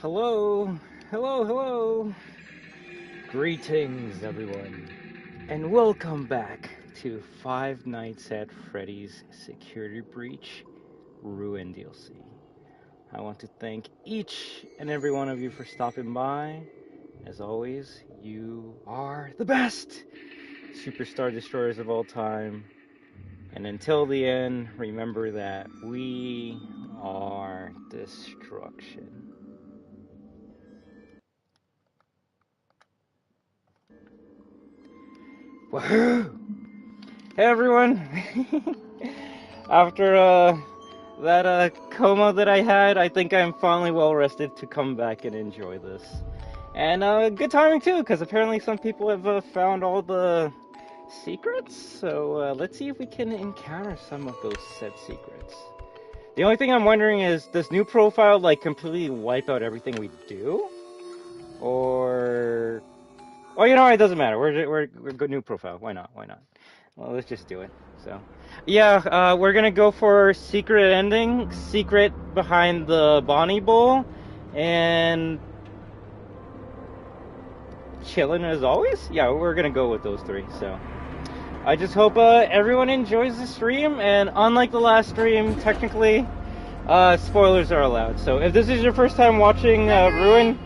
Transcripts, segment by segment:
Hello, hello. Greetings, everyone, and welcome back to Five Nights at Freddy's Security Breach Ruin DLC. I want to thank each and every one of you for stopping by. As always, you are the best superstar destroyers of all time. And until the end, remember that we are destruction. WAHOO! Hey everyone! After that coma that I had, I think I'm finally well rested to come back and enjoy this. And good timing too, because apparently some people have found all the secrets. So let's see if we can encounter some of those said secrets. The only thing I'm wondering is, does new profile like completely wipe out everything we do? Or... Oh, you know what? It doesn't matter. We're good new profile. Why not? Why not? Well, let's just do it. So, yeah, we're gonna go for secret ending, secret behind the Bonnie Bowl, and chilling as always. Yeah, we're gonna go with those three. So, I just hope everyone enjoys the stream. And unlike the last stream, technically, spoilers are allowed. So, if this is your first time watching Ruin,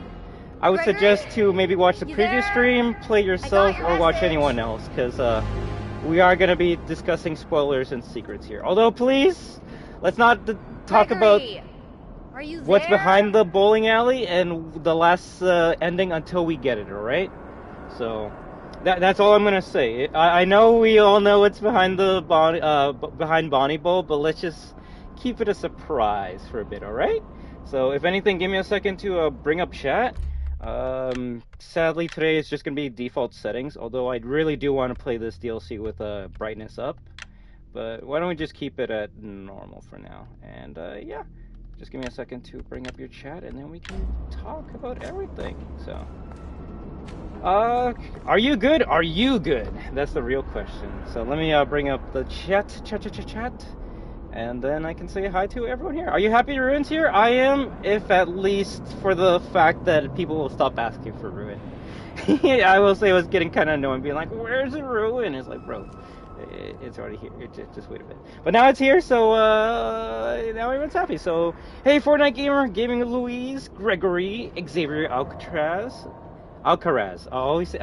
I would suggest to maybe watch the previous stream, play yourself, or watch anyone else, because we are going to be discussing spoilers and secrets here. Although, please, let's not talk about what's behind the bowling alley and the last ending until we get it, alright? So, that's all I'm going to say. I know we all know what's behind the behind Bonnie Bowl, but let's just keep it a surprise for a bit, alright? So, if anything, give me a second to bring up chat. Sadly today is just gonna be default settings, although I really do want to play this DLC with brightness up, but why don't we just keep it at normal for now. And yeah, just give me a second to bring up your chat and then we can talk about everything. So are you good? Are you good? That's the real question. So let me bring up the chat, and then I can say hi to everyone here. Are you happy Ruin's here? I am, if at least for the fact that people will stop asking for Ruin. I will say it was getting kind of annoying, being like, where's the Ruin? It's like, bro, it's already here. Just wait a bit. But now it's here, so now everyone's happy. So, hey, Fortnite Gamer, Gaming Louise, Gregory, Xavier Alcaraz. I always say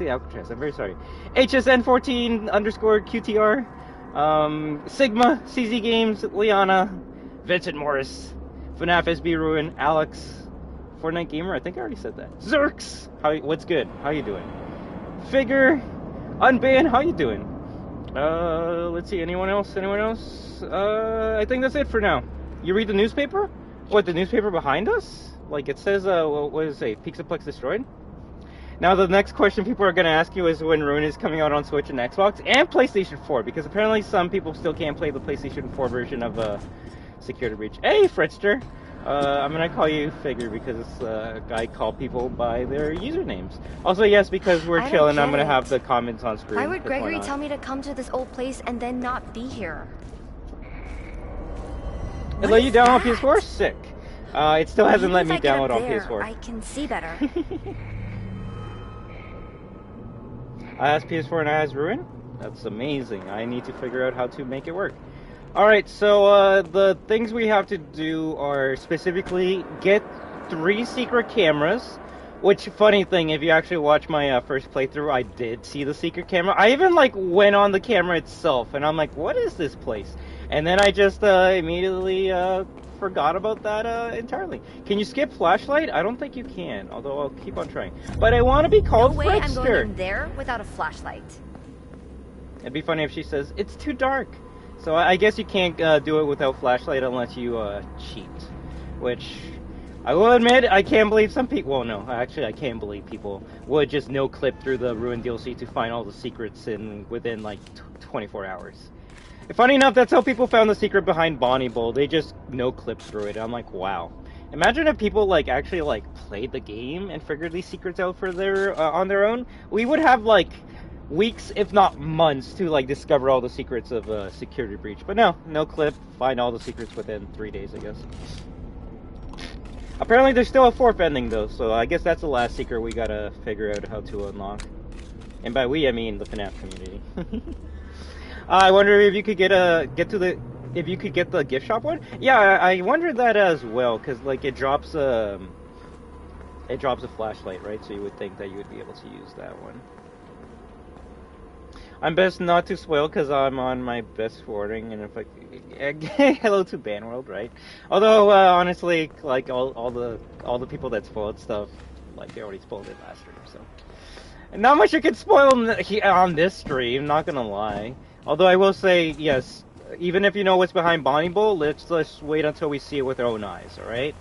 Alcatraz. I'm very sorry. HSN14 _ QTR. Sigma, CZ Games, Liana, Vincent Morris, FNAF SB Ruin, Alex, Fortnite Gamer, I think I already said that. Zerks, what's good? How you doing? Figure, Unbanned, how you doing? Let's see, anyone else? I think that's it for now. You read the newspaper? What, the newspaper behind us? Like it says, what does it say? Pixelplex destroyed? Now the next question people are going to ask you is when Ruin is coming out on Switch and Xbox and PlayStation 4, because apparently some people still can't play the PlayStation 4 version of Security Breach. Hey, Fredster! I'm going to call you Figure because I call people by their usernames. Also, yes, because we're chilling, I'm going to have the comments on screen. Why would Gregory tell me to come to this old place and then not be here? It let you download PS4? Sick. It still hasn't let me download on PS4. I can see better. I has PS4 and I has Ruin? That's amazing. I need to figure out how to make it work. Alright, so the things we have to do are specifically get 3 secret cameras. Which, funny thing, if you actually watch my first playthrough, I did see the secret camera. I even like went on the camera itself and I'm like, what is this place? And then I just immediately forgot about that entirely. Can you skip flashlight? I don't think you can, although I'll keep on trying. But I want to be called No way Fredster. I'm going in there without a flashlight. It'd be funny if she says, it's too dark. So I guess you can't do it without flashlight unless you cheat. Which, I will admit, I can't believe some people... Well, no, actually I can't believe people would just no-clip through the Ruin DLC to find all the secrets within like 24 hours. Funny enough, that's how people found the secret behind Bonnie Bowl. They just no-clipped through it. I'm like, wow. Imagine if people like actually like played the game and figured these secrets out for on their own. We would have like weeks, if not months, to like discover all the secrets of Security Breach. But no clip. Find all the secrets within 3 days, I guess. Apparently there's still a fourth ending though, so I guess that's the last secret we gotta figure out how to unlock. And by we, I mean the FNAF community. I wonder if you could get the gift shop one. Yeah, I wondered that as well, cause like it drops a flashlight, right? So you would think that you would be able to use that one. I'm best not to spoil because I'm on my best forwarding, and if hello to Banworld, right? Although honestly, like all the people that spoiled stuff, like they already spoiled it last stream, so and not much you can spoil on this stream. Not gonna lie. Although I will say yes, even if you know what's behind Bonnie Bowl, let's wait until we see it with our own eyes, all right?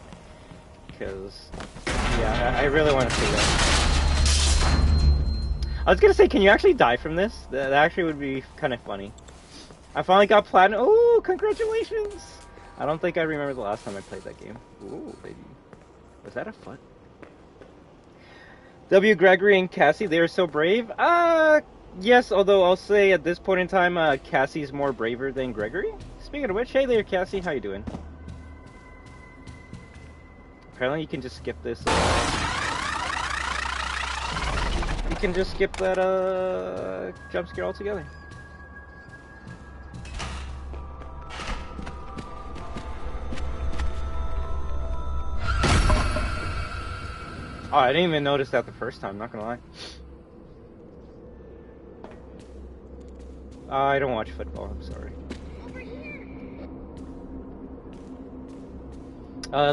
Because yeah, I really want to see that. I was gonna say, can you actually die from this? That actually would be kind of funny. I finally got platinum. Oh, congratulations! I don't think I remember the last time I played that game. Ooh, baby. Was that a FUT? W. Gregory and Cassie, they are so brave. Yes, although I'll say at this point in time, Cassie's more braver than Gregory. Speaking of which, hey there, Cassie, how you doing? Apparently you can just skip this. You can just skip that jump scare altogether. Oh, I didn't even notice that the first time, not gonna lie. I don't watch football, I'm sorry.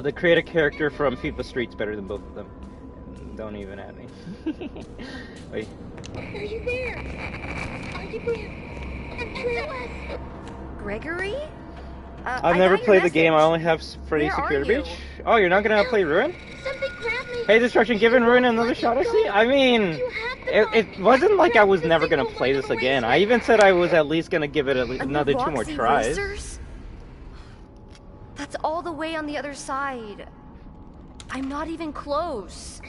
The creative character from FIFA Street's better than both of them. Don't even at me. Wait. Are you there? Are you there? Gregory? I've never played the game. I only have Freddy Security Breach. Oh, you're not gonna play Ruin? Hey, Destruction, giving Ruin another shot, I see? I mean, it wasn't like I was never gonna play this again. I even said I was at least gonna give it another 2 more tries. Racers? That's all the way on the other side. I'm not even close.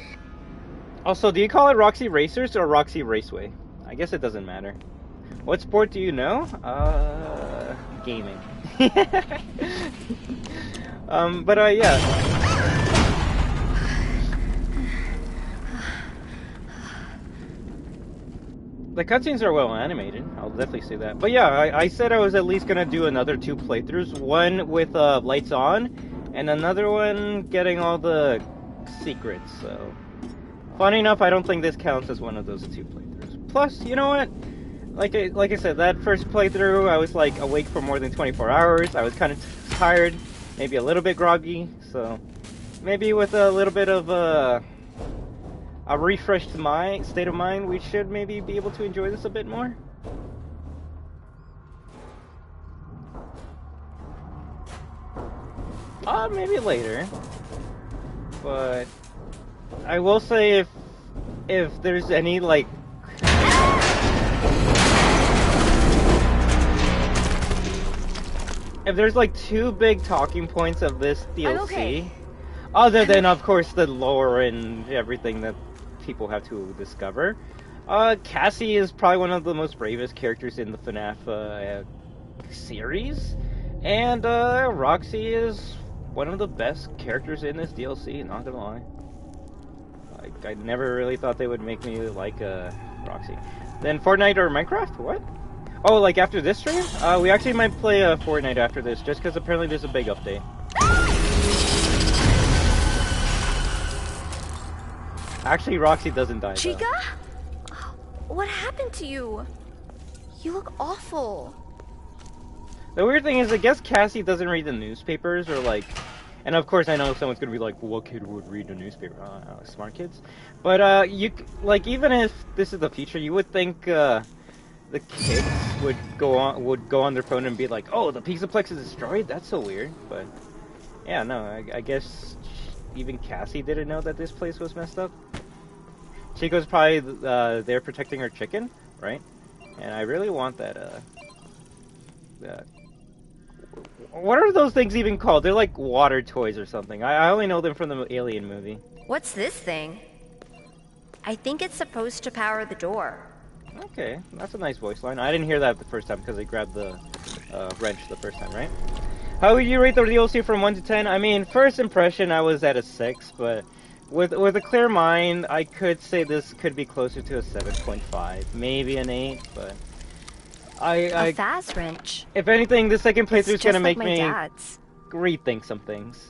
Also, do you call it Roxy Racers or Roxy Raceway? I guess it doesn't matter. What sport do you know? Gaming. Yeah. The cutscenes are well animated, I'll definitely say that. But yeah, I said I was at least gonna do another 2 playthroughs. One with lights on, and another one getting all the secrets, so... Funny enough, I don't think this counts as one of those 2 playthroughs. Plus, you know what? Like I said, that first playthrough, I was like awake for more than 24 hours. I was kind of tired, maybe a little bit groggy, so... Maybe with a little bit of a refreshed state of mind, we should maybe be able to enjoy this a bit more. Maybe later. But I will say if there's any like if there's like 2 big talking points of this DLC, other than of course the lore and everything that people have to discover, Cassie is probably one of the most bravest characters in the FNAF series, and Roxy is one of the best characters in this DLC, not gonna lie. Like, I never really thought they would make me like Roxy. Then Fortnite or Minecraft? What? Oh, like after this stream? We actually might play Fortnite after this, just because apparently there's a big update. Actually, Roxy doesn't die, Chica? What happened to you? You look awful. The weird thing is, I guess Cassie doesn't read the newspapers, or like... And of course, I know someone's gonna be like, well, what kid would read a newspaper? Smart kids. But, like, even if this is the future, you would think, the kids would go on their phone and be like, oh, the Pixelplex is destroyed? That's so weird. But, yeah, no, I guess even Cassie didn't know that this place was messed up. Chico's probably, there protecting her chicken, right? And I really want that, what are those things even called? They're like water toys or something. I only know them from the Alien movie. What's this thing? I think it's supposed to power the door. Okay, that's a nice voice line. I didn't hear that the first time because I grabbed the wrench the first time, right? How would you rate the DLC from 1 to 10? I mean, first impression, I was at a 6, but with a clear mind, I could say this could be closer to a 7.5, maybe an 8, but A fast wrench. if anything, the second playthrough is It's gonna just make like my me dad's. rethink some things.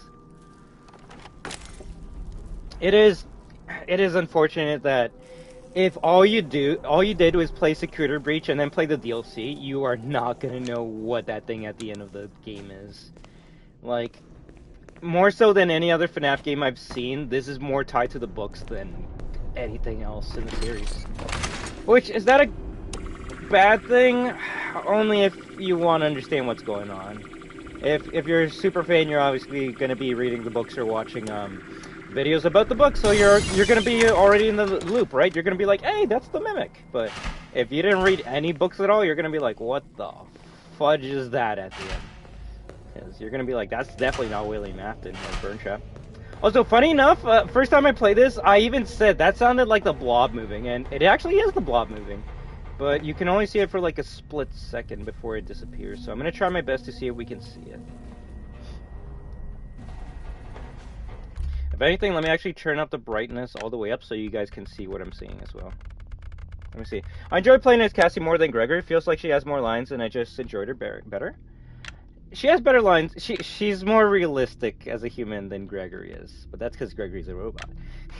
It is unfortunate that if all you did was play Security Breach and then play the DLC, you are not gonna know what that thing at the end of the game is. Like, more so than any other FNAF game I've seen, this is more tied to the books than anything else in the series. Which, is that a bad thing? Only if you want to understand what's going on. If you're a super fan, you're obviously gonna be reading the books or watching videos about the book, so you're gonna be already in the loop, right? You're gonna be like, hey, that's the Mimic. But if you didn't read any books at all, you're gonna be like, what the fudge is that at the end? Because you're gonna be like, that's definitely not William Afton or Burn Trap. Also, funny enough, first time I played this, I even said that sounded like the blob moving, and it actually is the blob moving. But you can only see it for like a split second before it disappears, so I'm gonna try my best to see if we can see it. If anything, let me actually turn up the brightness all the way up so you guys can see what I'm seeing as well. Let me see. I enjoyed playing as Cassie more than Gregory. Feels like she has more lines, and I just enjoyed her better. She has better lines. She's more realistic as a human than Gregory is, but that's because Gregory's a robot.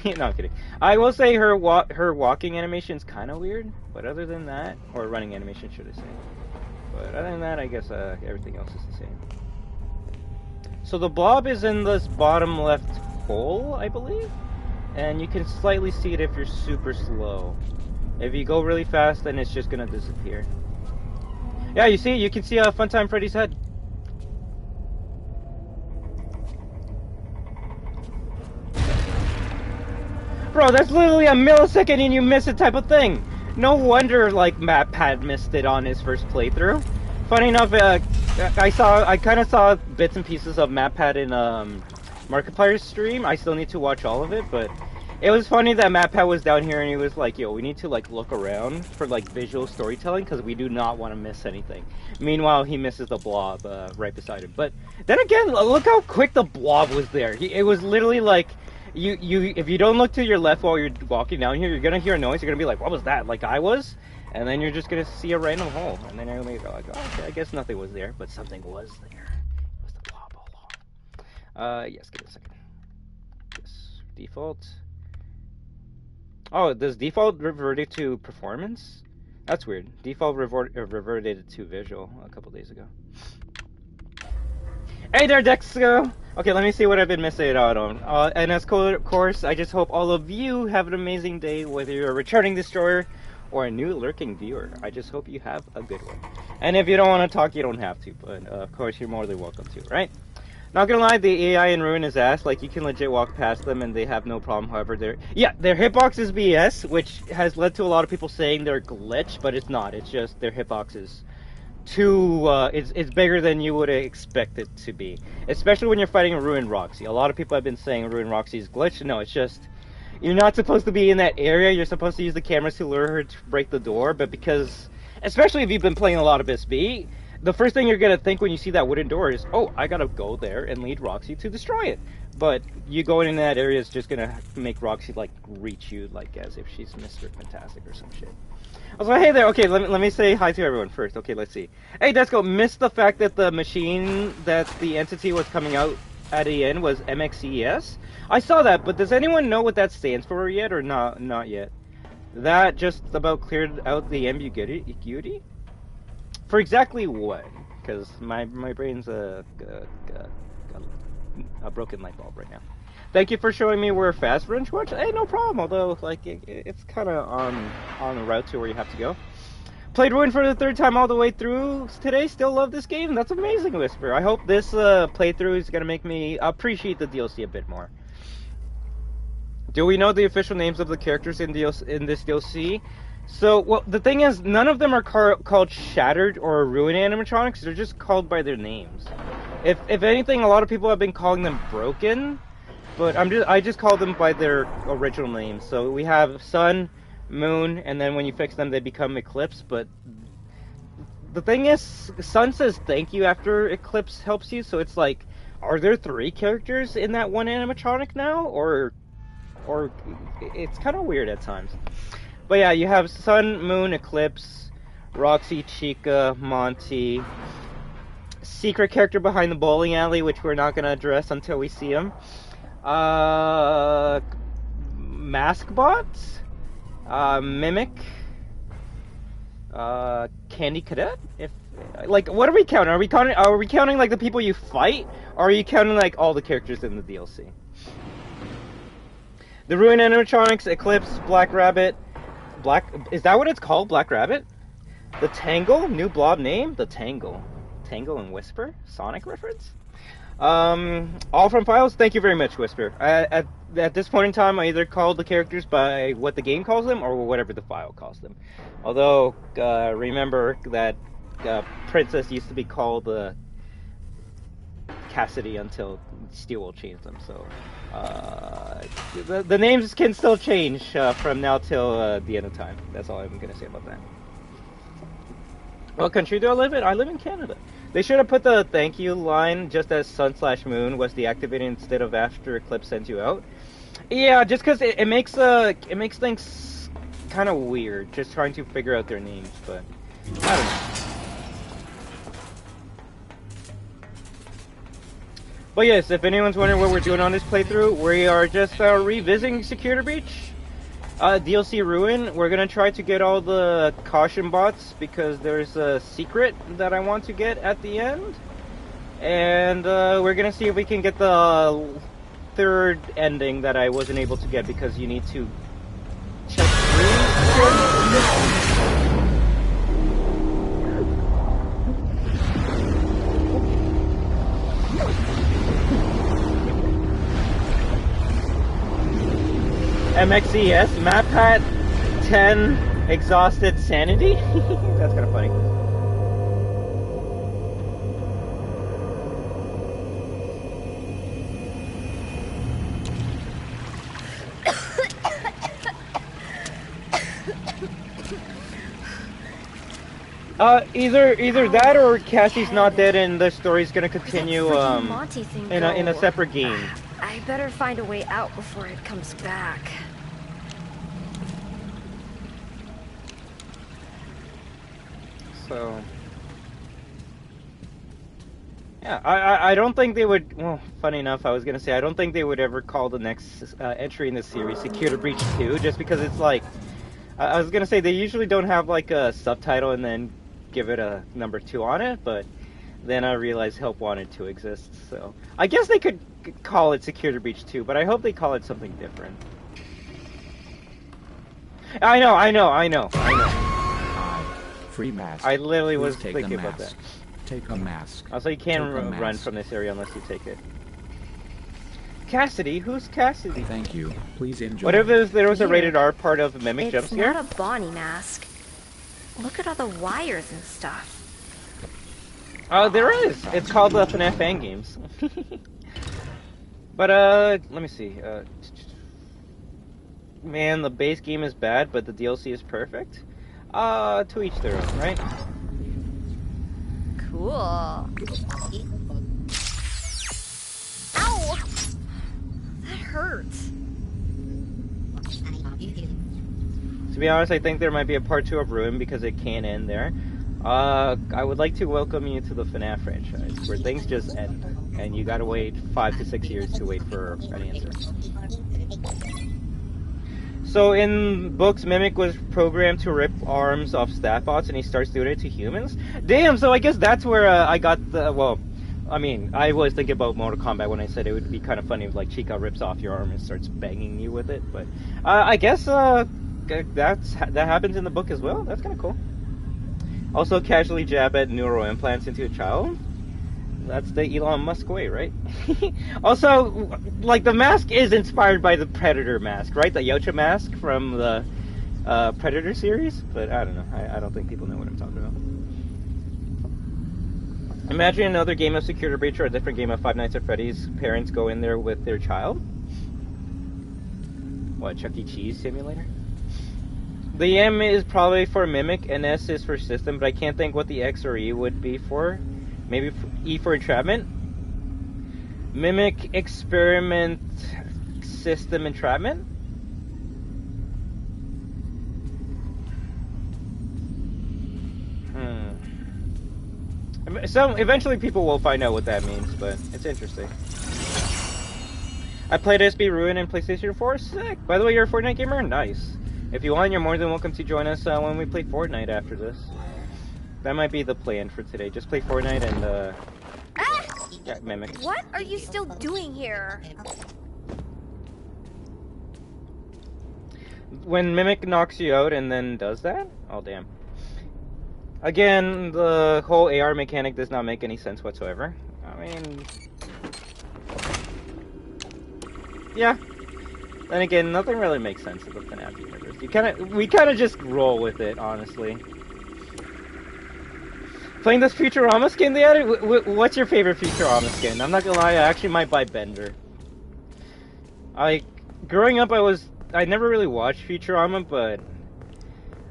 No, I'm kidding. I will say her walking animation's kind of weird, but other than that, or running animation, should I say? But other than that, I guess everything else is the same. So the blob is in this bottom left hole, I believe, and you can slightly see it if you're super slow. If you go really fast, then it's just gonna disappear. Yeah, you see, you can see Funtime Freddy's head. Bro, that's literally a millisecond and you miss it type of thing. No wonder, like, MatPat missed it on his first playthrough. Funny enough, I kind of saw bits and pieces of MatPat in Markiplier's stream. I still need to watch all of it, but it was funny that MatPat was down here and he was like, yo, we need to, like, look around for, like, visual storytelling because we do not want to miss anything. Meanwhile, he misses the blob right beside him. But then again, look how quick the blob was there. It was literally like, if you don't look to your left while you're walking down here, you're gonna hear a noise. You're gonna be like, what was that? Like I was? And then you're just gonna see a random hole. And then you're like, oh, okay, I guess nothing was there, but something was there. It was the blob all along. Yes, give me a second. Yes, default. Oh, does default reverted to performance? That's weird. Default reverted to visual a couple days ago. Hey there, Dexco! Okay, let me see what I've been missing out on. And of course, I just hope all of you have an amazing day, whether you're a returning destroyer or a new lurking viewer. I just hope you have a good one. And if you don't want to talk, you don't have to, but of course, you're more than welcome to, right? Not gonna lie, the AI in Ruin is ass. Like, you can legit walk past them and they have no problem. However, their hitbox is BS, which has led to a lot of people saying they're glitch, but it's not. It's just their hitbox is too, it's bigger than you would expect it to be. Especially when you're fighting Ruin Roxy. A lot of people have been saying Ruin Roxy is glitched. No, it's just, you're not supposed to be in that area. You're supposed to use the cameras to lure her to break the door, but because, especially if you've been playing a lot of SB, the first thing you're gonna think when you see that wooden door is, oh, I gotta go there and lead Roxy to destroy it. But you going in that area is just gonna make Roxy, like, reach you, like, as if she's Mr. Fantastic or some shit. I was like, hey there, okay, let me say hi to everyone first. Okay, let's see. Hey, Desco, missed the fact that the machine that the entity was coming out at the end was MXES? I saw that, but does anyone know what that stands for yet, or not yet? That just about cleared out the ambiguity? For exactly what? Because my brain's a broken light bulb right now. Thank you for showing me where fast wrench was. Hey, no problem. Although, like, it's kind of on the route to where you have to go. Played Ruin for the third time all the way through today. Still love this game. That's amazing, Whisper. I hope this playthrough is gonna make me appreciate the DLC a bit more. Do we know the official names of the characters in this DLC? So, well, the thing is, none of them are called Shattered or Ruin animatronics. They're just called by their names. If anything, a lot of people have been calling them Broken. But I just call them by their original names. So we have Sun, Moon, and then when you fix them, they become Eclipse. But the thing is, Sun says thank you after Eclipse helps you, so it's like, are there 3 characters in that one animatronic now, or it's kind of weird at times. But yeah, you have Sun, Moon, Eclipse, Roxy, Chica, Monty, secret character behind the bowling alley, which we're not going to address until we see him. Maskbot, Mimic, Candy Cadet. If like, what are we counting? Are we counting like the people you fight, or are you counting like all the characters in the DLC? The Ruin animatronics, Eclipse, Black Rabbit, is that what it's called? Black Rabbit? The Tangle, new blob name, the Tangle and Whisper, Sonic reference. All from files. Thank you very much, Whisper. At this point in time, I either call the characters by what the game calls them or whatever the file calls them. Although, remember that Princess used to be called Cassidy until Steel will change them. So the names can still change from now till the end of time. That's all I'm gonna say about that. What country do I live in? I live in Canada. They should have put the thank you line just as Sun/Moon was deactivated instead of after Eclipse sends you out. Yeah, just because it makes things kind of weird, just trying to figure out their names, but I don't know. But yes, if anyone's wondering what we're doing on this playthrough, we are just revisiting Security Breach. DLC Ruin, we're gonna try to get all the caution bots because there's a secret that I want to get at the end. And we're gonna see if we can get the 3rd ending that I wasn't able to get because you need to check MXES, MapPat 10 Exhausted Sanity? That's kind of funny. Either that or Cassie's not dead and the story's gonna continue in a separate game. I better find a way out before it comes back. So yeah, I don't think they would. Well, funny enough, I was gonna say I don't think they would ever call the next entry in the series Security Breach 2, just because it's like I was gonna say they usually don't have like a subtitle and then give it a number 2 on it, but then I realized Help Wanted 2 exists, so I guess they could call it Security Breach 2, but I hope they call it something different. I know. Free mask. I literally Please was take thinking a about mask. that. Take a mask. Also, you can't run from this area unless you take it. Cassidy? Who's Cassidy? Thank you. Please enjoy. What if there was a rated R part of Mimic jump scare? It's not a Bonnie mask. Look at all the wires and stuff. Oh, there is. It's called the FNAF Fan Games. But let me see. Man, the base game is bad, but the DLC is perfect. To each their own, right? Cool. Ow! That hurts. To be honest, I think there might be a part 2 of Ruin because it can't end there. I would like to welcome you to the FNAF franchise, where things just end, and you gotta wait 5 to 6 years to wait for an answer. So in books, Mimic was programmed to rip arms off staff bots, and he starts doing it to humans. Damn, so I guess that's where I got the, well, I mean, I was thinking about Mortal Kombat when I said it would be kind of funny if, like, Chica rips off your arm and starts banging you with it, but I guess that happens in the book as well. That's kind of cool. Also, casually jab at neural implants into a child. That's the Elon Musk way, right? Also, like, the mask is inspired by the Predator mask, right? The Yocha mask from the Predator series. But I don't know. I don't think people know what I'm talking about. Imagine another game of Security Breach or a different game of Five Nights at Freddy's. Parents go in there with their child. What, Chuck E. Cheese simulator? The M is probably for Mimic, and S is for System, but I can't think what the X or E would be for. Maybe E for Entrapment? Mimic, Experiment, System, Entrapment? So eventually people will find out what that means, but it's interesting. I played SB Ruin in PlayStation 4. Sick. By the way, you're a Fortnite gamer? Nice. If you want, you're more than welcome to join us when we play Fortnite after this. That might be the plan for today. Just play Fortnite and yeah, Mimic. What are you still doing here? When Mimic knocks you out and then does that? Oh, damn. Again, the whole AR mechanic does not make any sense whatsoever. I mean... yeah. Then again, nothing really makes sense in the FNAF universe. We kinda just roll with it, honestly. Playing this Futurama skin they added? What's your favorite Futurama skin? I'm not gonna lie, I actually might buy Bender. Growing up, I never really watched Futurama, but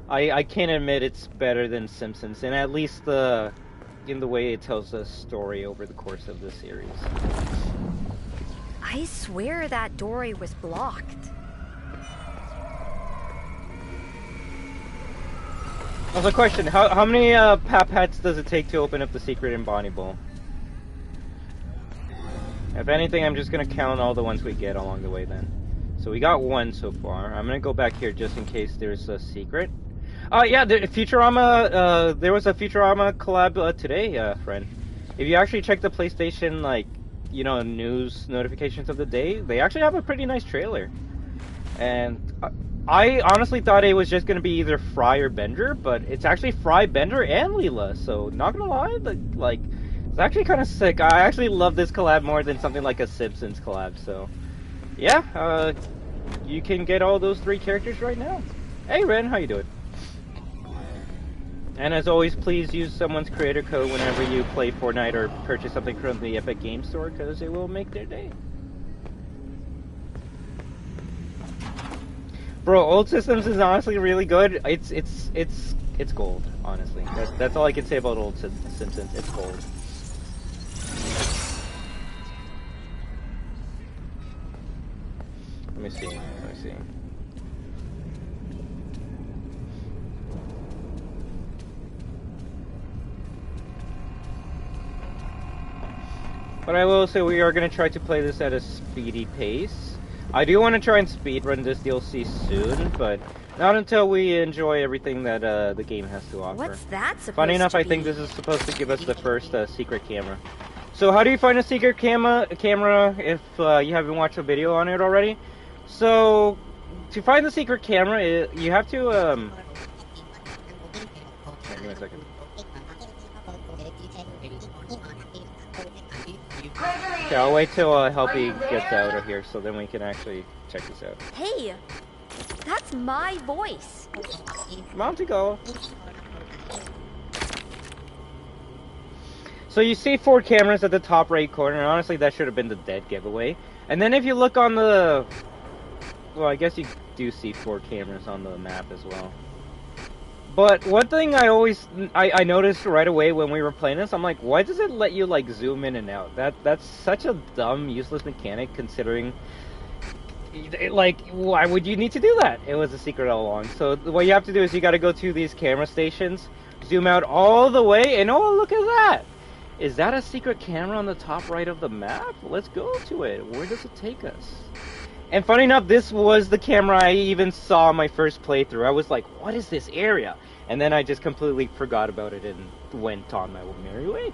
I can't admit it's better than Simpsons, and at least in the way it tells a story over the course of the series. I swear that doorway was blocked. Also, a question: how many pap hats does it take to open up the secret in Bonnie Bowl? If anything, I'm just gonna count all the ones we get along the way then. So we got one so far. I'm gonna go back here just in case there's a secret. Yeah, Futurama, there was a Futurama collab today, friend. If you actually check the PlayStation, like, you know, news notifications of the day, they actually have a pretty nice trailer. And I honestly thought it was just going to be either Fry or Bender, but it's actually Fry, Bender, and Leela, so not gonna lie, but, like, it's actually kind of sick. I actually love this collab more than something like a Simpsons collab, so yeah, you can get all those 3 characters right now. Hey Ren, how you doing? And as always, please use someone's creator code whenever you play Fortnite or purchase something from the Epic Game Store, because it will make their day. Bro, old systems is honestly really good. It's gold, honestly. That's all I can say about old Simpsons. It's gold. Let me see. But I will say we are going to try to play this at a speedy pace. I do want to try and speedrun this DLC soon, but not until we enjoy everything that the game has to offer. What's that supposed Funny enough, to I be? think this is supposed to give us the first secret camera. So how do you find a secret camera if you haven't watched a video on it already? So to find the secret camera, you have to... Give me a second. Okay, I'll wait till Helpy gets out of here, so then we can actually check this out. Hey, that's my voice. Monty go. So you see 4 cameras at the top right corner, and honestly that should have been the dead giveaway. And then if you look on the... well, I guess you do see 4 cameras on the map as well. But one thing I noticed right away when we were playing this, I'm like, why does it let you like zoom in and out? That's such a dumb, useless mechanic considering, like, why would you need to do that? It was a secret all along. So what you have to do is you got to go to these camera stations, zoom out all the way, and oh, look at that! Is that a secret camera on the top right of the map? Let's go to it. Where does it take us? And funny enough, this was the camera I even saw my first playthrough. I was like, what is this area? And then I just completely forgot about it and went on my merry way.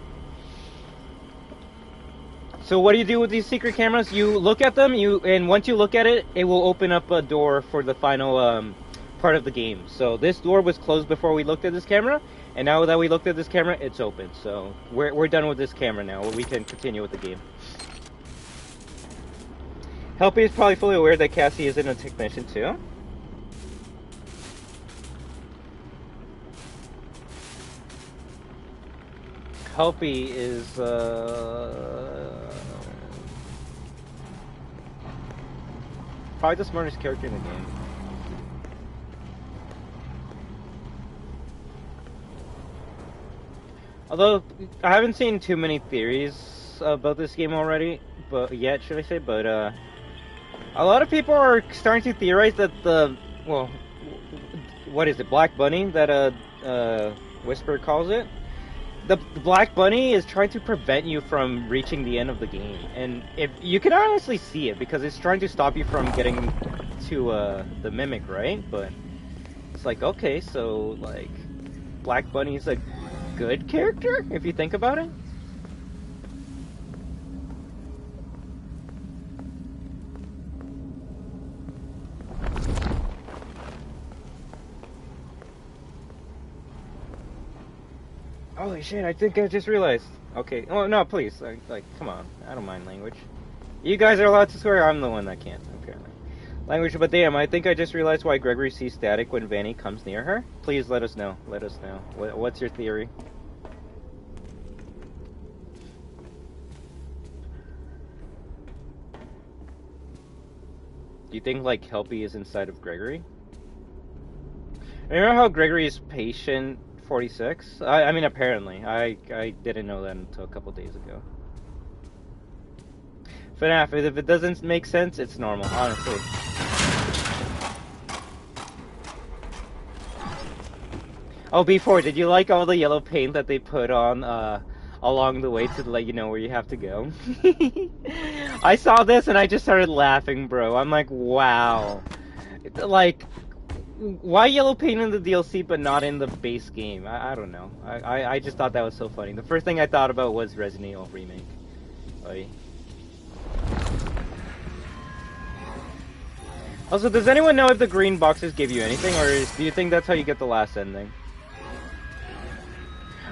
So what do you do with these secret cameras? You look at them, and once you look at it, it will open up a door for the final part of the game. So this door was closed before we looked at this camera, and now that we looked at this camera, it's open. So we're done with this camera now. We can continue with the game. Helpy is probably fully aware that Cassie isn't a technician too. Helpy is probably the smartest character in the game. Although I haven't seen too many theories about this game already, but yet should I say? But a lot of people are starting to theorize that what is it, Black Bunny that Whisper calls it? The Black Bunny is trying to prevent you from reaching the end of the game, and if you can honestly see it because it's trying to stop you from getting to the mimic, right? But it's like, okay, so like Black Bunny's a good character if you think about it. Holy shit, I think I just realized. Okay, oh no, please, like, come on, I don't mind language. You guys are allowed to swear, I'm the one that can't, apparently. Language, but damn, I think I just realized why Gregory sees static when Vanny comes near her. Please let us know, What's your theory? Do you think, like, Helpy is inside of Gregory? Remember how Gregory is patient 46? I mean, apparently. I didn't know that until a couple days ago. FNAF, if it doesn't make sense, it's normal, honestly. Oh, before, did you like all the yellow paint that they put on along the way to let you know where you have to go? I saw this and I just started laughing, bro. I'm like, wow. Like, why yellow paint in the DLC but not in the base game? I don't know. I just thought that was so funny. The first thing I thought about was Resident Evil Remake. Oy. Also, does anyone know if the green boxes give you anything, or do you think that's how you get the last ending?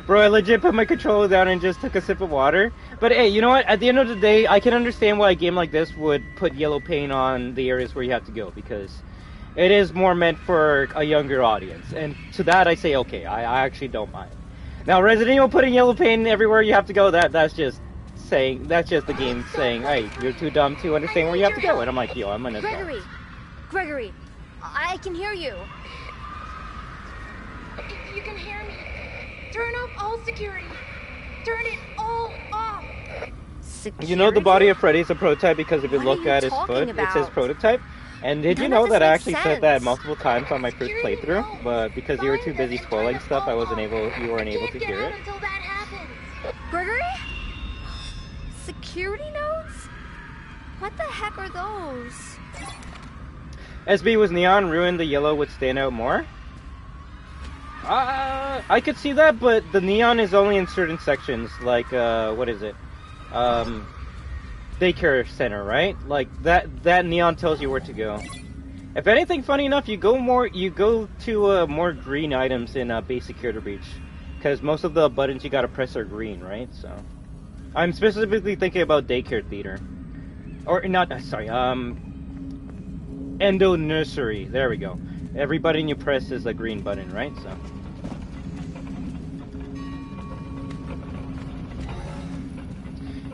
Bro, I legit put my controller down and just took a sip of water. But hey, you know what? At the end of the day, I can understand why a game like this would put yellow paint on the areas where you have to go, because it is more meant for a younger audience. And to that I say, okay, I actually don't mind. Now, Resident Evil putting yellow paint everywhere you have to go, that's just the game saying, hey, you're too dumb to understand where you have to go. And I'm like, yo, I'm gonna... Gregory, I can hear you. If you can hear me, turn off all security. Turn it all off. Security? You know the body of Freddy is a prototype because if you look at his foot, it says prototype. And did you know that I actually said that multiple times on my first playthrough, but because you were too busy spoiling stuff, you weren't able to hear it. Gregory? Security nodes? What the heck are those? SB was neon, ruined the yellow would stand out more? I could see that, but the neon is only in certain sections, like, what is it? Daycare center, right? Like, that neon tells you where to go. If anything, funny enough, you go to more green items in base security breach, because most of the buttons you gotta press are green, right? So, I'm specifically thinking about daycare theater. Or, not, sorry, Endo Nursery. There we go. Every button you press is a green button, right? So.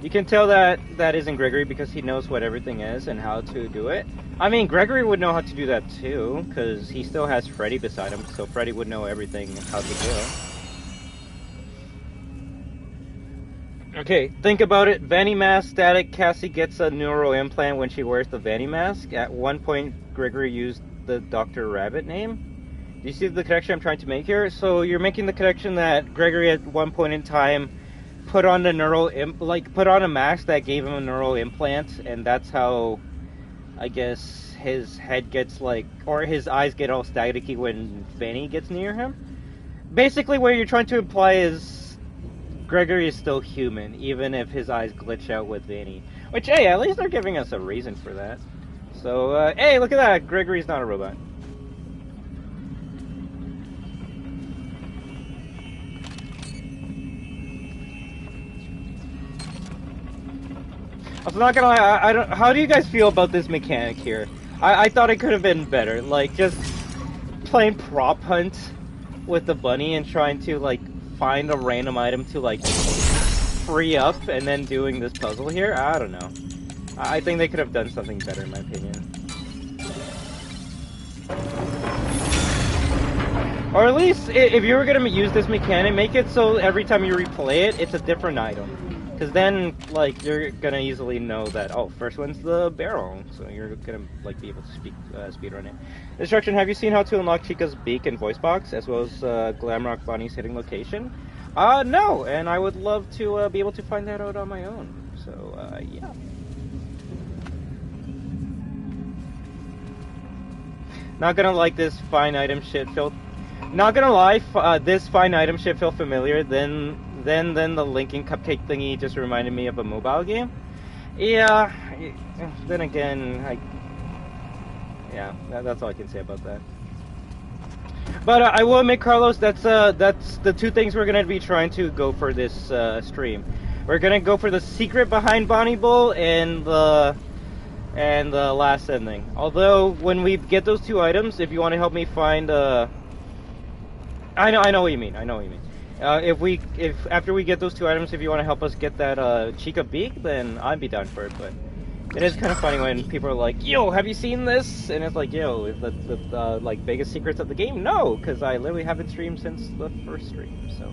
You can tell that isn't Gregory because he knows what everything is and how to do it. I mean, Gregory would know how to do that too, because he still has Freddy beside him, so Freddy would know everything how to do it. Okay, think about it. Vanny mask, static. Cassie gets a neural implant when she wears the Vanny mask. At one point, Gregory used the Dr. Rabbit name. Do you see the connection I'm trying to make here? So you're making the connection that Gregory at one point in time put on a mask that gave him a neural implant, and that's how, I guess, his head gets or his eyes get all staticky when Vanny gets near him. Basically, what you're trying to imply is Gregory is still human, even if his eyes glitch out with Vanny. Which, hey, at least they're giving us a reason for that. So, hey, look at that! Gregory's not a robot. I'm not gonna lie, how do you guys feel about this mechanic here? I thought it could have been better. Like, just playing prop hunt with the bunny and trying to, find a random item to, free up and then doing this puzzle here? I don't know. I think they could have done something better, in my opinion. Or at least, if you were gonna use this mechanic, make it so every time you replay it, it's a different item. Because then, like, you're gonna easily know that, oh, first one's the barrel, so you're gonna, like, be able to speedrun it. Instruction, have you seen how to unlock Chica's beak and voice box, as well as Glamrock Bonnie's hidden location? No, and I would love to be able to find that out on my own, so, yeah. Not gonna like this fine item shit feel... Not gonna lie, this fine item shit feel familiar, then the Lincoln Cupcake thingy just reminded me of a mobile game. Yeah, then again, yeah, that's all I can say about that. But I will admit, Carlos, that's the two things we're gonna be trying to go for this stream. We're gonna go for the secret behind Bonnie Bull and the last ending. Although when we get those two items, if you want to help me find I know what you mean. If after we get those two items, if you want to help us get that Chica beak, then I'd be down for it. But it is kind of funny when people are like, "Yo, have you seen this?" And it's like, "Yo, is the like biggest secrets of the game?" No, because I literally haven't streamed since the first stream. So.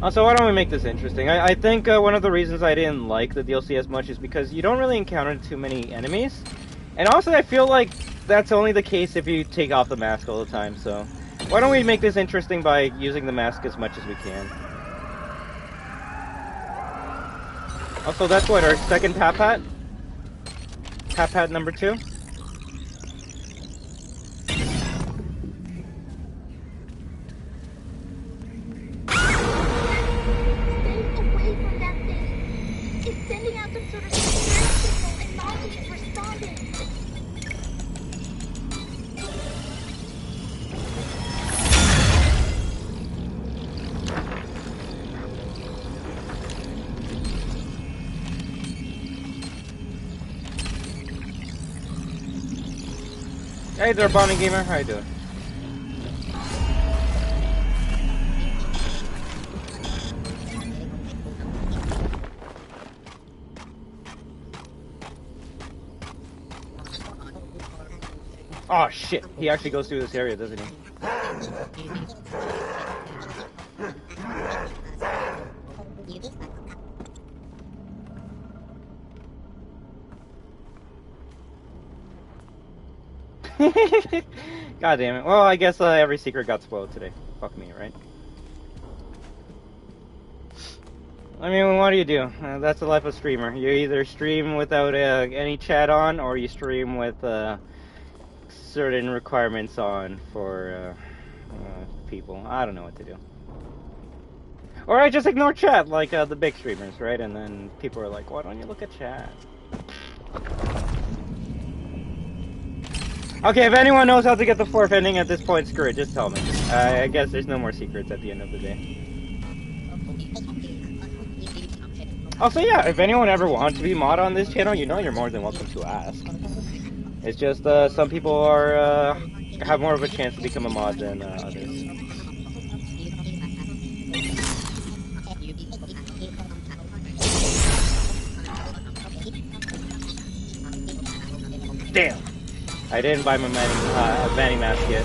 Also, why don't we make this interesting? I think one of the reasons I didn't like the DLC as much is because you don't really encounter too many enemies, and also I feel like that's only the case if you take off the mask all the time, so why don't we make this interesting by using the mask as much as we can. Also, that's what, our second tap hat? Tap hat number 2? It's sending out some sort of signal and Monty is responding. Hey there, Bonnie Gamer, how you doing? Oh shit, he actually goes through this area, doesn't he? God damn it. Well, I guess every secret got spoiled today. Fuck me, right? I mean, what do you do? That's the life of a streamer. You either stream without any chat on, or you stream with certain requirements on for people. I don't know what to do. Or I just ignore chat, like the big streamers, right? And then people are like, why don't you look at chat? Okay, if anyone knows how to get the fourth ending at this point, screw it, just tell me. I guess there's no more secrets at the end of the day. Also, yeah, if anyone ever wants to be mod on this channel, you know you're more than welcome to ask. It's just, some people are, have more of a chance to become a mod than others. Damn! I didn't buy my Manny mask yet.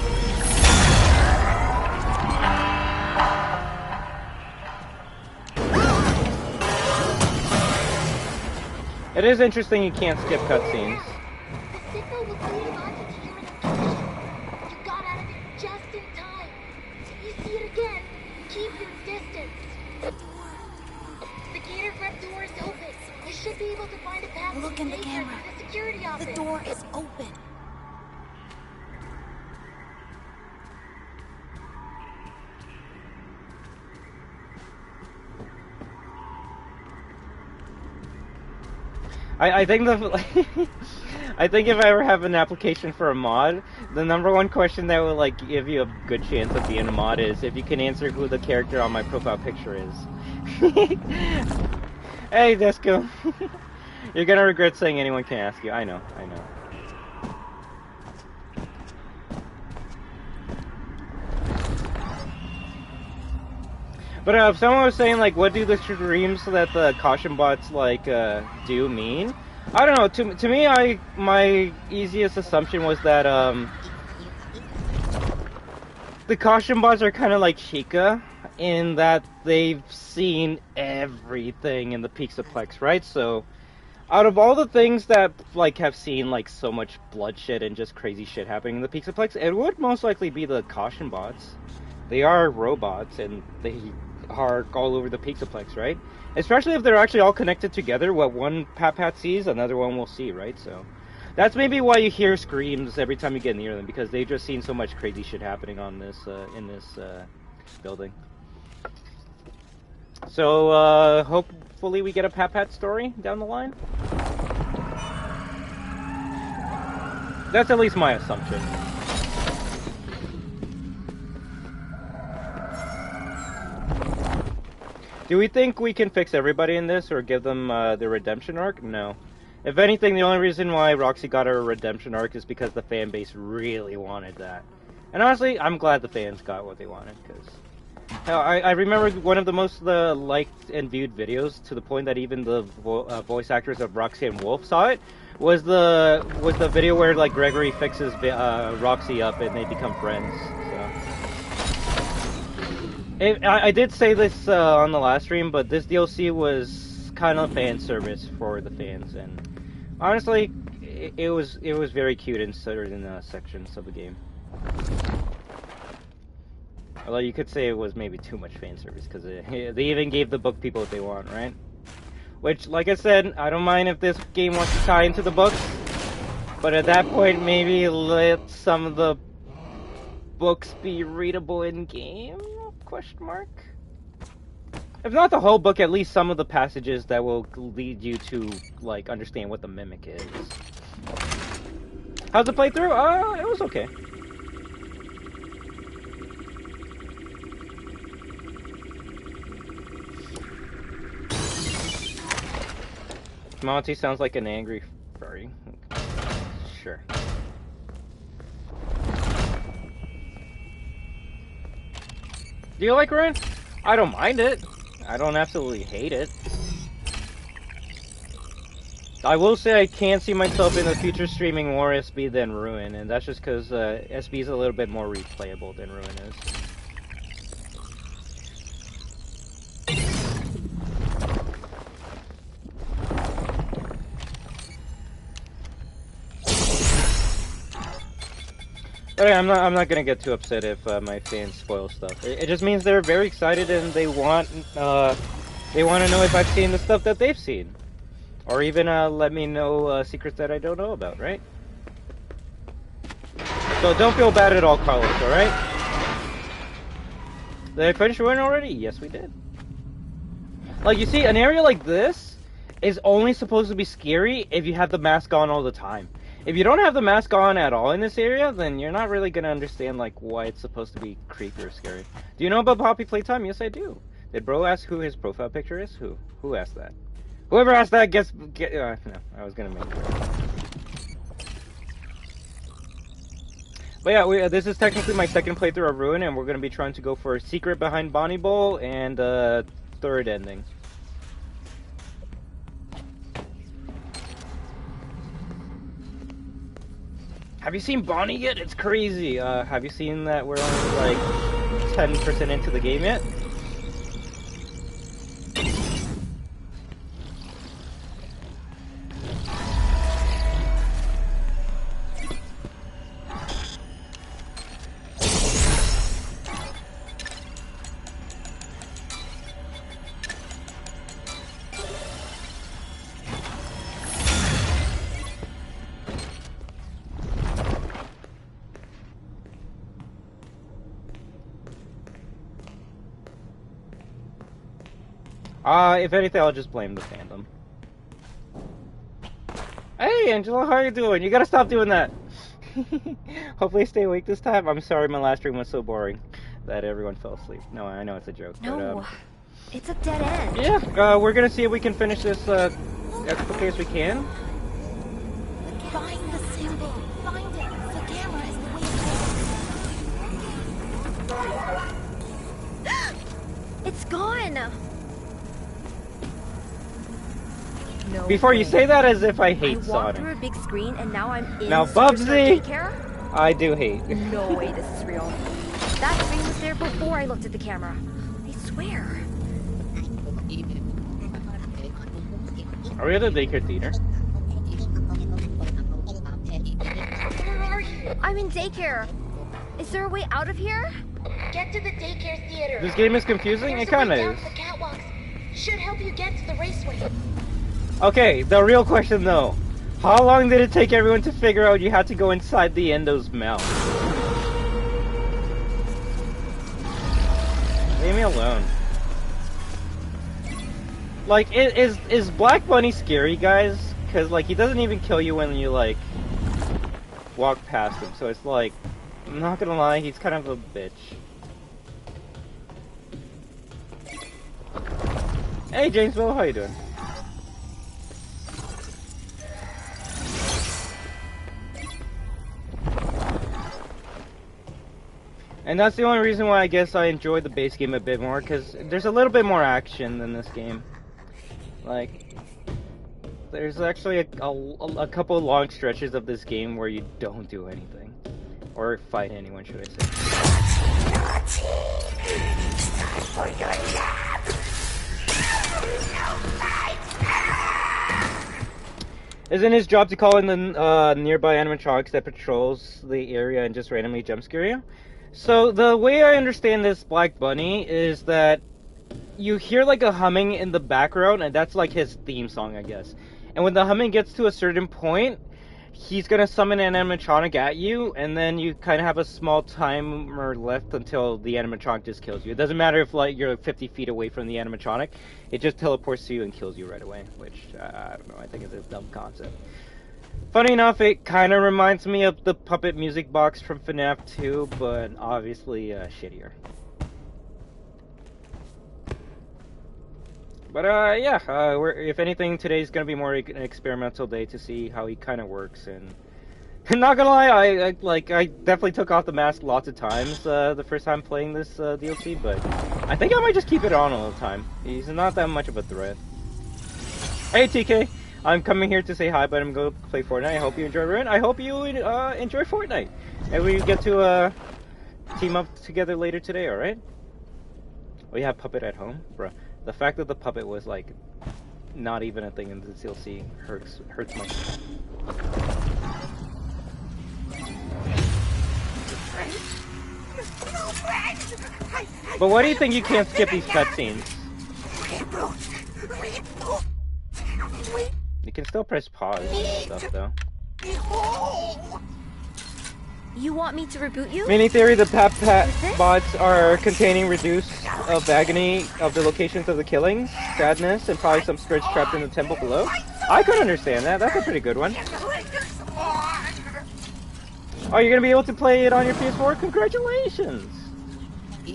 It is interesting you can't skip cutscenes. The signal was leading on to Kieran's position. You got out of it just in time. You see it again. Keep your distance. The gated front door is open. You should be able to find a path. Look in the camera. To the security office. The door is open. I think I think if I ever have an application for a mod, the number one question that will like give you a good chance of being a mod is if you can answer who the character on my profile picture is. Hey, Disco. You're gonna regret saying anyone can ask you. I know. But if someone was saying like, what do the streams that the caution bots like do mean? I don't know. To me, my easiest assumption was that the caution bots are kind of like Chica in that they've seen everything in the Pixelplex, right? So, out of all the things that like have seen like so much bloodshed and just crazy shit happening in the Pixelplex, it would most likely be the caution bots. They are robots and they are all over the Pixelplex, right? Especially if they're actually all connected together. What one Pat sees, another one will see, right? So that's maybe why you hear screams every time you get near them, because they've just seen so much crazy shit happening on this in this building. So hopefully we get a Pat story down the line. That's at least my assumption. Do we think we can fix everybody in this or give them the redemption arc? No. If anything, the only reason why Roxy got her redemption arc is because the fan base really wanted that. And honestly, I'm glad the fans got what they wanted, because I remember one of the most liked and viewed videos, to the point that even the voice actors of Roxy and Wolf saw it, was the video where like Gregory fixes Roxy up and they become friends. I did say this on the last stream, but this DLC was kind of fan service for the fans, and honestly, it was very cute in certain sections of the game. Although you could say it was maybe too much fan service, because they even gave the book people what they want, right? Which, like I said, I don't mind if this game wants to tie into the books, but at that point, maybe let some of the books be readable in game? Question mark? If not the whole book, at least some of the passages that will lead you to like understand what the mimic is. How's the playthrough? It was okay. Monty sounds like an angry furry. Sure. Do you like Ruin? I don't mind it. I don't absolutely hate it. I will say I can see myself in the future streaming more SB than Ruin, and that's just because SB is a little bit more replayable than Ruin is. But I'm not gonna get too upset if my fans spoil stuff. It just means they're very excited and they want to know if I've seen the stuff that they've seen, or even let me know secrets that I don't know about, right? So don't feel bad at all, Carlos. All right? Did I finish Ruin already? Yes, we did. Like, you see, an area like this is only supposed to be scary if you have the mask on all the time. If you don't have the mask on at all in this area, then you're not really gonna understand like why it's supposed to be creepy or scary. Do you know about Poppy Playtime? Yes, I do. Did bro ask who his profile picture is? Who asked that? Whoever asked that no, I was gonna make it. But yeah, this is technically my second playthrough of Ruin, and we're gonna be trying to go for a secret behind Bonnie Bowl and third ending. Have you seen Bonnie yet? It's crazy. Have you seen that we're only like 10% into the game yet? If anything, I'll just blame the fandom. Hey, Angela, how are you doing? You gotta stop doing that. Hopefully stay awake this time. I'm sorry my last stream was so boring that everyone fell asleep. No, I know it's a joke. No, but, it's a dead end. Yeah, we're gonna see if we can finish this as quickly as we can. Find the symbol. Find it. The camera is waiting. It's gone. No Before you way. say that as if I hate I walked Sonic. through a big screen and now I'm in Now, Superstar Bubsy! Daycare? I do hate. No way this is real. That screen was there before I looked at the camera. I swear. Are we at the daycare theater? Where are you? I'm in daycare. Is there a way out of here? Get to the daycare theater. This game is confusing? There's It kinda a way down is. the catwalks. Should help you get to the raceway. Okay, the real question though. How long did it take everyone to figure out you had to go inside the Endo's mouth? Leave me alone. Like, is Black Bunny scary, guys? Because, like, he doesn't even kill you when you, like, walk past him. So it's like, I'm not gonna lie, he's kind of a bitch. Hey, Jamesville, how you doing? And that's the only reason why I guess I enjoy the base game a bit more, because there's a little bit more action than this game. Like, there's actually a couple of long stretches of this game where you don't do anything. Or fight anyone, should I say. Isn't his job to call in the nearby animatronics that patrols the area and just randomly jump scare you? So the way I understand this Black Bunny is that you hear like a humming in the background, and that's like his theme song, I guess. And when the humming gets to a certain point, he's gonna summon an animatronic at you, and then you kind of have a small timer left until the animatronic just kills you. It doesn't matter if like you're 50 feet away from the animatronic, it just teleports to you and kills you right away, which I don't know, I think it's a dumb concept. Funny enough, it kind of reminds me of the puppet music box from FNAF 2, but obviously shittier. But yeah, if anything, today's gonna be more an experimental day to see how he kind of works. And not gonna lie, I definitely took off the mask lots of times the first time playing this DLC, but I think I might just keep it on all the time. He's not that much of a threat. Hey TK, I'm coming here to say hi, but I'm going to play Fortnite. I hope you enjoy Ruin. I hope you enjoy Fortnite, and we get to team up together later today. All right? Oh, you have Puppet at home, bro. The fact that the puppet was like not even a thing in the DLC hurts my soul. But why do you think you can't skip these cutscenes? You can still press pause and stuff though. You want me to reboot you? Mini theory: the bots are containing reduce of agony of the locations of the killings, sadness, and probably some spirits trapped in the temple below. I could understand that. That's a pretty good one. Oh, you're gonna be able to play it on your PS4? Congratulations!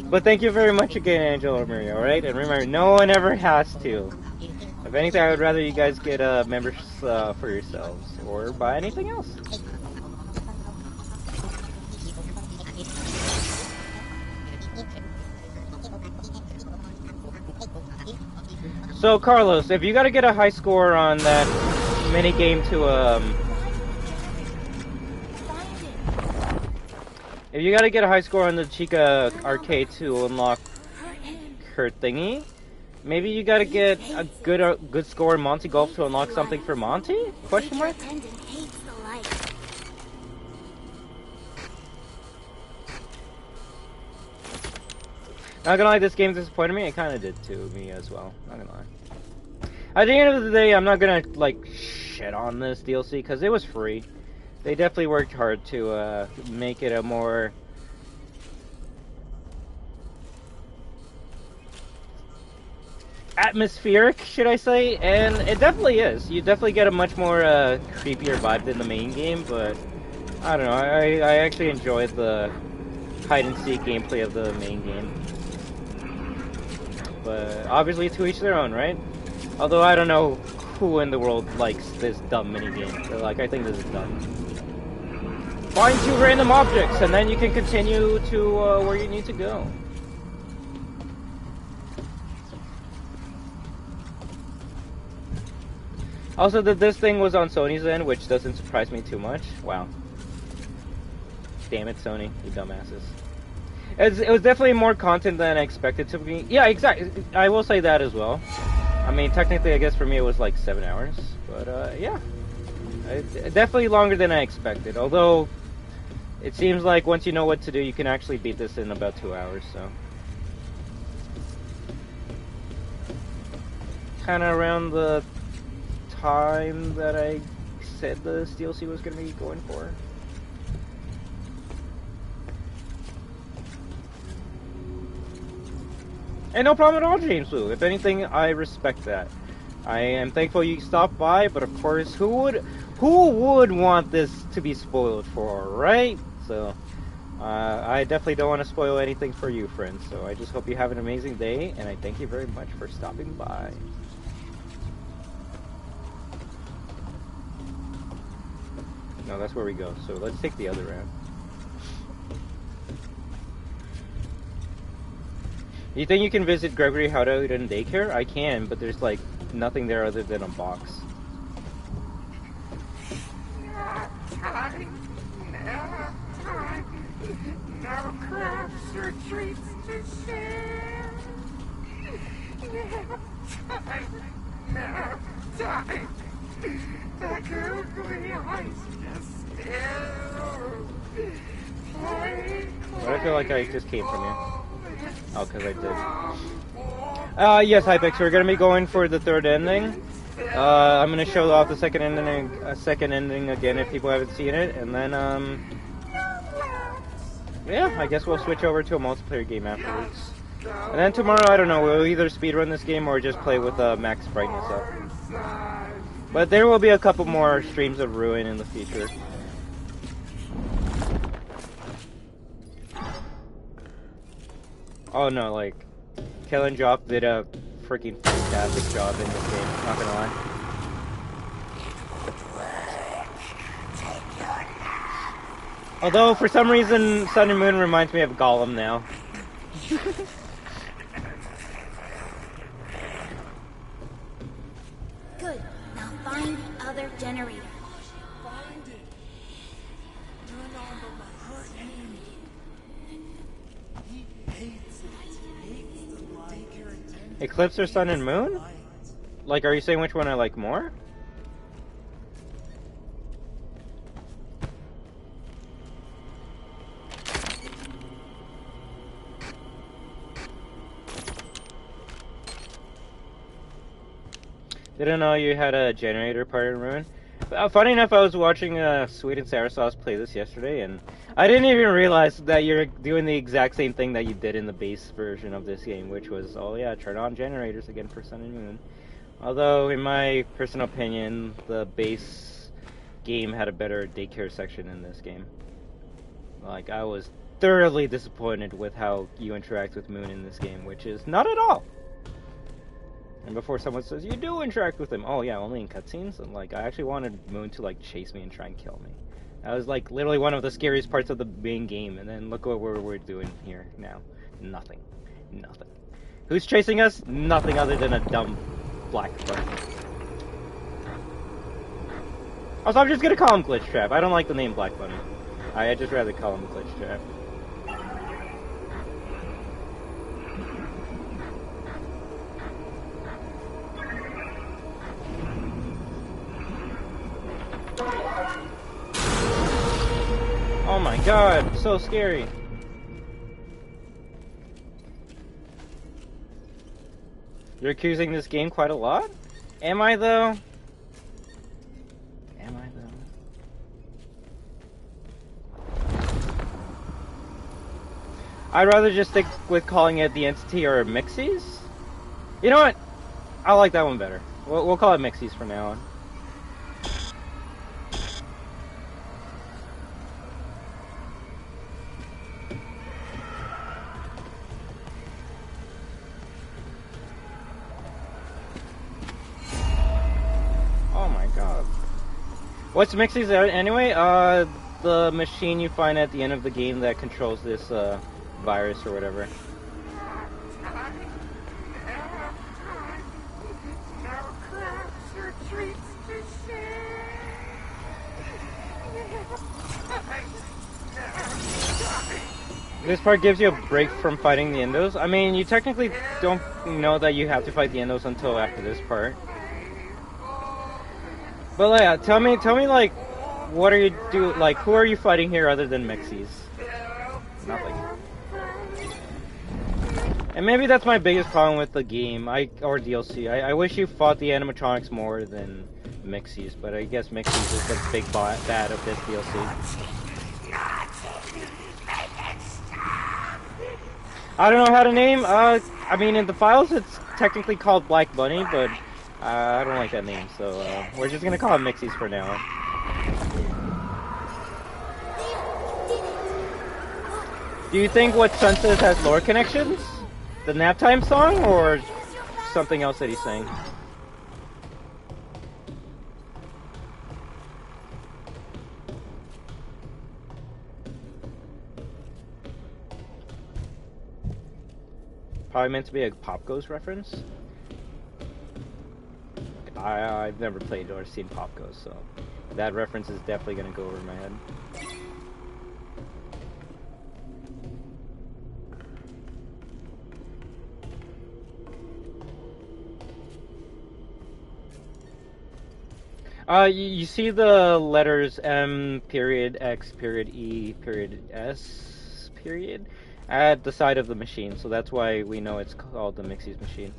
But thank you very much again, Angela Marie, alright? And remember, no one ever has to. If anything, I would rather you guys get members for yourselves, or buy anything else. So Carlos, if you gotta get a high score on that mini game to if you gotta get a high score on the Chica arcade to unlock her thingy, maybe you gotta get a good score in Monty Golf to unlock something for Monty? Question mark? Not gonna lie, this game disappointed me. It kind of did to me as well. Not gonna lie. At the end of the day, I'm not gonna like shit on this DLC because it was free. They definitely worked hard to make it a more atmospheric, should I say? And it definitely is. You definitely get a much more creepier vibe than the main game. But I don't know. I actually enjoyed the hide and seek gameplay of the main game. But obviously to each their own, right? Although I don't know who in the world likes this dumb minigame. So, like, I think this is dumb. Find 2 random objects and then you can continue to where you need to go. Also, that this thing was on Sony's end, which doesn't surprise me too much. Wow. Damn it, Sony, you dumbasses. It was definitely more content than I expected to be. Yeah, exactly. I will say that as well. I mean, technically, I guess for me it was like 7 hours. But, yeah. Definitely longer than I expected. Although, it seems like once you know what to do, you can actually beat this in about 2 hours, so. Kind of around the time that I said the DLC was going to be going for. And no problem at all, James Wu. If anything, I respect that. I am thankful you stopped by, but of course, who would want this to be spoiled for, right? So, I definitely don't want to spoil anything for you, friends. So I just hope you have an amazing day, and I thank you very much for stopping by. No, that's where we go. So let's take the other route. You think you can visit Gregory Howden Daycare? I can, but there's like nothing there other than a box. No crafts or treats to share. No time. The googly eyes just still. But I feel like I just came from you. Oh, because I did. Yes, Hypex, we're going to be going for the third ending. I'm going to show off the second ending again if people haven't seen it. And then, yeah, I guess we'll switch over to a multiplayer game afterwards. And then tomorrow, I don't know, we'll either speedrun this game or just play with max brightness up. But there will be a couple more streams of Ruin in the future. Oh no, like, Kellen Jock did a freaking fantastic job in this game, not gonna lie. Although, for some reason, Sun and Moon reminds me of Gollum now. Good. Now find the other generator. Find it. Turn on the lights. He hates it. Hates the light. Eclipse or Sun and Moon? Like, are you saying which one I like more? Didn't know you had a generator part in Ruin. Funny enough, I was watching Sweet and Sour Sauce play this yesterday, and I didn't even realize that you're doing the exact same thing that you did in the base version of this game, which was, oh yeah, turn on generators again for Sun and Moon. Although, in my personal opinion, the base game had a better daycare section in this game. Like, I was thoroughly disappointed with how you interact with Moon in this game, which is not at all. And before someone says, you do interact with him. Oh yeah, only in cutscenes? And like, I actually wanted Moon to like chase me and try and kill me. That was like literally one of the scariest parts of the main game. And then look what we're doing here now. Nothing. Nothing. Who's chasing us? Nothing other than a dumb black bunny. Also, I'm just gonna call him Glitch Trap. I don't like the name Black Bunny. I'd just rather call him Glitch Trap. Oh my god, so scary. You're accusing this game quite a lot? Am I though? Am I though? I'd rather just stick with calling it the Entity or Mixies. You know what? I like that one better. We'll call it Mixies from now on. What's Mixies anyway? The machine you find at the end of the game that controls this virus or whatever. No crafts or treats to This part gives you a break from fighting the Endos. I mean, you technically don't know that you have to fight the Endos until after this part. But yeah, tell me, like, what are you like, who are you fighting here other than Mixies? Nothing. And maybe that's my biggest problem with the game, or DLC. I wish you fought the animatronics more than Mixies, but I guess Mixies is the big bad of this DLC. I don't know how to name. I mean, in the files, it's technically called Black Bunny, but I don't like that name, so we're just gonna call it Mixies for now. Do you think what Sun says has lore connections? The nap time song, or something else that he's saying? Probably meant to be a Pop Goes reference. I've never played or seen Pop Goes, so that reference is definitely gonna go over my head. You see the letters M period X period E period S period at the side of the machine, so that's why we know it's called the Mixies machine.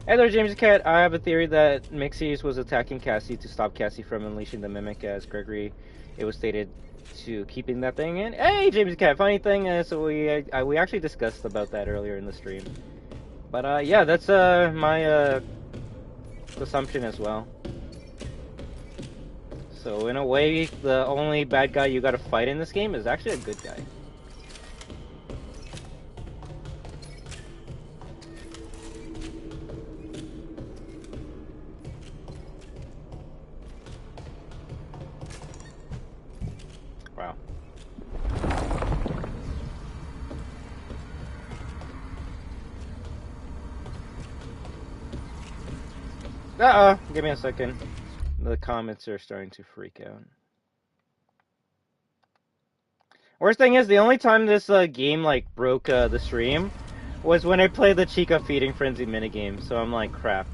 Hey there, James Cat. I have a theory that Mixies was attacking Cassie to stop Cassie from unleashing the Mimic, as Gregory, it was stated, to keeping that thing in. Hey, James Cat. Funny thing is, we actually discussed about that earlier in the stream. But yeah, that's my assumption as well. So in a way, the only bad guy you gotta fight in this game is actually a good guy. Wow. Uh-oh, give me a second. The comments are starting to freak out. Worst thing is, the only time this game like broke the stream was when I played the Chica Feeding Frenzy minigame, so I'm like, crap.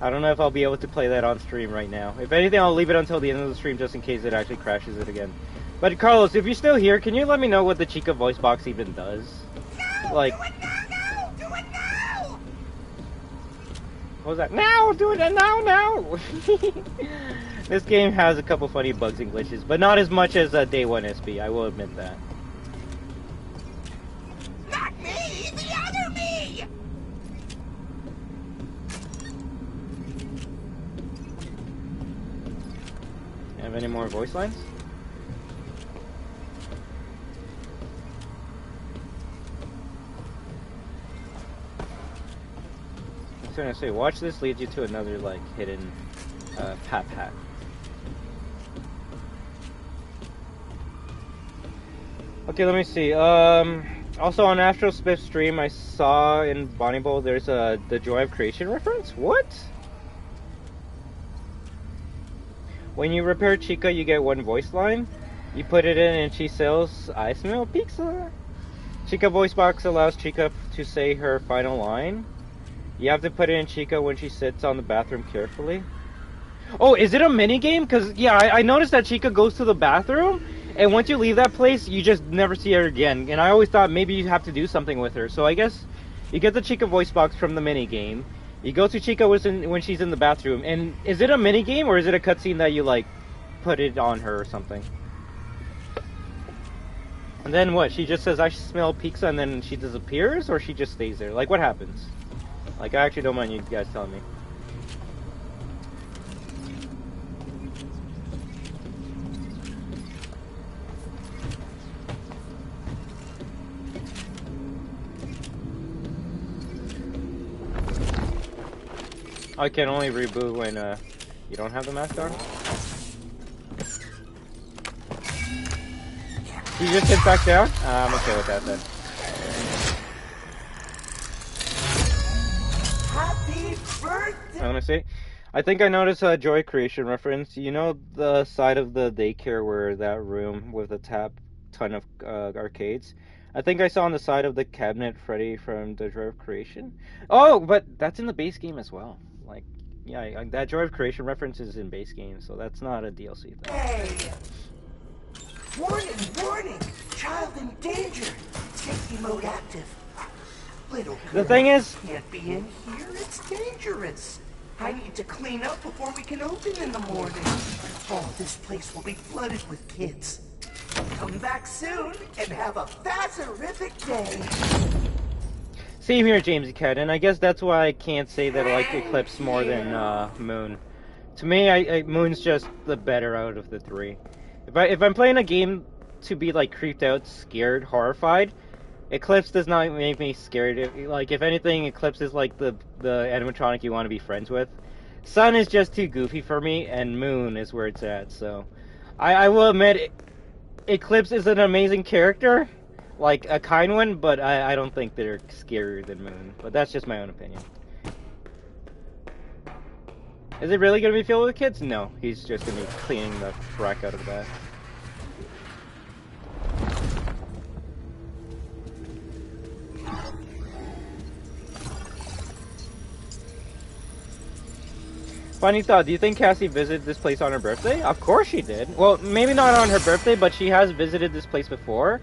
I don't know if I'll be able to play that on stream right now. If anything, I'll leave it until the end of the stream just in case it actually crashes it again. But Carlos, if you're still here, can you let me know what the Chica voice box even does? No, like, do it now! Do it now! What was that? Now! Do it now! This game has a couple funny bugs and glitches, but not as much as Day 1 SB, I will admit that. Not me! The other me! Have any more voice lines? I was gonna say, watch this lead you to another, like, hidden pat. Okay, let me see. Also on Astral Spiff stream, I saw in Bonnie Bowl there's the Joy of Creation reference. What? When you repair Chica, you get one voice line. You put it in and she says, "I smell pizza." Chica voice box allows Chica to say her final line. You have to put it in Chica when she sits on the bathroom carefully. Oh, is it a mini game? Because, yeah, I noticed that Chica goes to the bathroom, and once you leave that place, you just never see her again. And I always thought maybe you have to do something with her. So I guess you get the Chica voice box from the mini game. You go to Chica when she's in the bathroom. And is it a mini game, or is it a cutscene that you, like, put it on her or something? And then what? She just says, "I smell pizza," and then she disappears, or she just stays there? Like, what happens? Like, I actually don't mind you guys telling me. I can only reboot when you don't have the mask on. You just hit back down? I'm okay with that then. Happy birthday! I'm gonna see. I think I noticed a Joy Creation reference. You know the side of the daycare where that room with the tap ton of arcades. I think I saw on the side of the cabinet Freddy from the Joy of Creation. Oh, but that's in the base game as well. Like, yeah, that Joy of Creation reference is in base game, so that's not a DLC thing. Hey! Warning, warning! Child in danger! Safety mode active. Little The thing girl is, can't be in here, it's dangerous. I need to clean up before we can open in the morning. Oh, this place will be flooded with kids. Come back soon and have a fazerific day. same here, Jamesy Cat, and I guess that's why I can't say that I like Eclipse more than Moon. To me, Moon's just the better out of the three. If I'm playing a game to be like creeped out, scared, horrified, Eclipse does not make me scared. Like, if anything, Eclipse is like the animatronic you want to be friends with. Sun is just too goofy for me, and Moon is where it's at. So, I will admit, Eclipse is an amazing character, like a kind one, but I don't think they're scarier than Moon. But that's just my own opinion. Is it really going to be filled with kids? No, he's just going to be cleaning the frack out of that. Funny thought, do you think Cassie visited this place on her birthday? Of course she did. Well, maybe not on her birthday, but she has visited this place before.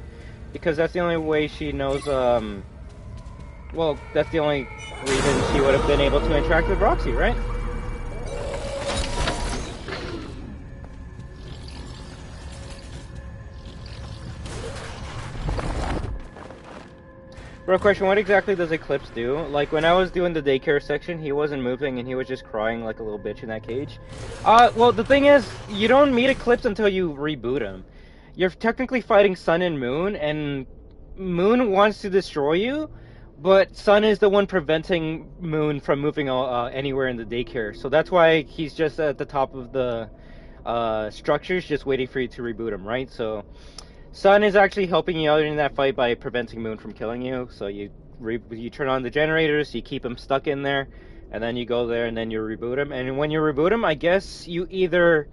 Because that's the only way she knows, well, that's the only reason she would have been able to interact with Roxy, right? Real question, what exactly does Eclipse do? Like, when I was doing the daycare section, he wasn't moving and he was just crying like a little bitch in that cage. Well, the thing is, you don't meet Eclipse until you reboot him. You're technically fighting Sun and Moon wants to destroy you, but Sun is the one preventing Moon from moving anywhere in the daycare. So that's why he's just at the top of the structures, just waiting for you to reboot him, right? So Sun is actually helping you out in that fight by preventing Moon from killing you. So you turn on the generators, you keep him stuck in there, and then you go there and then you reboot him. And when you reboot him, I guess you either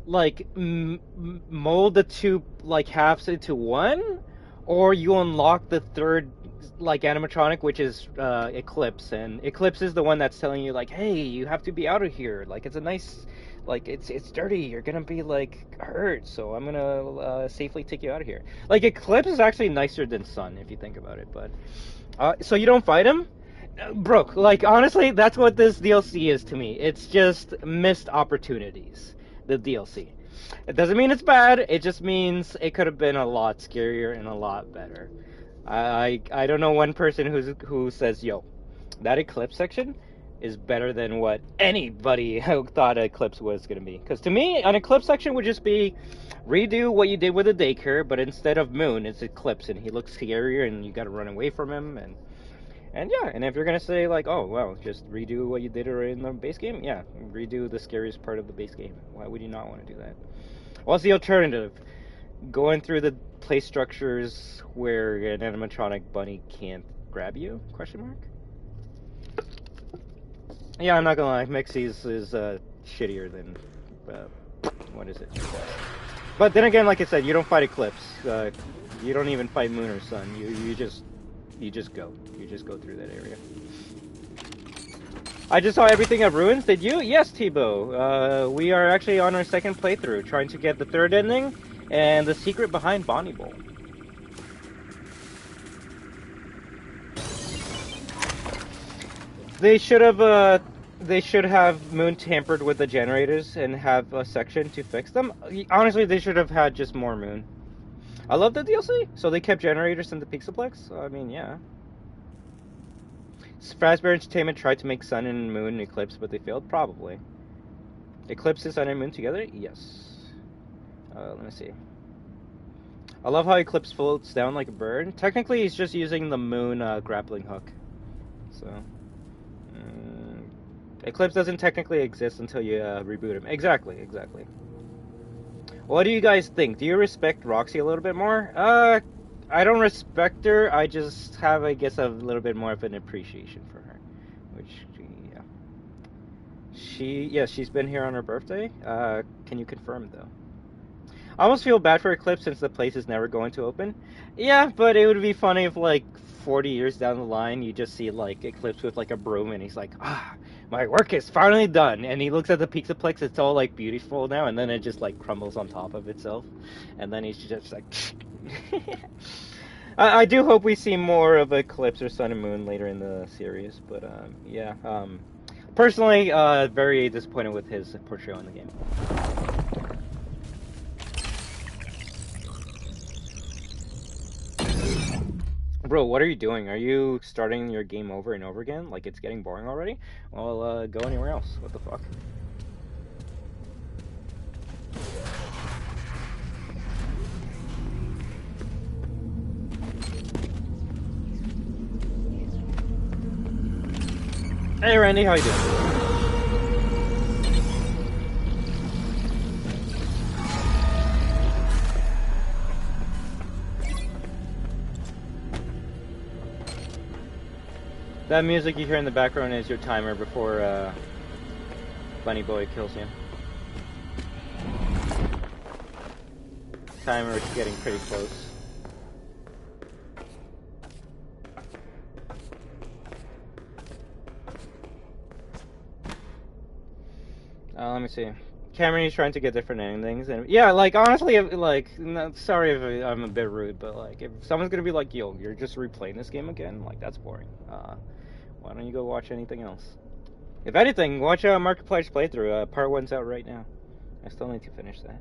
like mold the two like halves into one, or you unlock the third like animatronic, which is Eclipse. And Eclipse is the one that's telling you like, hey, you have to be out of here. Like, it's a nice, like, it's dirty, you're gonna be like hurt, so I'm gonna safely take you out of here. Like, Eclipse is actually nicer than Sun if you think about it. But so you don't fight him? Brooke, like, honestly, that's what this DLC is to me. It's just missed opportunities, the DLC. It doesn't mean it's bad, it just means it could have been a lot scarier and a lot better. I don't know one person who says, yo, that Eclipse section is better than what anybody thought Eclipse was going to be. Because to me, an Eclipse section would just be redo what you did with the daycare, but instead of Moon, it's Eclipse, and he looks scarier, and you got to run away from him, and yeah, and if you're going to say, like, oh, well, just redo what you did in the base game, yeah, redo the scariest part of the base game. Why would you not want to do that? What's the alternative? Going through the play structures where an animatronic bunny can't grab you? Question mark? Yeah, I'm not gonna lie, Mexie's is shittier than, what is it? But then again, like I said, you don't fight Eclipse. You don't even fight Moon or Sun. You just go. You just go through that area. I just saw everything of Ruins. Did you? Yes, Tebow. We are actually on our second playthrough, trying to get the third ending and the secret behind Bonnie Bowl. They should have Moon tampered with the generators and have a section to fix them. Honestly, they should have had just more Moon. I love the DLC. So they kept generators in the Pixelplex? I mean, yeah. Fazbear Entertainment tried to make Sun and Moon Eclipse, but they failed? Probably. Eclipse is Sun and Moon together? Yes. Let me see. I love how Eclipse floats down like a bird. Technically, he's just using the Moon grappling hook. So... Eclipse doesn't technically exist until you reboot him. Exactly. What do you guys think? Do you respect Roxy a little bit more? I don't respect her. I just have, I guess, a little bit more of an appreciation for her. Which, yeah. She's been here on her birthday. Can you confirm, though? I almost feel bad for Eclipse since the place is never going to open. Yeah, but it would be funny if like 40 years down the line you just see like Eclipse with like a broom and he's like, ah, my work is finally done. And he looks at the Pixaplex, it's all like beautiful now, and then it just like crumbles on top of itself. And then he's just like... I do hope we see more of Eclipse or Sun and Moon later in the series, but yeah. Personally, very disappointed with his portrayal in the game. Bro, what are you doing? Are you starting your game over and over again? Like it's getting boring already? Well, go anywhere else. What the fuck? Hey Randy, how you doing? That music you hear in the background is your timer before Bunny Boy kills you. Timer is getting pretty close. Let me see. Cameron is trying to get different endings, and yeah, like honestly, like, sorry if I'm a bit rude, but like, if someone's gonna be like, "Yo, you're just replaying this game again," like that's boring. Why don't you go watch anything else? If anything, watch Markiplier's playthrough. Part 1's out right now. I still need to finish that.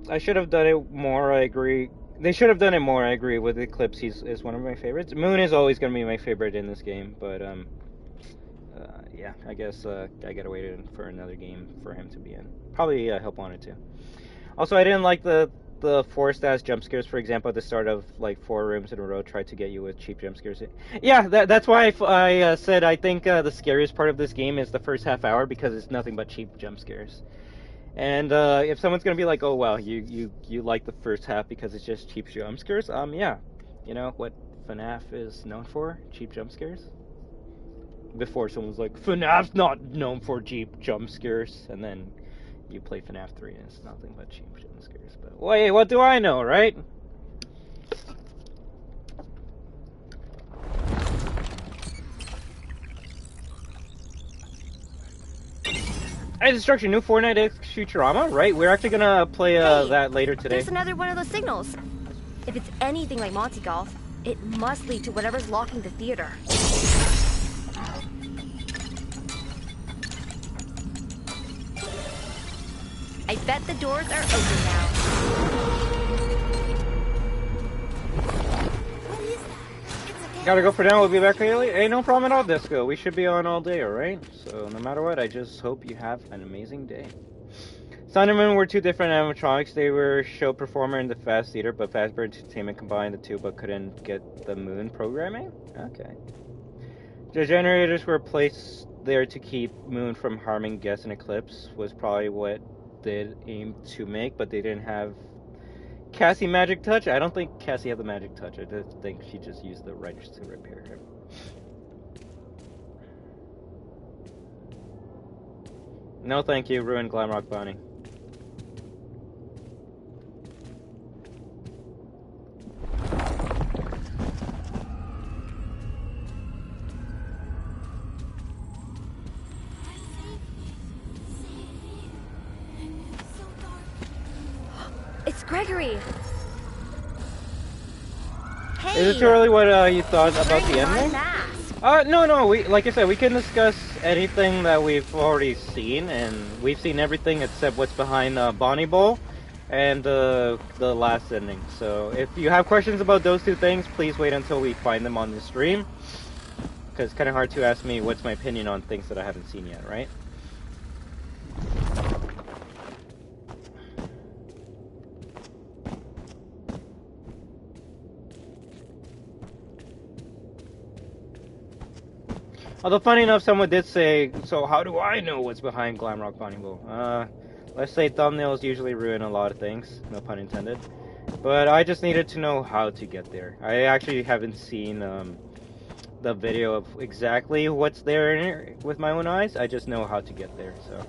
I should have done it more. I agree. They should have done it more. I agree with Eclipse. Is one of my favorites. Moon is always gonna be my favorite in this game, but yeah, I guess I gotta wait for another game for him to be in. Probably help on it too. Also, I didn't like the forced ass jump scares. For example, at the start of like 4 rooms in a row, tried to get you with cheap jump scares. Yeah, that's why I said I think the scariest part of this game is the first half hour because it's nothing but cheap jump scares. And if someone's gonna be like, oh wow, you like the first half because it's just cheap jump scares, yeah, you know what FNAF is known for? Cheap jump scares. Before someone's like, FNAF's not known for cheap jump scares, and then you play FNAF 3 and it's nothing but cheap jump scares. But wait, what do I know, right? Hey, Destruction, new Fortnite X Futurama, right? We're actually gonna play that later today. There's another one of those signals. If it's anything like Monty Golf, it must lead to whatever's locking the theater. I bet the doors are open now. What is that? It's a Gotta go for now, we'll be back later. Hey, no problem at all, Disco. We should be on all day, alright? So, no matter what, I just hope you have an amazing day. Sun and Moon were 2 different animatronics. They were show performer in the Fast Theater, but Fazbear Entertainment combined the 2 but couldn't get the Moon programming? Okay. The generators were placed there to keep Moon from harming guests in Eclipse, was probably what they aimed to make, but they didn't have Cassie magic touch. I don't think Cassie had the magic touch. I just think she just used the wrench to repair him. No thank you, ruined Glamrock Bonnie. It's Gregory. Hey. Is it too early what you thought about the ending? Mask. No. Like I said, we can discuss anything that we've already seen, and we've seen everything except what's behind Bonnie Bowl and the last ending. So if you have questions about those 2 things, please wait until we find them on the stream, because it's kind of hard to ask me what's my opinion on things that I haven't seen yet, right? Although, funny enough, someone did say, so how do I know what's behind Glamrock Bonnie Bowl? Let's say thumbnails usually ruin a lot of things, no pun intended. But I just needed to know how to get there. I actually haven't seen the video of exactly what's there with my own eyes. I just know how to get there, so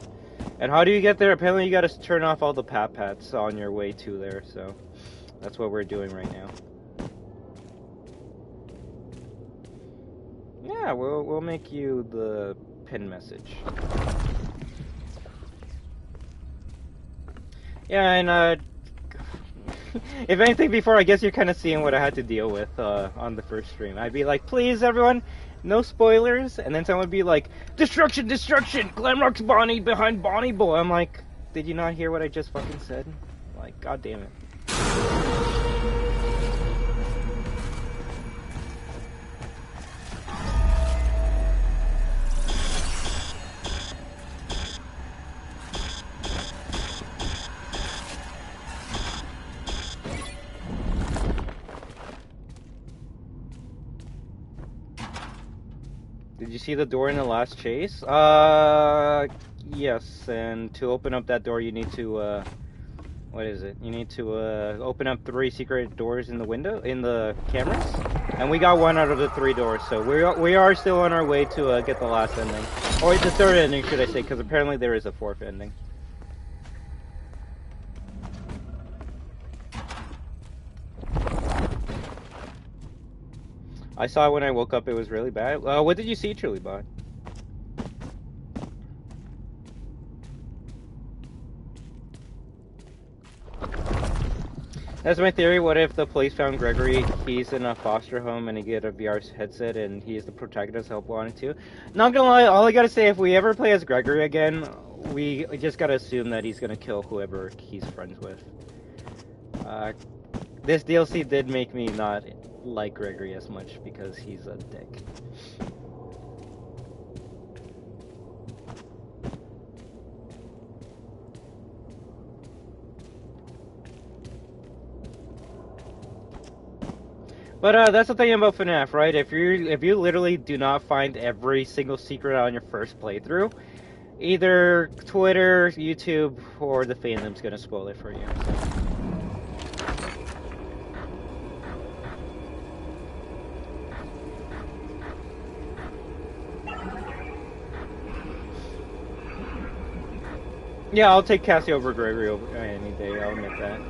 And how do you get there? Apparently you gotta turn off all the pat-pats on your way to there, so that's what we're doing right now. Yeah, we'll make you the pin message. Yeah, and if anything, before, I guess you're kind of seeing what I had to deal with on the first stream. I'd be like, please, everyone, no spoilers. And then someone would be like, destruction, destruction, Glamrock's Bonnie behind Bonnie Boy. I'm like, did you not hear what I just fucking said? Like, god damn it. Did you see the door in the last chase? Yes, and to open up that door you need to, what is it? You need to, open up 3 secret doors in the window, in the cameras. And we got 1 out of the 3 doors, so we are still on our way to, get the last ending. Or the 3rd ending, should I say, because apparently there is a 4th ending. I saw it when I woke up, it was really bad. What did you see, Truly Bot? That's my theory. What if the police found Gregory, he's in a foster home, and he get a VR headset, and he's the protagonist help wanted to? Not gonna lie, all I gotta say, if we ever play as Gregory again, we just gotta assume that he's gonna kill whoever he's friends with. This DLC did make me not like Gregory as much because he's a dick. But that's the thing about FNAF, right? If you literally do not find every single secret on your first playthrough, either Twitter, YouTube, or the fandom's gonna spoil it for you. So. Yeah, I'll take Cassie over Gregory over any day, I'll admit that.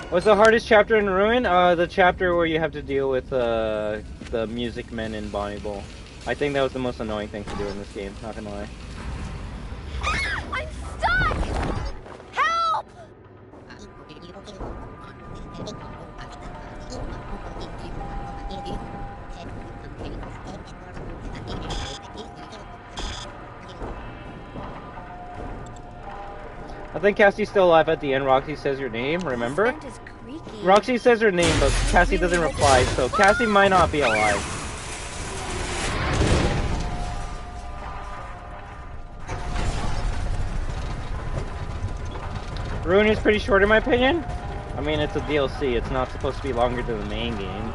What's the hardest chapter in Ruin? The chapter where you have to deal with the music men in Bonnie Bowl. I think that was the most annoying thing to do in this game, not gonna lie. I'm stuck! Help! I think Cassie's still alive at the end. Roxy says your name, remember? This vent is creaky. Roxy says her name, but Cassie doesn't reply, so Cassie might not be alive. Ruin is pretty short in my opinion. I mean, it's a DLC, it's not supposed to be longer than the main game.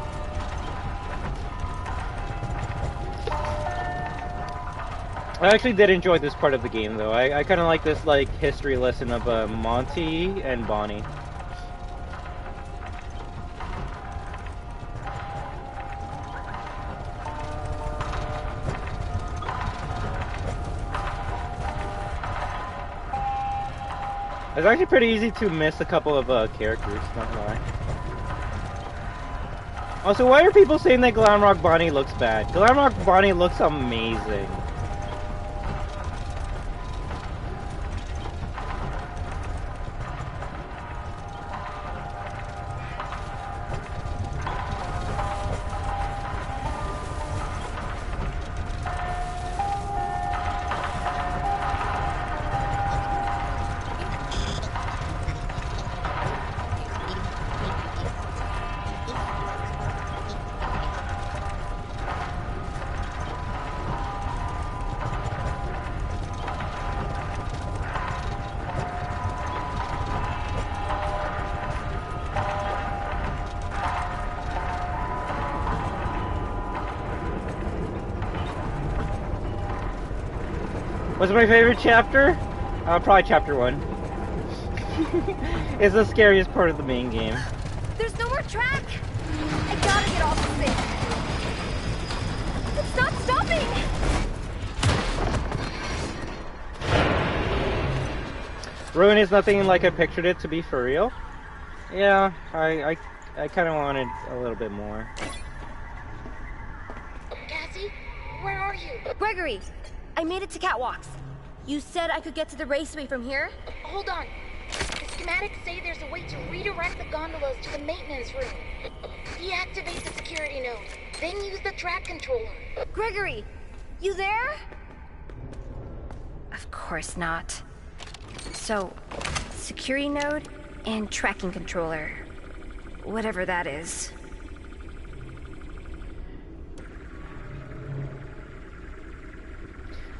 I actually did enjoy this part of the game, though. I kind of like this, like, history lesson of Monty and Bonnie. It's actually pretty easy to miss a couple of characters, not gonna lie. Also, why are people saying that Glamrock Bonnie looks bad? Glamrock Bonnie looks amazing. What's my favorite chapter? Probably chapter 1. It's the scariest part of the main game. There's no more track! I gotta get off of this! It's not stopping! Ruin is nothing like I pictured it to be for real. Yeah, I kind of wanted a little bit more. Cassie, where are you? Gregory, I made it to Catwalks. You said I could get to the raceway from here? Hold on. The schematics say there's a way to redirect the gondolas to the maintenance room. Deactivate the security node, then use the track controller. Gregory, you there? Of course not. So, security node and tracking controller. Whatever that is.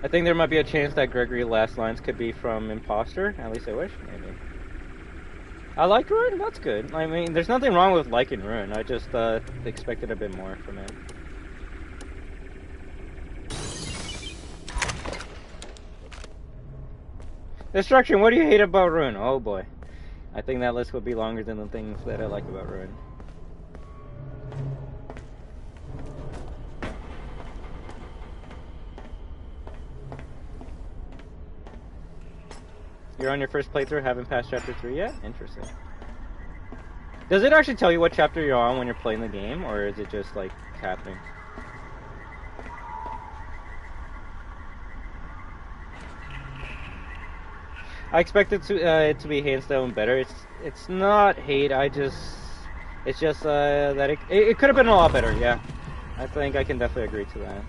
I think there might be a chance that Gregory's last lines could be from Imposter. At least I wish, maybe. I like Ruin, that's good. I mean, there's nothing wrong with liking Ruin. I just expected a bit more from it. Destruction, what do you hate about Ruin? Oh boy. I think that list would be longer than the things that I like about Ruin. You're on your first playthrough, haven't passed chapter 3 yet? Interesting. Does it actually tell you what chapter you're on when you're playing the game, or is it just like happening? I expect it to be hands down better. It's not hate. It's just that it could have been a lot better. Yeah, I think I can definitely agree to that.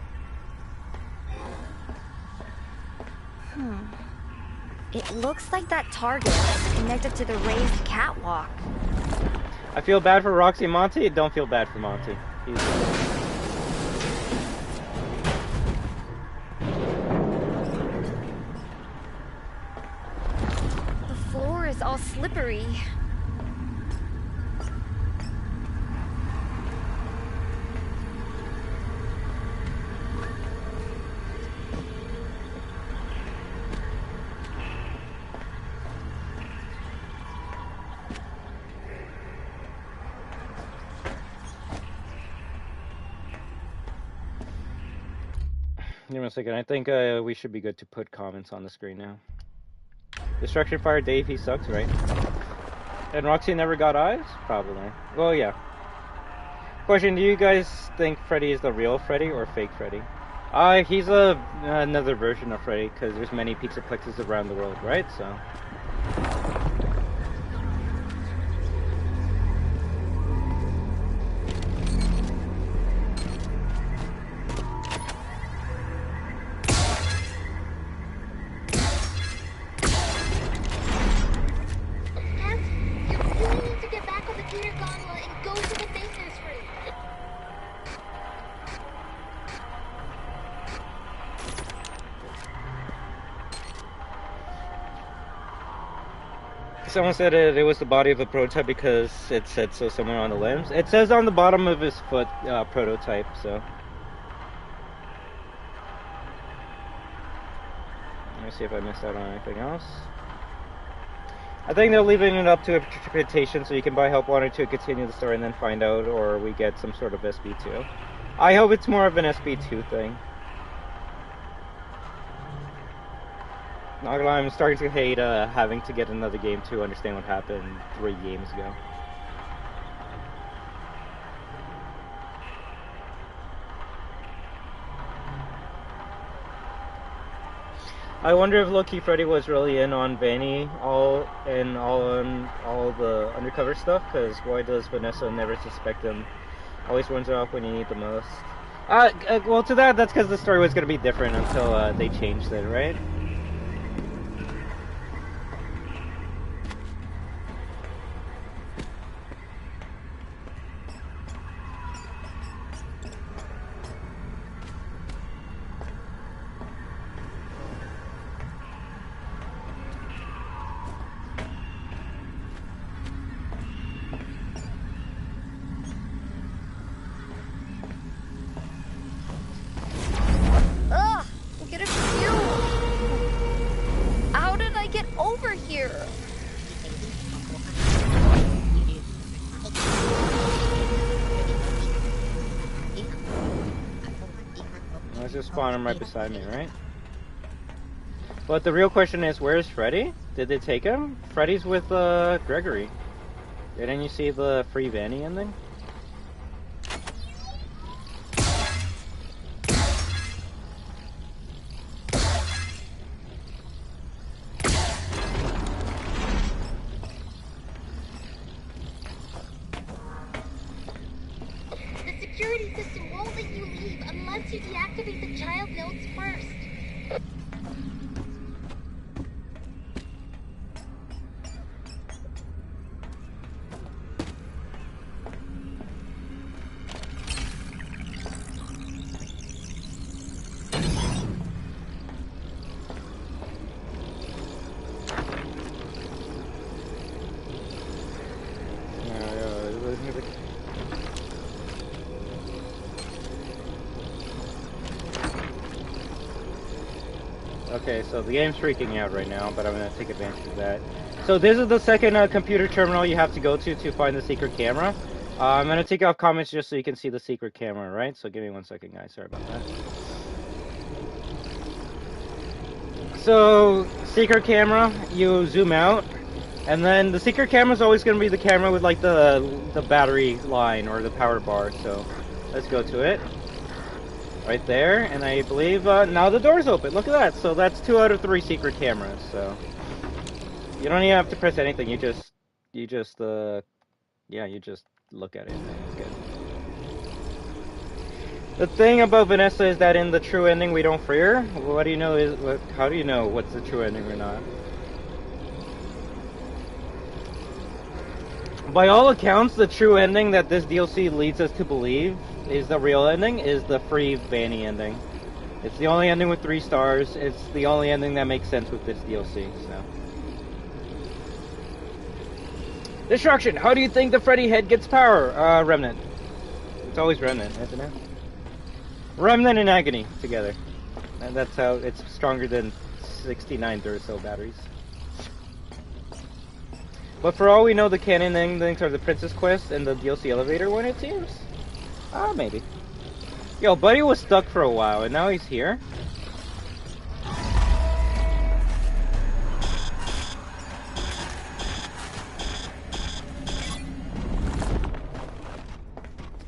It looks like that target is connected to the raised catwalk. I feel bad for Roxy and Monty. Don't feel bad for Monty. The floor is all slippery. Give me a second. I think we should be good to put comments on the screen now. Destruction Fire Dave, he sucks, right? And Roxy never got eyes? Probably. Well, yeah. Question, do you guys think Freddy is the real Freddy or fake Freddy? He's another version of Freddy, because there's many Pizzaplexes around the world, right? So... Someone said it was the body of the prototype because it said so somewhere on the limbs. It says on the bottom of his foot, prototype, so. Let me see if I missed out on anything else. I think they're leaving it up to interpretation, so you can buy help wanting to continue the story and then find out, or we get some sort of SB2. I hope it's more of an SB2 thing. Not gonna lie, I'm starting to hate having to get another game to understand what happened 3 games ago. I wonder if Low-Key Freddy was really in on Vanny, all on all the undercover stuff, because why does Vanessa never suspect him? Always runs off when you need the most. Well, to that's because the story was going to be different until they changed it, right? Let's just spawn him right beside me, right? But the real question is, where's Freddy? Did they take him? Freddy's with Gregory. Didn't you see the free Vanny ending? The security system won't let you leave unless you deactivate the child nodes first. Okay, so the game's freaking out right now, but I'm going to take advantage of that. So this is the second computer terminal you have to go to find the secret camera. I'm going to take off comments just so you can see the secret camera, right? So give me 1 second, guys. Sorry about that. So, secret camera, you zoom out, and then the secret camera is always going to be the camera with like the battery line or the power bar. So let's go to it. Right there, and I believe now the door's open. Look at that. So that's 2 out of 3 secret cameras. So you don't even have to press anything. You just look at it. It's good. The thing about Vanessa is that in the true ending we don't free her. What do you know is how do you know what's the true ending or not? By all accounts, the true ending that this DLC leads us to believe is the real ending, is the free Vanny ending. It's the only ending with 3 stars. It's the only ending that makes sense with this DLC, so. Destruction! How do you think the Freddy head gets power? Remnant. It's always Remnant, isn't it? Remnant and Agony together. And that's how it's stronger than 69 Duracell batteries. But for all we know, the canon endings are the Princess Quest and the DLC elevator one, it seems. Ah, maybe. Yo, Buddy was stuck for a while, and now he's here.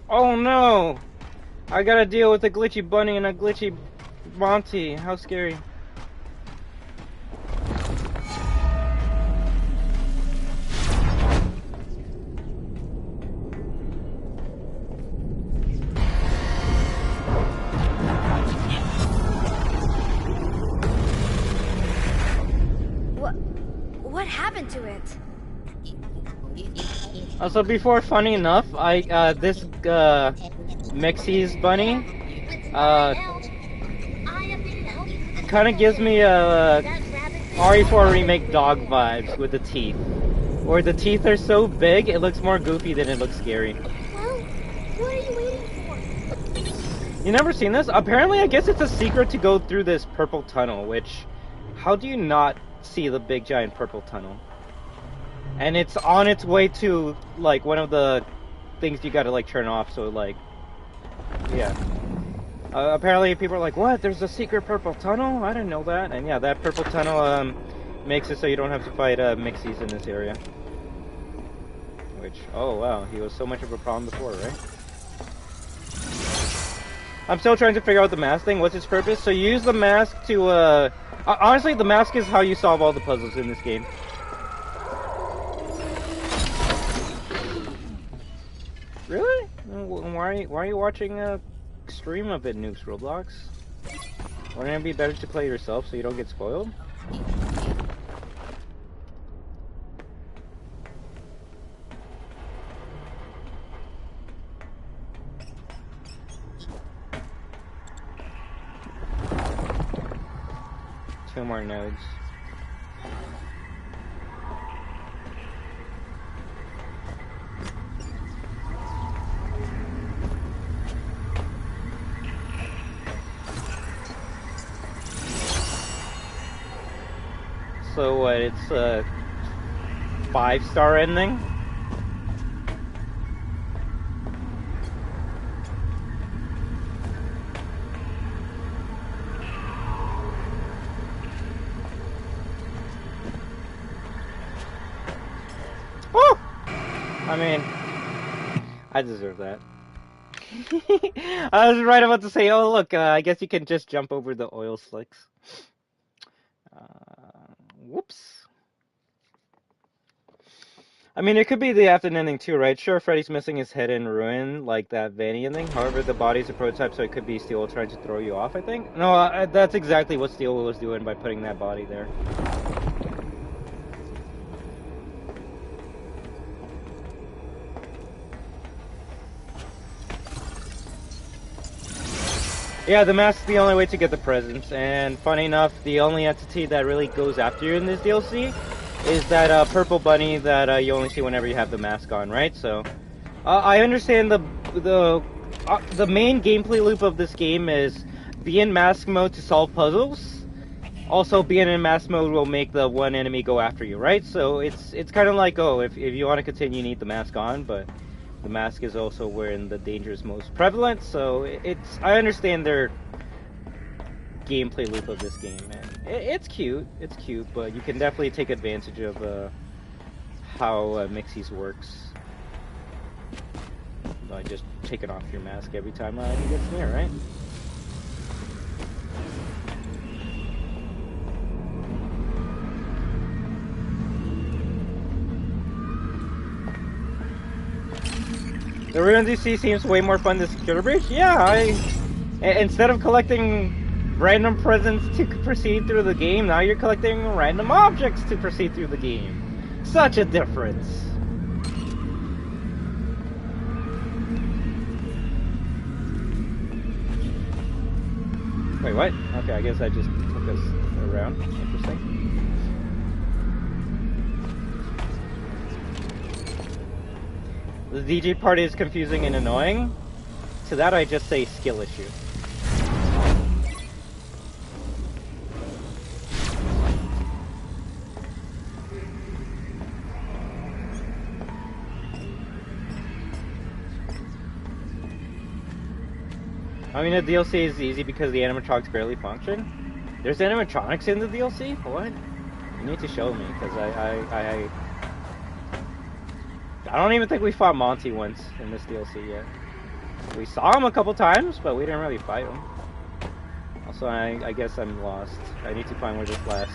Oh no! I gotta deal with a glitchy bunny and a glitchy Monty. How scary. What happened to it? Also, before, funny enough, this Mixie's bunny, kind of gives me a RE4 remake dog vibes with the teeth. Or the teeth are so big, it looks more goofy than it looks scary. Well, what are you waiting for? You never seen this? Apparently, I guess it's a secret to go through this purple tunnel, which, how do you not see the big giant purple tunnel? And it's on its way to, like, one of the things you gotta, like, turn off, so, like, yeah. Apparently people are like, what? There's a secret purple tunnel? I didn't know that. And yeah, that purple tunnel, makes it so you don't have to fight, Mixies in this area. Which, oh wow, he was so much of a problem before, right? I'm still trying to figure out the mask thing. What's its purpose? So you use the mask to, honestly, the mask is how you solve all the puzzles in this game. Really? Why are you watching a stream of it, Noobs Roblox? Wouldn't it be better to play yourself so you don't get spoiled? Two more nodes. So what, it's a 5-star ending? I mean, I deserve that. I was right about to say, oh look, I guess you can just jump over the oil slicks. Whoops. I mean, it could be the afternoon ending too, right? Sure, Freddy's missing his head in ruin, like that Vanny ending. However, the body's a prototype, so it could be Steel trying to throw you off, I think. No, that's exactly what Steel was doing by putting that body there. Yeah, the mask's the only way to get the presents, and funny enough, the only entity that really goes after you in this DLC is that purple bunny that you only see whenever you have the mask on, right? So, I understand the main gameplay loop of this game is be in mask mode to solve puzzles. Also, being in mask mode will make the one enemy go after you, right? So it's kind of like, oh, if you want to continue, you need the mask on, but the mask is also where the danger is most prevalent. So I understand their gameplay loop of this game, and it's cute, but you can definitely take advantage of how Mixie's works by just taking off your mask every time he gets near, right? The Ruin DC seems way more fun than Security Breach. Yeah, instead of collecting random presents to proceed through the game, now you're collecting random objects to proceed through the game. Such a difference. Wait, what? Okay, I guess I just took us around. Interesting. The DJ part is confusing and annoying. To that I just say skill issue. I mean, the DLC is easy because the animatronics barely function. There's animatronics in the DLC? What? You need to show me, because I don't even think we fought Monty once in this DLC yet. We saw him a couple times, but we didn't really fight him. Also, I guess I'm lost. I need to find where this last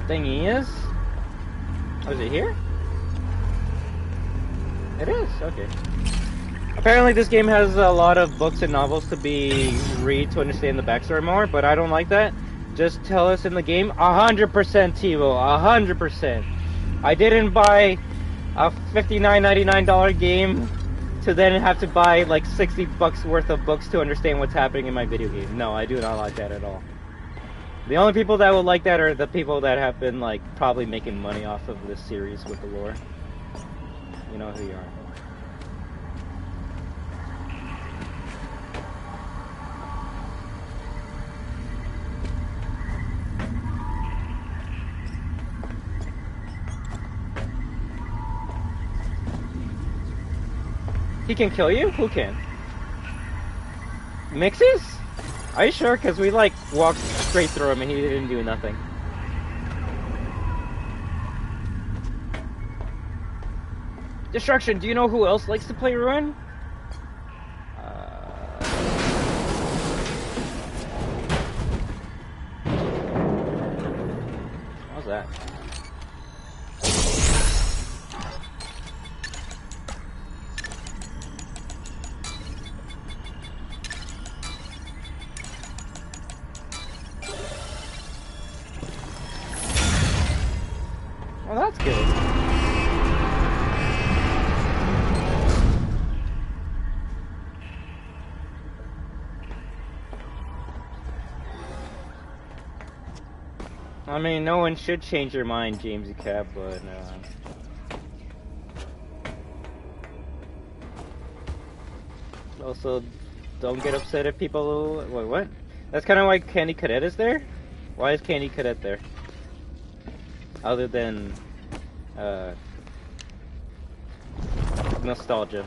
thingy is. Oh, is it here? It is, okay. Apparently this game has a lot of books and novels to be read to understand the backstory more, but I don't like that. Just tell us in the game, 100% TiVo, 100%. I didn't buy a $59.99 game to then have to buy like 60 bucks worth of books to understand what's happening in my video game. No, I do not like that at all. The only people that would like that are the people that have been like probably making money off of this series with the lore. You know who you are. He can kill you? Who can? Mixes? Are you sure? Because we like walked straight through him and he didn't do nothing. Destruction, do you know who else likes to play Ruin? How's that? Well, that's good. I mean, no one should change their mind, Jamesy Cab, but also, don't get upset if people... Wait, what? That's kind of why Candy Cadet is there? Why is Candy Cadet there? Other than nostalgia.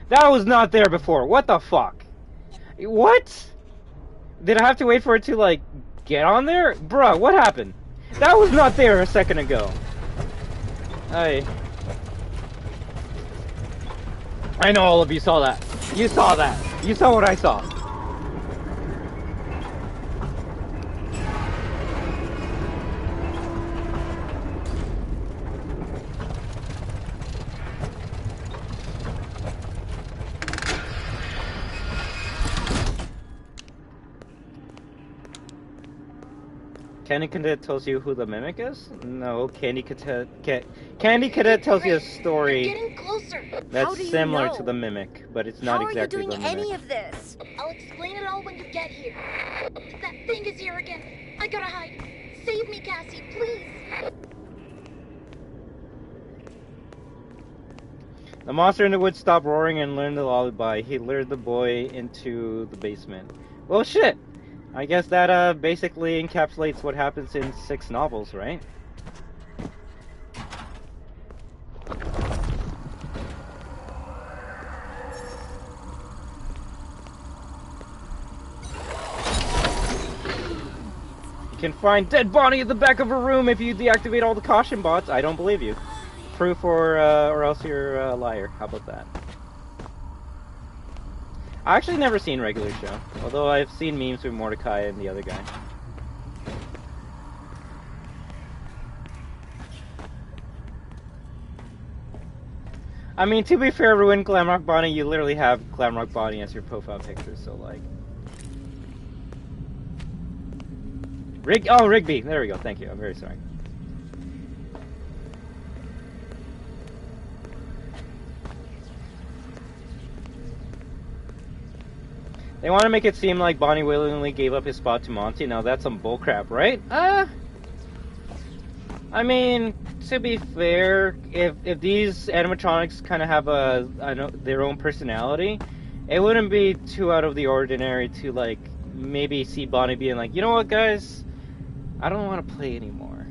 That was not there before. What the fuck? What? Did I have to wait for it to, like, get on there? Bruh, what happened? That was not there a second ago. I know all of you saw that. You saw that. You saw what I saw. Candy Cadet tells you who the mimic is? No, Candy Cadet tells you a story Getting closer. that's How do you similar know? to the mimic, but it's not How are you exactly doing the mimic. any of this? I'll explain it all when you get here. That thing is here again. I gotta hide. Save me, Cassie, please. The monster in the woods stopped roaring and learned the lullaby. He lured the boy into the basement. Well, shit! I guess that basically encapsulates what happens in 6 novels, right? You can find dead Bonnie at the back of a room if you deactivate all the caution bots. I don't believe you. Proof or else you're a liar. How about that? I actually never seen regular show, although I've seen memes with Mordecai and the other guy. I mean, to be fair, Ruin Glamrock Bonnie, you literally have Glamrock Bonnie as your profile picture, so like... Rigby! There we go, thank you, I'm very sorry. They want to make it seem like Bonnie willingly gave up his spot to Monty. Now that's some bullcrap, right? I mean, to be fair, if these animatronics kind of have their own personality, it wouldn't be too out of the ordinary to like maybe see Bonnie being like, you know what, guys, I don't want to play anymore.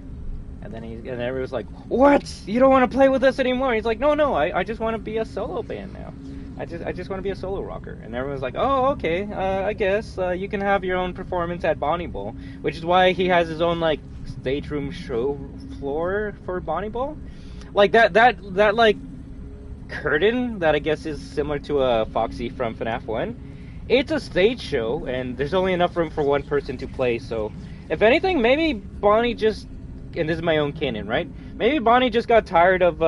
And then everyone's like, what? You don't want to play with us anymore? He's like, no, I just want to be a solo band now. I just want to be a solo rocker. And everyone's like, oh, okay, I guess you can have your own performance at Bonnie Bowl, which is why he has his own like stage room show floor for Bonnie Bowl. Like that like curtain that I guess is similar to a Foxy from FNAF 1. It's a stage show, and there's only enough room for one person to play. So, if anything, maybe Bonnie just, and this is my own canon, right? Maybe Bonnie just got tired of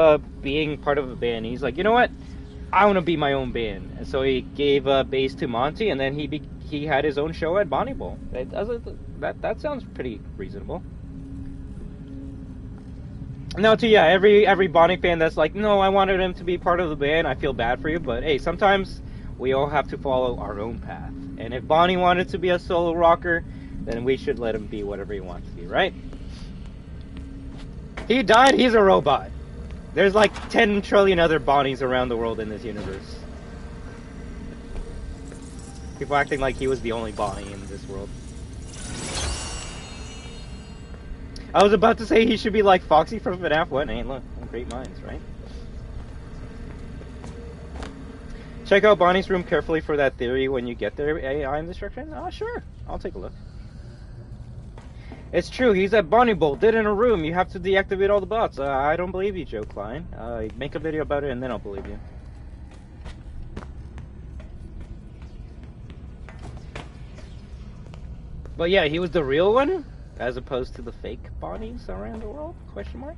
being part of a band. He's like, you know what? I want to be my own band, and so he gave bass to Monty, and then he had his own show at Bonnie Bowl. That sounds pretty reasonable. Now, every Bonnie fan that's like, no, I wanted him to be part of the band. I feel bad for you, but hey, sometimes we all have to follow our own path. And if Bonnie wanted to be a solo rocker, then we should let him be whatever he wants to be, right? He died. He's a robot. There's like 10 trillion other Bonnies around the world in this universe. People acting like he was the only Bonnie in this world. I was about to say he should be like Foxy from FNAF 1. Hey, look, great minds, right? Check out Bonnie's room carefully for that theory when you get there. AI instruction? Oh, sure. I'll take a look. It's true, he's at Bonnie Bowl, dead in a room. You have to deactivate all the bots. I don't believe you, Joe Klein. Make a video about it and then I'll believe you. But yeah, he was the real one, as opposed to the fake Bonnies around the world? Question mark?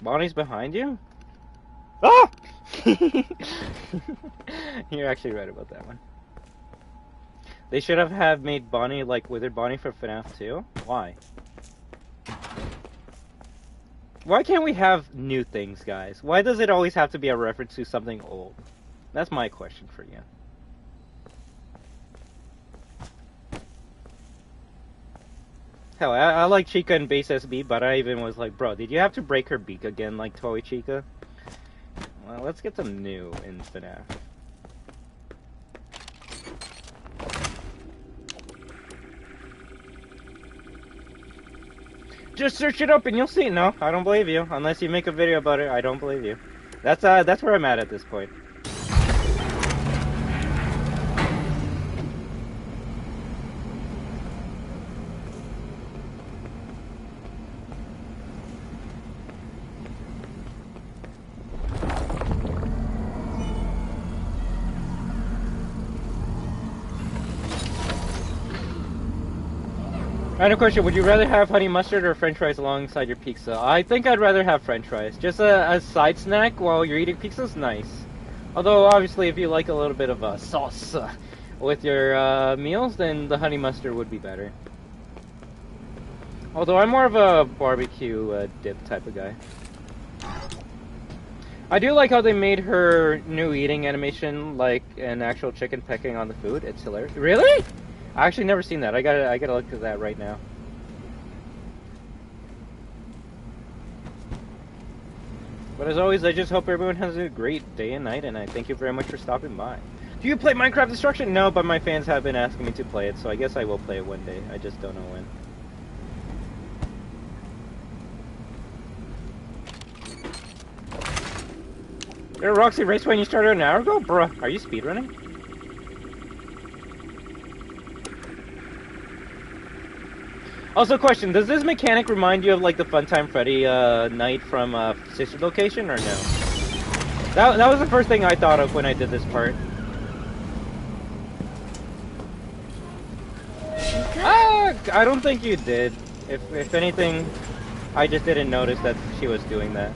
Bonnie's behind you? Ah! You're actually right about that one. They should have made Bonnie like Withered Bonnie for FNAF 2. Why? Why can't we have new things, guys? Why does it always have to be a reference to something old? That's my question for you. Hell, I like Chica and Base SB, but I even was like, bro, did you have to break her beak again like Toy Chica? Well, let's get some new in FNAF. Just search it up and you'll see. No, I don't believe you. Unless you make a video about it, I don't believe you. That's where I'm at this point. Random question, would you rather have honey mustard or french fries alongside your pizza? I think I'd rather have french fries. Just a side snack while you're eating pizza is nice. Although, obviously, if you like a little bit of sauce with your meals, then the honey mustard would be better. Although, I'm more of a barbecue dip type of guy. I do like how they made her new eating animation like an actual chicken pecking on the food. It's hilarious. Really? I actually never seen that. I gotta look at that right now. But as always, I just hope everyone has a great day and night, and I thank you very much for stopping by. Do you play Minecraft Destruction? No, but my fans have been asking me to play it, so I guess I will play it one day. I just don't know when. You're a Roxy Raceway and you started an hour ago? Bruh, are you speedrunning? Also, question, does this mechanic remind you of like the Funtime Freddy night from Sister Location, or no? That was the first thing I thought of when I did this part. I don't think you did. If anything, I just didn't notice that she was doing that.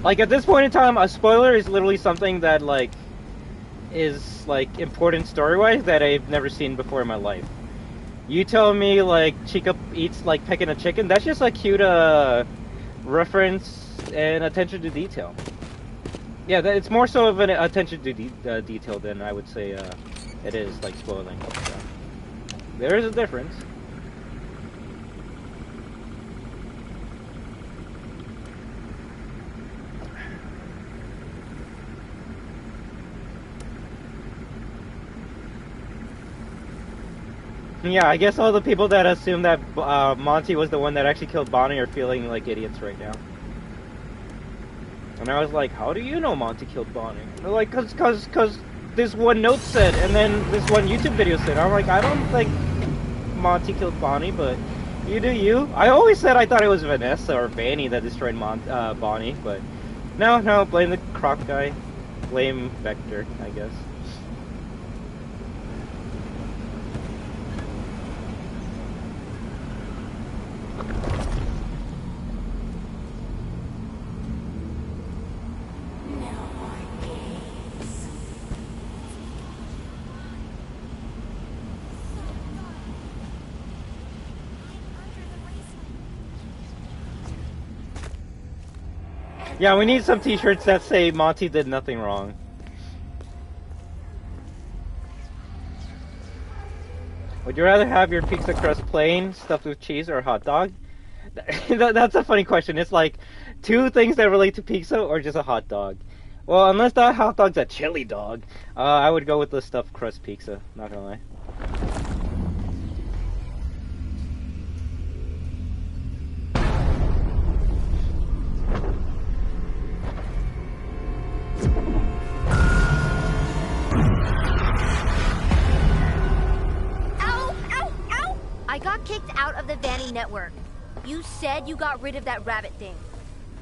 Like, at this point in time, a spoiler is literally something that, like, is, like, important story-wise that I've never seen before in my life. You tell me, like, Chica eats, like, pecking a chicken, that's just a cute, reference and attention to detail. Yeah, it's more so of an attention to detail than I would say, it is, like, spoiling. So, there is a difference. Yeah, I guess all the people that assume that Monty was the one that actually killed Bonnie are feeling like idiots right now. And I was like, how do you know Monty killed Bonnie? And they're like, cause this one note said, and then this one YouTube video said. I'm like, I don't think Monty killed Bonnie, but you do you. I always said I thought it was Vanessa or Vanny that destroyed Bonnie, but no, blame the croc guy. Blame Vector, I guess. Yeah, we need some t-shirts that say Monty did nothing wrong. Would you rather have your pizza crust plain, stuffed with cheese, or a hot dog? That's a funny question. It's like two things that relate to pizza or just a hot dog. Well, unless that hot dog's a chili dog, I would go with the stuffed crust pizza, not gonna lie. I got kicked out of the Vanny network. You said you got rid of that rabbit thing.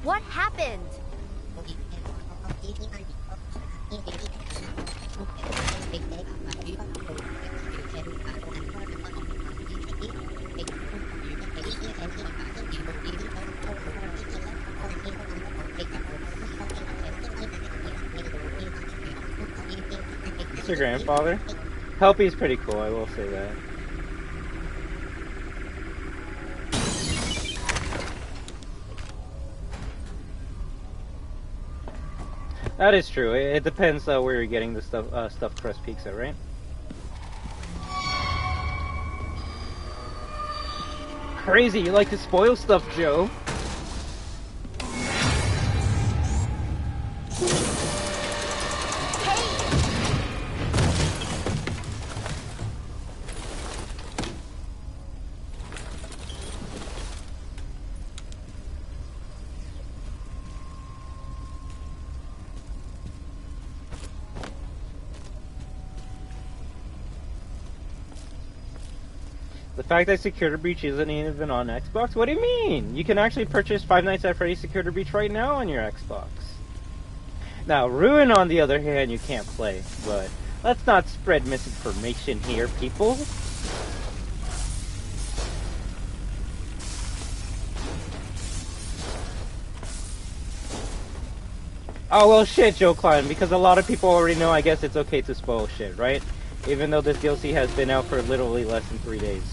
What happened? It's your grandfather? Helpy's pretty cool, I will say that. That is true. It depends where you're getting the stuffed crust pizza, right? Crazy, you like to spoil stuff, Joe. fact that Security Breach isn't even on Xbox? What do you mean? You can actually purchase Five Nights at Freddy's Security Breach right now on your Xbox. Now, Ruin, on the other hand, you can't play, but let's not spread misinformation here, people. Oh, well, shit, Joe Klein, because a lot of people already know, I guess it's okay to spoil shit, right? Even though this DLC has been out for literally less than 3 days.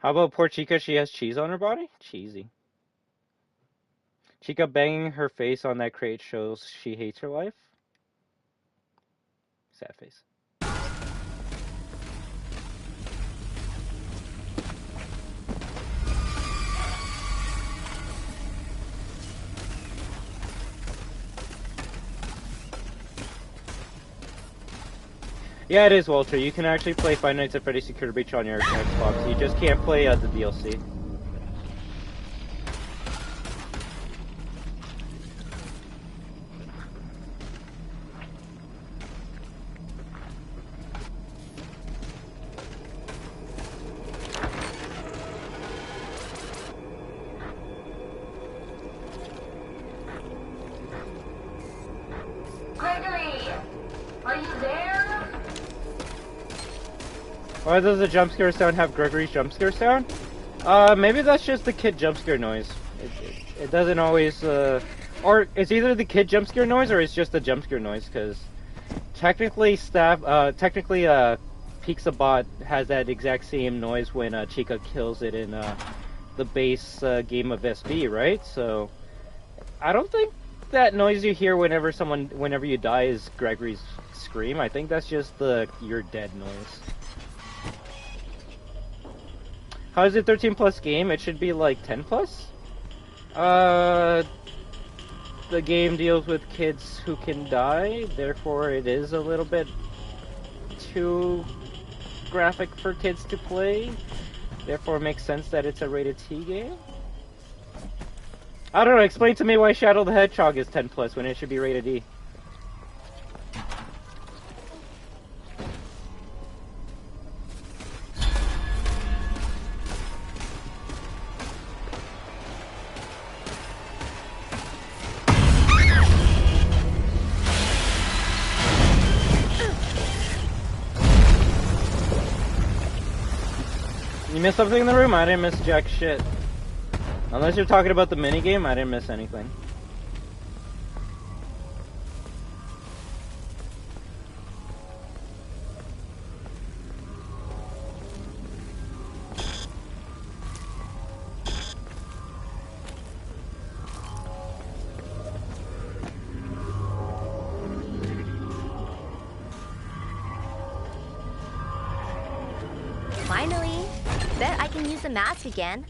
How about poor Chica? She has cheese on her body? Cheesy. Chica banging her face on that crate shows she hates her life? Sad face. Yeah, it is, Walter. You can actually play Five Nights at Freddy's Security Breach on your Xbox. You just can't play the DLC. Gregory! Are you there? Why does the jump scare sound have Gregory's jump scare sound? Maybe that's just the kid jump scare noise. It doesn't always, or it's either the kid jump scare noise or it's just the jump scare noise, because technically Pixabot has that exact same noise when Chica kills it in the base game of SB, right? So I don't think that noise you hear whenever you die is Gregory's scream. I think that's just the you're dead noise. How is it 13 plus game? It should be like 10 plus? The game deals with kids who can die, therefore it is a little bit too graphic for kids to play. Therefore it makes sense that it's a rated T game. I don't know, explain to me why Shadow the Hedgehog is 10 plus when it should be rated E. You missed something in the room? I didn't miss jack shit. Unless you're talking about the minigame, I didn't miss anything. Finally. Bet I can use the mask again.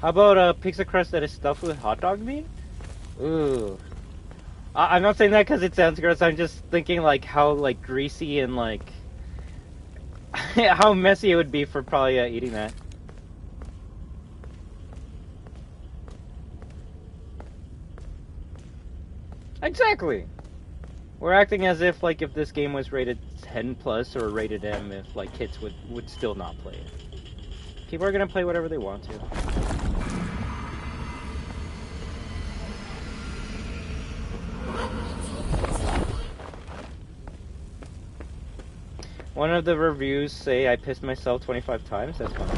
How about a pizza crust that is stuffed with hot dog meat? Ooh. I'm not saying that because it sounds gross. I'm just thinking like how like greasy and like how messy it would be for probably eating that. Exactly. We're acting as if like if this game was rated 10 plus or rated M, if like kids would still not play it. People are gonna play whatever they want to. One of the reviews say I pissed myself 25 times. That's funny.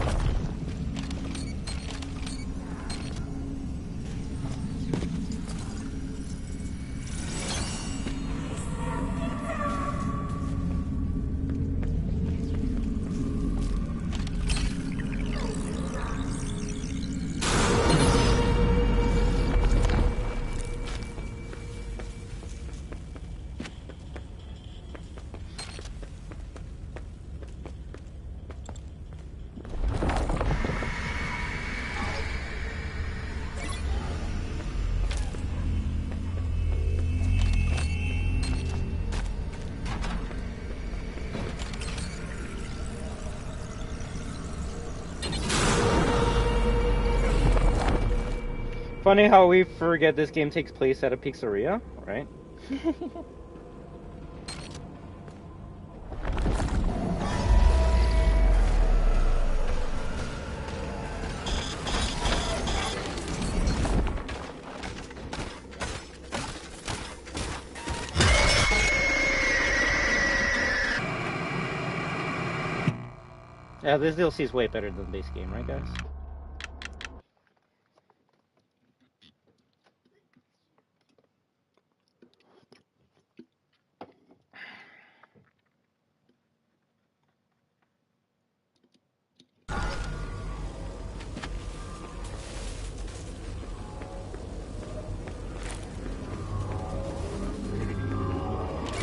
Funny how we forget this game takes place at a pizzeria, right? Yeah, this DLC is way better than the base game, right, guys?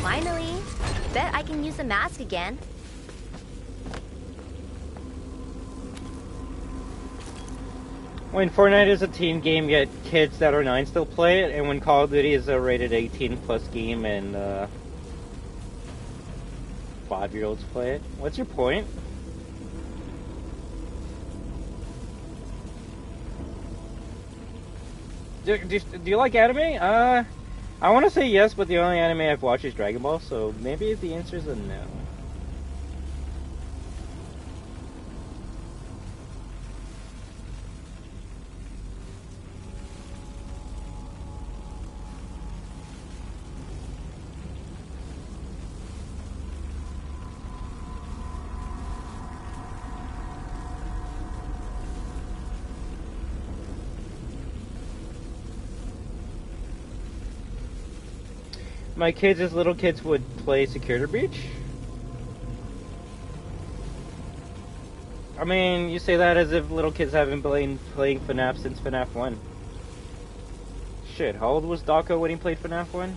Finally. Bet I can use the mask again. When Fortnite is a teen game, yet kids that are 9 still play it, and when Call of Duty is a rated 18 plus game and 5-year-olds play it. What's your point? Do you like anime? I want to say yes, but the only anime I've watched is Dragon Ball, so maybe the answer is a no. My kids, as little kids, would play Security Breach. I mean, you say that as if little kids haven't been playing FNAF since FNAF 1. Shit, how old was Dako when he played FNAF 1?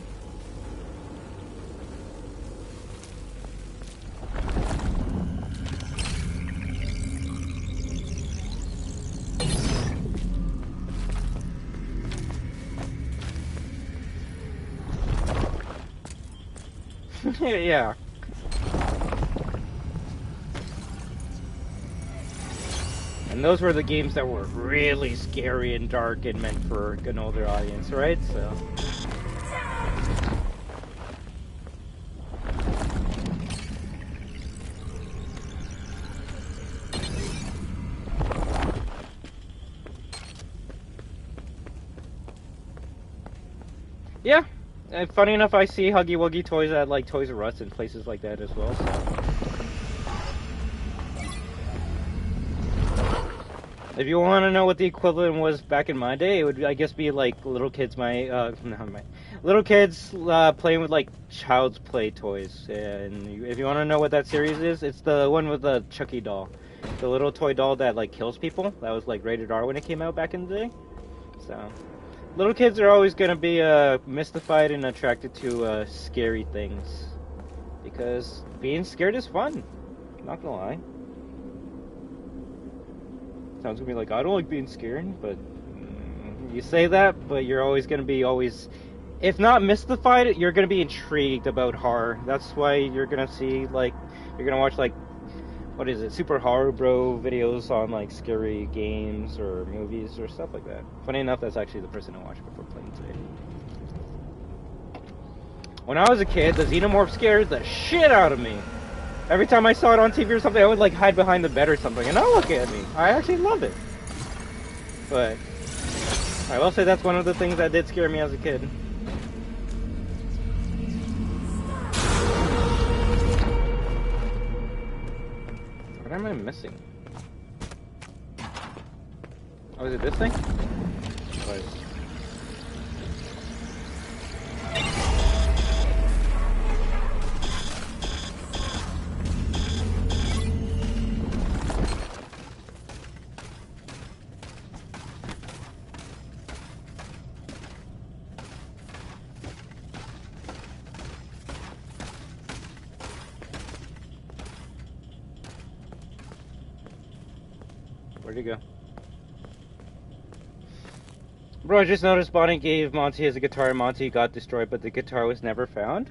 Yeah. And those were the games that were really scary and dark and meant for an older audience, right? So. Yeah. And funny enough, I see Huggy Wuggy toys at like Toys R Us and places like that as well. So. If you want to know what the equivalent was back in my day, it would, I guess, be like little kids little kids playing with like Child's Play toys. And if you want to know what that series is, it's the one with the Chucky doll, the little toy doll that like kills people. That was like rated R when it came out back in the day. So. Little kids are always going to be mystified and attracted to scary things. Because being scared is fun. Not gonna lie. Sounds gonna be like, I don't like being scared, but you say that, but you're always going to be if not mystified, you're going to be intrigued about horror. That's why you're going to see, like, you're going to watch, like, what is it, Super Horror Bro videos on like scary games or movies or stuff like that. Funny enough, that's actually the person I watched before playing today. When I was a kid, the Xenomorph scared the shit out of me. Every time I saw it on TV or something, I would like hide behind the bed or something, and now look at me. I actually love it. But I will say that's one of the things that did scare me as a kid. What am I missing? Oh, is it this thing? Oh, where'd he go? Bro, I just noticed Bonnie gave Monty his guitar and Monty got destroyed, but the guitar was never found.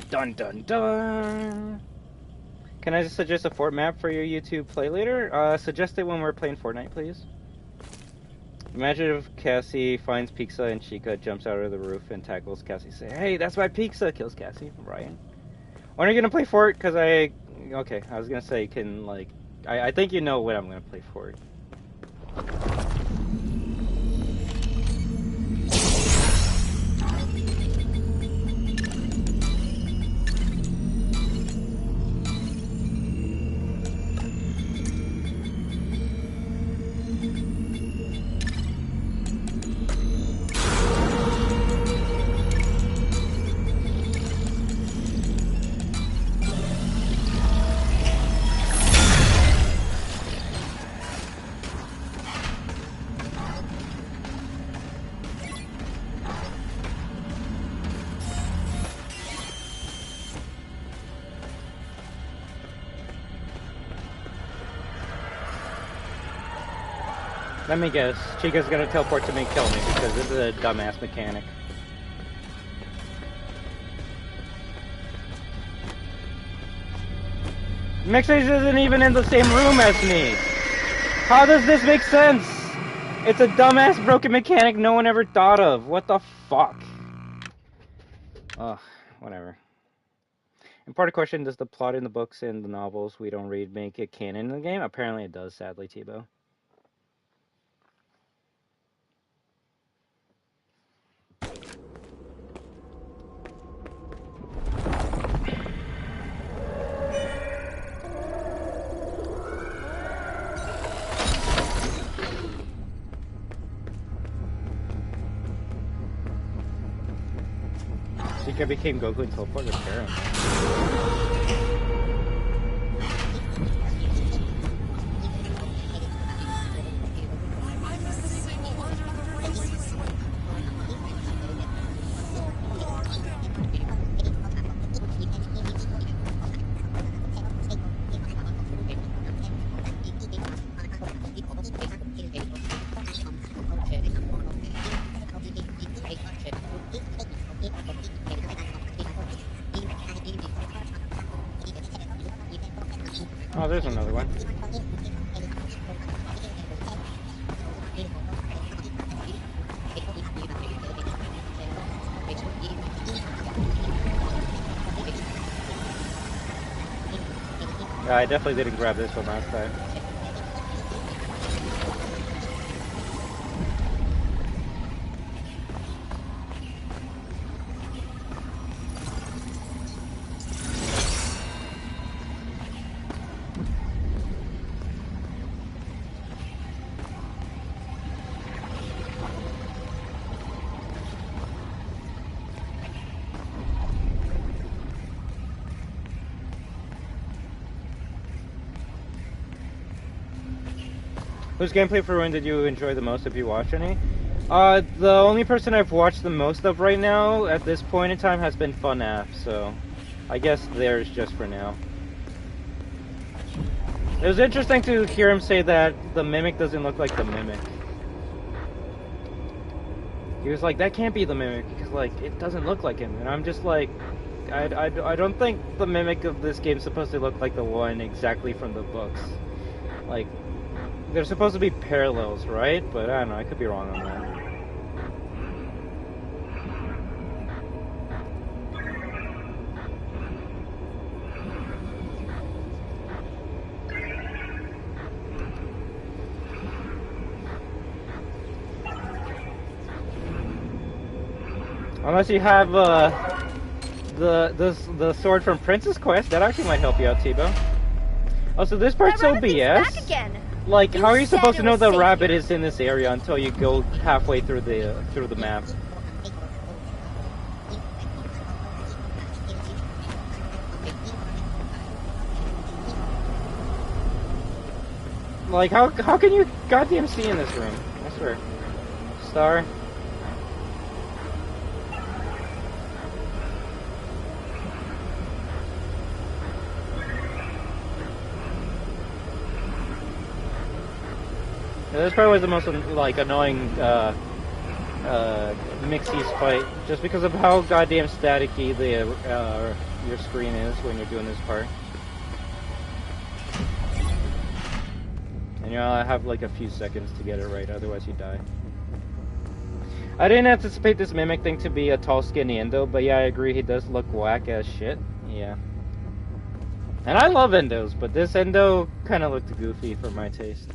Dun dun dun! Can I just suggest a fort map for your YouTube play later? Suggest it when we're playing Fortnite, please. Imagine if Cassie finds pizza and Chica jumps out of the roof and tackles Cassie. Say, "Hey, that's my pizza!" Kills Cassie. Ryan. When are you gonna play Fort? Cause I was gonna say can like I think you know when I'm gonna play Fort. Let me guess. Chica's gonna teleport to me and kill me because this is a dumbass mechanic. Mixage isn't even in the same room as me. How does this make sense? It's a dumbass broken mechanic no one ever thought of. What the fuck? Ugh, whatever. Important question, does the plot in the books and the novels we don't read make it canon in the game? Apparently it does, sadly, Tebow. Chica became Goku and teleported apparently. Oh, there's another one. I definitely didn't grab this one last time. Whose gameplay for Ruin did you enjoy the most if you watch any? The only person I've watched the most of right now at this point in time has been FunApp, so I guess theirs just for now. It was interesting to hear him say that the Mimic doesn't look like the Mimic. He was like, that can't be the Mimic, because like, it doesn't look like him, and I'm just like, I don't think the Mimic of this game is supposed to look like the one exactly from the books. Like, they're supposed to be parallels, right? But I don't know, I could be wrong on that. Unless you have the sword from Princess Quest, that actually might help you out, Tebow. Also, this part's so BS. Back again. Like, how are you supposed to know the rabbit is in this area until you go halfway through the map? Like, how can you goddamn see in this room? I swear. Star. Yeah, this probably was the most like annoying Mixies fight, just because of how goddamn staticky your screen is when you're doing this part. And you know, I have like a few seconds to get it right, otherwise you die. I didn't anticipate this Mimic thing to be a tall, skinny Endo, but yeah, I agree, he does look whack as shit. Yeah. And I love Endos, but this Endo kind of looked goofy for my taste.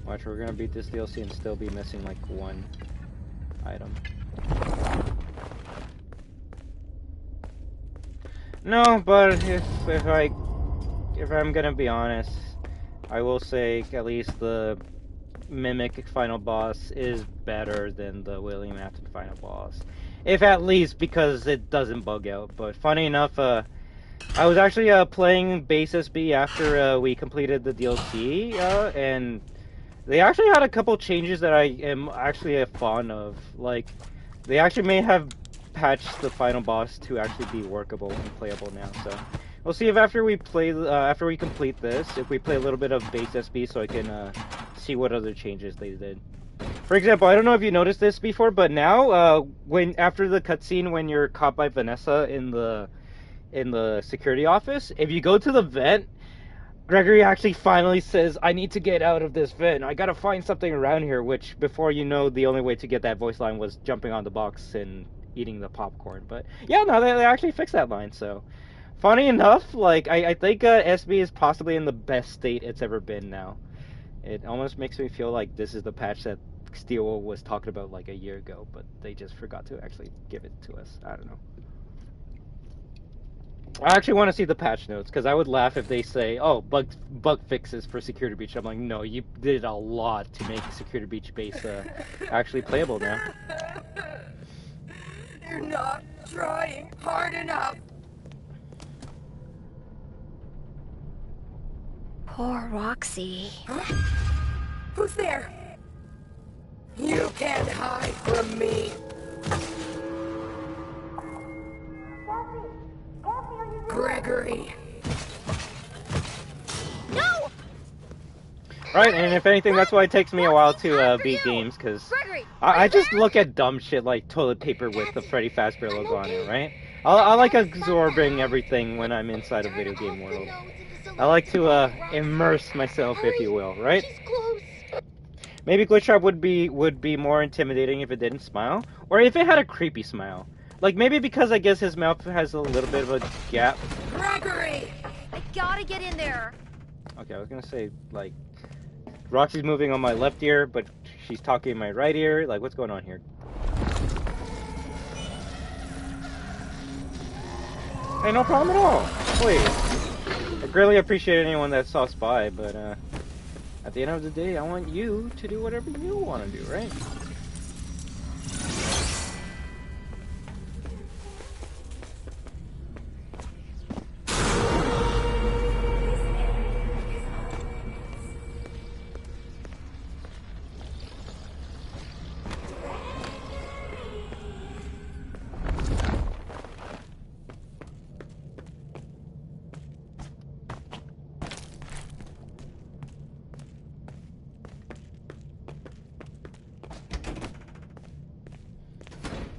Watch, we're gonna beat this DLC and still be missing like one item. No, but if I'm gonna be honest, I will say at least the Mimic final boss is better than the William Afton final boss. If at least because it doesn't bug out. But funny enough, I was actually playing Base SB after we completed the DLC, and they actually had a couple changes that I am actually fond of. Like, they actually may have patched the final boss to actually be workable and playable now. So we'll see if after we complete this, if we play a little bit of Base SB, so I can see what other changes they did. For example, I don't know if you noticed this before, but now when after the cutscene when you're caught by Vanessa in the security office, if you go to the vent, Gregory actually finally says, I need to get out of this vent. I gotta find something around here, which before, you know, the only way to get that voice line was jumping on the box and eating the popcorn. But yeah, no, they actually fixed that line. So funny enough, like, I think SB is possibly in the best state it's ever been now. It almost makes me feel like this is the patch that Steel was talking about like a year ago, but they just forgot to actually give it to us. I don't know. I actually want to see the patch notes, because I would laugh if they say, oh, bug fixes for Security Breach. I'm like, no, you did a lot to make Security Breach base actually playable now. You're not trying hard enough. Poor Roxy. Huh? Who's there? You can't hide from me. Gregory. No! Right, and if anything, that's why it takes me a while to beat games, because I just look at dumb shit like toilet paper with the Freddy Fazbear logo on it, right? I like absorbing everything when I'm inside a video game world. I like to immerse myself, if you will, right? Maybe Glitch Trap would be more intimidating if it didn't smile, or if it had a creepy smile. Like, maybe because I guess his mouth has a little bit of a gap. Gregory! I gotta get in there. Okay, I was gonna say, like, Roxy's moving on my left ear, but she's talking in my right ear. Like, what's going on here? Hey, no problem at all. Please. I greatly appreciate anyone that saw Spy, but, at the end of the day, I want you to do whatever you want to do, right?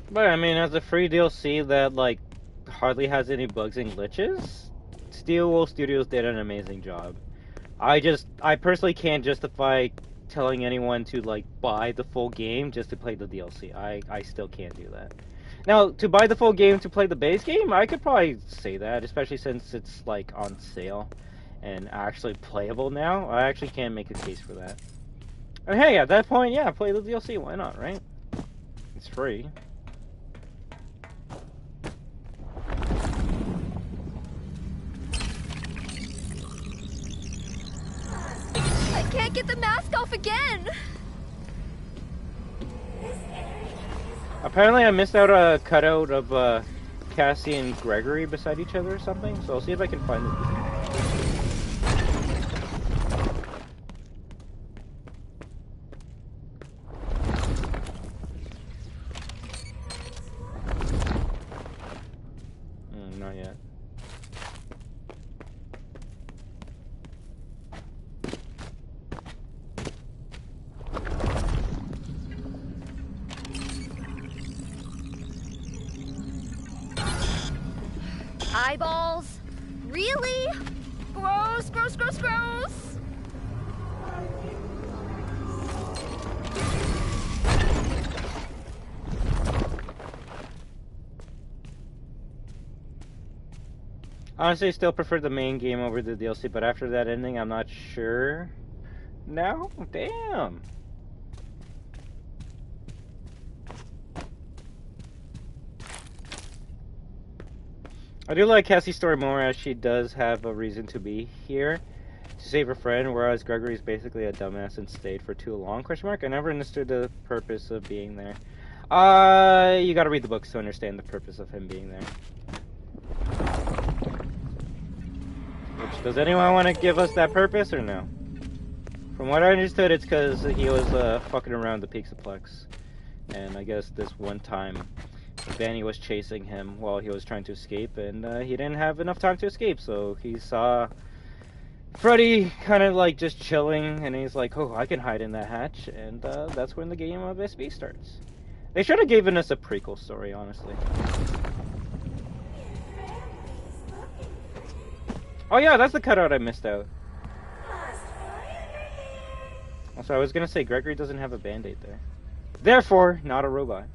But I mean, as a free DLC that like hardly has any bugs and glitches, Steelwool Studios did an amazing job. I personally can't justify telling anyone to like buy the full game just to play the DLC. I still can't do that. Now, to buy the full game to play the base game, I could probably say that, especially since it's like on sale and actually playable now. I actually can't make a case for that. And hey, at that point, yeah, play the DLC. Why not, right? It's free. I can't get the mask off again. Apparently I missed out a cutout of Cassie and Gregory beside each other or something, so I'll see if I can find it. eyeballs? Really? Gross, gross, gross, gross! Honestly, I still prefer the main game over the DLC, but after that ending, I'm not sure. No? Damn. I do like Cassie's story more, as she does have a reason to be here to save her friend, whereas Gregory's basically a dumbass and stayed for too long. I never understood the purpose of being there. You gotta read the books to understand the purpose of him being there. Does anyone want to give us that purpose or no? From what I understood, it's because he was fucking around the Pixaplex. And I guess this one time, Vanny was chasing him while he was trying to escape, and he didn't have enough time to escape, so he saw Freddy kind of like just chilling, and he's like, oh, I can hide in that hatch, and that's when the game of SB starts. They should have given us a prequel story, honestly. Oh yeah, that's the cutout I missed out. Also, I was gonna say Gregory doesn't have a band-aid there. Therefore, not a robot.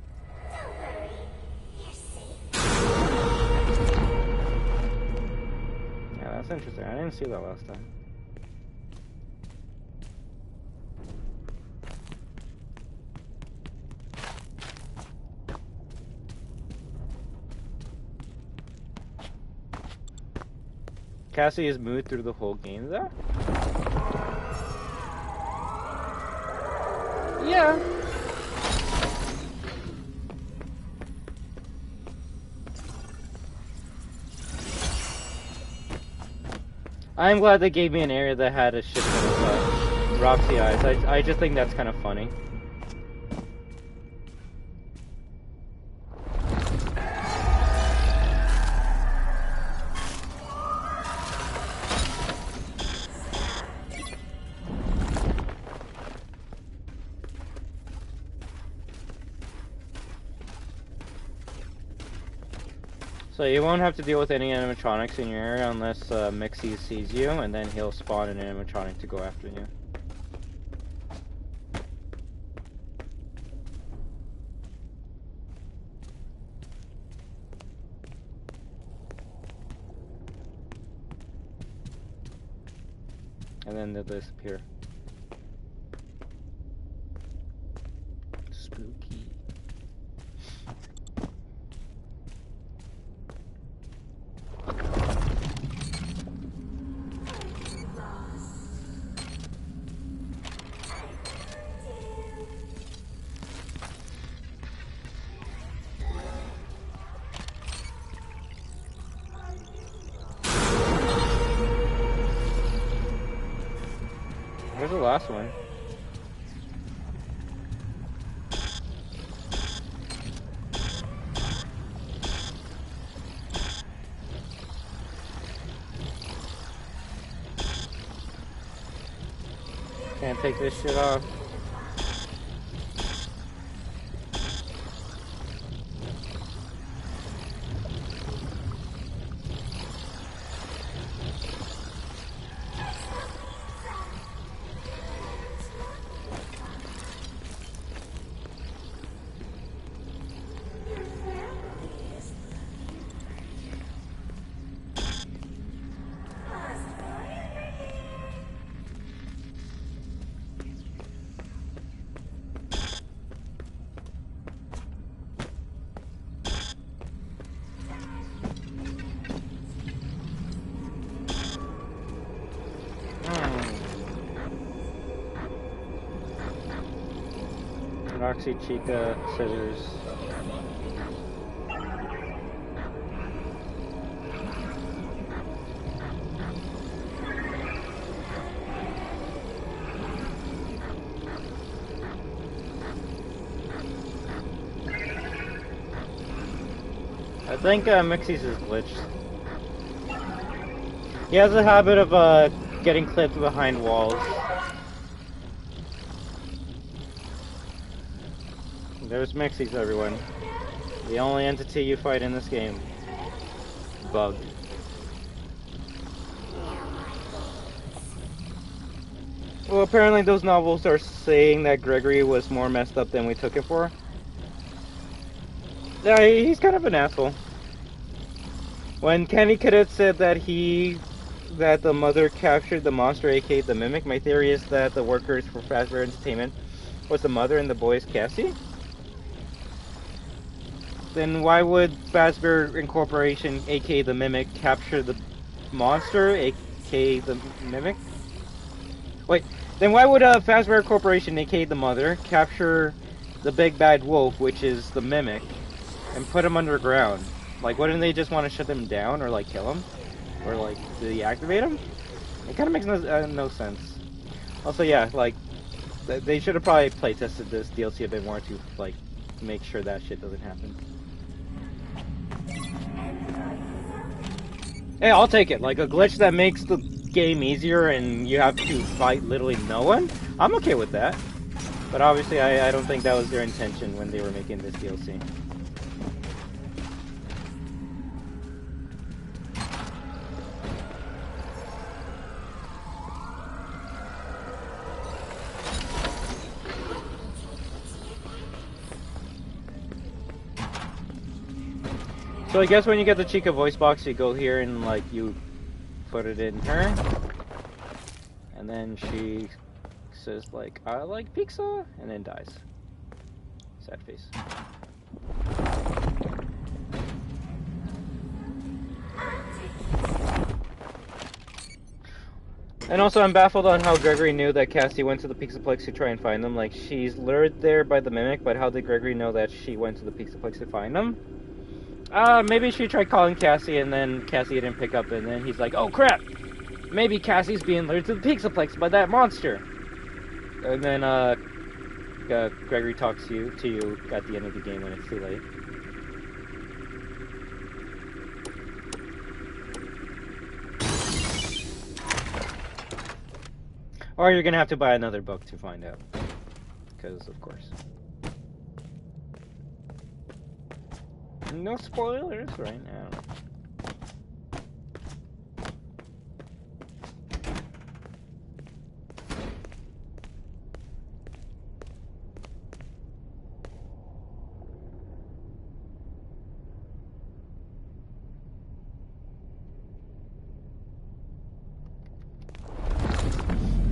Yeah, that's interesting. I didn't see that last time. Cassie is moved through the whole game though? Yeah. I'm glad they gave me an area that had a shit ton of Roxy eyes. I just think that's kind of funny. So you won't have to deal with any animatronics in your area unless METSU sees you, and then he'll spawn an animatronic to go after you. And then they'll disappear. Spooky. Where's the last one? Can't take this shit off. Roxy, Chica, scissors. I think Mixie's is glitched. He has a habit of getting clipped behind walls. There's Mixie's, everyone. The only entity you fight in this game. Bug. Well, apparently those novels are saying that Gregory was more messed up than we took it for. Yeah, he's kind of an asshole. When Kenny Cadet said that the mother captured the monster, aka the Mimic, my theory is that the workers for Fazbear Entertainment was the mother and the boy is Cassie. Then why would Fazbear Incorporation, aka the Mimic, capture the monster, aka the Mimic? Wait, then why would Fazbear Corporation, aka the mother, capture the big bad wolf, which is the Mimic, and put him underground? Like, wouldn't they just want to shut him down, or like kill him, or like deactivate him? It kind of makes no sense. Also, yeah, like they should have probably playtested this DLC a bit more to like make sure that shit doesn't happen. Hey, I'll take it. Like a glitch that makes the game easier and you have to fight literally no one. I'm okay with that. But obviously, I don't think that was their intention when they were making this DLC. So I guess when you get the Chica voice box, you go here and like you put it in her, and then she says like, "I like pizza," and then dies. Sad face. And also, I'm baffled on how Gregory knew that Cassie went to the Pixaplex to try and find them. Like, she's lured there by the Mimic, but how did Gregory know that she went to the Pixaplex to find them? Maybe she tried calling Cassie and then Cassie didn't pick up and then he's like, oh crap! Maybe Cassie's being lured to the Pixaplex by that monster! And then, Gregory talks to you at the end of the game when it's too late. Or you're gonna have to buy another book to find out. Because, of course. No spoilers right now.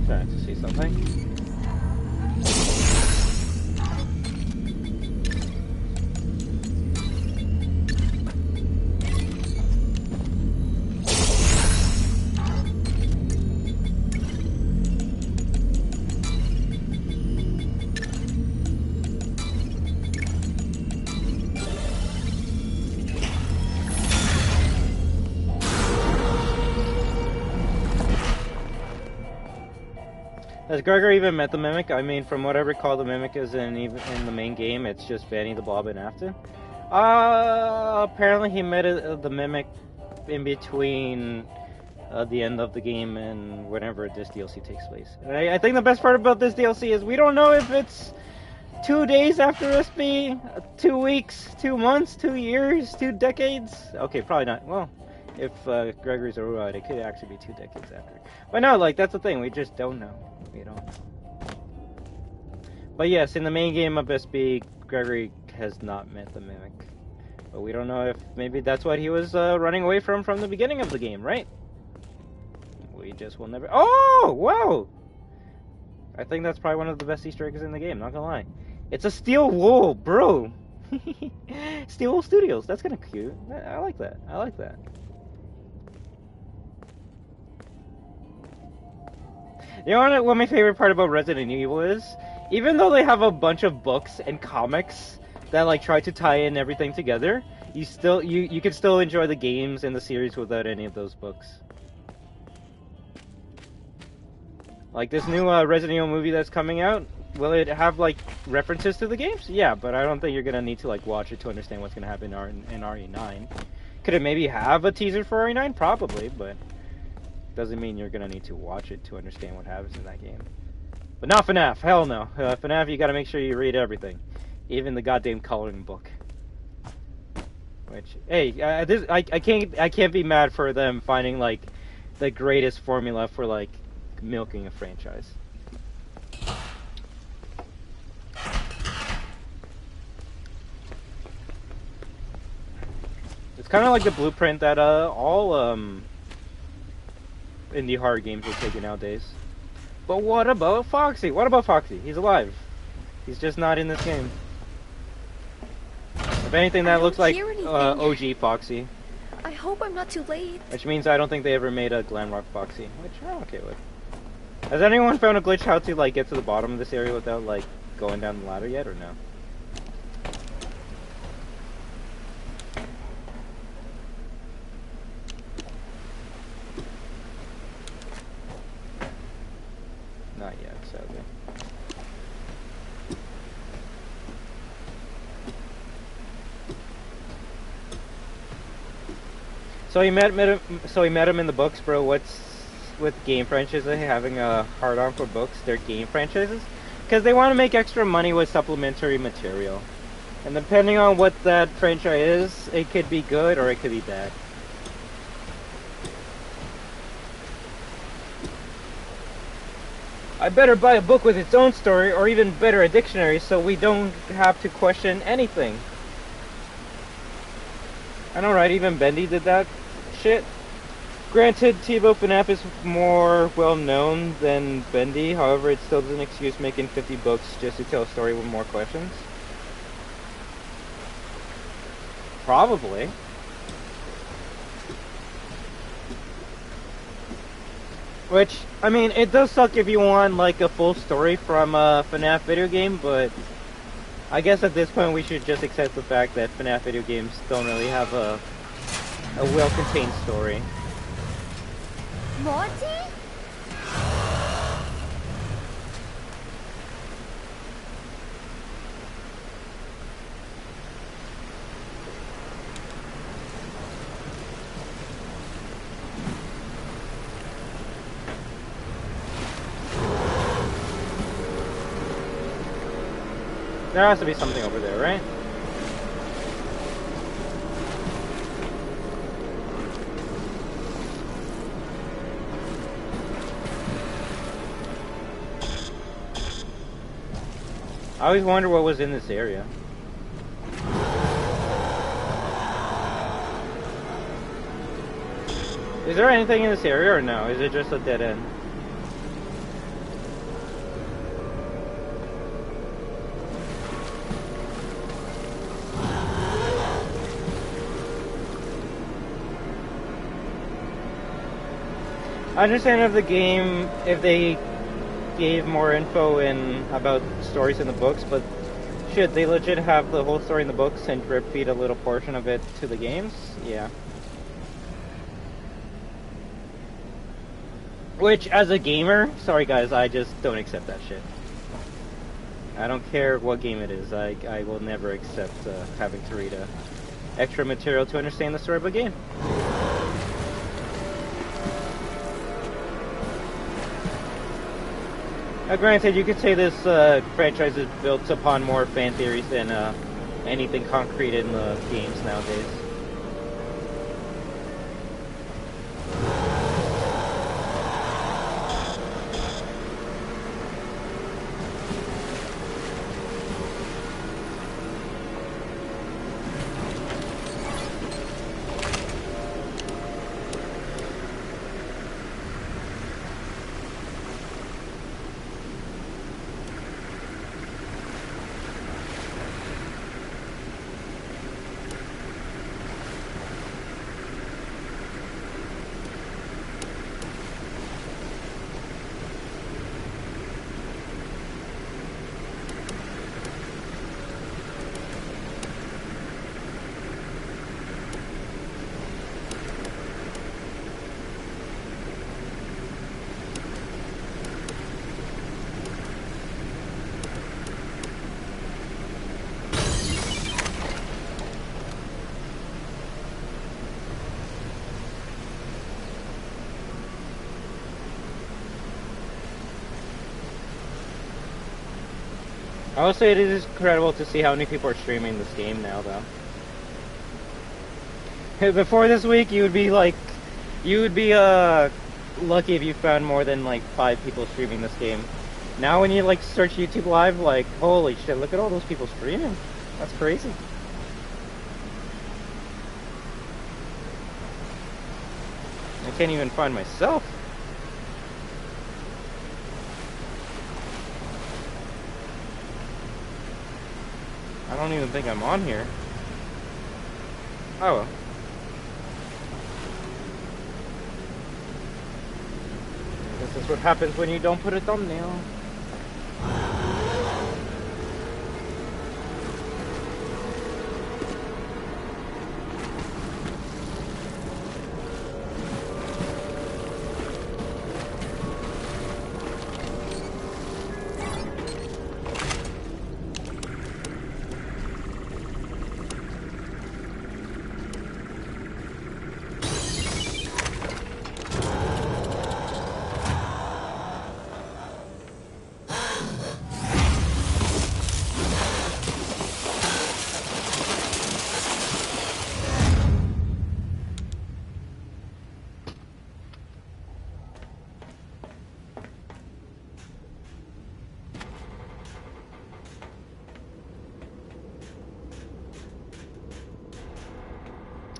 Trying to see something. Has Gregory even met the Mimic? I mean, from what I recall, the Mimic is in the main game. It's just Benny, the Blob, and Afton. Apparently he met the Mimic in between the end of the game and whenever this DLC takes place. And I think the best part about this DLC is we don't know if it's 2 days after SB, 2 weeks, 2 months, 2 years, 2 decades. Okay, probably not. Well, if Gregory's a robot, it could actually be 2 decades after. But no, like, that's the thing. We just don't know. We don't know. But yes, in the main game of SB, Gregory has not met the Mimic. But we don't know if maybe that's what he was running away from the beginning of the game, right? We just will never... Oh! Wow! I think that's probably one of the best Easter eggs in the game, not gonna lie. It's a steel wool, bro! Steel Wool Studios, that's kind of cute. I like that. I like that. You know what my favorite part about Resident Evil is? Even though they have a bunch of books and comics that like try to tie in everything together, you can still enjoy the games and the series without any of those books. Like this new Resident Evil movie that's coming out, will it have like references to the games? Yeah, but I don't think you're gonna need to like watch it to understand what's gonna happen in RE9. Could it maybe have a teaser for RE9? Probably, but doesn't mean you're gonna need to watch it to understand what happens in that game. But not FNAF, hell no. FNAF, you gotta make sure you read everything, even the goddamn coloring book. Which, hey, I can't be mad for them finding like the greatest formula for like milking a franchise. It's kind of like the blueprint that all indie horror games are taking nowadays. But what about Foxy? What about Foxy? He's alive. He's just not in this game. If anything, that looks like OG Foxy. I hope I'm not too late. Which means I don't think they ever made a Glamrock Foxy, which I'm okay with. Has anyone found a glitch how to like get to the bottom of this area without like going down the ladder yet, or no? Not yet, sadly. So he met him in the books, bro. What's with game franchises having a hard-on for books? They're game franchises because they want to make extra money with supplementary material, and depending on what that franchise is, it could be good or it could be bad. I better buy a book with its own story, or even better, a dictionary, so we don't have to question anything. I know, right? Even Bendy did that shit. Granted, TiVo FNAF is more well-known than Bendy, however, it still doesn't excuse making 50 books just to tell a story with more questions. Probably. Which, I mean, it does suck if you want, like, a full story from a FNAF video game, but I guess at this point we should just accept the fact that FNAF video games don't really have a well-contained story. Morty? There has to be something over there, right? I always wonder what was in this area. Is there anything in this area or no? Is it just a dead end? I understand if the game, if they gave more info in about stories in the books, but should they legit have the whole story in the books and drip feed a little portion of it to the games? Yeah. Which, as a gamer, sorry guys, I just don't accept that shit. I don't care what game it is, I will never accept having to read extra material to understand the story of a game. Granted, you could say this franchise is built upon more fan theories than anything concrete in the games nowadays. I will say it is incredible to see how many people are streaming this game now, though. Before this week, you would be lucky if you found more than like 5 people streaming this game. Now when you like search YouTube Live, like, holy shit, look at all those people streaming. That's crazy. I can't even find myself. I don't even think I'm on here. Oh well. This is what happens when you don't put a thumbnail.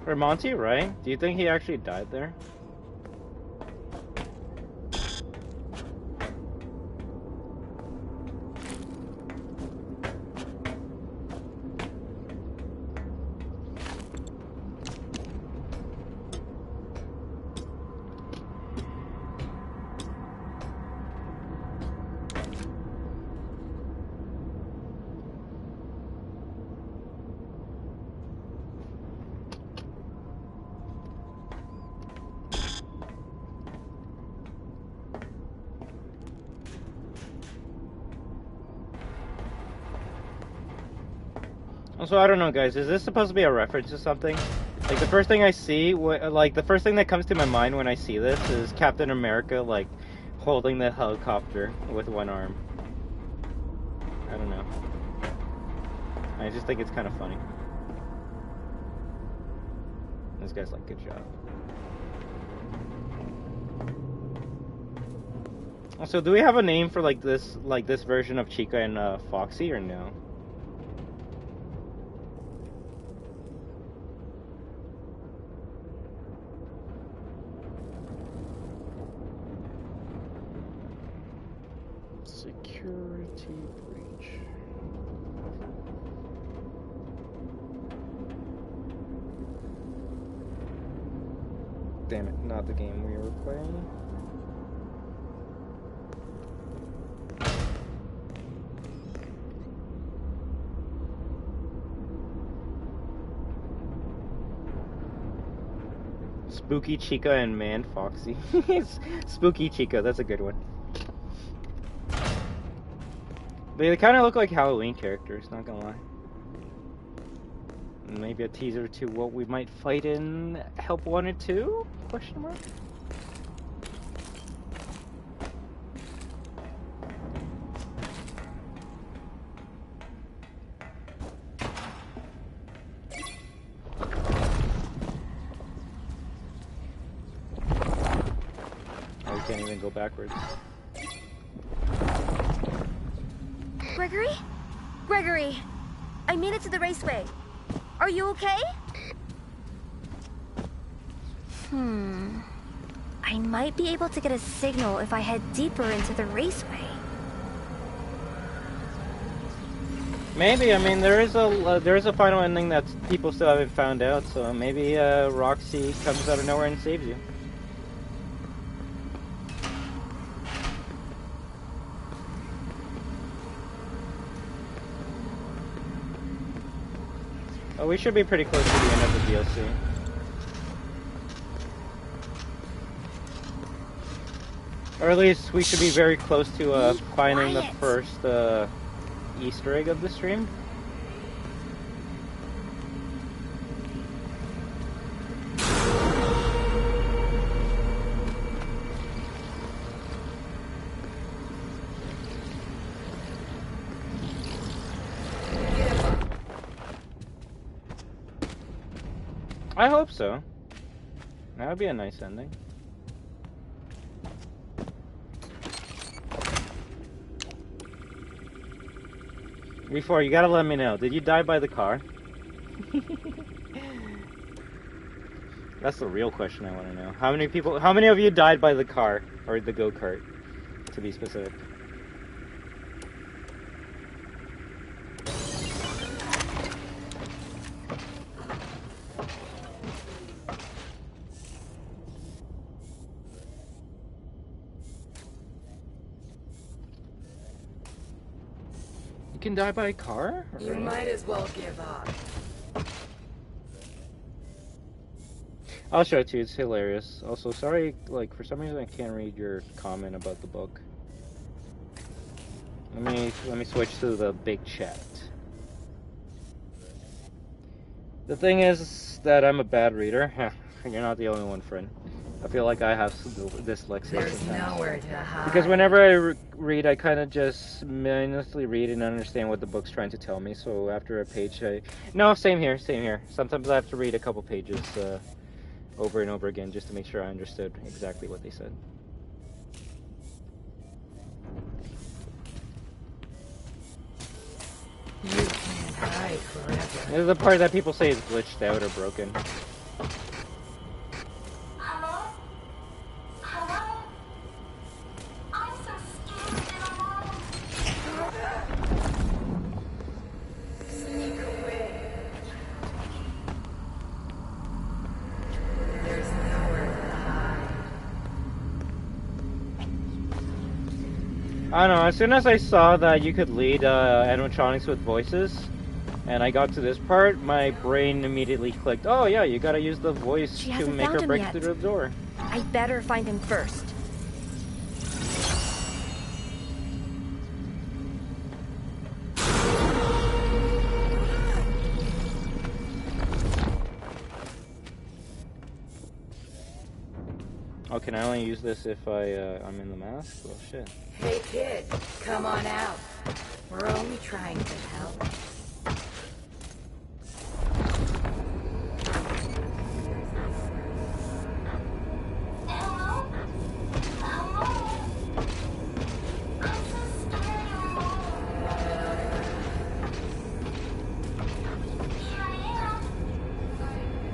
For Monty, right? Do you think he actually died there? Also, I don't know, guys. Is this supposed to be a reference to something? Like, the first thing I see, like, the first thing that comes to my mind when I see this is Captain America, like, holding the helicopter with one arm. I don't know. I just think it's kind of funny. This guy's like, good job. Also, do we have a name for, like, this version of Chica and Foxy, or no? Security breach. Damn it, not the game we were playing. Spooky Chica and Man Foxy. Spooky Chica, that's a good one. They kind of look like Halloween characters, not gonna lie. Maybe a teaser to what we might fight in Help Wanted 2? Question mark? Oh, we can't even go backwards. Gregory? Gregory! I made it to the raceway. Are you okay? I might be able to get a signal if I head deeper into the raceway. Maybe. I mean, there is a final ending that people still haven't found out. So maybe Roxy comes out of nowhere and saves you. Oh, we should be pretty close to the end of the DLC. Or at least we should be very close to finding the first Easter egg of the stream. I hope so. That would be a nice ending. Before, you gotta let me know. Did you die by the car? That's the real question I want to know. How many of you died by the car? Or the go-kart, to be specific. You can die by a car? You might as well give up. I'll show it to you, it's hilarious. Also, sorry, like, for some reason I can't read your comment about the book. Let me switch to the big chat. The thing is that I'm a bad reader. You're not the only one, friend. I feel like I have dyslexia There's sometimes. nowhere to hide. Because whenever I read, I kind of just mindlessly read and understand what the book's trying to tell me. So after a page, no, same here, same here. Sometimes I have to read a couple pages over and over again just to make sure I understood exactly what they said. You can't hide forever. This is the part that people say is glitched out or broken. Hello? Hello? I'm so scared and alone. Sneak away. There's nowhere to hide. I don't know, as soon as I saw that you could lead animatronics with voices, and I got to this part, my brain immediately clicked, oh yeah, you gotta use the voice She to hasn't make found her him break yet. through the door. I better find him first. Oh, can I only use this if I'm in the mask? Well, shit. Hey kid, come on out. We're only trying to help. Hello? Hello? I'm so scared and alone. Here I am.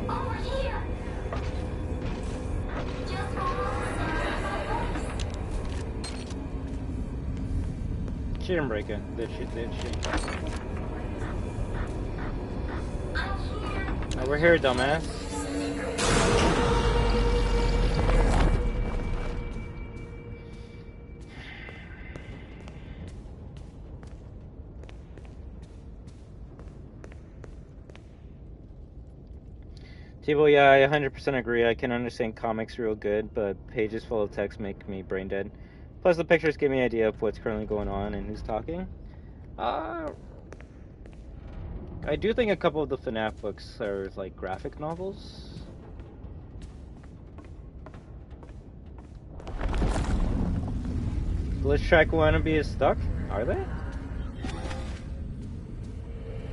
Over here. Just follow the voice. She didn't break it, did she? I'm here. Over here, dumbass. People, yeah, I 100% agree. I can understand comics real good, but pages full of text make me brain dead. Plus, the pictures give me an idea of what's currently going on and who's talking. I do think a couple of the FNAF books are like graphic novels. Glitch Track Wannabe is stuck? Are they?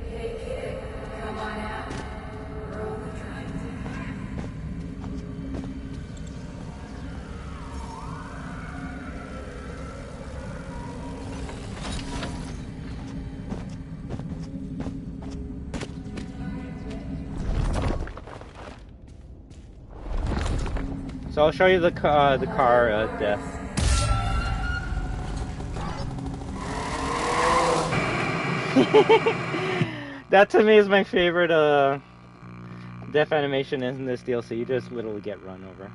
Hey kid, come on out. We're only trying to So I'll show you the car death. That to me is my favorite death animation in this DLC. You just literally get run over.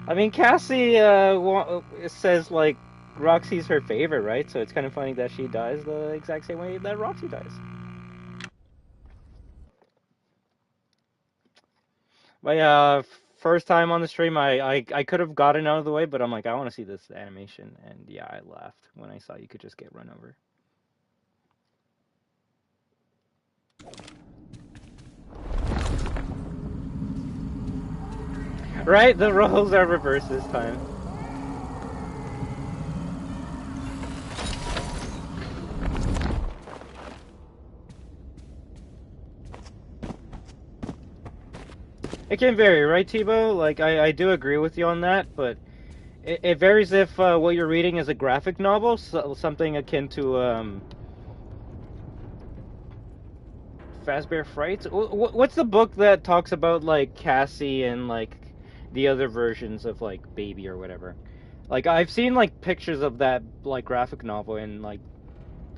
I mean, Cassie says like Roxy's her favorite, right? So it's kind of funny that she dies the exact same way that Roxy dies. But yeah, first time on the stream, I could have gotten out of the way, but I'm like, I want to see this animation, and yeah, I laughed when I saw you could just get run over. Right? The roles are reversed this time. It can vary, right, Tebow? Like, I do agree with you on that, but it varies if what you're reading is a graphic novel, so something akin to Fazbear Frights? What's the book that talks about like Cassie and like the other versions of like Baby or whatever? Like I've seen like pictures of that like graphic novel, and like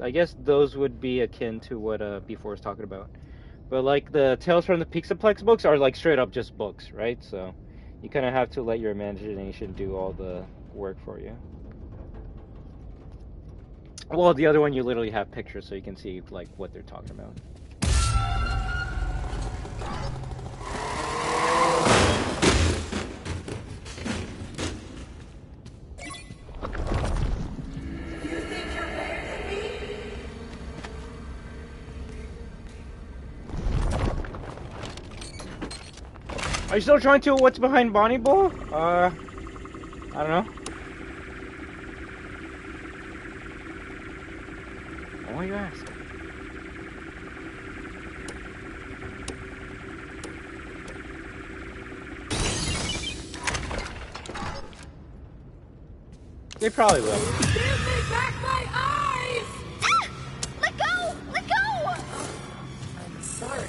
I guess those would be akin to what B4 was talking about. But like the Tales from the Pixaplex books are like straight up just books, right? So you kind of have to let your imagination do all the work for you. Well, the other one you literally have pictures so you can see like what they're talking about. Are you still trying to what's behind Bonnie Bull? I don't know. Why you ask? They probably will. Give me back my eyes! Ah! Let go! Let go! I'm sorry.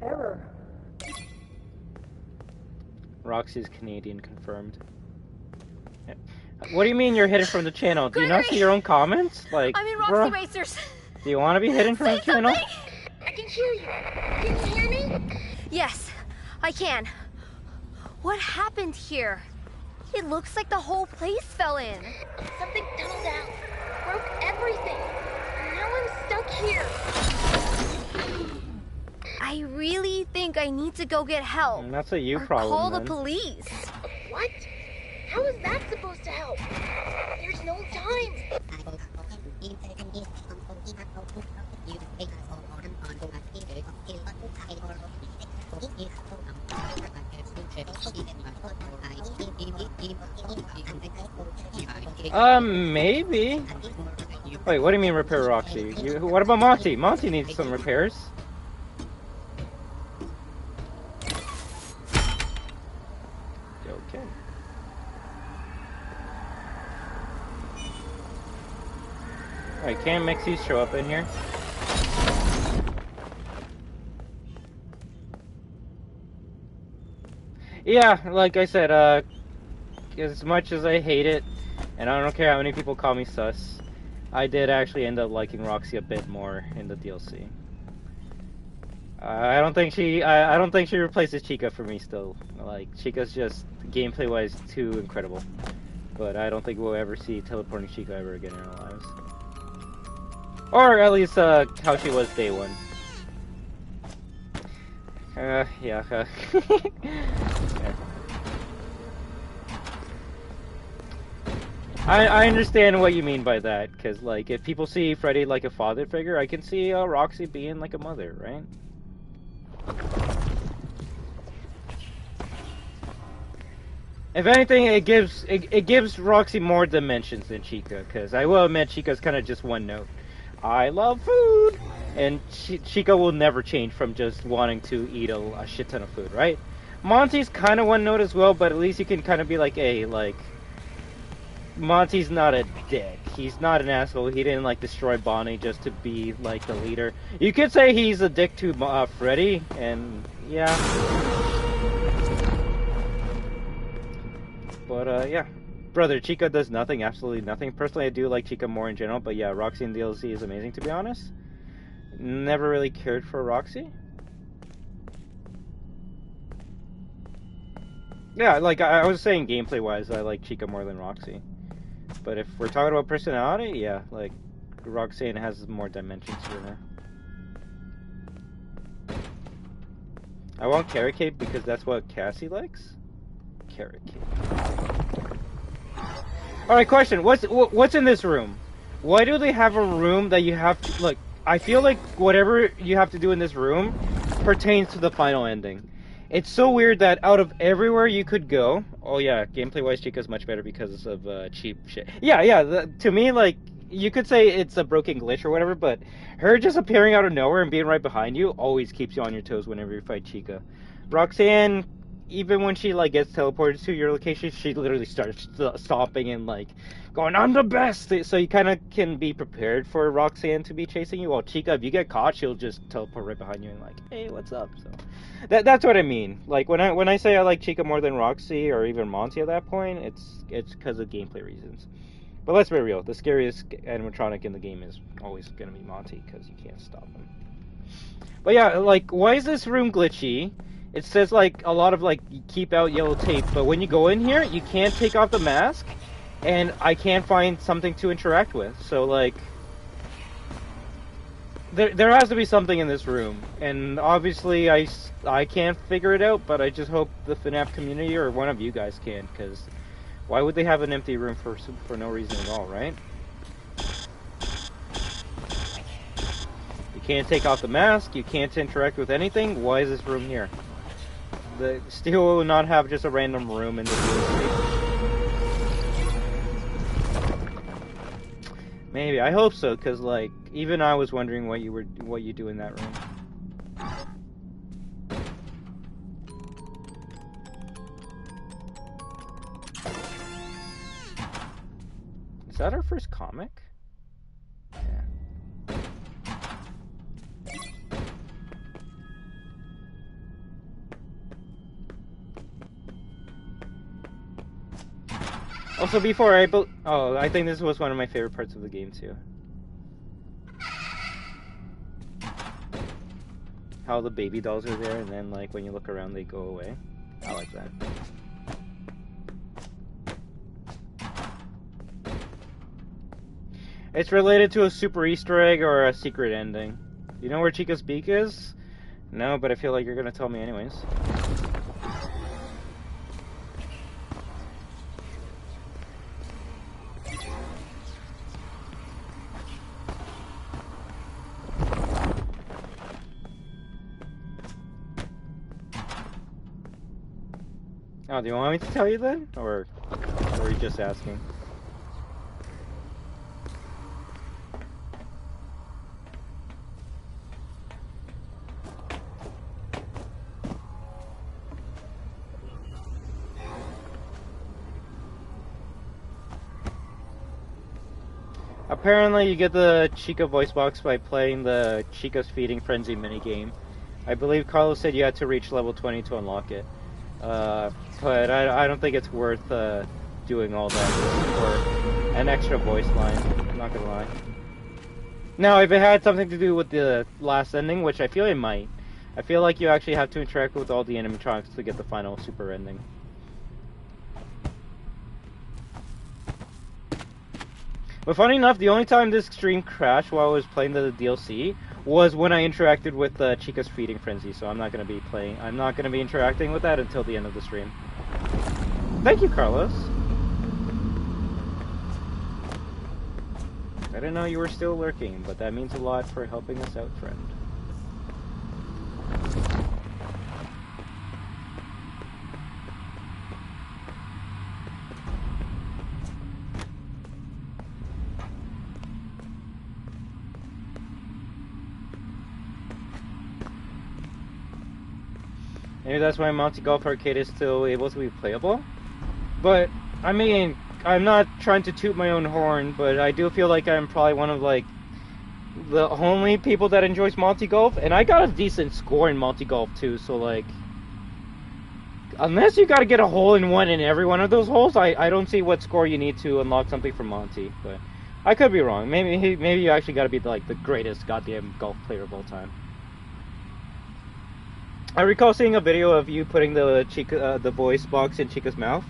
Error. Roxy's Canadian confirmed. Yeah. What do you mean you're hidden from the channel? Do you not Gregory! see your own comments? Like, I'm in Roxy bruh, Racers. do you want to be hidden from the Say channel? something! I can hear you. Can you hear me? Yes, I can. What happened here? It looks like the whole place fell in. Something tunneled out, broke everything. Now I'm stuck here. I really think I need to go get help. And that's a you or problem. call the then. police. What? How is that supposed to help? There's no time. Maybe. Wait, what do you mean repair Roxy? What about Monty? Monty needs some repairs. Okay. Alright, can Mixie show up in here? Yeah, like I said, as much as I hate it, and I don't care how many people call me sus, I did actually end up liking Roxy a bit more in the DLC. I don't think she replaces Chica for me still. Like, Chica's just, gameplay-wise, too incredible. But I don't think we'll ever see teleporting Chica ever again in our lives. Or at least, how she was day one. Yeah. Yeah. I understand what you mean by that, because, like, if people see Freddy like a father figure, I can see Roxy being like a mother, right? If anything, it gives Roxy more dimensions than Chica, because I will admit Chica's kind of just one note. I love food! And Chica will never change from just wanting to eat a shit ton of food, right? Monty's kind of one note as well, but at least you can kind of be like, hey, like, Monty's not a dick. He's not an asshole. He didn't, like, destroy Bonnie just to be, like, the leader. You could say he's a dick to Freddy, and, yeah. But, yeah. Brother, Chica does nothing, absolutely nothing. Personally, I do like Chica more in general, but yeah, Roxy in DLC is amazing, to be honest. Never really cared for Roxy. Yeah, like, I was saying gameplay-wise, I like Chica more than Roxy. But if we're talking about personality, yeah, like, Roxanne has more dimensions to her. I want carrot cake because that's what Cassie likes. Carrot cake. Alright, question. What's in this room? Why do they have a room that you have to... Look, I feel like whatever you have to do in this room pertains to the final ending. It's so weird that out of everywhere you could go... Oh yeah, gameplay-wise, Chica's much better because of cheap shit. Yeah, to me, like, you could say it's a broken glitch or whatever, but her just appearing out of nowhere and being right behind you always keeps you on your toes whenever you fight Chica. Roxanne even when she like gets teleported to your location, she literally starts stopping and like going, "I'm the best." So you kind of can be prepared for Roxanne to be chasing you. While Chica, if you get caught, she'll just teleport right behind you and like, "Hey, what's up?" So that's what I mean. Like when I say I like Chica more than Roxy or even Monty at that point, it's because of gameplay reasons. But let's be real, the scariest animatronic in the game is always gonna be Monty because you can't stop him. But yeah, like, why is this room glitchy? It says, like, a lot of, like, keep out yellow tape, but when you go in here, you can't take off the mask, and I can't find something to interact with. So, like, there has to be something in this room, and obviously I can't figure it out, but I just hope the FNAF community or one of you guys can, because why would they have an empty room for no reason at all, right? You can't take off the mask, you can't interact with anything. Why is this room here? The Steel will not have just a random room in the DLC. Maybe, I hope so, because like even I was wondering what you do in that room. Is that our first comic? Yeah. Also, before I think this was one of my favorite parts of the game too. How the baby dolls are there, and then like when you look around, they go away. I like that. It's related to a super Easter egg or a secret ending. You know where Chica's beak is? No, but I feel like you're gonna tell me anyways. Oh, do you want me to tell you then? Or are you just asking? Apparently you get the Chica voice box by playing the Chica's Feeding Frenzy minigame. I believe Carlos said you had to reach level 20 to unlock it. But I don't think it's worth doing all that for an extra voice line, I'm not gonna lie. Now, if it had something to do with the last ending, which I feel it might, I feel like you actually have to interact with all the animatronics to get the final super ending. But funny enough, the only time this stream crashed while I was playing the DLC was when I interacted with Chica's Feeding Frenzy, so I'm not going to be interacting with that until the end of the stream. Thank you, Carlos. I didn't know you were still lurking, but that means a lot for helping us out, friend. Maybe that's why Monty Golf Arcade is still able to be playable. But, I mean, I'm not trying to toot my own horn, but I do feel like I'm probably one of, like, the only people that enjoys Monty Golf. And I got a decent score in Monty Golf, too, so, like, unless you gotta get a hole-in-one in every one of those holes, I don't see what score you need to unlock something from Monty. But I could be wrong. Maybe you actually gotta be, like, the greatest goddamn golf player of all time. I recall seeing a video of you putting the voice box in Chica's mouth,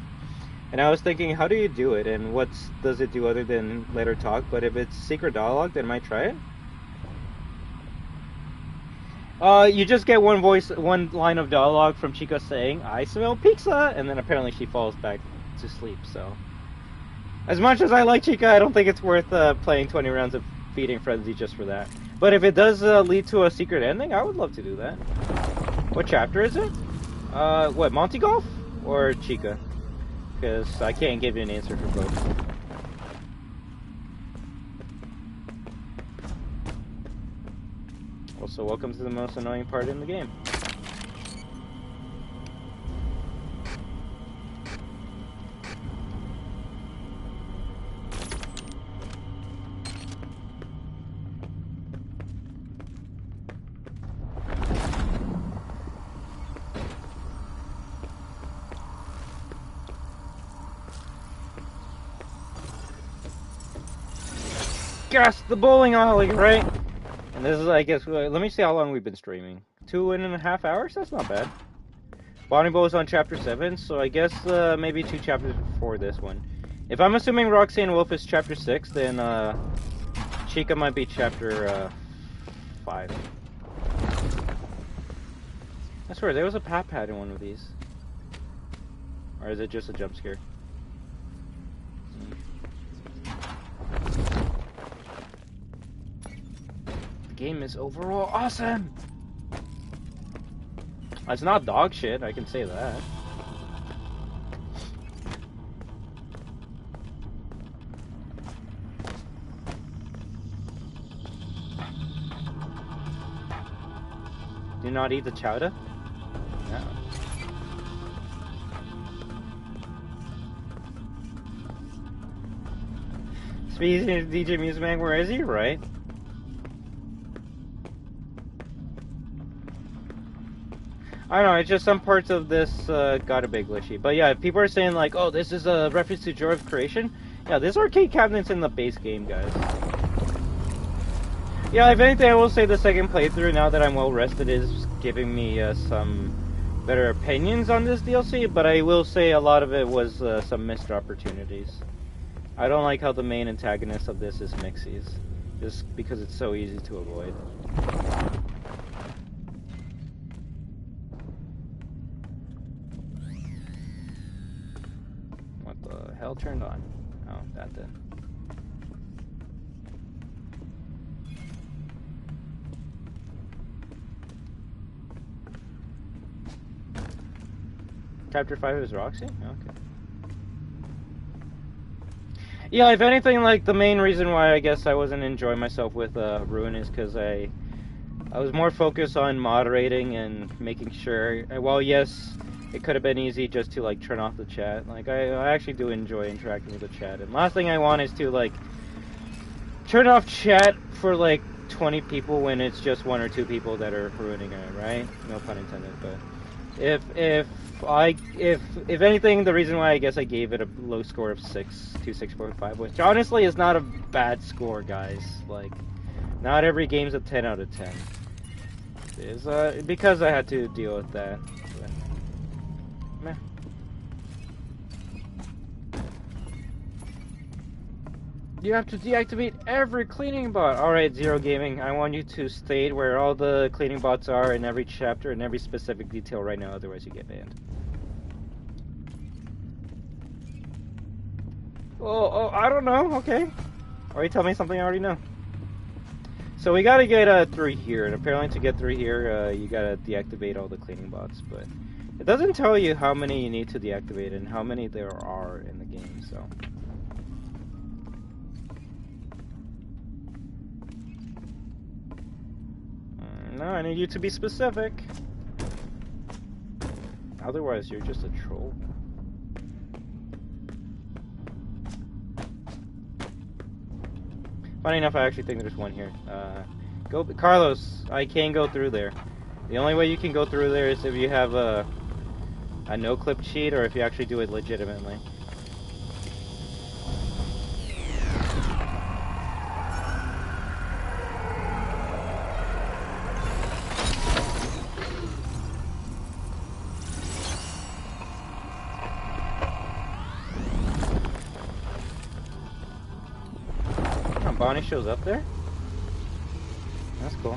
and I was thinking, how do you do it, and what does it do other than let her talk? But if it's secret dialogue, then I might try it. You just get one line of dialogue from Chica saying, "I smell pizza," and then apparently she falls back to sleep. So, as much as I like Chica, I don't think it's worth playing 20 rounds of Feeding Frenzy just for that. But if it does lead to a secret ending, I would love to do that. What chapter is it? What, Monty Golf? Or Chica? Because I can't give you an answer for both. Also, welcome to the most annoying part in the game. Gas the bowling alley, right? And this is, I guess, let me see how long we've been streaming. 2.5 hours? That's not bad. Bonnie Bo is on chapter 7, so I guess maybe 2 chapters before this one. If I'm assuming Roxanne Wolf is chapter 6, then Chica might be chapter 5. I swear, there was a pat-pat in one of these. Or is it just a jump scare? The game is overall awesome! It's not dog shit, I can say that. Do not eat the chowder? No. Speaking of DJ Music Man, where is he? Right? I don't know, it's just some parts of this got a bit glitchy. But yeah, people are saying like, oh, this is a reference to Joy of Creation. Yeah, this arcade cabinet's in the base game, guys. Yeah, if anything, I will say the second playthrough, now that I'm well rested, is giving me some better opinions on this DLC, but I will say a lot of it was some missed opportunities. I don't like how the main antagonist of this is Mixies, just because it's so easy to avoid. What the hell turned on? Oh, that did. Chapter 5 is Roxy? Okay. Yeah, if anything, like, the main reason why I guess I wasn't enjoying myself with Ruin is because I was more focused on moderating and making sure, well, yes, it could have been easy just to, like, turn off the chat. Like, I actually do enjoy interacting with the chat. And last thing I want is to, like, turn off chat for, like, 20 people when it's just 1 or 2 people that are ruining it, right? No pun intended, but if anything, the reason why I guess I gave it a low score of 6.5, which honestly is not a bad score, guys. Like, not every game's a 10 out of 10. Is because I had to deal with that. But, meh. You have to deactivate every cleaning bot. Alright, Zero Gaming, I want you to state where all the cleaning bots are in every chapter and every specific detail right now, otherwise you get banned. Oh, I don't know, okay. Or you tell me something I already know. So we gotta get through here, and apparently to get through here, you gotta deactivate all the cleaning bots, but it doesn't tell you how many you need to deactivate and how many there are in the game, so... No, I need you to be specific. Otherwise, you're just a troll. Funny enough, I actually think there's one here. Go, Carlos. I can go through there. The only way you can go through there is if you have a no-clip cheat, or if you actually do it legitimately. Bonnie shows up there? That's cool.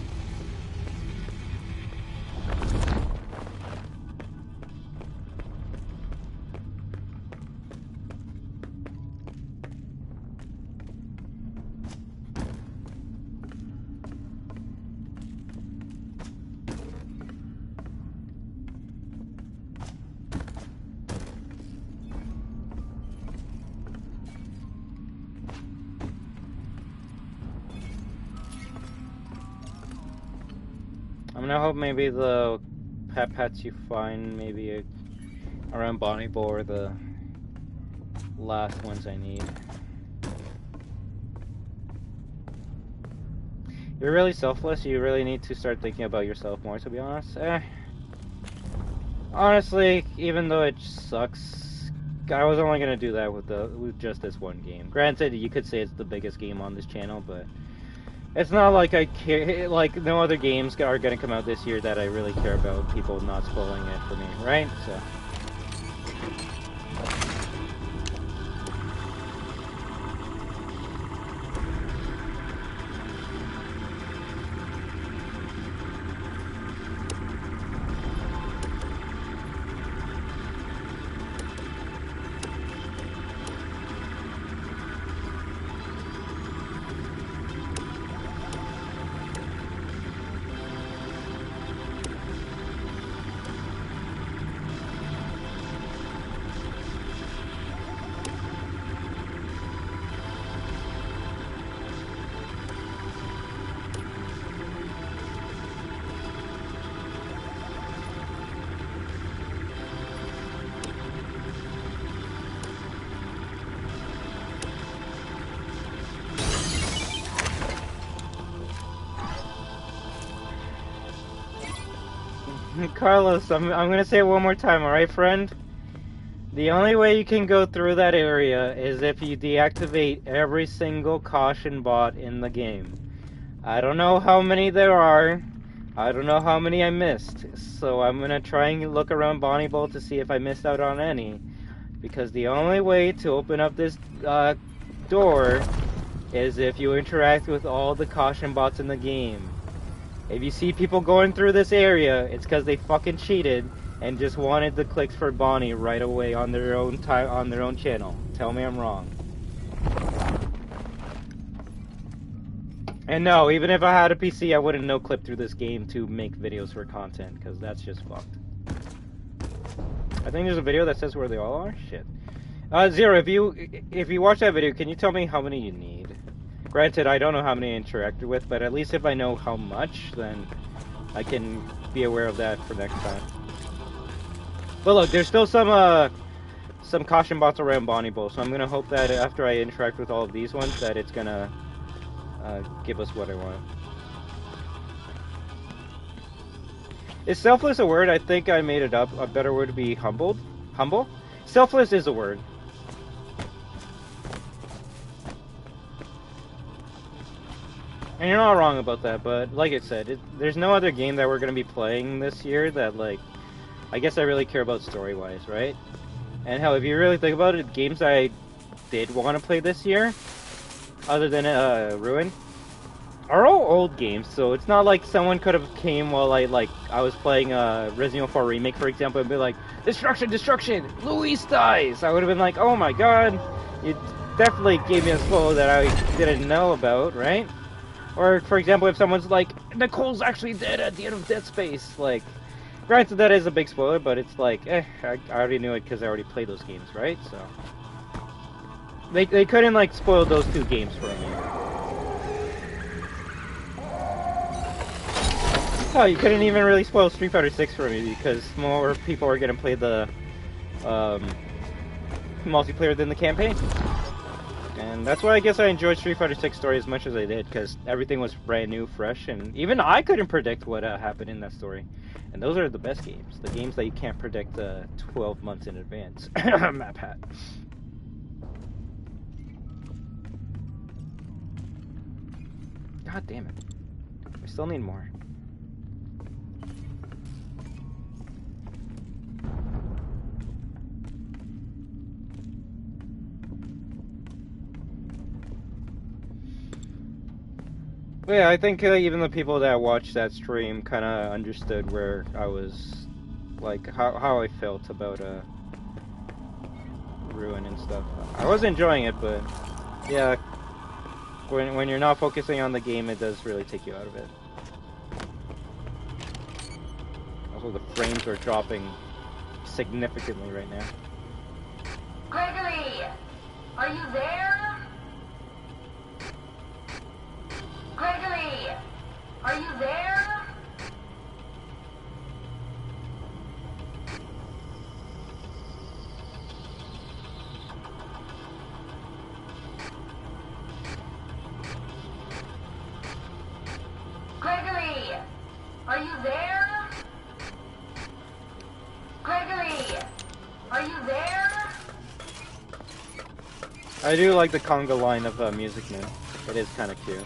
I hope maybe the pets you find maybe around Bonnie Bo are the last ones I need. You're really selfless. You really need to start thinking about yourself more, to be honest. Honestly, even though it sucks, I was only gonna do that with just this one game. Granted, you could say it's the biggest game on this channel, but it's not like I care. Like no other games are gonna come out this year that I really care about people not spoiling it for me, right? So. Carlos, I'm gonna say it one more time, alright, friend? The only way you can go through that area is if you deactivate every single caution bot in the game. I don't know how many there are. I don't know how many I missed. So I'm gonna try and look around Bonnie Bowl to see if I missed out on any. Because the only way to open up this door is if you interact with all the caution bots in the game. If you see people going through this area, it's because they fucking cheated and just wanted the clicks for Bonnie right away on their own time on their own channel. Tell me I'm wrong. And no, even if I had a PC, I wouldn't no clip through this game to make videos for content, because that's just fucked. I think there's a video that says where they all are. Shit. Zero, if you watch that video, can you tell me how many you need? Granted, I don't know how many I interacted with, but at least if I know how much, then I can be aware of that for next time. But look, there's still some caution bots around Bonnie Bowl, so I'm gonna hope that after I interact with all of these ones, that it's gonna give us what I want. Is selfless a word? I think I made it up. A better word would be humbled. Humble? Selfless is a word. And you're not wrong about that, but like I said, there's no other game that we're going to be playing this year that, like, I guess I really care about story-wise, right? And hell, if you really think about it, games I did want to play this year, other than Ruin, are all old games, so it's not like someone could have came while I was playing Resident Evil 4 Remake, for example, and be like, Destruction, destruction, Luis dies! I would have been like, oh my god, you definitely gave me a spoiler that I didn't know about, right? Or, for example, if someone's like, Nicole's actually dead at the end of Dead Space, like, granted that is a big spoiler, but it's like, I already knew it because I already played those games, right? So, they couldn't, like, spoil those two games for me. Oh, you couldn't even really spoil Street Fighter 6 for me because more people are gonna play the multiplayer than the campaign. And that's why I guess I enjoyed Street Fighter 6 story as much as I did, because everything was brand new, fresh, and even I couldn't predict what happened in that story. And those are the best games. The games that you can't predict 12 months in advance. Map hat. God damn it. I still need more. Yeah, I think even the people that watched that stream kind of understood where I was, like, how I felt about Ruin and stuff. I was enjoying it, but yeah, when you're not focusing on the game, it does really take you out of it. Also, the frames are dropping significantly right now. Gregory, are you there? Gregory, are you there? Gregory, are you there? Gregory, are you there? I do like the conga line of music now. It is kind of cute.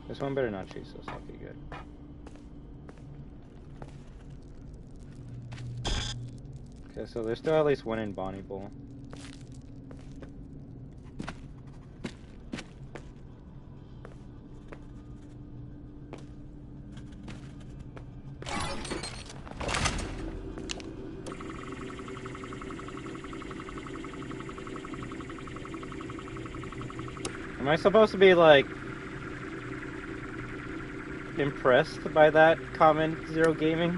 This one better not chase us. Okay, good. Okay, so there's still at least one in Bonnie Bowl. Am I supposed to be like impressed by that comment, Zero Gaming?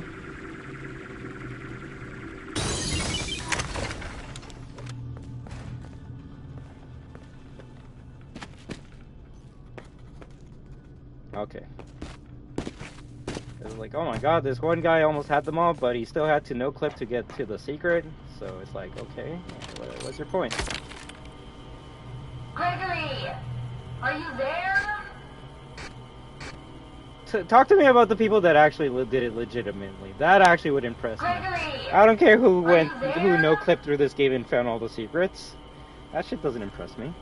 Okay. It's like, oh my god, this one guy almost had them all, but he still had to no clip to get to the secret. So it's like, okay, what's your point? Gregory, are you there? Talk to me about the people that actually did it legitimately. That actually would impress me. Gregory, I don't care who are you who no there? clipped through this game and found all the secrets. That shit doesn't impress me.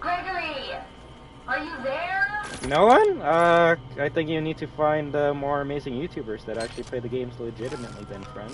Gregory, are you there? No one? I think you need to find more amazing YouTubers that actually play the games legitimately then, friend.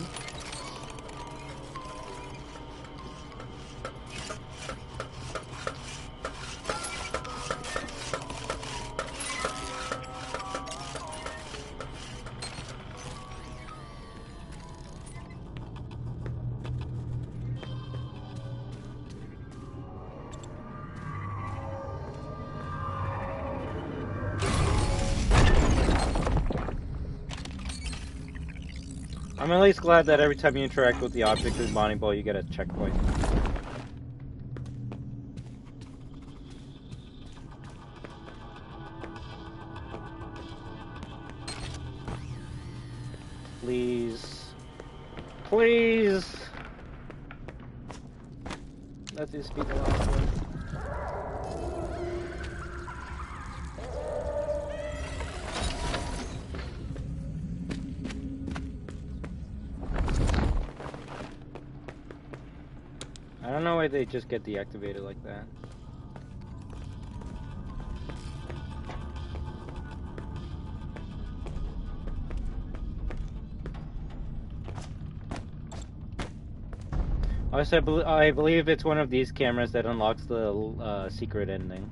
I'm at least glad that every time you interact with the object in Bonnie Bowl, you get a checkpoint. Please. Please! Let this be the last one. I don't know why they just get deactivated like that. Also, I believe it's one of these cameras that unlocks the secret ending.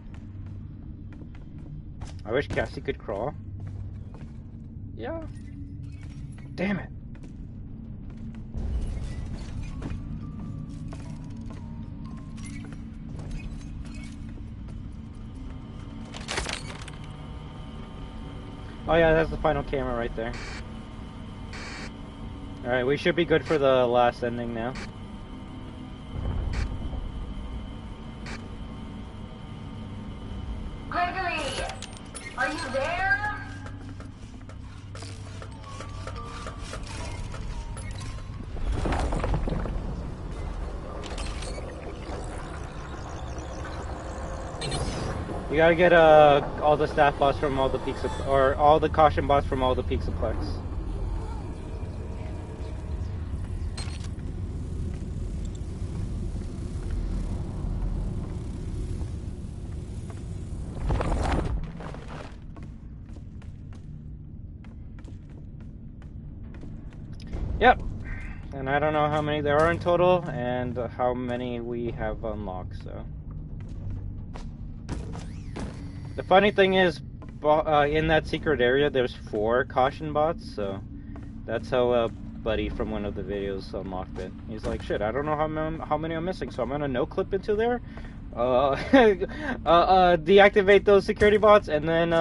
I wish Cassie could crawl. Yeah. Damn it. Oh yeah, that's the final camera right there. Alright, we should be good for the last ending now. Gregory, are you there? You gotta get all the staff bots from all the peaks of, or all the caution bots from all the peaks of Plex. Yep. And I don't know how many there are in total and how many we have unlocked, so. The funny thing is, in that secret area, there's 4 caution bots, so that's how Buddy from one of the videos unlocked it. He's like, shit, I don't know how many I'm missing, so I'm gonna no-clip into there, deactivate those security bots, and then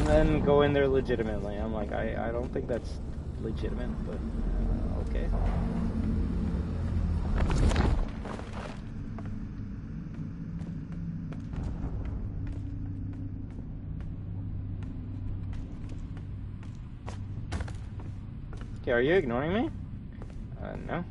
then go in there legitimately. I'm like, I don't think that's legitimate, but okay. Okay, are you ignoring me? No.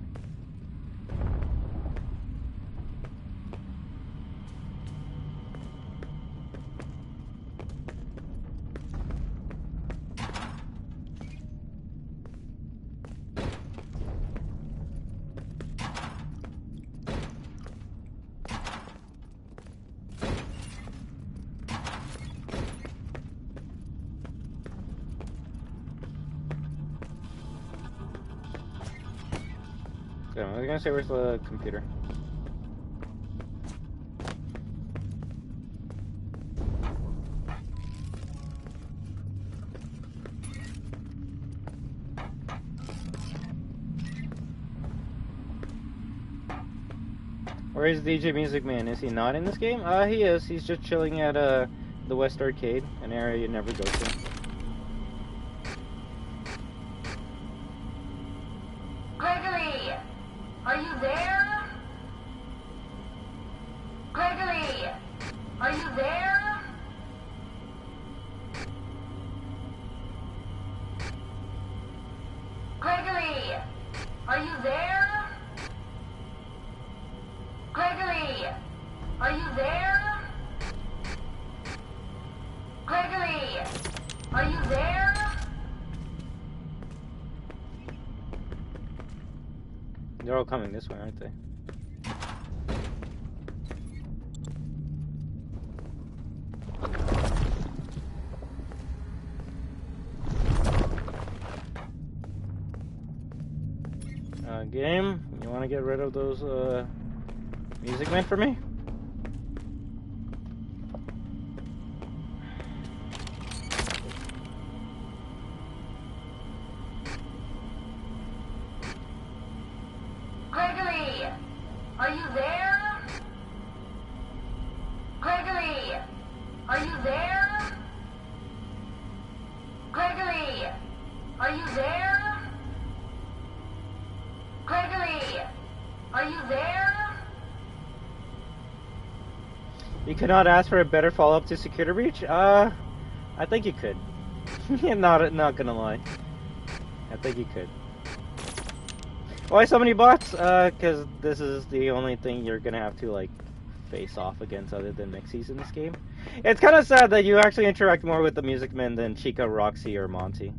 So, I was gonna say, where's the computer? Where is DJ Music Man? Is he not in this game? He is. He's just chilling at the West Arcade, an area you never go to. Gregory! Are you there? Gregory! Are you there? Gregory! Are you there? Gregory! Are you there? Gregory! Are you there? They're all coming this way, aren't they? Game, you want to get rid of those music men for me? Gregory! Are you there? Gregory! Are you there? Gregory! Are you there? Gregory! Are you there? You could not ask for a better follow-up to Security Breach? I think you could. not gonna lie. I think you could. Why so many bots? Because this is the only thing you're gonna have to, like, face off against other than Mixies in this game. It's kind of sad that you actually interact more with the Music Men than Chica, Roxy, or Monty.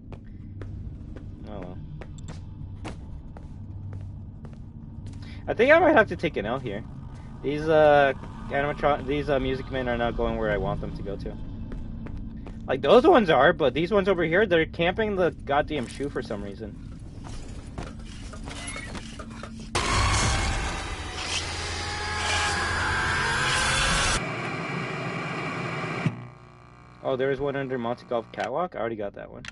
Oh well. I think I might have to take an L here. These Music Men are not going where I want them to go to. Like, those ones are, but these ones over here, they're camping the goddamn shoe for some reason. Oh, there is one under Monte Golf Catwalk? I already got that one.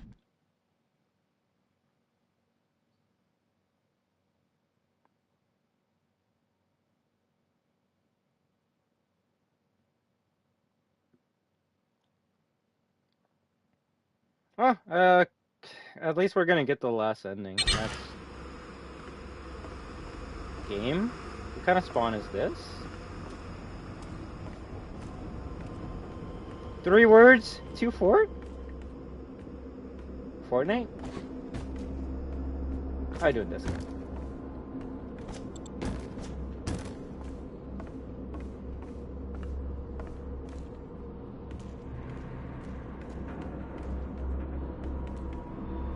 Oh, at least we're gonna get the last ending. That's... Game? What kind of spawn is this? 3 words? 2 Fort? Fortnite? How you doing this?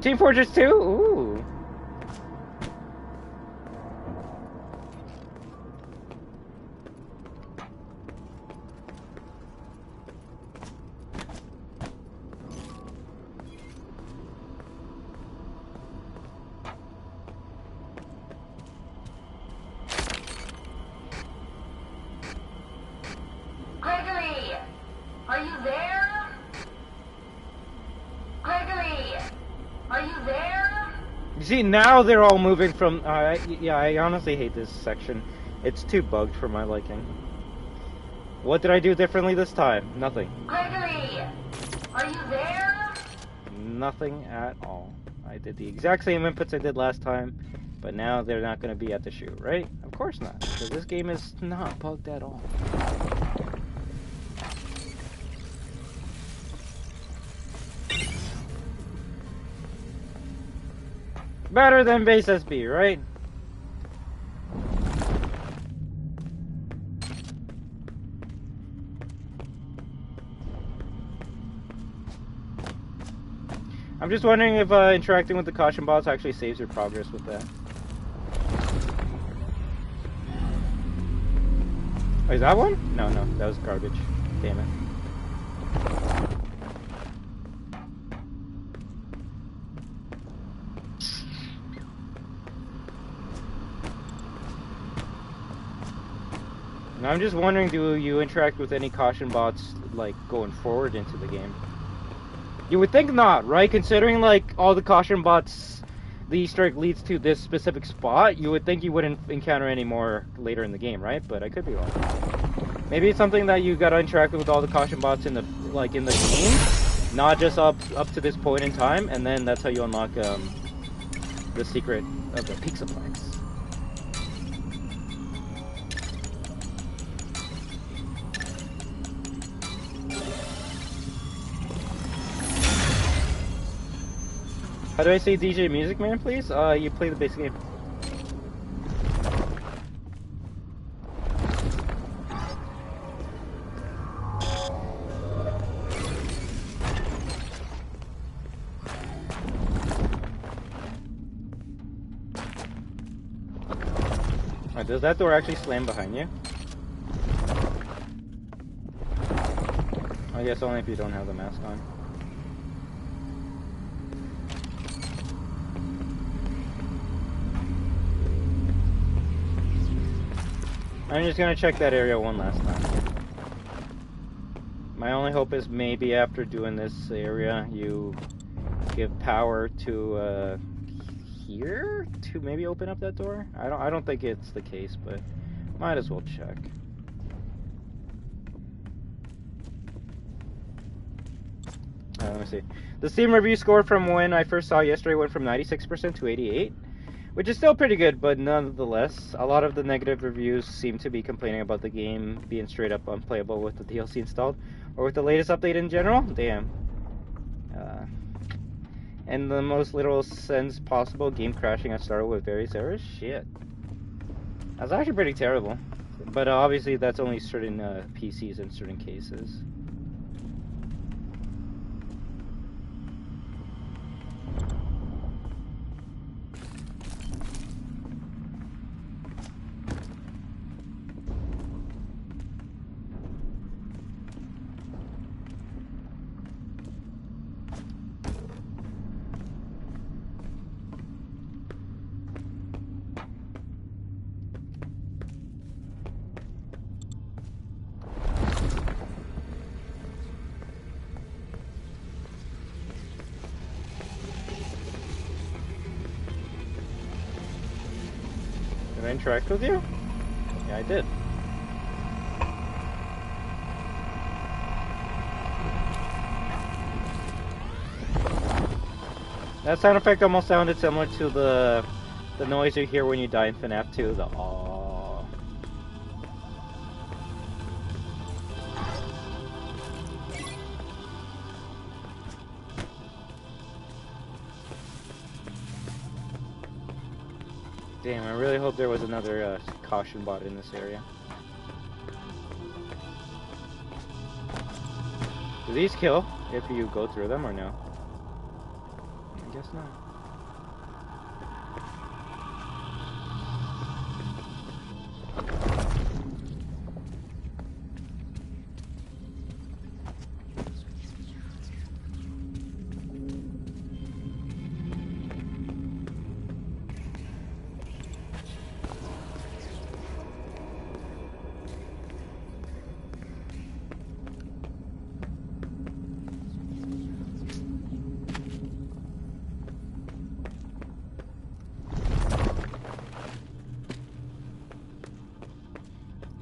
Team Fortress 2? Ooh. Gregory! Are you there? Gregory! Are you there? You see, now they're all moving from... yeah, I honestly hate this section. It's too bugged for my liking. What did I do differently this time? Nothing. Gregory! Are you there? Nothing at all. I did the exact same inputs I did last time, but now they're not going to be at the shoe, right? Of course not, because this game is not bugged at all. Better than base SB, right? I'm just wondering if interacting with the caution bots actually saves your progress with that. Oh, is that one? No, that was garbage. Damn it. And I'm just wondering, do you interact with any caution bots, like, going forward into the game? You would think not, right? Considering, like, all the caution bots, the Easter egg leads to this specific spot, you would think you wouldn't encounter any more later in the game, right? But I could be wrong. Maybe it's something that you gotta interact with all the caution bots in the, like, in the game, not just up to this point in time, and then that's how you unlock, the secret of the peak supplies. How do I say DJ Music Man, please? You play the base game. Alright, does that door actually slam behind you? I guess only if you don't have the mask on. I'm just gonna check that area one last time. My only hope is maybe after doing this area, you give power to here to maybe open up that door. I don't think it's the case, but might as well check. Let me see. The Steam review score from when I first saw it yesterday went from 96% to 88%. Which is still pretty good, but nonetheless, a lot of the negative reviews seem to be complaining about the game being straight up unplayable with the DLC installed, or with the latest update in general. Damn. In the most literal sense possible, game crashing at start with various errors? Shit. That's actually pretty terrible. But obviously that's only certain PCs in certain cases. Did I interact with you? Yeah, I did. That sound effect almost sounded similar to the noise you hear when you die in FNAF 2, the aww. Damn, I really hope there was another caution bot in this area. Do these kill if you go through them or no? I guess not.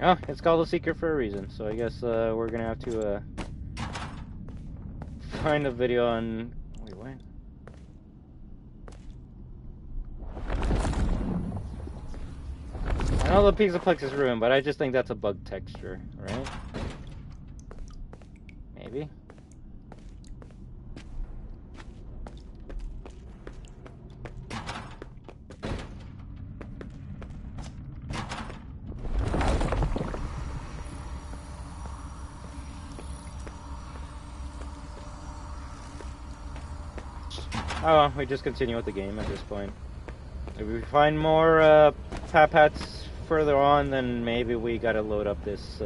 Oh, it's called a secret for a reason, so I guess we're gonna have to find a video on... Wait, what? know the Pixelplex is ruined, but I just think that's a bug texture, right? Maybe. Oh, well, we just continue with the game at this point. If we find more Papats further on, then maybe we gotta load up this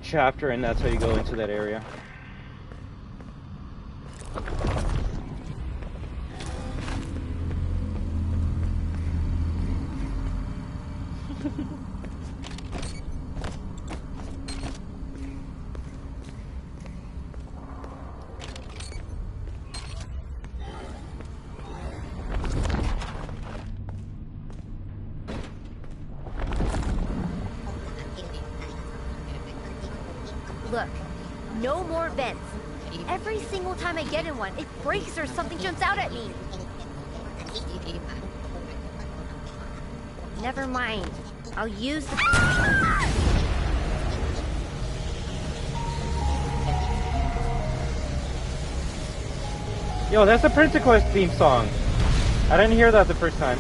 chapter, and that's how you go into that area. Look, no more vents. Every single time I get in one, it breaks or something jumps out at me. Never mind. I'll use the... Yo, that's the Princess Quest theme song. I didn't hear that the first time.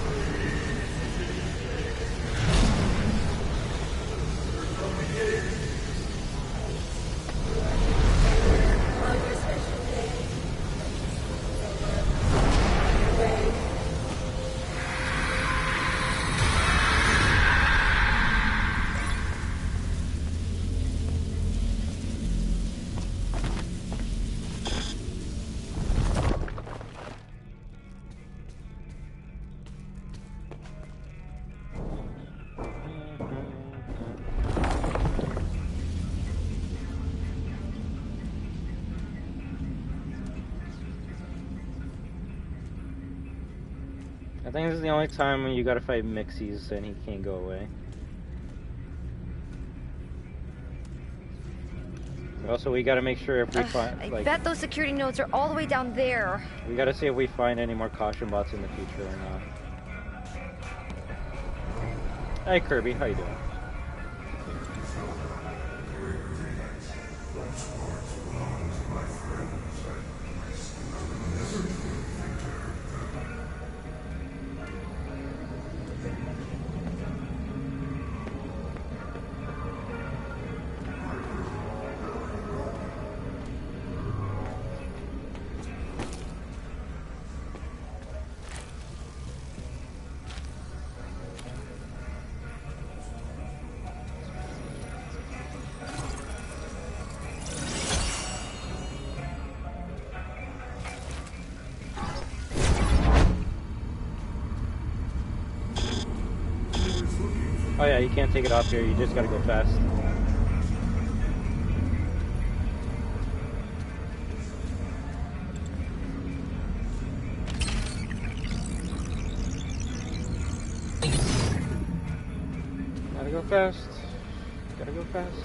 I think this is the only time when you gotta fight Mixies and he can't go away. Also, we gotta make sure if we find... I bet those security nodes are all the way down there. We gotta see if we find any more caution bots in the future or not. Hey Kirby, how you doing? Oh yeah, you can't take it off here, you just gotta go fast. Gotta go fast. Gotta go fast.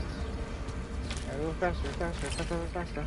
Gotta go faster, faster, faster, faster.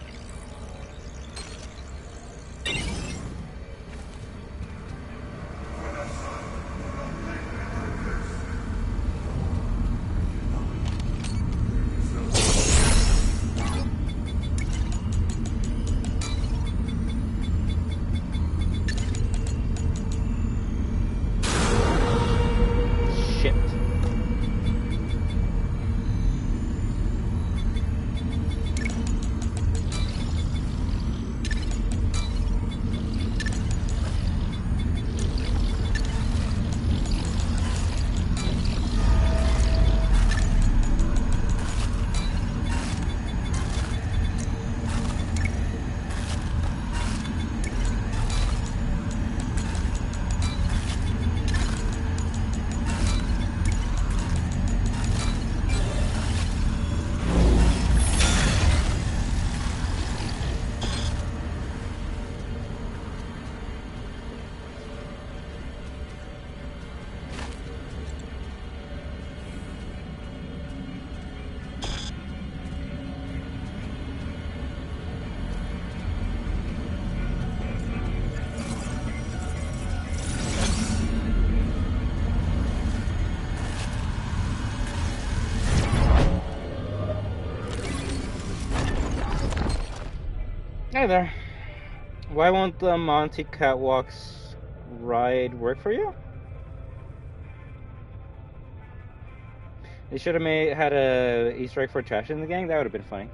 Hey there. Why won't the Monty Catwalks ride work for you? They should have had a Easter egg for trash in the gang. That would have been funny.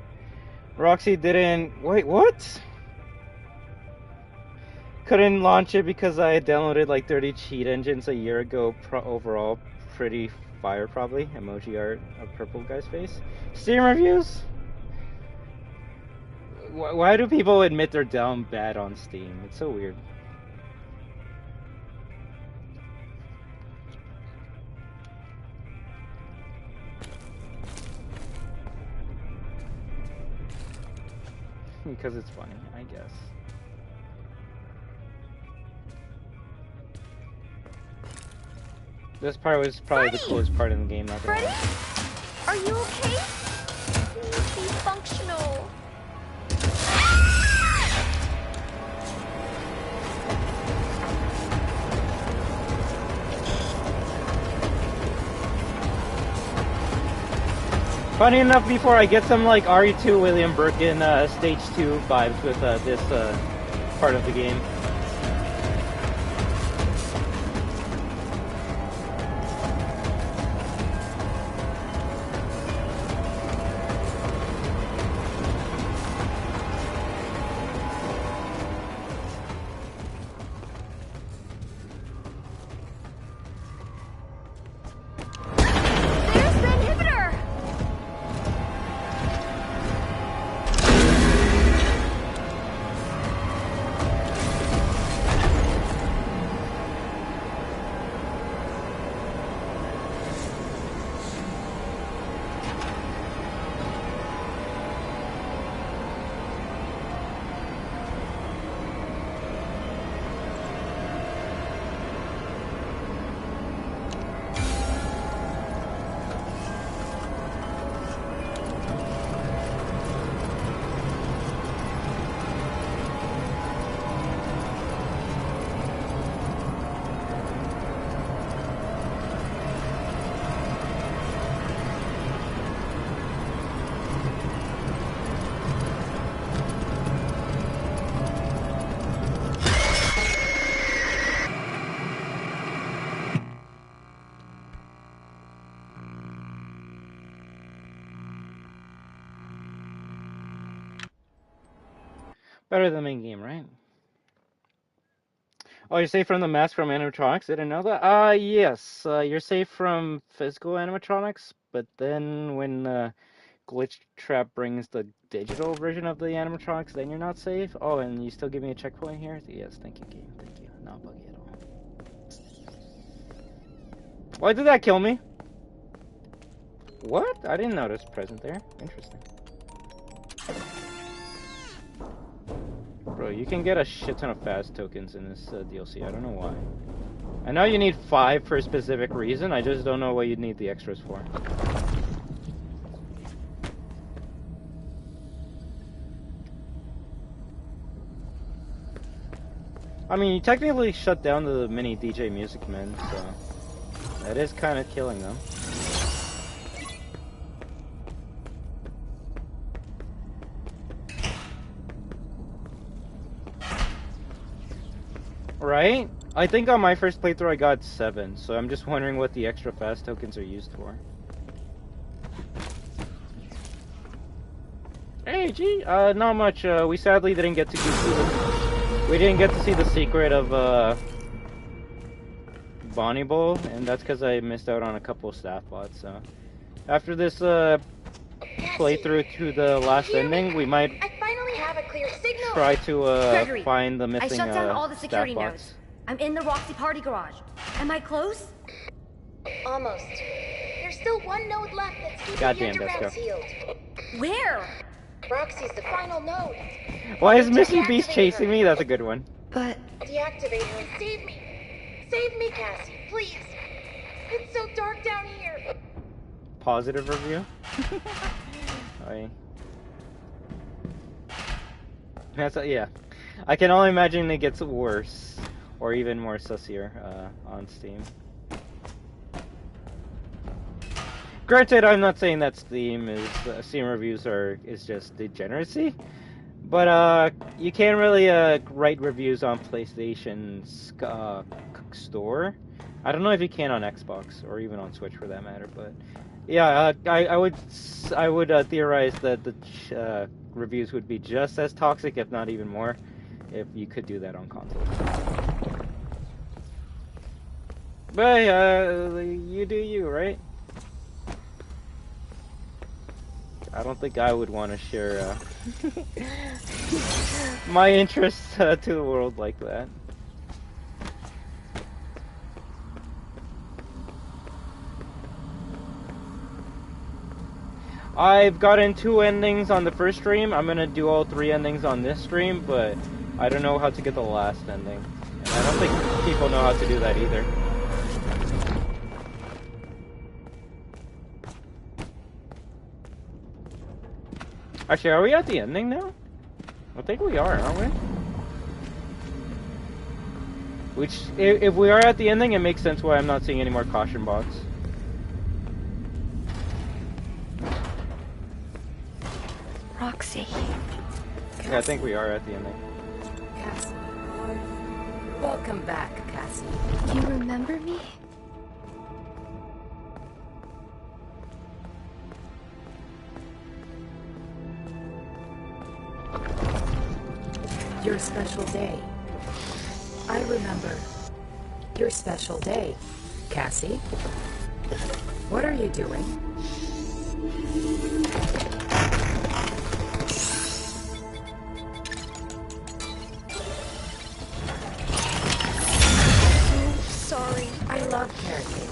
Roxy didn't. Wait, what? Couldn't launch it because I downloaded like 30 cheat engines a year ago. Overall, pretty fire probably. Emoji art of purple guy's face. Steam reviews? Why do people admit they're down bad on Steam? It's so weird. Because it's funny, I guess. This part was probably Freddy! the coolest part in the game, not gonna Freddy? lie. Are you okay? Please be functional. Funny enough, before I get some like RE2 William Birkin stage 2 vibes with this part of the game. Better than the main game, right? Oh, you're safe from the mask from animatronics? Didn't know that? Yes. You're safe from physical animatronics, but then when Glitch Trap brings the digital version of the animatronics, then you're not safe? Oh, and you still give me a checkpoint here? Yes, thank you, game. Thank you. Not buggy at all. Why did that kill me? What? I didn't notice present there. Interesting. Bro, you can get a shit ton of fast tokens in this DLC. I don't know why. I know you need 5 for a specific reason. I just don't know what you'd need the extras for. I mean, you technically shut down the mini DJ Music Men, so that is kind of killing them. Right? I think on my first playthrough I got 7, so I'm just wondering what the extra fast tokens are used for. Hey, gee, not much. We sadly didn't get to see the secret of Bonnie Bowl, and that's because I missed out on a couple of staff bots. So after this playthrough to the last ending, we might try to find the missing I shut down all the security staff nodes. bots. I'm in the Roxy party garage. Am I close? Almost. There's still one node left that's keeping Goddamn, the let's underground go. sealed. Where? Roxy's the final node. Why is Missy Beast chasing me? That's a good one. But Deactivate her and save me. Save me, Cassie, please. It's so dark down here. Positive review? Yeah. I can only imagine it gets worse, or even more sussier on Steam. Granted, I'm not saying that Steam reviews is just degeneracy, But you can't really write reviews on PlayStation's store. I don't know if you can on Xbox or even on Switch for that matter. But yeah, I would theorize that the reviews would be just as toxic, if not even more, if you could do that on console. But you do you, right? I don't think I would want to share my interests to the world like that. I've gotten 2 endings on the first stream. I'm gonna do all 3 endings on this stream, but I don't know how to get the last ending. And I don't think people know how to do that either. Actually, are we at the ending now? I think we are, aren't we? Which, if we are at the ending, it makes sense why I'm not seeing any more caution bots. Roxy. Yeah, I think we are at the ending. Cassie. Welcome back, Cassie. You remember me? Your special day. I remember. Your special day, Cassie. What are you doing? Sorry. I love carrot cake.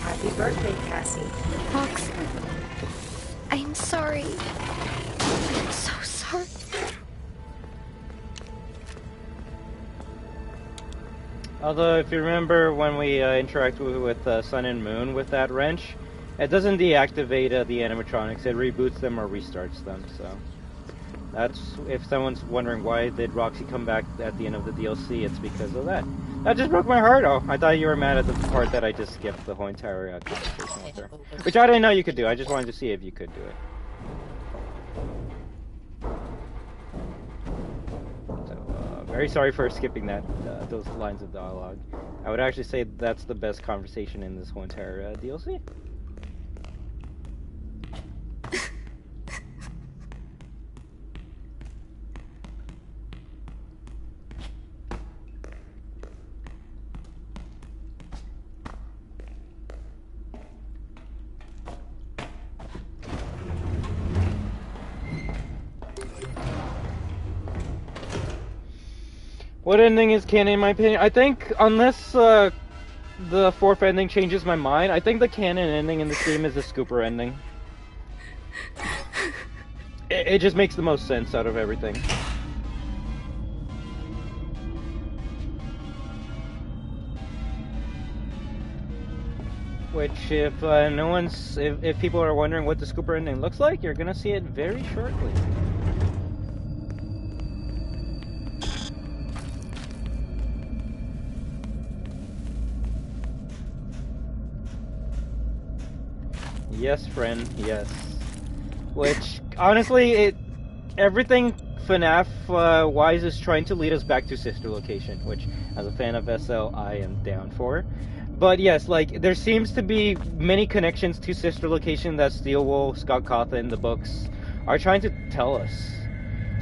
Happy birthday, Cassie. Roxy. I'm sorry. I'm so sorry. Although, if you remember when we interacted with Sun and Moon with that wrench, it doesn't deactivate the animatronics, it reboots them or restarts them, so... That's, if someone's wondering why did Roxy come back at the end of the DLC, it's because of that. That just broke my heart. Oh, I thought you were mad at the part that I just skipped the whole entire conversation with her. Which I didn't know you could do, I just wanted to see if you could do it. So, very sorry for skipping that, those lines of dialogue. I would actually say that's the best conversation in this whole entire DLC. What ending is canon in my opinion? I think, unless the 4th ending changes my mind, I think the canon ending in this game is the Scooper ending. It just makes the most sense out of everything. Which, if if people are wondering what the Scooper ending looks like, you're gonna see it very shortly. Yes, friend, yes. Which, honestly, everything FNAF wise is trying to lead us back to Sister Location, which, as a fan of SL, I am down for. But yes, like, there seems to be many connections to Sister Location that Steelwool, Scott Cawthon, the books are trying to tell us.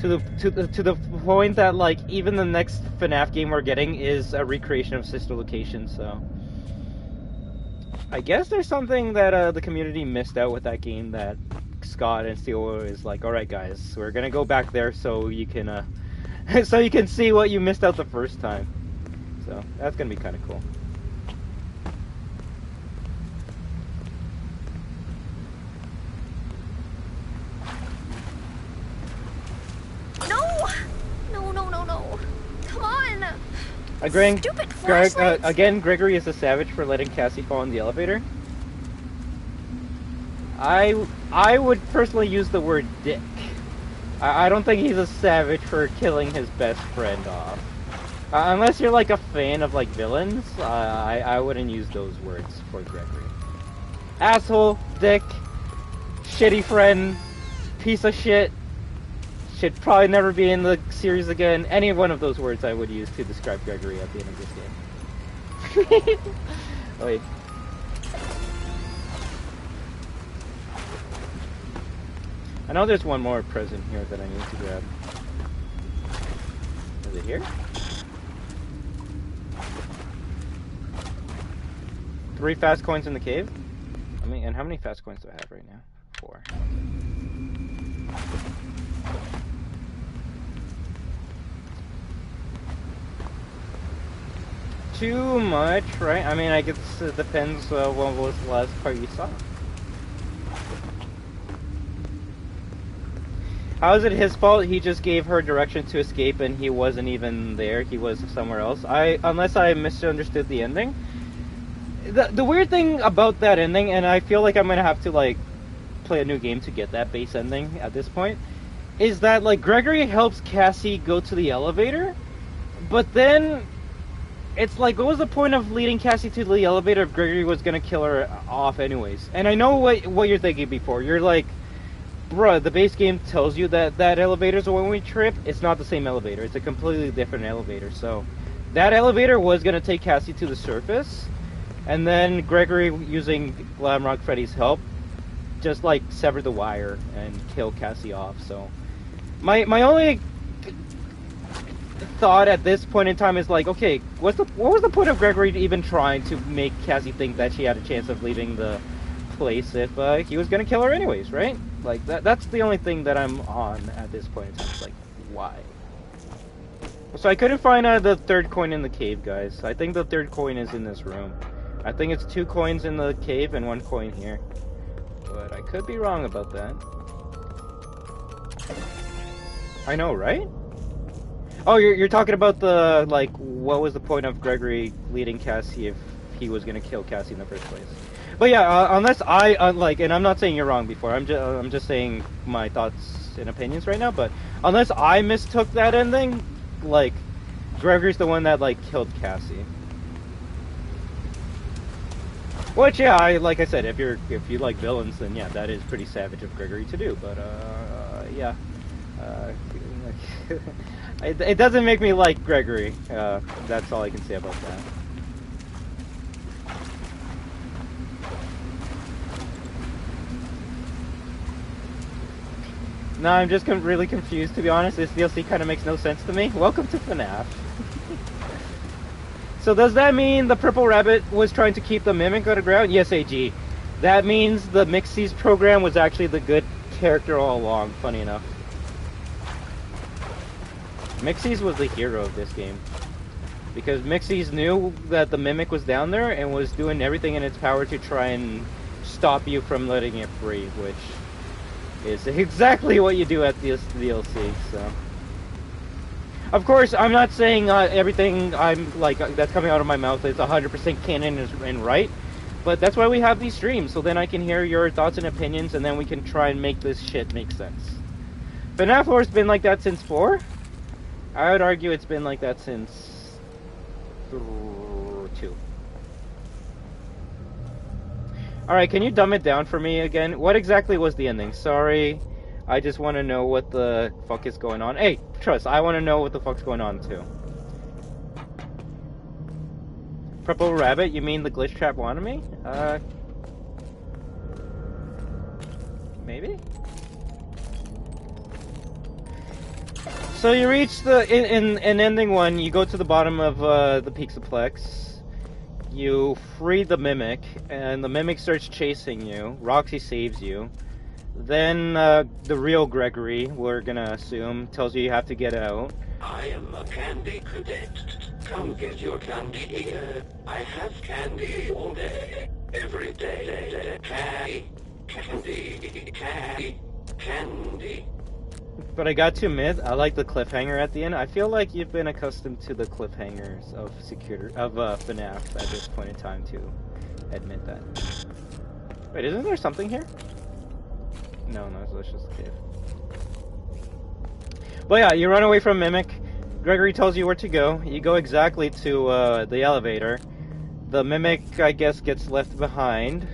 To the point that, like, even the next FNAF game we're getting is a recreation of Sister Location, so... I guess there's something that the community missed out with that game that Scott and Steel is like, alright guys, we're gonna go back there so you can so you can see what you missed out the first time. So that's gonna be kinda cool. No. Come on. Stupid flashlights. Again, Gregory is a savage for letting Cassie fall in the elevator. I would personally use the word dick. I don't think he's a savage for killing his best friend off. Unless you're like a fan of like villains, I wouldn't use those words for Gregory. Asshole, dick, shitty friend, piece of shit, should probably never be in the series again. Any one of those words I would use to describe Gregory at the end of this game. Wait. I know there's one more present here that I need to grab. Is it here? 3 fast coins in the cave? I mean, and how many fast coins do I have right now? 4. Too much, right? I mean, I guess it depends what was the last part you saw. How is it his fault? He just gave her direction to escape and he wasn't even there. He was somewhere else. Unless I misunderstood the ending. The weird thing about that ending, and I feel like I'm gonna have to like play a new game to get that base ending at this point, is that like Gregory helps Cassie go to the elevator, but then it's like, what was the point of leading Cassie to the elevator if Gregory was gonna kill her off anyways? And I know what you're thinking before. You're like, bruh, the base game tells you that that elevator's a one-way trip. It's not the same elevator. It's a completely different elevator. So that elevator was gonna take Cassie to the surface, and then Gregory, using Glamrock Freddy's help, just like severed the wire and killed Cassie off. So my only thought at this point in time is like, okay, what was the point of Gregory even trying to make Cassie think that she had a chance of leaving the place if he was gonna kill her anyways, right? Like that's the only thing that I'm on at this point in time. It's like, why? So I couldn't find the third coin in the cave, guys. I think the third coin is in this room. I think it's 2 coins in the cave and 1 coin here, but I could be wrong about that. I know, right? Oh, you're talking about the, like, what was the point of Gregory leading Cassie if he was gonna kill Cassie in the first place? But yeah, unless I like, and I'm not saying you're wrong before. I'm just saying my thoughts and opinions right now. But unless I mistook that ending, like, Gregory's the one that like killed Cassie. Which, yeah, like I said, if you like villains, then yeah, that is pretty savage of Gregory to do. But yeah, it doesn't make me like Gregory. That's all I can say about that. No, I'm just really confused, to be honest. This DLC kind of makes no sense to me. Welcome to FNAF. So does that mean the Purple Rabbit was trying to keep the Mimic on the ground? Yes, AG. That means the Mixie's program was actually the good character all along, funny enough. Mixie's was the hero of this game. Because Mixie's knew that the Mimic was down there and was doing everything in its power to try and stop you from letting it free, which is exactly what you do at this DLC, so. Of course, I'm not saying everything I'm like that's coming out of my mouth is 100% canon and right, but that's why we have these streams, so then I can hear your thoughts and opinions, and then we can try and make this shit make sense. FNAF lore's been like that since 4? I would argue it's been like that since 2. Alright, can you dumb it down for me again? What exactly was the ending? Sorry, I just want to know what the fuck is going on. Hey, trust, I want to know what the fuck's going on too. Purple Rabbit, you mean the glitch trap wanted me? Maybe? So you reach the, in ending 1, you go to the bottom of the Pixaplex. You free the Mimic, and the Mimic starts chasing you. Roxy saves you. Then the real Gregory, we're gonna assume, tells you have to get out. I am a candy cadet. Come get your candy here. I have candy all day, every day. Candy. But I got to admit, I like the cliffhanger at the end. I feel like you've been accustomed to the cliffhangers of FNAF at this point in time to admit that. Wait, isn't there something here? No, it's just a cave. But yeah, you run away from Mimic. Gregory tells you where to go. You go exactly to the elevator. The Mimic, I guess, gets left behind.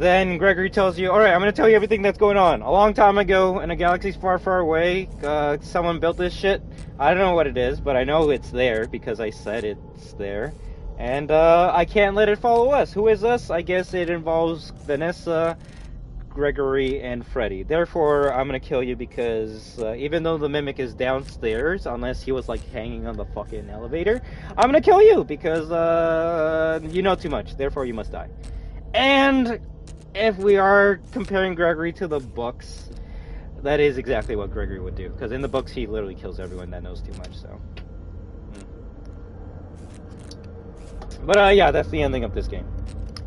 Then Gregory tells you, alright, I'm gonna tell you everything that's going on. A long time ago, in a galaxy far, far away, someone built this shit. I don't know what it is, but I know it's there because I said it's there. And I can't let it follow us. Who is us? I guess it involves Vanessa, Gregory, and Freddy. Therefore, I'm gonna kill you because even though the mimic is downstairs, unless he was like hanging on the fucking elevator, I'm gonna kill you because you know too much. Therefore, you must die. And if we are comparing Gregory to the books, that is exactly what Gregory would do. Because in the books, he literally kills everyone that knows too much, so. But yeah, that's the ending of this game.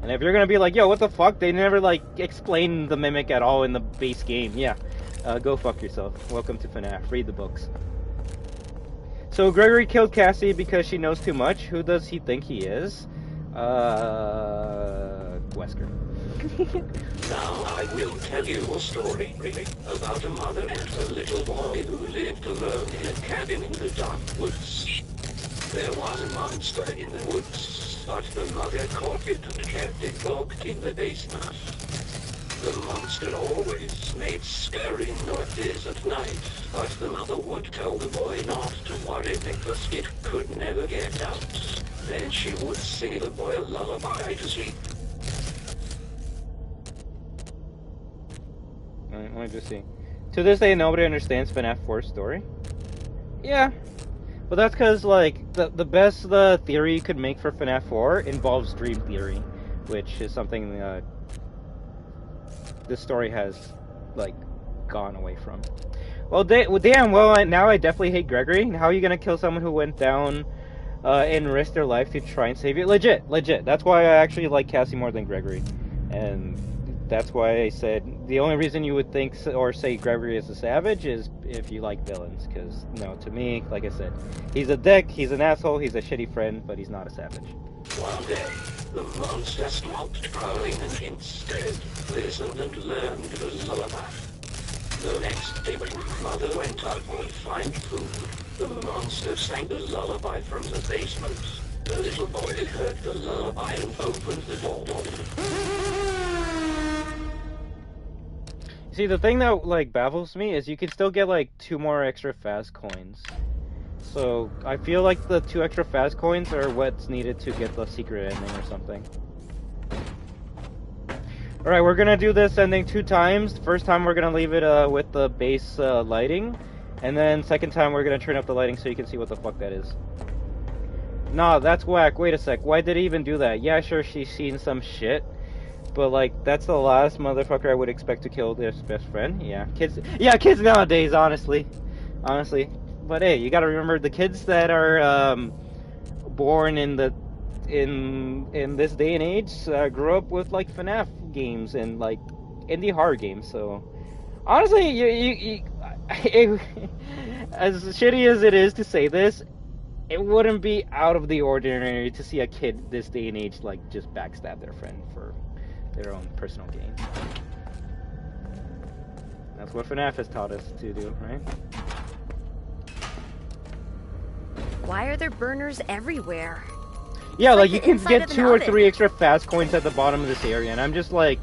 And if you're gonna be like, yo, what the fuck? They never, like, explain the mimic at all in the base game. Yeah, go fuck yourself. Welcome to FNAF. Read the books. So Gregory killed Cassie because she knows too much. Who does he think he is? Wesker. Now I will tell you a story about a mother and her little boy who lived alone in a cabin in the dark woods. There was a monster in the woods, but the mother caught it and kept it locked in the basement. The monster always made scary noises at night, but the mother would tell the boy not to worry because it could never get out. Then she would sing the boy a lullaby to sleep. Let me just see. To this day, nobody understands FNAF 4's story. Yeah. But that's because, like, the best theory you could make for FNAF 4 involves dream theory, which is something this story has, like, gone away from. Well, damn, well, now I definitely hate Gregory. How are you gonna kill someone who went down and risked their life to try and save you? Legit. That's why I actually like Cassie more than Gregory. And that's why I said the only reason you would think or say Gregory is a savage is if you like villains. Because, no, to me, like I said, he's a dick, he's an asshole, he's a shitty friend, but he's not a savage. One day, the monster stopped growling and instead listened and learned the lullaby. The next day when Mother went out to find food, the monster sang the lullaby from the basement. The little boy heard the lullaby and opened the door. See, the thing that, like, baffles me is you can still get, like, 2 more extra fast coins. So, I feel like the 2 extra fast coins are what's needed to get the secret ending or something. Alright, we're gonna do this ending 2 times. First time we're gonna leave it with the base lighting. And then second time we're gonna turn up the lighting so you can see what the fuck that is. Nah, that's whack. Wait a sec. Why did he even do that? Yeah, sure, she's seen some shit. But, like, that's the last motherfucker I would expect to kill their best friend. Yeah, kids nowadays, honestly. But hey, you gotta remember the kids that are born in this day and age grew up with, like, FNAF games and, like, indie horror games. So honestly, you as shitty as it is to say this, it wouldn't be out of the ordinary to see a kid this day and age, like, just backstab their friend for their own personal gain. That's what FNAF has taught us to do, right? Why are there burners everywhere? Yeah, like, you the can inside get of an 2 or oven. 3 extra fast coins at the bottom of this area, and I'm just like,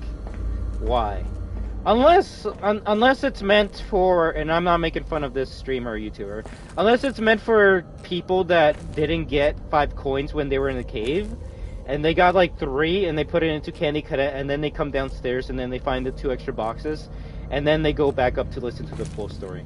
why? Unless it's meant for, and I'm not making fun of this streamer or YouTuber, unless it's meant for people that didn't get 5 coins when they were in the cave, and they got like 3, and they put it into Candy Cadet, and then they come downstairs, and then they find the 2 extra boxes, and then they go back up to listen to the full story.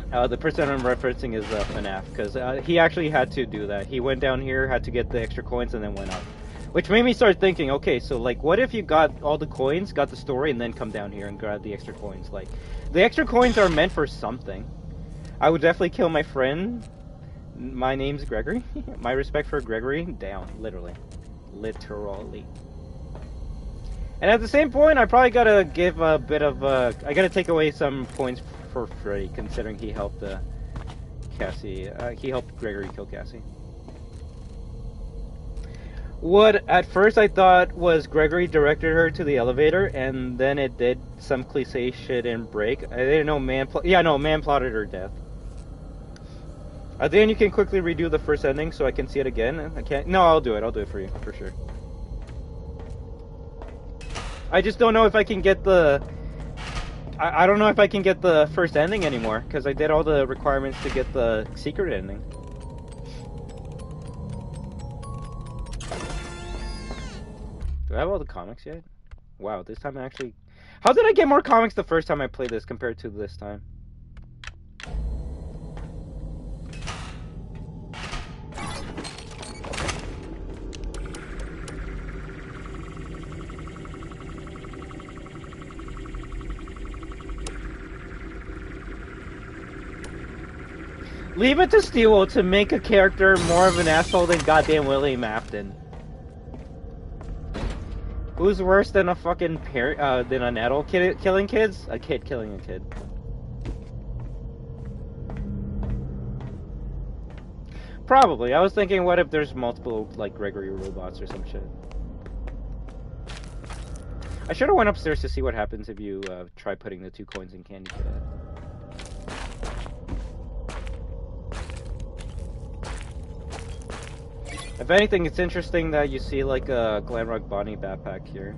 The person I'm referencing is FNAF, because he actually had to do that. He went down here, had to get the extra coins, and then went up. Which made me start thinking, okay, so, like, what if you got all the coins, got the story, and then come down here and grab the extra coins? Like, the extra coins are meant for something. I would definitely kill my friend. My name's Gregory. My respect for Gregory, down, literally. Literally. And at the same point, I probably gotta give a bit of, I gotta take away some points for Freddy, considering he helped Cassie, he helped Gregory kill Cassie. What at first I thought was Gregory directed her to the elevator, and then it did some cliche shit and break. I didn't know man plotted her death. Then you can quickly redo the first ending so I can see it again. I can't. No, I'll do it. I'll do it for you for sure. I just don't know if I can get the... I don't know if I can get the first ending anymore, because I did all the requirements to get the secret ending. Do I have all the comics yet? Wow, this time I actually... How did I get more comics the first time I played this compared to this time? Leave it to Steel to make a character more of an asshole than goddamn William Afton. Who's worse than a fucking parent, than an adult kid killing kids? A kid killing a kid. Probably. I was thinking, what if there's multiple, like, Gregory robots or some shit? I should have went upstairs to see what happens if you try putting the 2 coins in Candy Cat. If anything, it's interesting that you see like a Glam Rock Bonnie backpack here.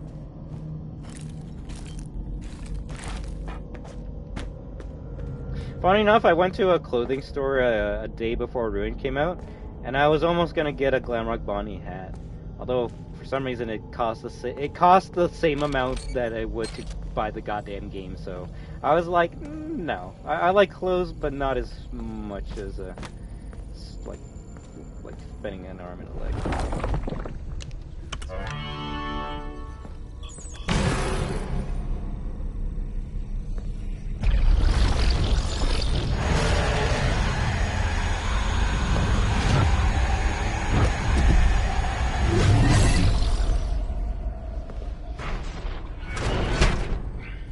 Funny enough, I went to a clothing store a day before Ruin came out, and I was almost gonna get a Glam Rock Bonnie hat. Although for some reason it cost the same amount that it would to buy the goddamn game. So I was like, no, I like clothes, but not as much as like spending an arm and a leg.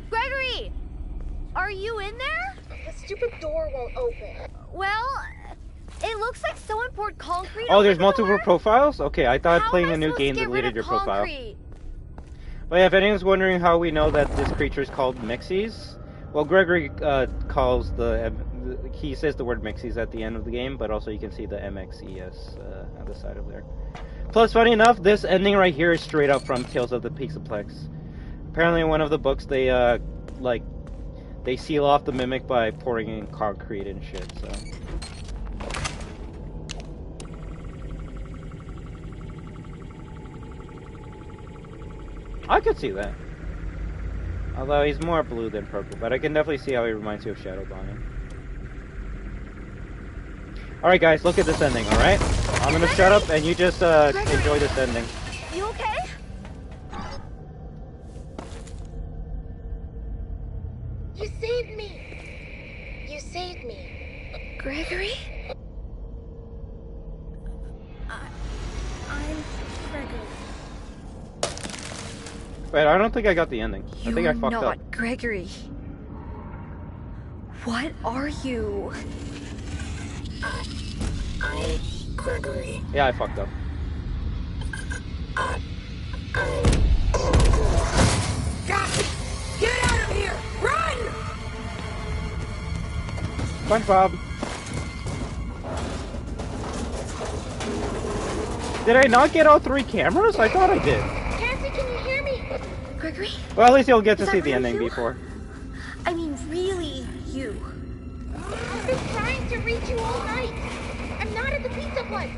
Gregory! Are you in there? The stupid door won't open. Well, it looks like someone poured concrete. Oh, there's over the multiple door? profiles? Okay, I thought How playing am I a new supposed game to get rid deleted of your profile. concrete? But yeah, if anyone's wondering how we know that this creature is called Mixies, well, Gregory calls he says the word Mixies at the end of the game, but also you can see the MXES on the side of there. Plus, funny enough, this ending right here is straight up from Tales of the Pixelplex. Apparently in one of the books, they seal off the mimic by pouring in concrete and shit, so... I could see that. Although he's more blue than purple, but I can definitely see how he reminds you of Shadow Bonnie. Alright guys, look at this ending, alright? I'm gonna shut up and you just enjoy this ending. You okay? You saved me. You saved me. Gregory? I'm Gregory. Wait, I don't think I got the ending. I think I fucked up. You're not Gregory. What are you? I'm Gregory. Yeah, I fucked up. Get out of here! Run! SpongeBob. Did I not get all 3 cameras? I thought I did. Cassie, can you hear me? Gregory? Well, at least you'll get to Is see that the really ending you? before. I mean, really you. I've been trying to reach you all night. I'm not at the pizza place.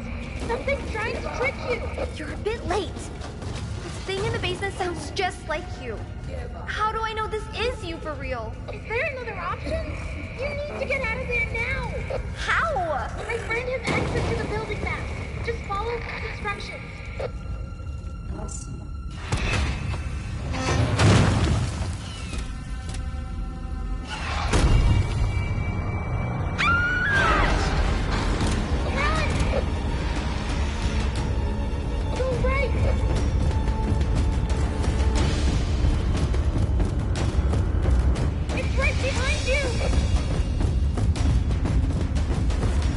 Something's trying to trick you. You're a bit late. This thing in the basement sounds just like you. How do I know this is you for real? Is there another option? You need to get out of there now. How? My friend has access to the building map. Just follow his instructions. Go right. It's right behind you.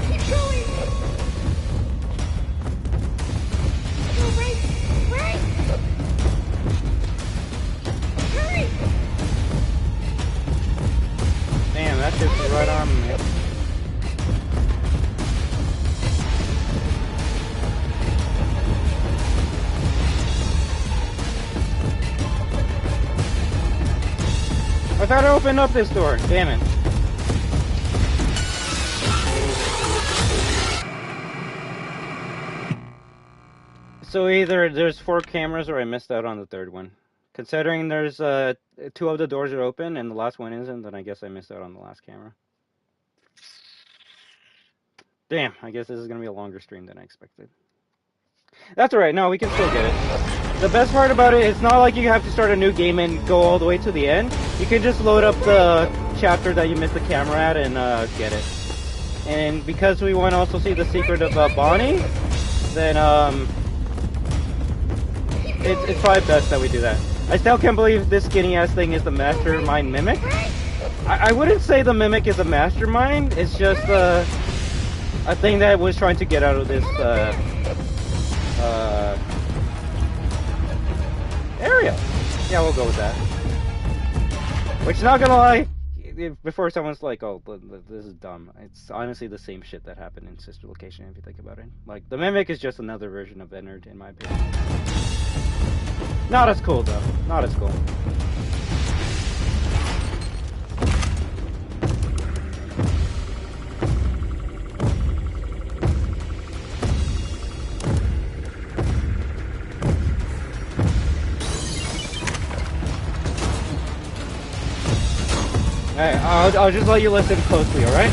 Keep going. I thought I opened up this door. Damn it. So either there's 4 cameras or I missed out on the third one. Considering there's 2 of the doors are open and the last one isn't, then I guess I missed out on the last camera. Damn, I guess this is going to be a longer stream than I expected. That's alright, no, we can still get it. The best part about it, it's not like you have to start a new game and go all the way to the end. You can just load up the chapter that you missed the camera at and get it. And because we want to also see the secret of Bonnie, then it's probably best that we do that. I still can't believe this skinny ass thing is the mastermind mimic. I wouldn't say the mimic is a mastermind, it's just a thing that was trying to get out of this area. Yeah, we'll go with that. Which, not gonna lie, before someone's like, oh, this is dumb, it's honestly the same shit that happened in Sister Location if you think about it. Like, the mimic is just another version of Ennard, in my opinion. Not as cool, though. Not as cool. Alright, I'll just let you listen closely, alright?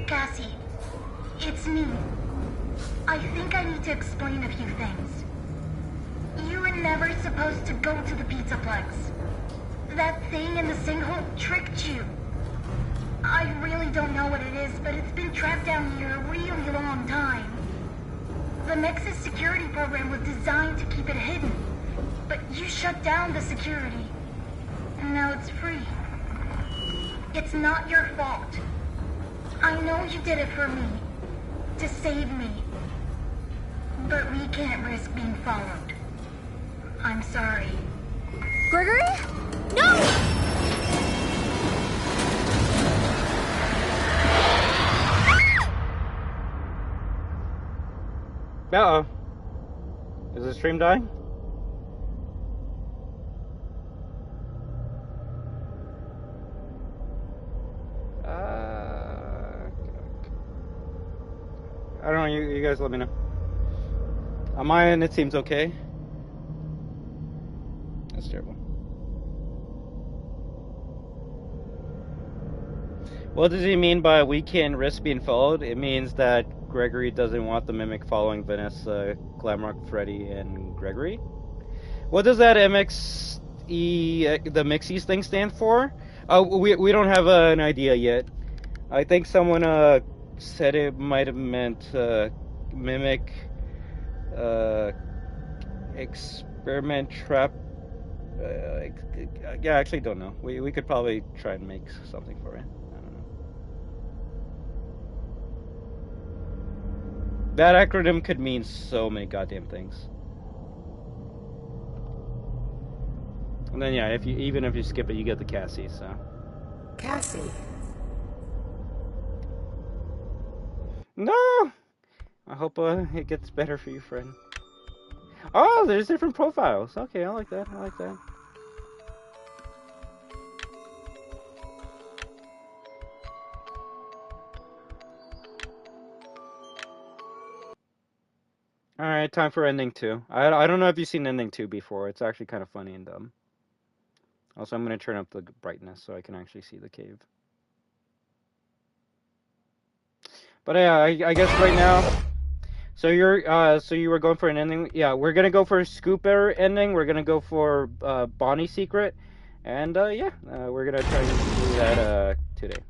Cassie, it's me. I think I need to explain a few things. You were never supposed to go to the Pizzaplex. That thing in the sinkhole tricked you. I really don't know what it is, but it's been trapped down here a really long time. The METSU security program was designed to keep it hidden, but you shut down the security, and now it's free. It's not your fault. I know you did it for me, to save me, but we can't risk being followed. I'm sorry. Gregory? No! Uh-oh. Is the stream dying? I don't know, you guys let me know. On my end, it seems okay. That's terrible. What does he mean by we can't risk being followed? It means that Gregory doesn't want the mimic following Vanessa, Glamrock, Freddy, and Gregory. What does that MXE, the Mixies thing stand for? We don't have an idea yet. I think someone said it might have meant mimic, experiment, trap. Yeah, I actually don't know. We could probably try and make something for it. That acronym could mean so many goddamn things. And then yeah, even if you skip it, you get the Cassie, so. Cassie. No! I hope it gets better for you, friend. Oh, there's different profiles. Okay, I like that. I like that. Alright, time for ending 2. I don't know if you've seen ending 2 before. It's actually kind of funny and dumb. Also, I'm going to turn up the brightness so I can actually see the cave. But yeah, I guess right now... So you were going for an ending? Yeah, we're going to go for a Scooper ending. We're going to go for Bonnie secret. And yeah, we're going to try and do that today.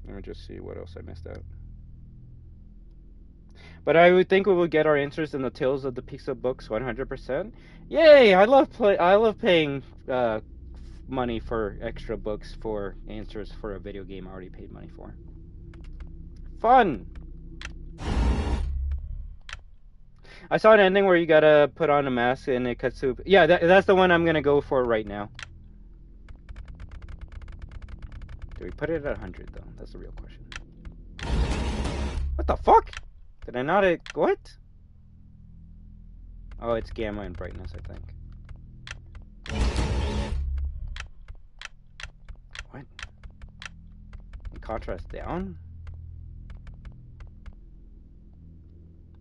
Let me just see what else I missed out. But I would think we will get our answers in the Tales of the Pizza books 100%. Yay! I love paying money for extra books for answers for a video game I already paid money for. Fun! I saw an ending where you gotta put on a mask and it cuts to... Yeah, that's the one I'm gonna go for right now. Do we put it at 100 though? That's the real question. What the fuck? Did I not... What? Oh, it's gamma and brightness, I think. What? And contrast down?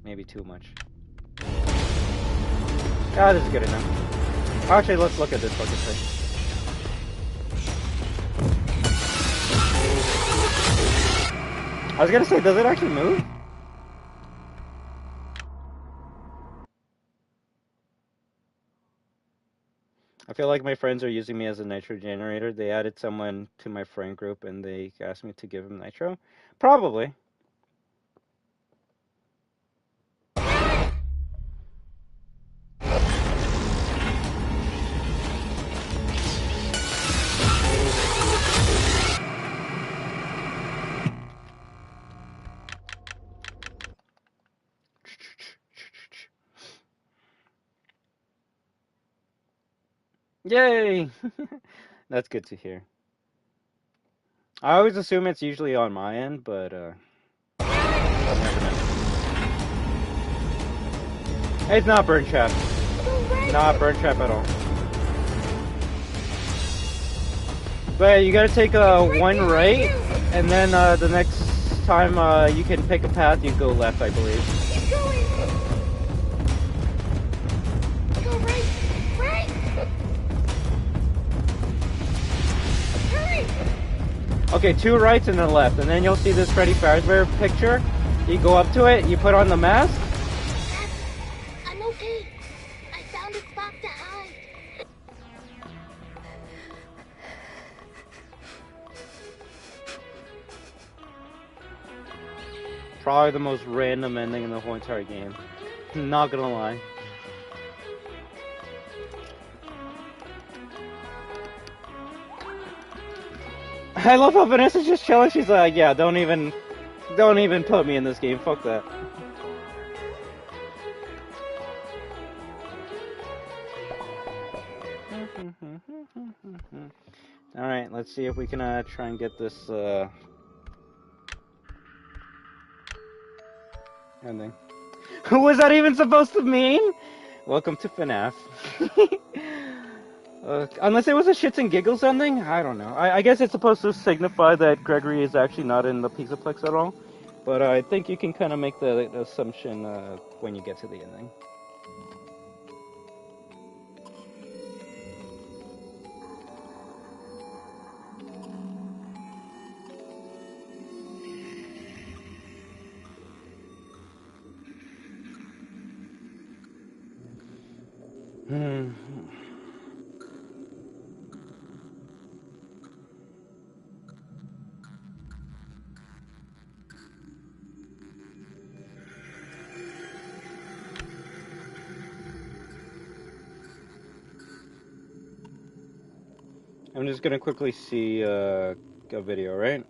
Maybe too much. Ah, this is good enough. Actually, let's look at this fucking thing. I was gonna say, does it actually move? I feel like my friends are using me as a nitro generator. They added someone to my friend group and they asked me to give him nitro. Probably. Yay! That's good to hear. I always assume it's usually on my end, but I'll never know. It's not burn trap. Not burn trap at all. But you gotta take one right, and then the next time you can pick a path, you go left, I believe. Keep going! Go right! Right! Hurry! Okay, 2 rights and a left, and then you'll see this Freddy Fazbear picture. You go up to it, you put on the mask. I'm okay. I found a spot to hide. Probably the most random ending in the whole entire game. Not gonna lie. I love how Vanessa's just chilling. She's like, yeah, don't even put me in this game. Fuck that. Alright, let's see if we can try and get this ending. Who was that even supposed to mean? Welcome to FNAF. Unless it was a shits and giggles ending? I don't know. I guess it's supposed to signify that Gregory is actually not in the Pizzaplex at all. But I think you can kind of make the assumption when you get to the ending. I'm just gonna quickly see a video, right?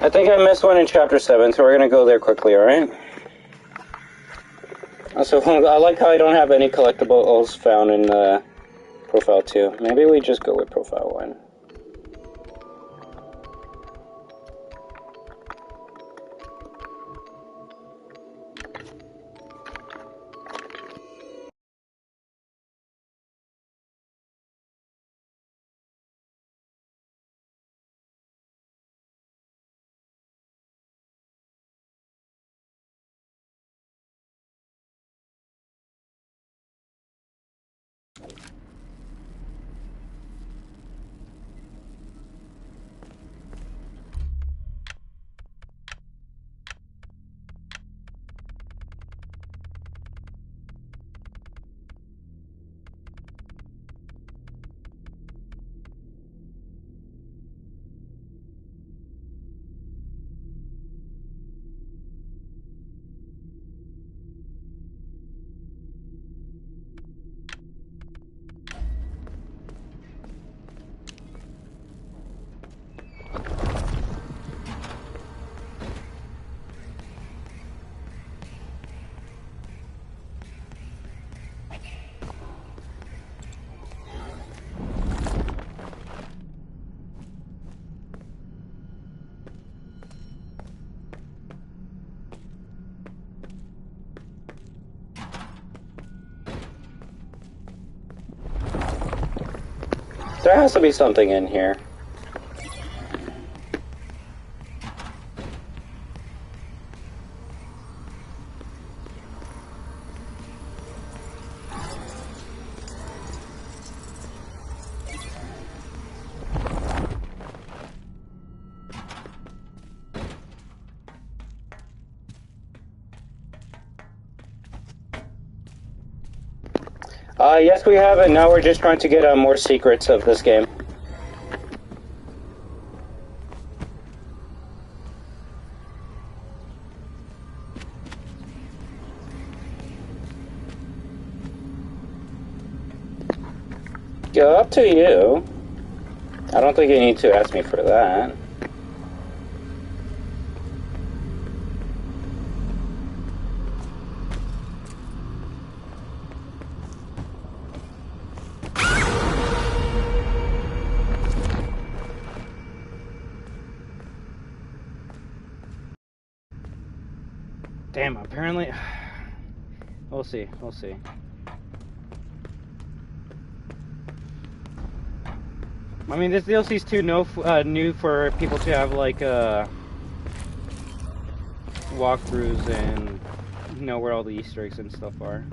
I think I missed one in Chapter 7, so we're gonna go there quickly, alright? Also, I like how I don't have any collectibles found in Profile 2. Maybe we just go with Profile 1. There has to be something in here. Yes, we have it. Now we're just trying to get more secrets of this game. Yeah, up to you. I don't think you need to ask me for that. Damn, apparently... We'll see, we'll see. I mean, this DLC is too new for people to have, like, walkthroughs and know where all the Easter eggs and stuff are.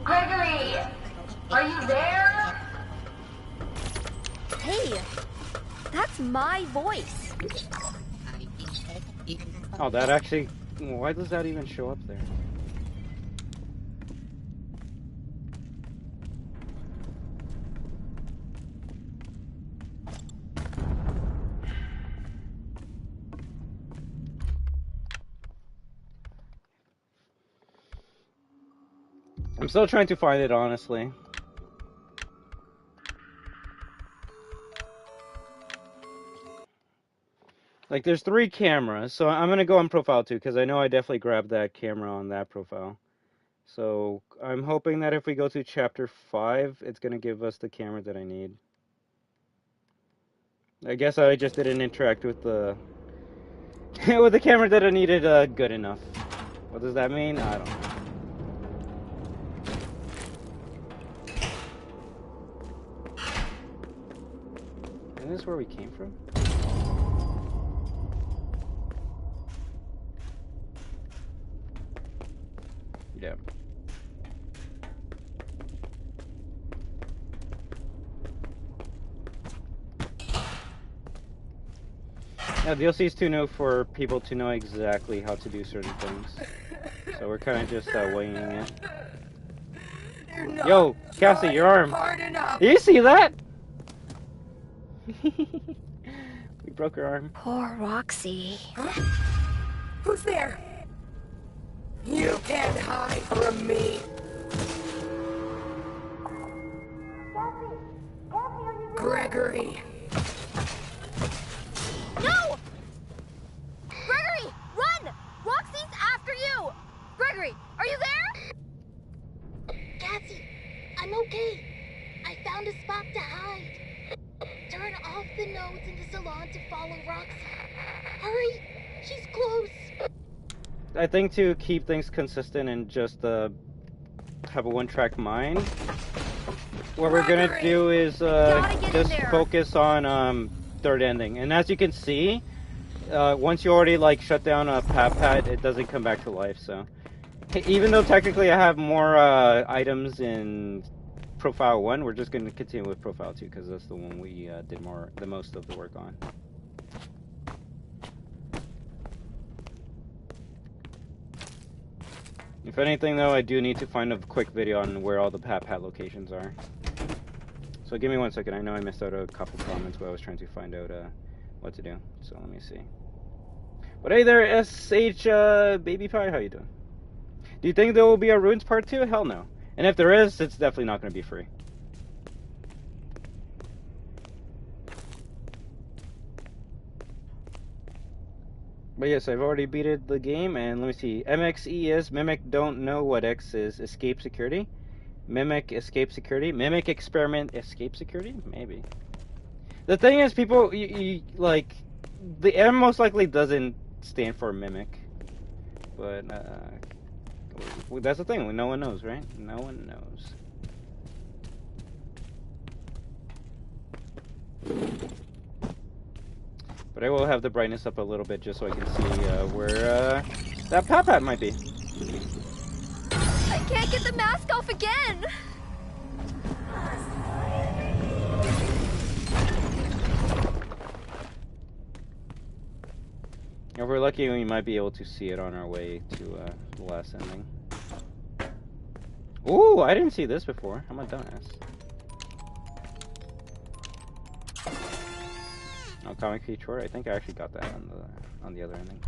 Gregory! Are you there? Hey! That's my voice! Oh, that actually... Why does that even show up there? I'm still trying to find it, honestly. Like, there's 3 cameras, so I'm gonna go on profile 2, because I know I definitely grabbed that camera on that profile. So, I'm hoping that if we go to chapter 5, it's gonna give us the camera that I need. I guess I just didn't interact with the... with the camera that I needed good enough. What does that mean? I don't know. Isn't this where we came from? Yeah. Yeah, DLC is too new for people to know exactly how to do certain things. So we're kind of just winging it. Yo, Cassie, your arm. Do you see that? We broke her arm. Poor Roxy. Huh? Who's there? You can't hide from me. Gregory. No! Gregory, run! Roxy's after you! Gregory, are you there? Cassie, I'm okay. I found a spot to hide. Turn off the nodes in the salon to follow Roxy. Hurry! She's close. I think to keep things consistent and just have a one-track mind, what we're gonna do is just focus on third ending. And as you can see, once you already like shut down a pat, it doesn't come back to life. So even though technically I have more items in Profile 1, we're just going to continue with Profile 2 because that's the one we did the most of the work on. If anything though, I do need to find a quick video on where all the pat locations are. So give me 1 second. I know I missed out a couple comments where I was trying to find out what to do. So let me see. But hey there, SH Baby Pie, how you doing? Do you think there will be a Ruins Part 2? Hell no. And if there is, it's definitely not going to be free. But yes, I've already beated the game, and let me see. MXE is Mimic don't know what X is. Escape security? Mimic escape security? Mimic experiment escape security? Maybe. The thing is, people, like, the M most likely doesn't stand for Mimic. But, that's the thing, no one knows, right? No one knows. But I will have the brightness up a little bit just so I can see where that pat might be. I can't get the mask off again! If we're lucky, we might be able to see it on our way to the last ending. Ooh, I didn't see this before. I'm a dumbass. Oh, comic feature. I think I actually got that on the other ending.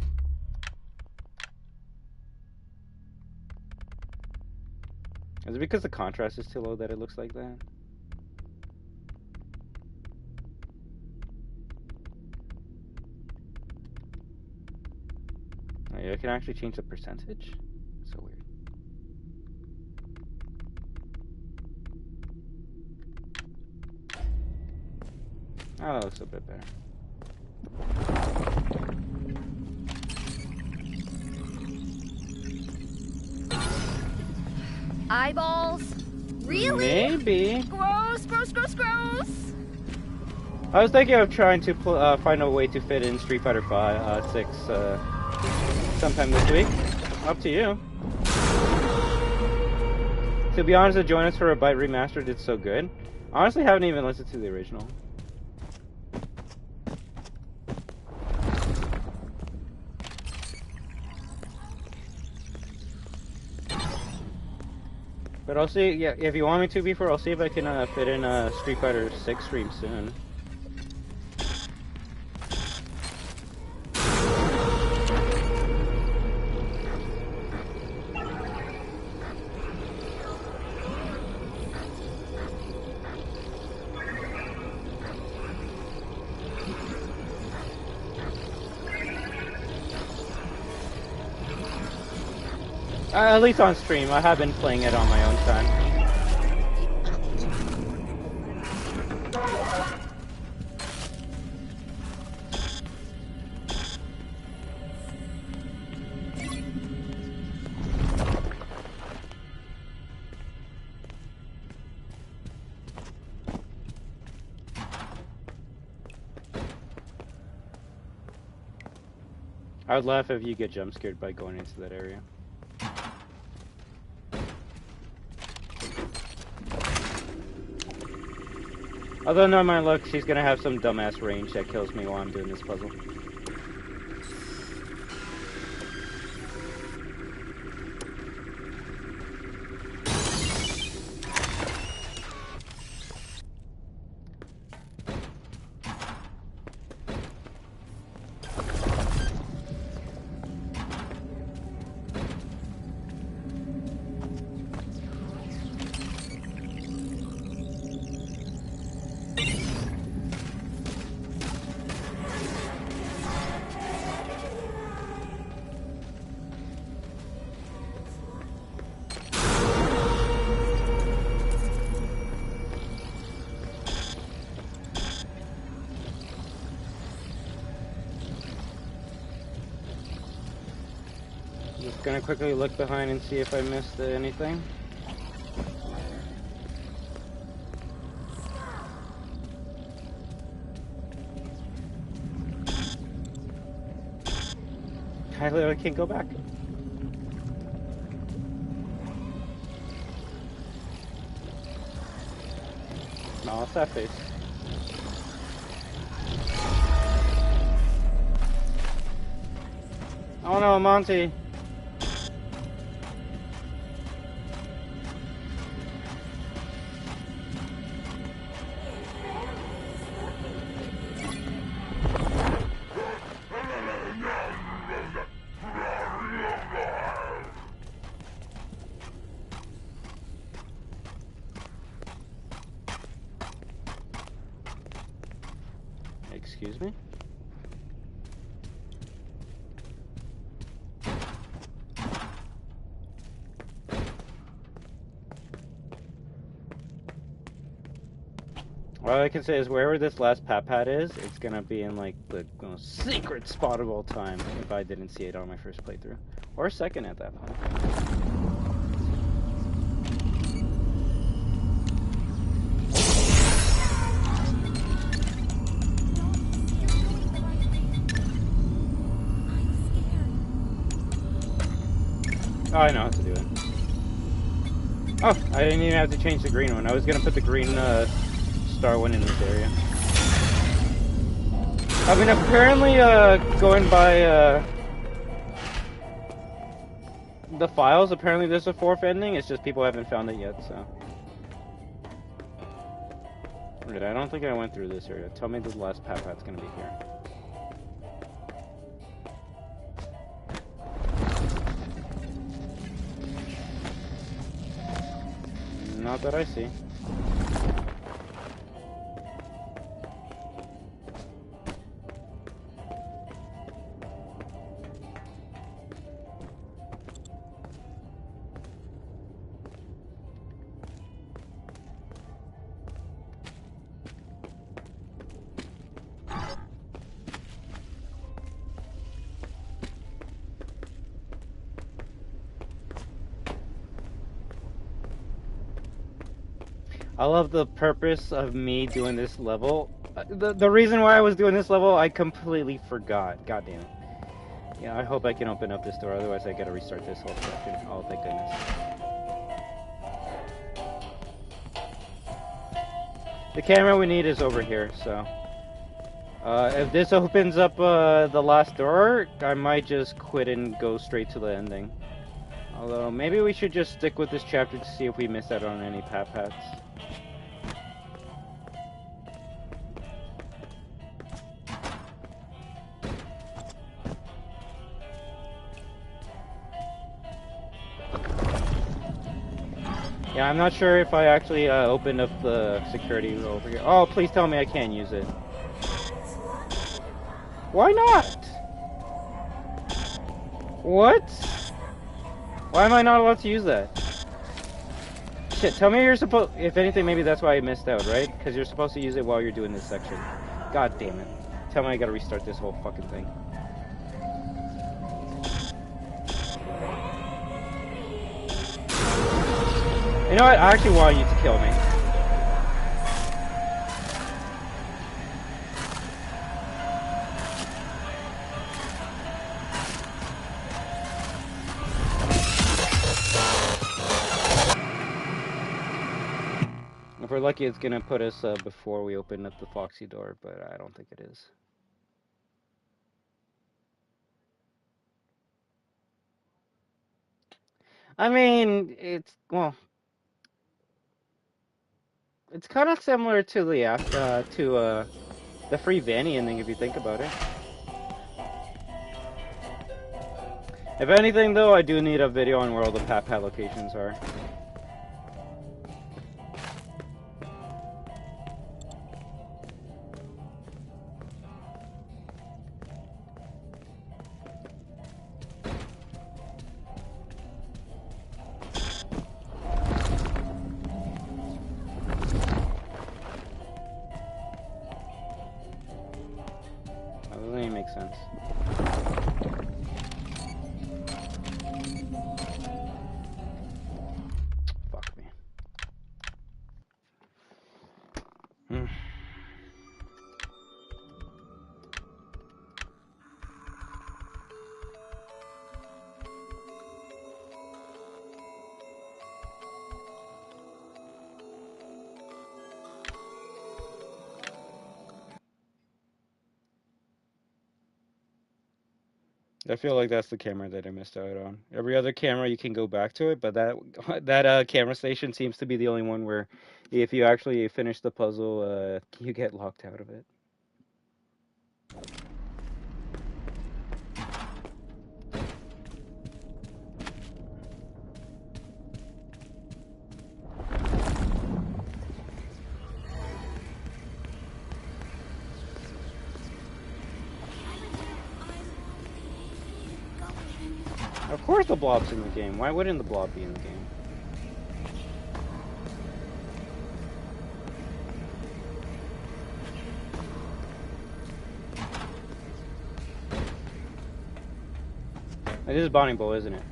Is it because the contrast is too low that it looks like that? Oh, yeah, I can actually change the percentage? So weird. Oh, that looks a bit better. Eyeballs? Really? Maybe. Gross, gross, gross, gross! I was thinking of trying to find a way to fit in Street Fighter 6 sometime this week. Up to you. To be honest, the Join Us for a Bite Remastered did so good. Honestly, haven't even listened to the original. But I'll see, yeah, if you want me to before, I'll see if I can fit in a Street Fighter 6 stream soon. At least on stream. I have been playing it on my own time. I would laugh if you get jump scared by going into that area. Although, no, my luck, she's gonna have some dumbass range that kills me while I'm doing this puzzle. gonna quickly look behind and see if I missed anything. I literally can't go back. No, it's that face. Oh no, Monty. Excuse me? All I can say is wherever this last pad is, it's gonna be in like the most secret spot of all time if I didn't see it on my first playthrough. Or second at that point. Oh, I know how to do it. Oh, I didn't even have to change the green one. I was gonna put the green star one in this area. I mean, apparently, going by the files, apparently there's a fourth ending. It's just people haven't found it yet, so. Right, I don't think I went through this area. Tell me the last pad's gonna be here. Not that I see. I love the purpose of me doing this level. The reason why I was doing this level, I completely forgot. God damn it. Yeah, I hope I can open up this door, otherwise I gotta restart this whole section. Oh, thank goodness. The camera we need is over here, so. If this opens up the last door, I might just quit and go straight to the ending. Although, maybe we should just stick with this chapter to see if we miss out on any pads. Yeah, I'm not sure if I actually opened up the security over here. Oh, please tell me I can't use it. Why not? What? Why am I not allowed to use that? Shit, tell me you're supposed... If anything, maybe that's why I missed out, right? Because you're supposed to use it while you're doing this section. God damn it. Tell me I gotta restart this whole fucking thing. You know what? I actually want you to kill me. If we're lucky, it's gonna put us before we open up the Foxy door, but I don't think it is. I mean, it's, well, it's kind of similar to the the free Vanny ending if you think about it. If anything, though, I do need a video on where all the pad locations are. That doesn't even make sense. I feel like that's the camera that I missed out on. Every other camera you can go back to it, but that camera station seems to be the only one where if you actually finish the puzzle, you get locked out of it. Of course the blob's in the game. Why wouldn't the blob be in the game? It is Bonnie Bull, isn't it?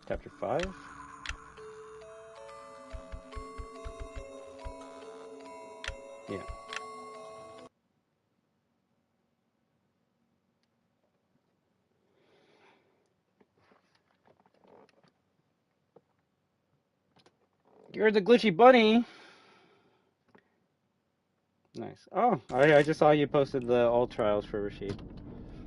Chapter 5? Yeah. You're the glitchy bunny! Nice. Oh, I just saw you posted the all trials for Rashid.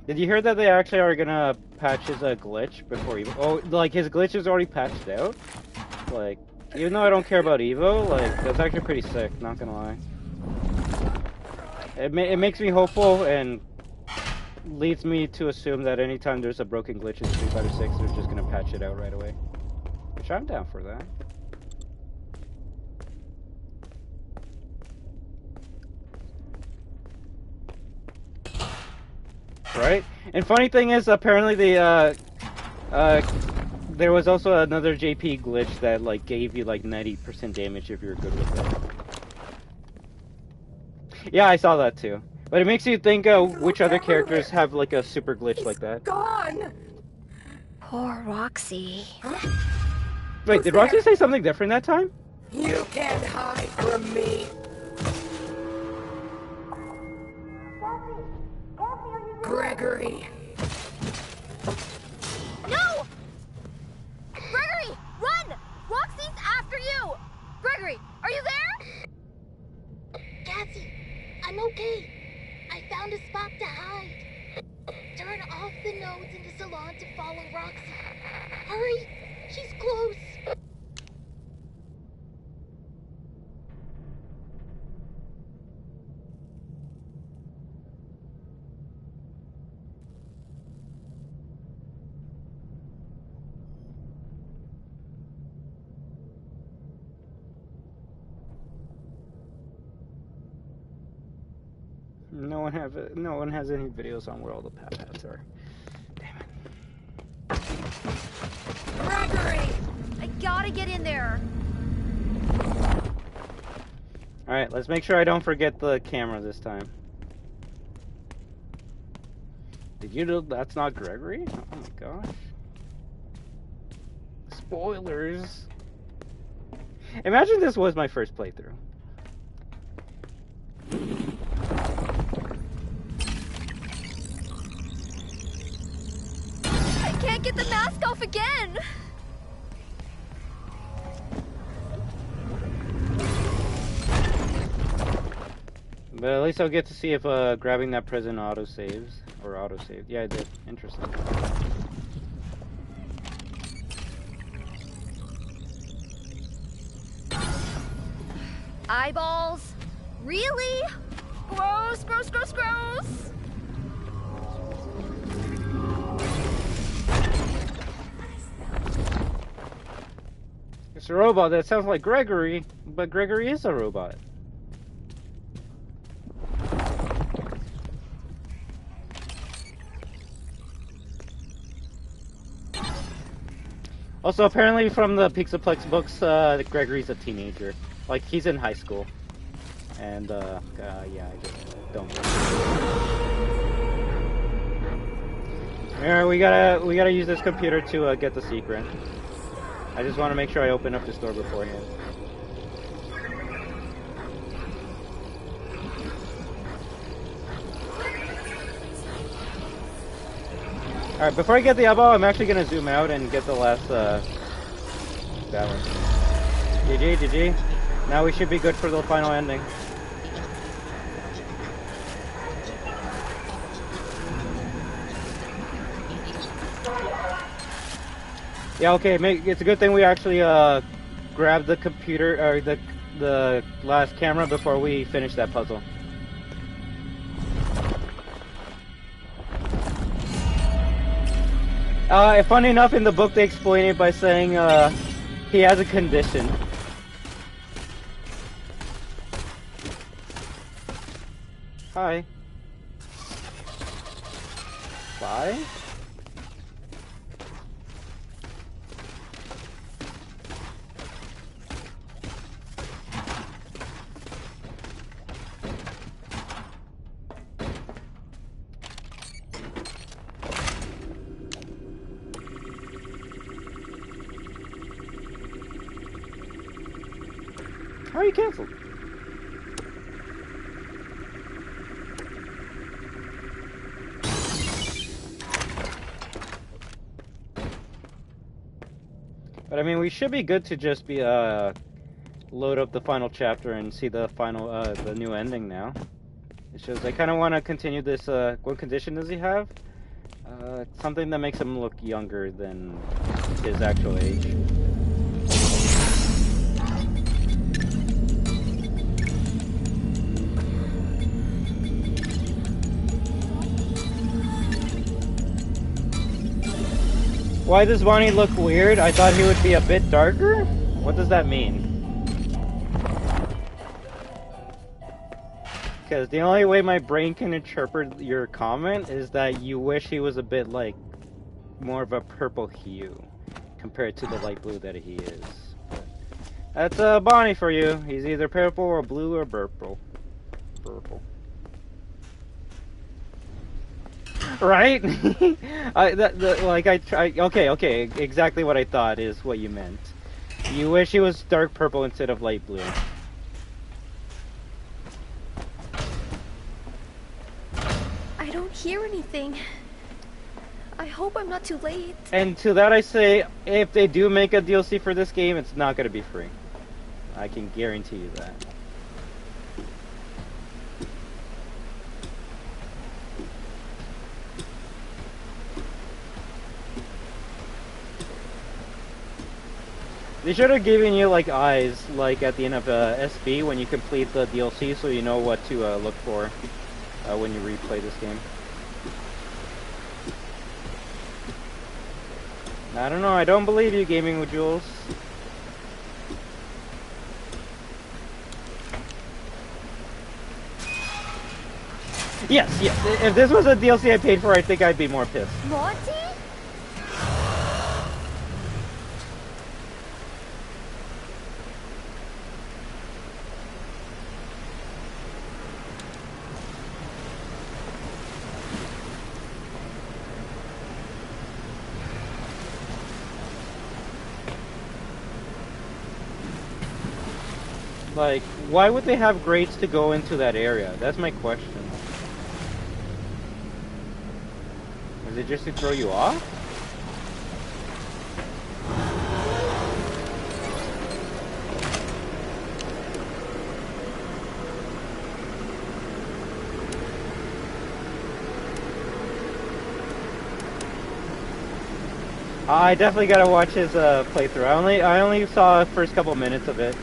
Did you hear that they actually are gonna patch his glitch before Evo? Oh, like his glitch is already patched out? Like, even though I don't care about Evo, like, that's actually pretty sick, not gonna lie. It makes me hopeful and leads me to assume that anytime there's a broken glitch in Street Fighter 6, they're just gonna patch it out right away. Which I'm down for that. Right? And funny thing is, apparently there was also another JP glitch that like gave you like 90% damage if you're good with it. Yeah, I saw that too. But it makes you think which other characters have like a super glitch like that. Gone! Poor Roxy. Wait, did Roxy say something different that time? You can't hide from me. Gregory. No! Gregory, run! Roxy's after you! Gregory, are you there? Cassie, I'm okay. I found a spot to hide. Turn off the nodes in the salon to follow Roxy. Hurry, she's close. No one has any videos on where all the paths are. Damn it. Gregory! I gotta get in there. Alright, let's make sure I don't forget the camera this time. Did you know that's not Gregory? Oh my gosh. Spoilers. Imagine this was my first playthrough. I can't get the mask off again. But at least I'll get to see if grabbing that present auto-saves. Or auto-saved. Yeah, I did. Interesting. Eyeballs? Really? Gross, gross, gross, gross! It's a robot that sounds like Gregory, but Gregory is a robot. Also, apparently from the Pixaplex books, Gregory's a teenager. Like, he's in high school. And, yeah, I just don't know. Alright, we gotta use this computer to get the secret. I just want to make sure I open up this door beforehand. Alright, before I get the eyeball, I'm actually gonna zoom out and get the last, that one. GG, GG. Now we should be good for the final ending. Yeah, okay, it's a good thing we actually, grabbed the computer, or the last camera before we finish that puzzle. Funny enough, in the book they explain it by saying, he has a condition. Hi. Bye? How are you canceled? But I mean, we should be good to just be load up the final chapter and see the final the new ending now. It's just I kind of want to continue this. What condition does he have? Something that makes him look younger than his actual age. Why does Bonnie look weird? I thought he would be a bit darker? What does that mean? Because the only way my brain can interpret your comment is that you wish he was a bit like more of a purple hue compared to the light blue that he is. That's Bonnie for you. He's either purple or blue or purple. Purple. Right? Okay, exactly what I thought is what you meant. You wish he was dark purple instead of light blue. I don't hear anything. I hope I'm not too late. And to that I say, if they do make a DLC for this game, it's not going to be free. I can guarantee you that. They should have given you like eyes, like at the end of SB when you complete the DLC, so you know what to look for when you replay this game. I don't know. I don't believe you, Gaming with Jules. Yes. If this was a DLC I paid for, I think I'd be more pissed. Morty? Like, why would they have grates to go into that area? That's my question. Is it just to throw you off? I definitely gotta watch his playthrough. I only saw the first couple minutes of it,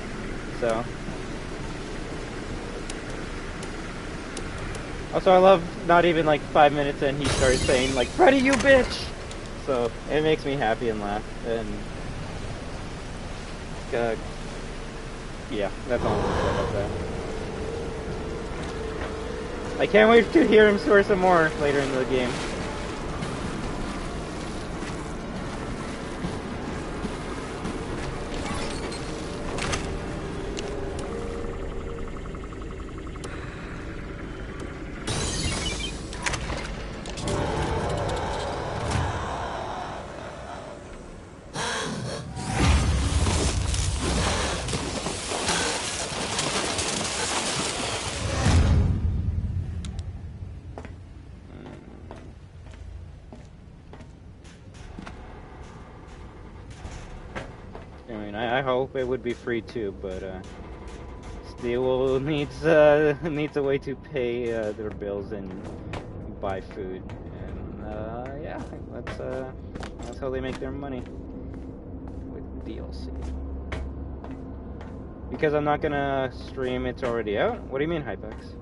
so. Also, I love not even like 5 minutes in he started saying like, "Freddy, you bitch!" So it makes me happy and laugh. And yeah, that's all I'm gonna say about that. I can't wait to hear him swear some more later in the game. hope it would be free too, but Steel needs a way to pay their bills and buy food, and yeah, that's how they make their money with DLC. Because I'm not gonna stream, it's already out. What do you mean, Hypex?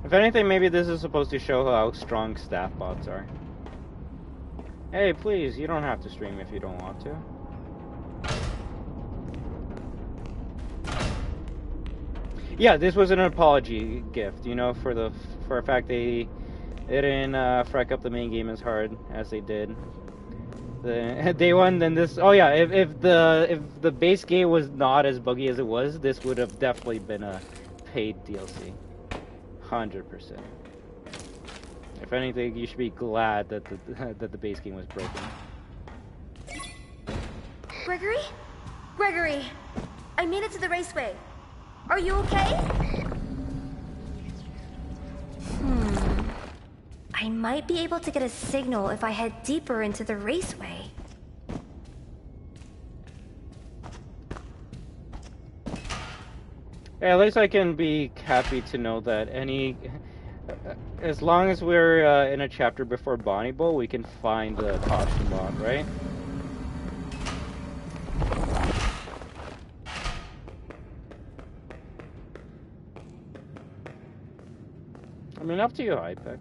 If anything, maybe this is supposed to show how strong staff bots are. Hey, please, you don't have to stream if you don't want to. Yeah, this was an apology gift, you know, for a fact they didn't frack up the main game as hard as they did. The day one, then this. Oh yeah, if the base game was not as buggy as it was, this would have definitely been a paid DLC. 100%. If anything, you should be glad that the base game was broken. Gregory? Gregory! I made it to the raceway. Are you okay? I might be able to get a signal if I head deeper into the raceway. Yeah, at least I can be happy to know that as long as we're in a chapter before Bonnie Bowl, we can find the caution log, right? I mean, up to you, Hypex.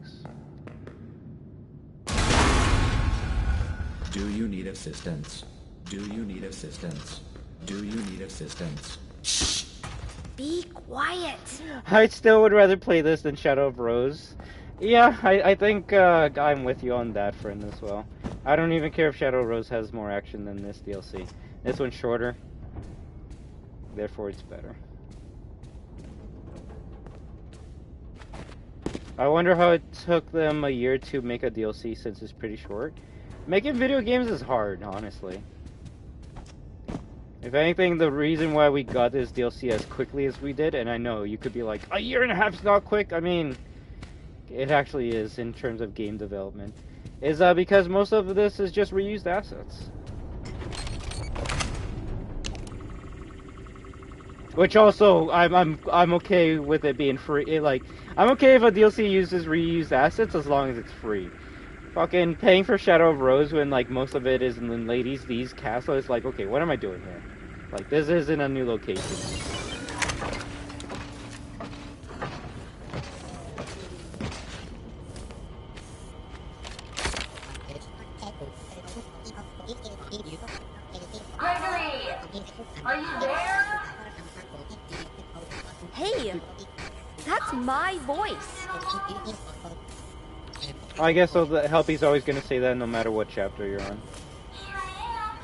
Do you need assistance? Do you need assistance? Do you need assistance? Be quiet. I still would rather play this than Shadow of Rose. Yeah, I think I'm with you on that friend as well. I don't even care if Shadow of Rose has more action than this DLC. This one's shorter, therefore it's better. I wonder how it took them a year to make a DLC since it's pretty short. Making video games is hard, honestly. If anything, the reason why we got this DLC as quickly as we did, and I know you could be like, a year and a half's not quick. I mean, it actually is in terms of game development, is because most of this is just reused assets. Which also, I'm okay with it being free. I'm okay if a DLC uses reused assets as long as it's free. Fucking paying for Shadow of Rose when like most of it is in the Ladies These castle, it's like, okay, what am I doing here? Like, this isn't a new location. Gregory! Are you there? Hey! That's my voice! I guess so. The Helpy's always gonna say that no matter what chapter you're on. Here I am.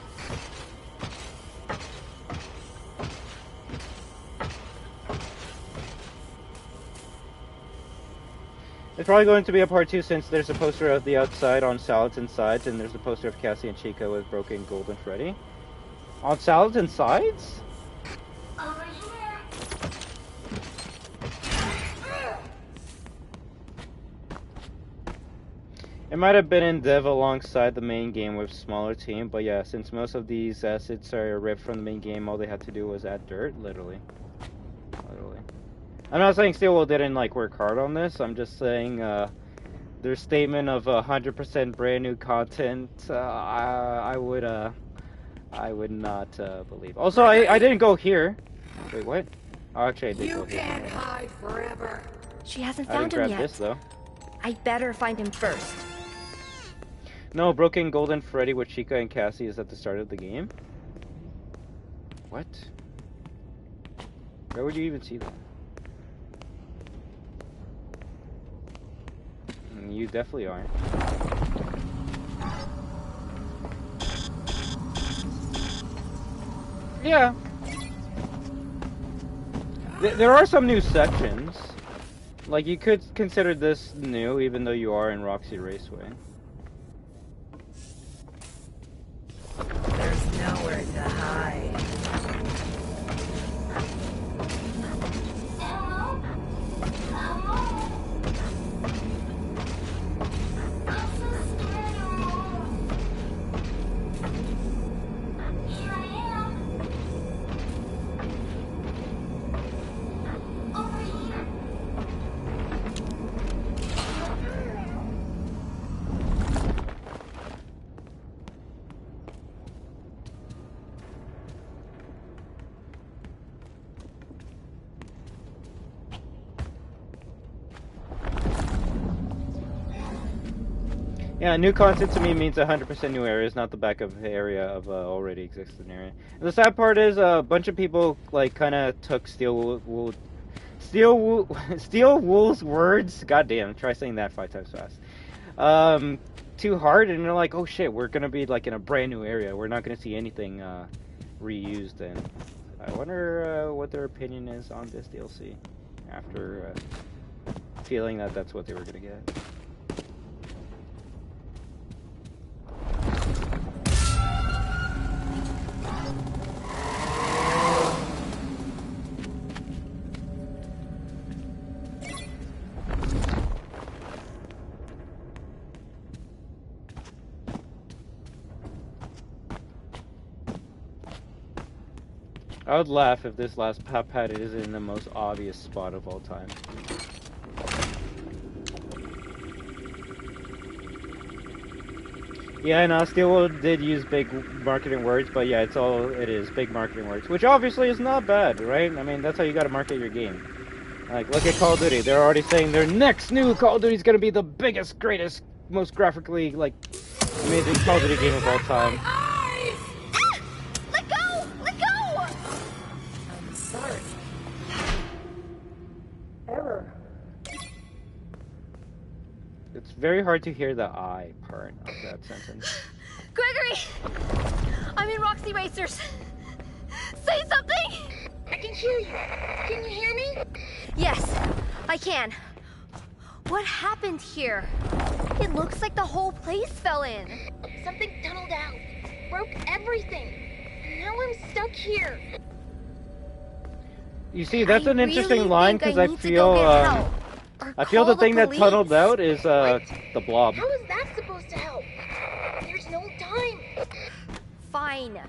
It's probably going to be a part 2 since there's a poster of the outside on Salads and Sides, and there's a poster of Cassie and Chica with broken Golden Freddy. On Salads and Sides? Over here. It might have been in dev alongside the main game with smaller team, but yeah, since most of these assets are ripped from the main game, all they had to do was add dirt, literally. I'm not saying Steelwool didn't like work hard on this. I'm just saying their statement of 100% brand new content. I would not believe. Also, I didn't go here. Wait, what? Oh, actually, I did go here. You can't hide forever. She hasn't I found didn't him grab yet. this though. I better find him first. No, broken Golden Freddy with Chica and Cassie is at the start of the game. What? Where would you even see that? You definitely aren't. Yeah. There are some new sections. Like, you could consider this new, even though you are in Roxy Raceway. There's nowhere to hide. Hello? Hello? I'm so scared alone. Here I am. Over here. Yeah, new content to me means 100% new areas, not the back of the area of already existing area. And the sad part is a bunch of people like kind of took Steel Wool's words. Goddamn, try saying that 5 times fast. Too hard, and they're like, oh shit, we're gonna be like in a brand new area. We're not gonna see anything reused. And I wonder what their opinion is on this DLC after feeling that that's what they were gonna get. I would laugh if this last pad is in the most obvious spot of all time. Yeah, I know, Steelwood did use big marketing words, but yeah, it is big marketing words, which obviously is not bad, right? I mean, that's how you gotta market your game. Like, look at Call of Duty. They're already saying their next new Call of Duty is gonna be the biggest, greatest, most graphically, like, amazing Call of Duty game of all time. It's very hard to hear the I part of that sentence. Gregory! I'm in Roxy Racers. Say something! I can hear you. Can you hear me? Yes, I can. What happened here? It looks like the whole place fell in. Something tunneled out. Broke everything. And now I'm stuck here. You see, that's an interesting really line think because I feel I feel the thing that tunneled out is the blob. How is that supposed to help? There's no time. Fine.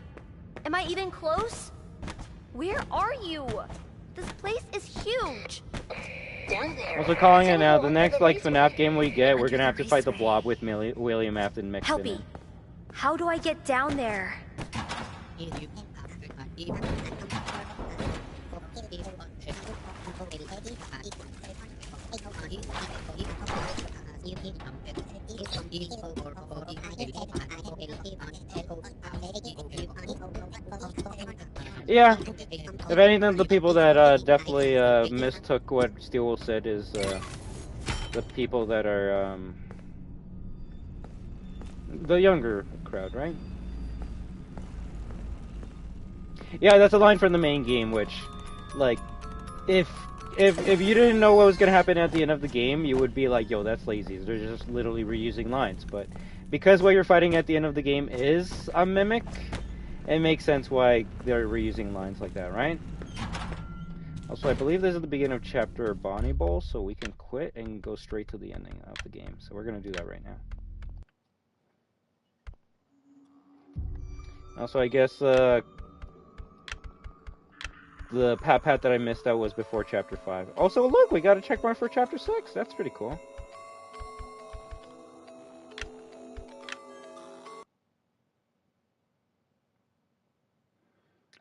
Am I even close? Where are you? This place is huge. Down there. Also calling it now, the next like FNAF game we get, we're gonna have to fight the blob with William Afton mixed in it. How do I get down there? Yeah, if anything, the people that definitely mistook what Steel said is the people that are the younger crowd, right? Yeah, that's a line from the main game, which, like, if you didn't know what was gonna happen at the end of the game, you would be like, yo, that's lazy. They're just literally reusing lines. But because what you're fighting at the end of the game is a mimic, it makes sense why they're reusing lines like that, right? Also, I believe this is the beginning of chapter Bonnie Bowl, so we can quit and go straight to the ending of the game. So we're gonna do that right now. Also, I guess the pat that I missed out was before chapter 5. Also, look, we got a check mark for chapter 6. That's pretty cool.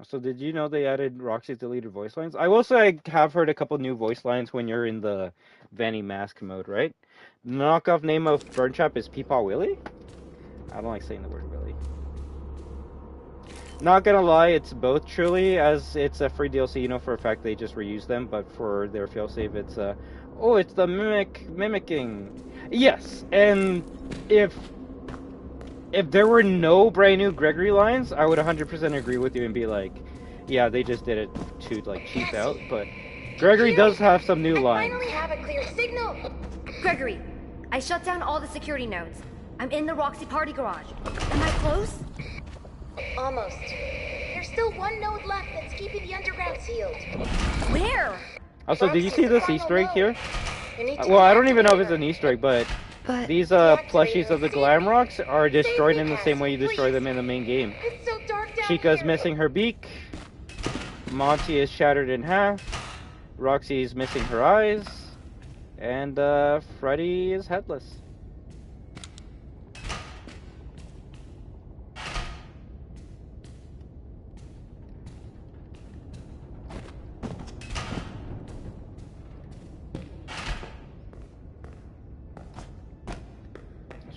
So did you know they added Roxy's deleted voice lines? I will say I have heard a couple new voice lines when you're in the Vanny Mask mode, right? The knockoff name of Burnchap is Peepaw Willie? I don't like saying the word Willie. Not gonna lie, it's both truly, as it's a free DLC, you know for a fact they just reuse them, but for their failsafe it's oh, it's the mimicking. Yes, and if there were no brand new Gregory lines, I would 100% agree with you and be like, yeah, they just did it to like cheap out, but Gregory does have some new I lines. finally have a clear signal. Gregory, I shut down all the security nodes. I'm in the Roxy party garage. Am I close? Almost. There's still one node left that's keeping the underground sealed. Where? Also, did you see this Easter egg here? You need to Well, I don't even know if it's deactivate an Easter egg, but But these plushies of the Glam Rocks are destroyed in the same way you destroy them in the main game. her. It's so dark down Chica's here. missing her beak. Monty is shattered in half. Roxy is missing her eyes. And Freddy is headless.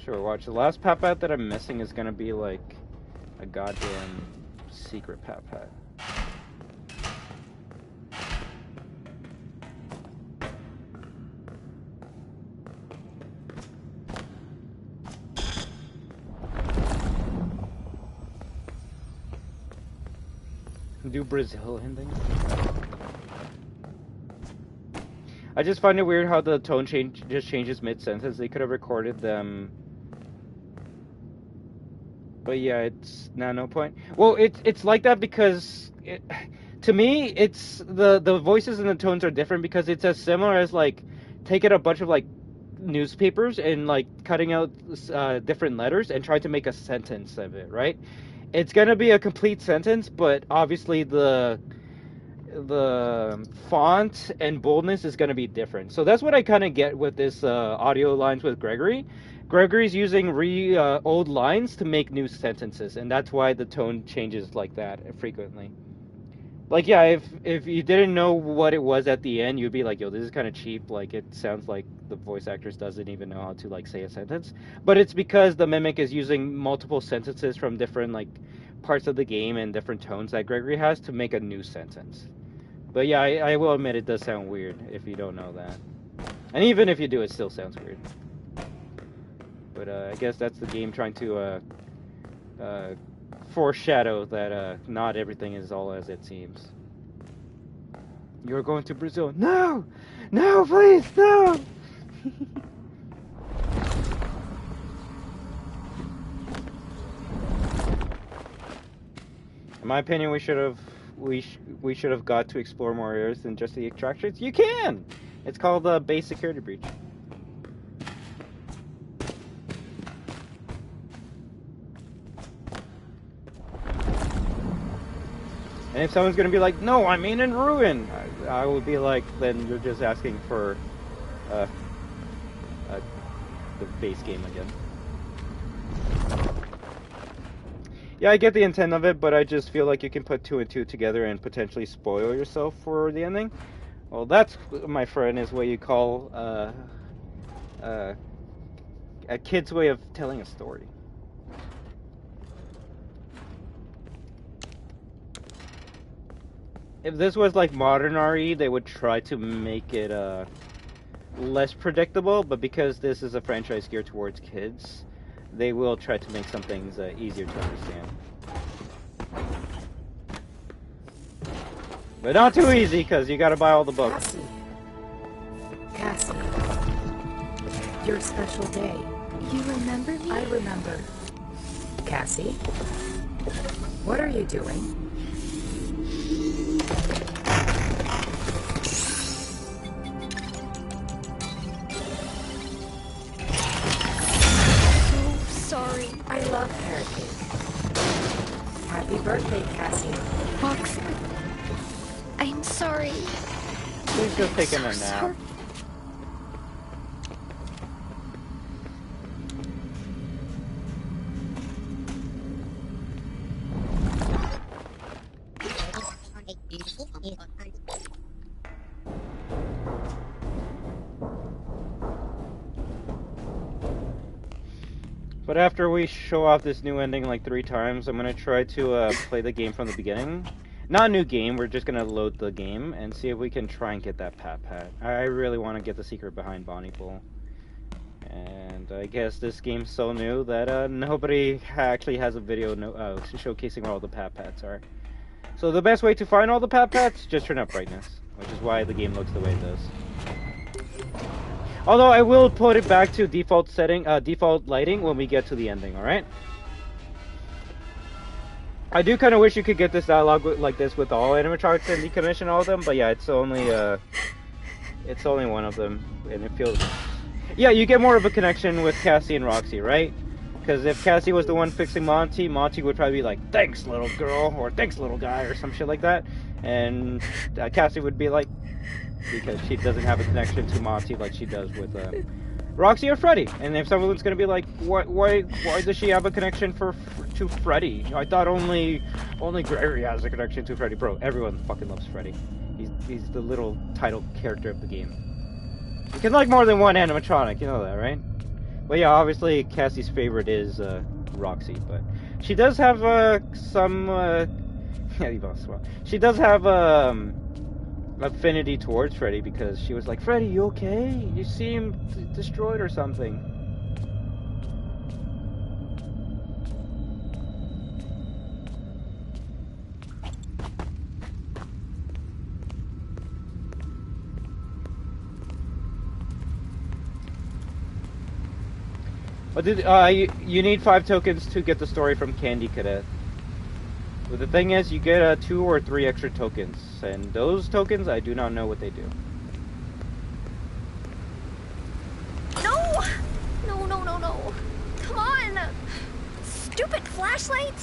Sure, watch. The last Pat-Pat that I'm missing is gonna be like a goddamn secret Pat-Pat. Do Brazil ending? I just find it weird how the tone just changes mid-sentence. They could have recorded them. But yeah, it's no point. Well, it's like that because to me, it's the voices and the tones are different because it's as similar as like taking a bunch of like newspapers and like cutting out different letters and trying to make a sentence of it, right? It's gonna be a complete sentence, but obviously the font and boldness is gonna be different. So that's what I kind of get with this audio lines with Gregory. Gregory's using old lines to make new sentences, and that's why the tone changes like that frequently. Like, yeah, if you didn't know what it was at the end, you'd be like, yo, this is kind of cheap. Like, it sounds like the voice actress doesn't even know how to, like, say a sentence. But it's because the Mimic is using multiple sentences from different, like, parts of the game and different tones that Gregory has to make a new sentence. But yeah, I will admit it does sound weird if you don't know that. And even if you do, it still sounds weird. But I guess that's the game trying to foreshadow that not everything is all as it seems. You're going to Brazil. No! No, please, no! In my opinion, we should have got to explore more areas than just the attractions. You can! It's called the base security breach. And if someone's gonna be like, no, I mean in Ruin, I would be like, then you're just asking for the base game again. Yeah, I get the intent of it, but I just feel like you can put 2 and 2 together and potentially spoil yourself for the ending. Well, that's, my friend, is what you call a kid's way of telling a story. If this was like modern RE, they would try to make it less predictable, but because this is a franchise geared towards kids, they will try to make some things easier to understand. But not too easy, because you gotta buy all the books. Cassie. Your special day. You remember me? I remember. Cassie? What are you doing? Sorry. I love carrot cake. Happy birthday, Cassie. Fox, I'm sorry. She's just taking a nap. Sorry. But after we show off this new ending like 3 times, I'm gonna try to play the game from the beginning. Not a new game, we're just gonna load the game and see if we can try and get that Pat-Pat. I really want to get the secret behind Bonnie Bull. And I guess this game's so new that nobody actually has a video showcasing where all the Pat-Pats are. So the best way to find all the Pat-Pats, just turn up brightness. which is why the game looks the way it does. Although I will put it back to default setting, default lighting when we get to the ending. All right. I do kind of wish you could get this dialogue like this with all animatronics and decommission all of them, but yeah, it's only one of them, and it feels. Yeah, you get more of a connection with Cassie and Roxy, right? Because if Cassie was the one fixing Monty, Monty would probably be like, "Thanks, little girl," or "Thanks, little guy," or some shit like that, and Cassie would be like, because she doesn't have a connection to Monty like she does with Roxy or Freddy. And if someone's gonna be like, why does she have a connection to Freddy? I thought only Gregory has a connection to Freddy. Bro, everyone fucking loves Freddy. He's the little title character of the game. You can like more than one animatronic, you know that, right? But yeah, obviously Cassie's favorite is Roxy, but she does have some she does have affinity towards Freddy, because she was like, "Freddy, you okay? You seem destroyed or something." But you need 5 tokens to get the story from Candy Cadet. But the thing is, you get 2 or 3 extra tokens, and those tokens, I do not know what they do. No! No. Come on! Stupid flashlight!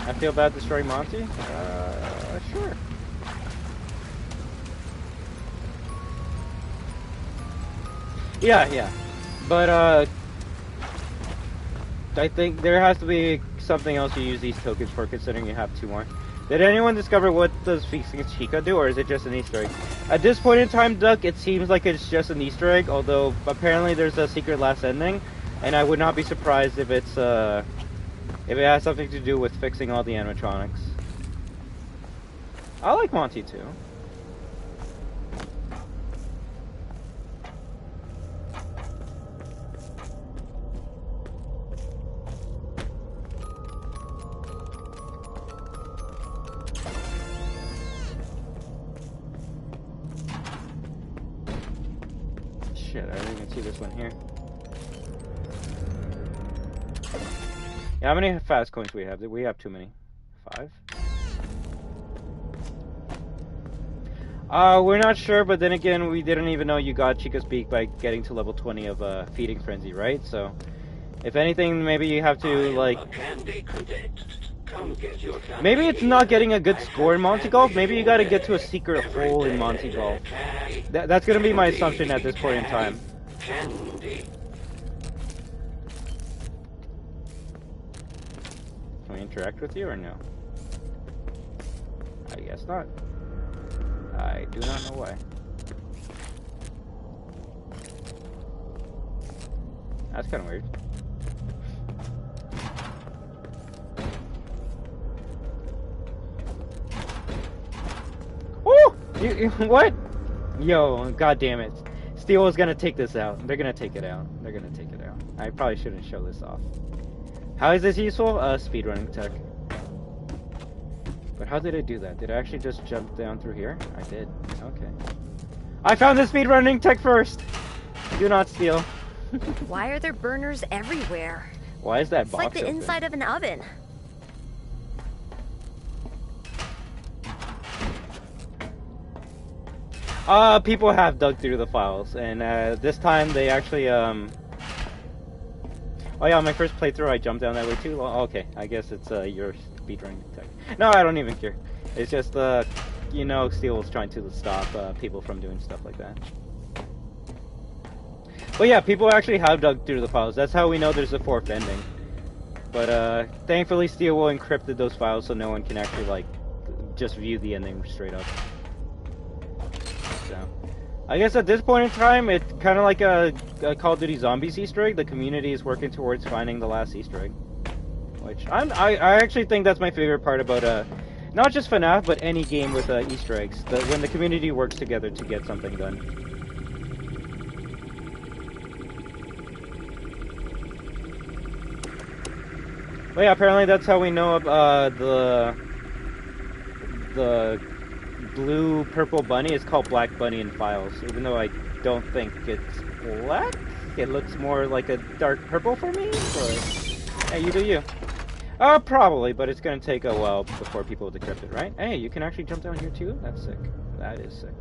I feel bad destroying Monty? Sure. Yeah. But, I think there has to be something else you use these tokens for, considering you have 2 more. Did anyone discover what does fixing Chica do, or is it just an Easter egg? At this point in time, Duck, it seems like it's just an Easter egg, although apparently there's a secret last ending, and I would not be surprised if it's, if it has something to do with fixing all the animatronics. I like Monty too. Shit, I didn't even see this one here. Yeah, how many fast coins do we have? We have too many. 5? We're not sure, but then again, we didn't even know you got Chica's Beak by getting to level 20 of Feeding Frenzy, right? So, if anything, maybe you have to, like... Maybe it's not getting a good score in Monty Golf. Maybe you gotta get to a secret hole in Monty Golf. That's gonna be my assumption at this point in time. Can we interact with you or no? I guess not. I do not know why. That's kind of weird. Oh! What? Yo, god damn it. Steel is gonna take this out. They're gonna take it out. I probably shouldn't show this off. How is this useful? Speedrunning tech. But how did I do that? Did I actually just jump down through here? I did. Okay. I found the speedrunning tech first! Do not steal. Why are there burners everywhere? Why is that It's box like the open? inside of an oven. People have dug through the files, and this time they actually, Oh yeah, my first playthrough I jumped down that way too. Okay, I guess it's your speedrunning tech. No, I don't even care. It's just, you know, Steel was trying to stop people from doing stuff like that. But yeah, people actually have dug through the files. That's how we know there's a 4th ending. But thankfully Steel will encrypted those files so no one can actually, like, just view the ending straight up. So, I guess at this point in time, it's kind of like a Call of Duty Zombies Easter egg. The community is working towards finding the last Easter egg. Which, I actually think that's my favorite part about, not just FNAF, but any game with Easter eggs. When the community works together to get something done. But yeah, apparently that's how we know the blue purple bunny is called Black Bunny in files, even though I don't think it's black. It looks more like a dark purple for me, but hey, you do you. Probably, but it's gonna take a while before people decrypt it, right? Hey, you can actually jump down here too? That's sick. That is sick.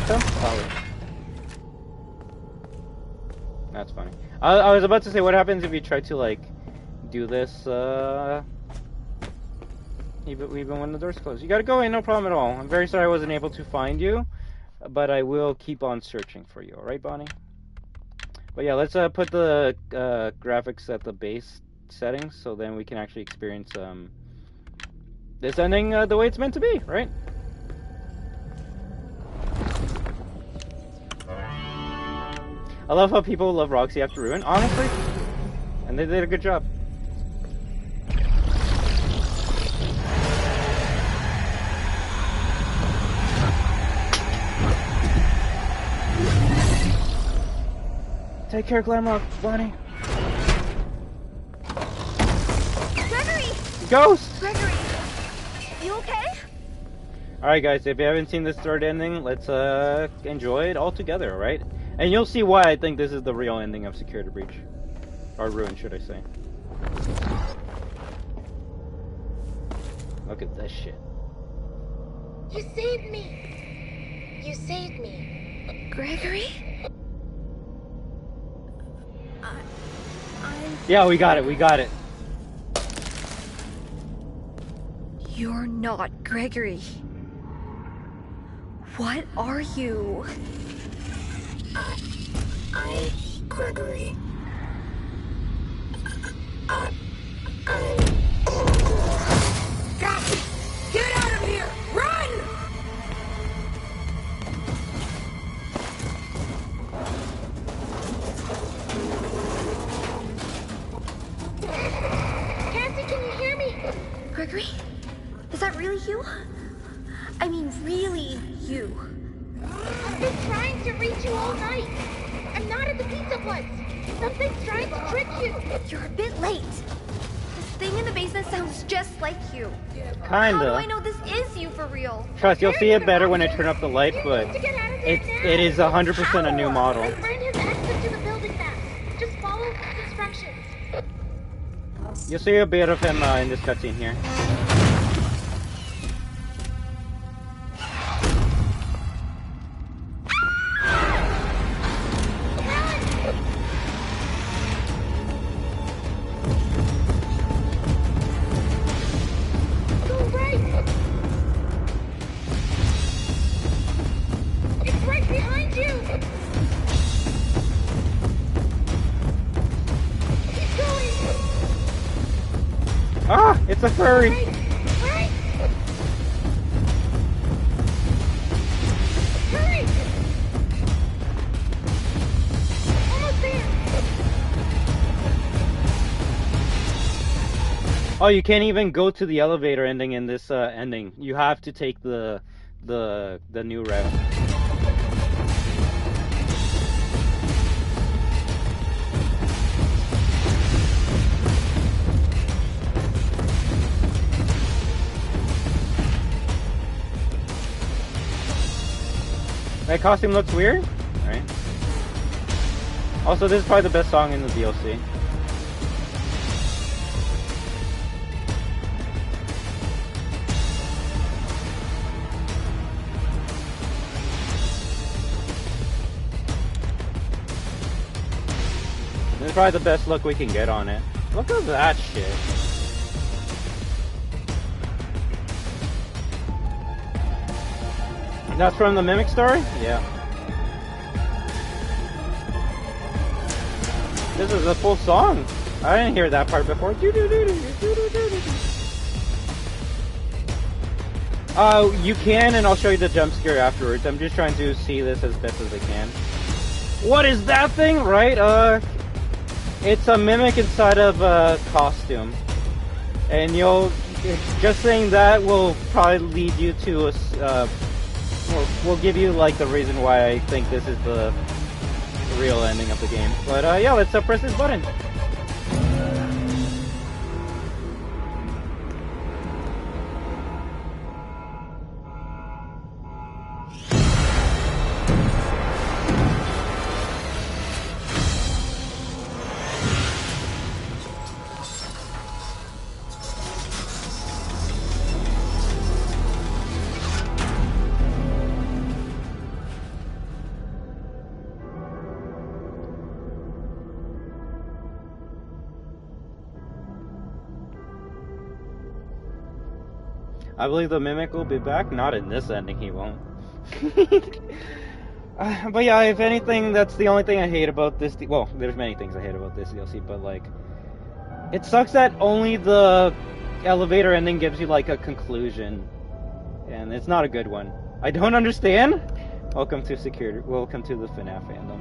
Probably. That's funny. I was about to say, what happens if you try to, like, do this, even when the door's closed? You gotta go in, no problem at all. I'm very sorry I wasn't able to find you, but I will keep on searching for you, alright, Bonnie? But yeah, let's put the graphics at the base settings, so then we can actually experience this ending the way it's meant to be, right? I love how people love Roxy after Ruin, honestly, and they did a good job. Take care, Klaw-Naw, Bonnie. Gregory! Ghost! Gregory! You okay? Alright guys, if you haven't seen this third ending, let's enjoy it all together, alright? And you'll see why I think this is the real ending of Security Breach. Or Ruin, should I say. Look at this shit. You saved me. You saved me. Gregory? Yeah, we got it, we got it. You're not Gregory. What are you? I'm Gregory. Cassie, get out of here! Run! Cassie, can you hear me? Gregory? Is that really you? I mean, really you? I've been trying to reach you all night. I'm not at the pizza place. Something's trying to trick you. You're a bit late. This thing in the basement sounds just like you. Kinda. How do I know this is you for real? Trust, you'll see it better when I turn up the light, but it is 100% a new model. My friend has access to the building map. Just follow his instructions. You'll see a bit of him in this cutscene here. Ah, it's a furry. Hurry! Hurry! Almost there. Oh, you can't even go to the elevator ending in this ending. You have to take the new route. That costume looks weird, right? Also, this is probably the best song in the DLC. This is probably the best look we can get on it. Look at that shit. That's from the Mimic story? Yeah. This is a full song. I didn't hear that part before. You can, and I'll show you the jump scare afterwards. I'm just trying to see this as best as I can. What is that thing? Right? It's a mimic inside of a costume. And just saying that will probably lead you to will give you like the reason why I think this is the real ending of the game. But yeah, let's press this button. I believe the Mimic will be back. Not in this ending, he won't. But yeah, if anything, that's the only thing I hate about this. Well, there's many things I hate about this DLC, but like, it sucks that only the elevator ending gives you like a conclusion, and it's not a good one. I don't understand. Welcome to security. Welcome to the FNAF fandom.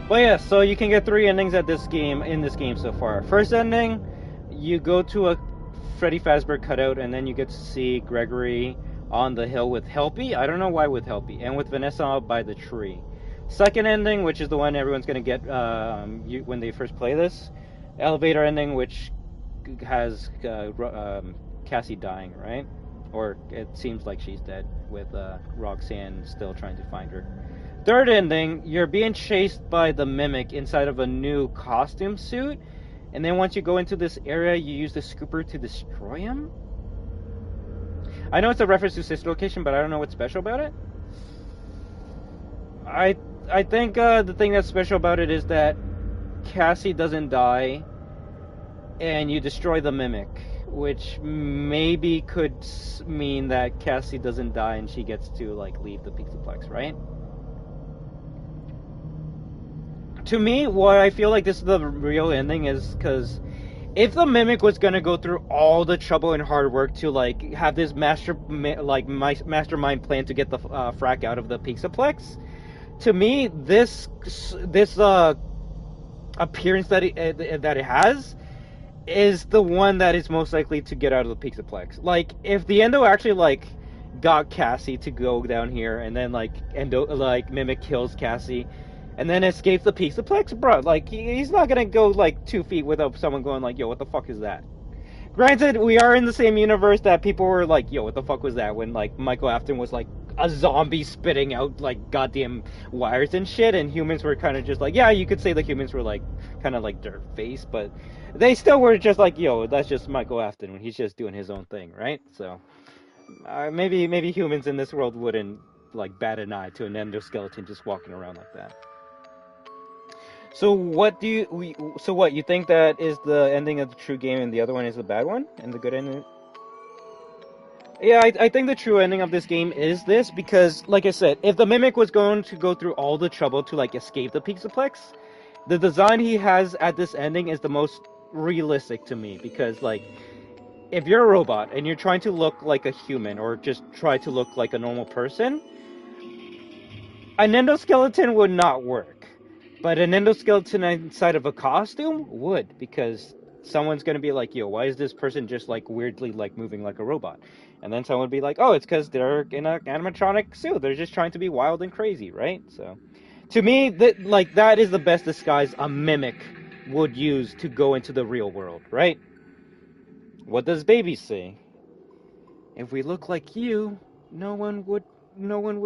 But yeah, so you can get 3 endings at this game in this game so far. First ending, you go to a Freddy Fazbear cutout, and then you get to see Gregory on the hill with Helpy. I don't know why with Helpy, and with Vanessa by the tree. Second ending, which is the one everyone's gonna get when they first play this, elevator ending, which has Cassie dying, right? Or it seems like she's dead, with Roxanne still trying to find her. Third ending, you're being chased by the Mimic inside of a new costume suit. And then once you go into this area, you use the scooper to destroy him? I know it's a reference to Sister Location, but I don't know what's special about it. I think the thing that's special about it is that Cassie doesn't die, and you destroy the Mimic, which maybe could mean that Cassie doesn't die and she gets to like leave the Pixelplex, right? To me, why I feel like this is the real ending is because if the Mimic was gonna go through all the trouble and hard work to like have this mastermind plan to get the frack out of the Pixelplex, to me this appearance that it has is the one that is most likely to get out of the Pixelplex. Like if the Endo actually like got Cassie to go down here, and then like Mimic kills Cassie and then escape the Pixelplex, bro, like, he's not gonna go, like, 2 feet without someone going, like, yo, what the fuck is that? Granted, we are in the same universe that people were like, yo, what the fuck was that? When, like, Michael Afton was, like, a zombie spitting out, like, goddamn wires and shit, and humans were kind of just like, yeah, you could say the humans were, like, kind of like dirt face, but they still were just like, yo, that's just Michael Afton when he's just doing his own thing, right? So, maybe humans in this world wouldn't, like, bat an eye to an endoskeleton just walking around like that. So what you think that is the ending of the true game and the other one is the bad one and the good ending? Yeah, I think the true ending of this game is this, because like I said, if the Mimic was going to go through all the trouble to like escape the Pixelplex, the design he has at this ending is the most realistic to me, because like if you're a robot and you're trying to look like a human or just try to look like a normal person, an endoskeleton would not work. But an endoskeleton inside of a costume would, because someone's going to be like, yo, why is this person just like weirdly like moving like a robot? And then someone would be like, oh, it's because they're in an animatronic suit. They're just trying to be wild and crazy, right? So to me, that is the best disguise a Mimic would use to go into the real world, right? What does Baby say? If we look like you, no one would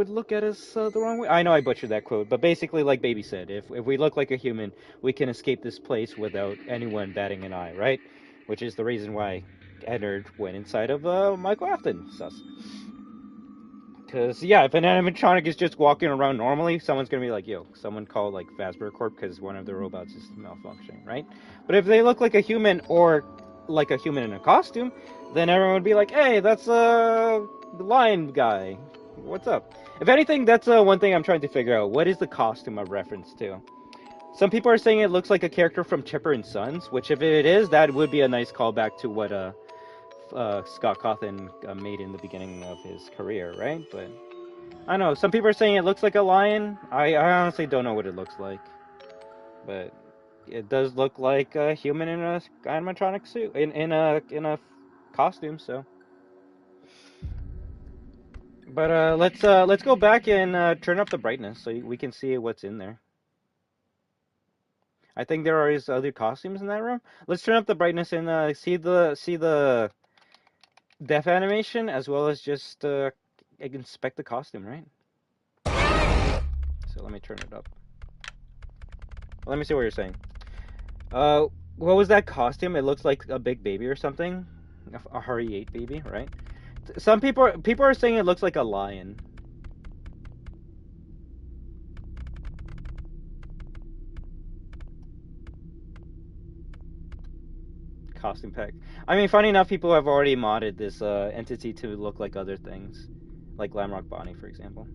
look at us the wrong way. I know I butchered that quote, but basically, like Baby said, if we look like a human, we can escape this place without anyone batting an eye, right? Which is the reason why Edward went inside of Michael Afton. Sus. Because, yeah, if an animatronic is just walking around normally, someone's going to be like, yo, someone call, like, Fazbear Corp because one of the robots is malfunctioning, right? But if they look like a human or like a human in a costume, then everyone would be like, hey, that's the lion guy. What's up? If anything, that's one thing I'm trying to figure out. What is the costume a reference to? Some people are saying it looks like a character from Chipper and Sons, which if it is, that would be a nice callback to what Scott Cawthon made in the beginning of his career, right? But I don't know. Some people are saying it looks like a lion. I honestly don't know what it looks like, but it does look like a human in a animatronic suit, in a costume. So, but let's go back and turn up the brightness so we can see what's in there. I think there are other costumes in that room. Let's turn up the brightness and see the death animation as well as just inspect the costume, right? So let me turn it up. Let me see what you're saying. What was that costume? It looks like a big baby or something. A Hurry 8 baby, right? Some people are saying it looks like a lion. Costume pack. I mean, funny enough, people have already modded this entity to look like other things, like Glamrock Bonnie, for example.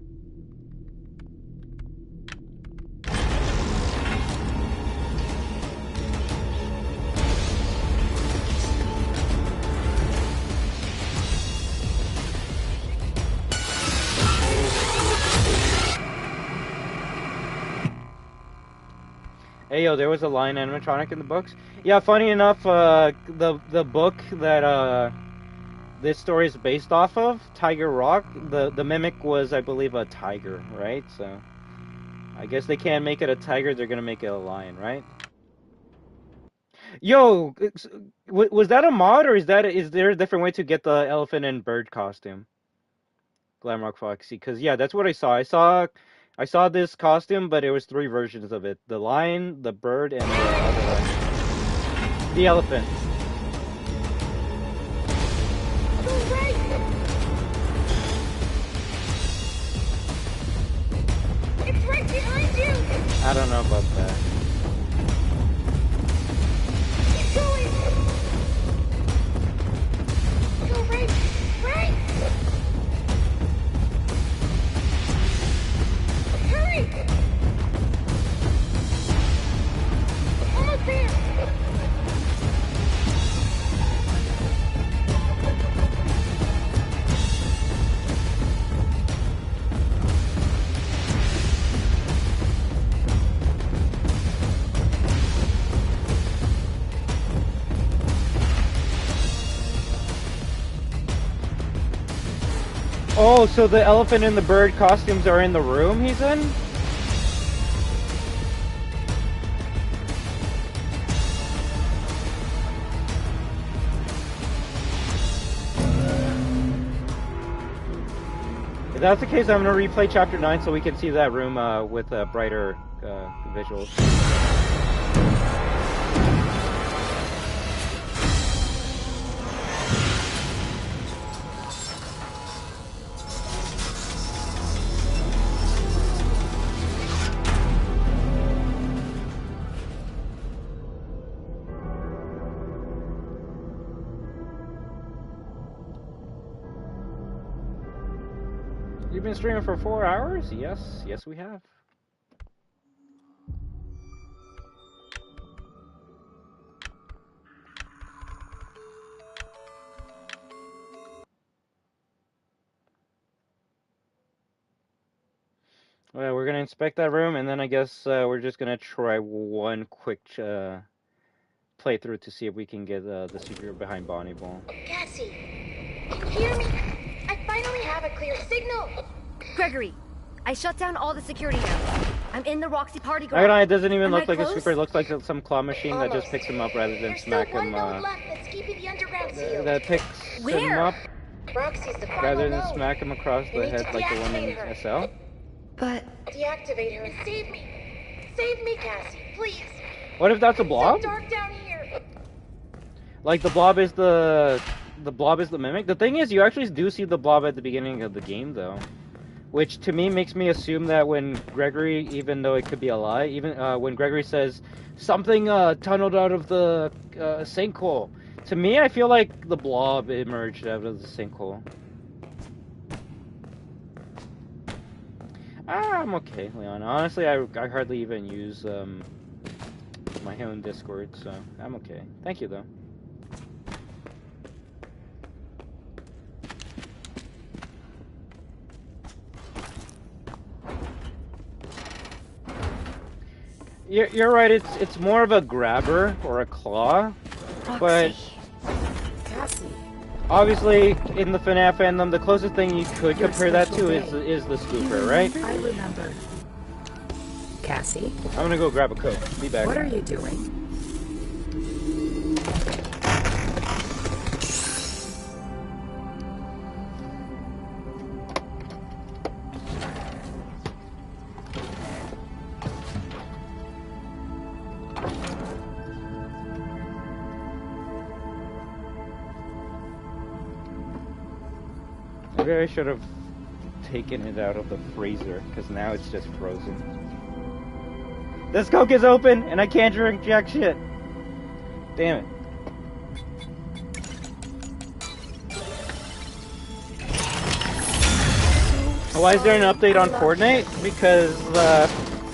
Hey yo, there was a lion animatronic in the books. Yeah, funny enough, the book that this story is based off of, Tiger Rock, the mimic was, I believe, a tiger, right? So I guess they can't make it a tiger; they're gonna make it a lion, right? Yo, was that a mod or is there a different way to get the elephant and bird costume? Glamrock Foxy, because yeah, that's what I saw. I saw this costume, but it was 3 versions of it: the lion, the bird, and the other one, the elephant. It's right behind you! I don't know about that. Keep going! Go right! Right! Hurry! Almost there! Oh, so the elephant and the bird costumes are in the room he's in? If that's the case, I'm going to replay Chapter 9 so we can see that room with brighter visuals. You've been streaming for 4 hours? Yes, yes we have. Well, we're gonna inspect that room, and then I guess we're just gonna try one quick playthrough to see if we can get the secret behind Bonnie Ball. Cassie, can you hear me? I finally have a clear signal! Gregory, I shut down all the security now. I'm in the Roxy party garage. It doesn't even look like close? a super. It looks like some claw machine that just picks him up rather than There's smack still one him. node left that's keeping the underground sealed. That picks him up Roxy's the final rather than node. smack him across We the need head to like the one in deactivate her. SL. But Deactivate her and save me. Save me, Cassie, please. What if that's a It's blob? so dark down here. Like the blob is the blob is the mimic. The thing is, you actually do see the blob at the beginning of the game, though, which to me makes me assume that when Gregory, even though it could be a lie, even when Gregory says something tunneled out of the sinkhole, to me I feel like the blob emerged out of the sinkhole. I'm okay, Leon. Honestly, I hardly even use my own Discord, so I'm okay. Thank you, though. You're right. It's more of a grabber or a claw, but Cassie. obviously in the FNAF fandom, the closest thing you could compare that to is the scooper, right? I remember. Cassie. I'm gonna go grab a Coke. Be back. What are you doing? Maybe I should have taken it out of the freezer, because now it's just frozen. This Coke is open, and I can't drink jack shit. Damn it. Why is there an update on Fortnite? Because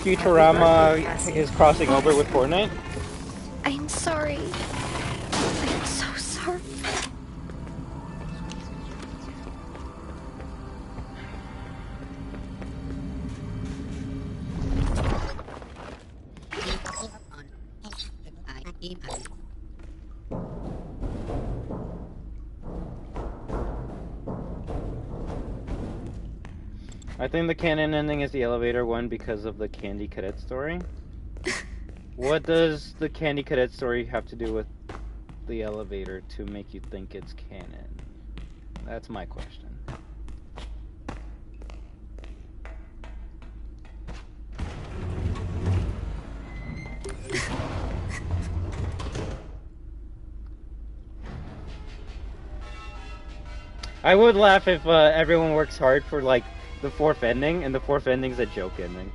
Futurama is crossing over with Fortnite? I'm sorry. I'm so sorry. I think the canon ending is the elevator one because of the Candy Cadet story. What does the Candy Cadet story have to do with the elevator to make you think it's canon? That's my question. I would laugh if everyone works hard for like the fourth ending, and the fourth ending's a joke ending.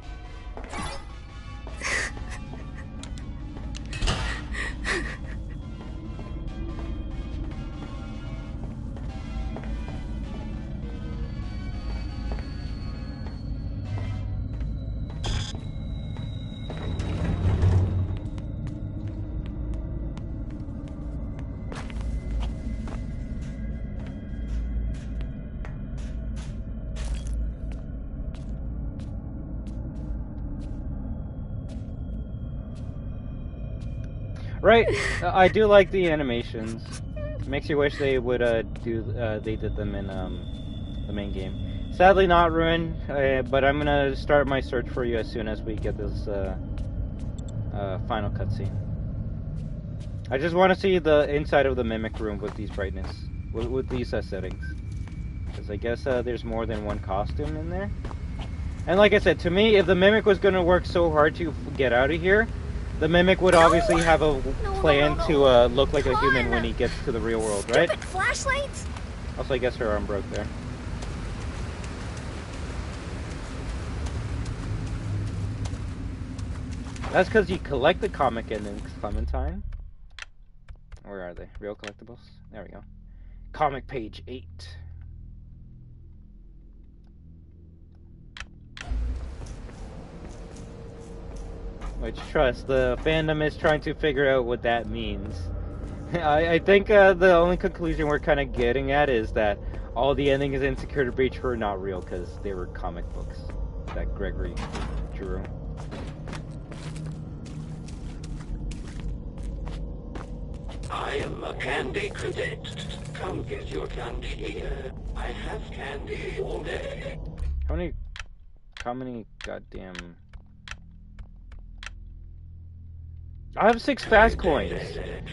Right, I do like the animations. Makes you wish they would they did them in the main game. Sadly, not Ruin, but I'm gonna start my search for you as soon as we get this final cutscene. I just want to see the inside of the mimic room with these brightness, with these settings, because I guess there's more than one costume in there. And like I said, to me, if the mimic was gonna work so hard to get out of here, the mimic would obviously have a plan to look like a human when he gets to the real world, right? Stupid flashlights? Also, I guess her arm broke there. That's because you collect the comic endings, Clementine. Where are they? Real collectibles? There we go. Comic page 8. Which, trust, the fandom is trying to figure out what that means. I think the only conclusion we're kind of getting at is that all the endings in Security Breach were not real because they were comic books that Gregory drew. I am a candy cadet. Come get your candy here. I have candy all day. How many goddamn... I have 6 fast coins.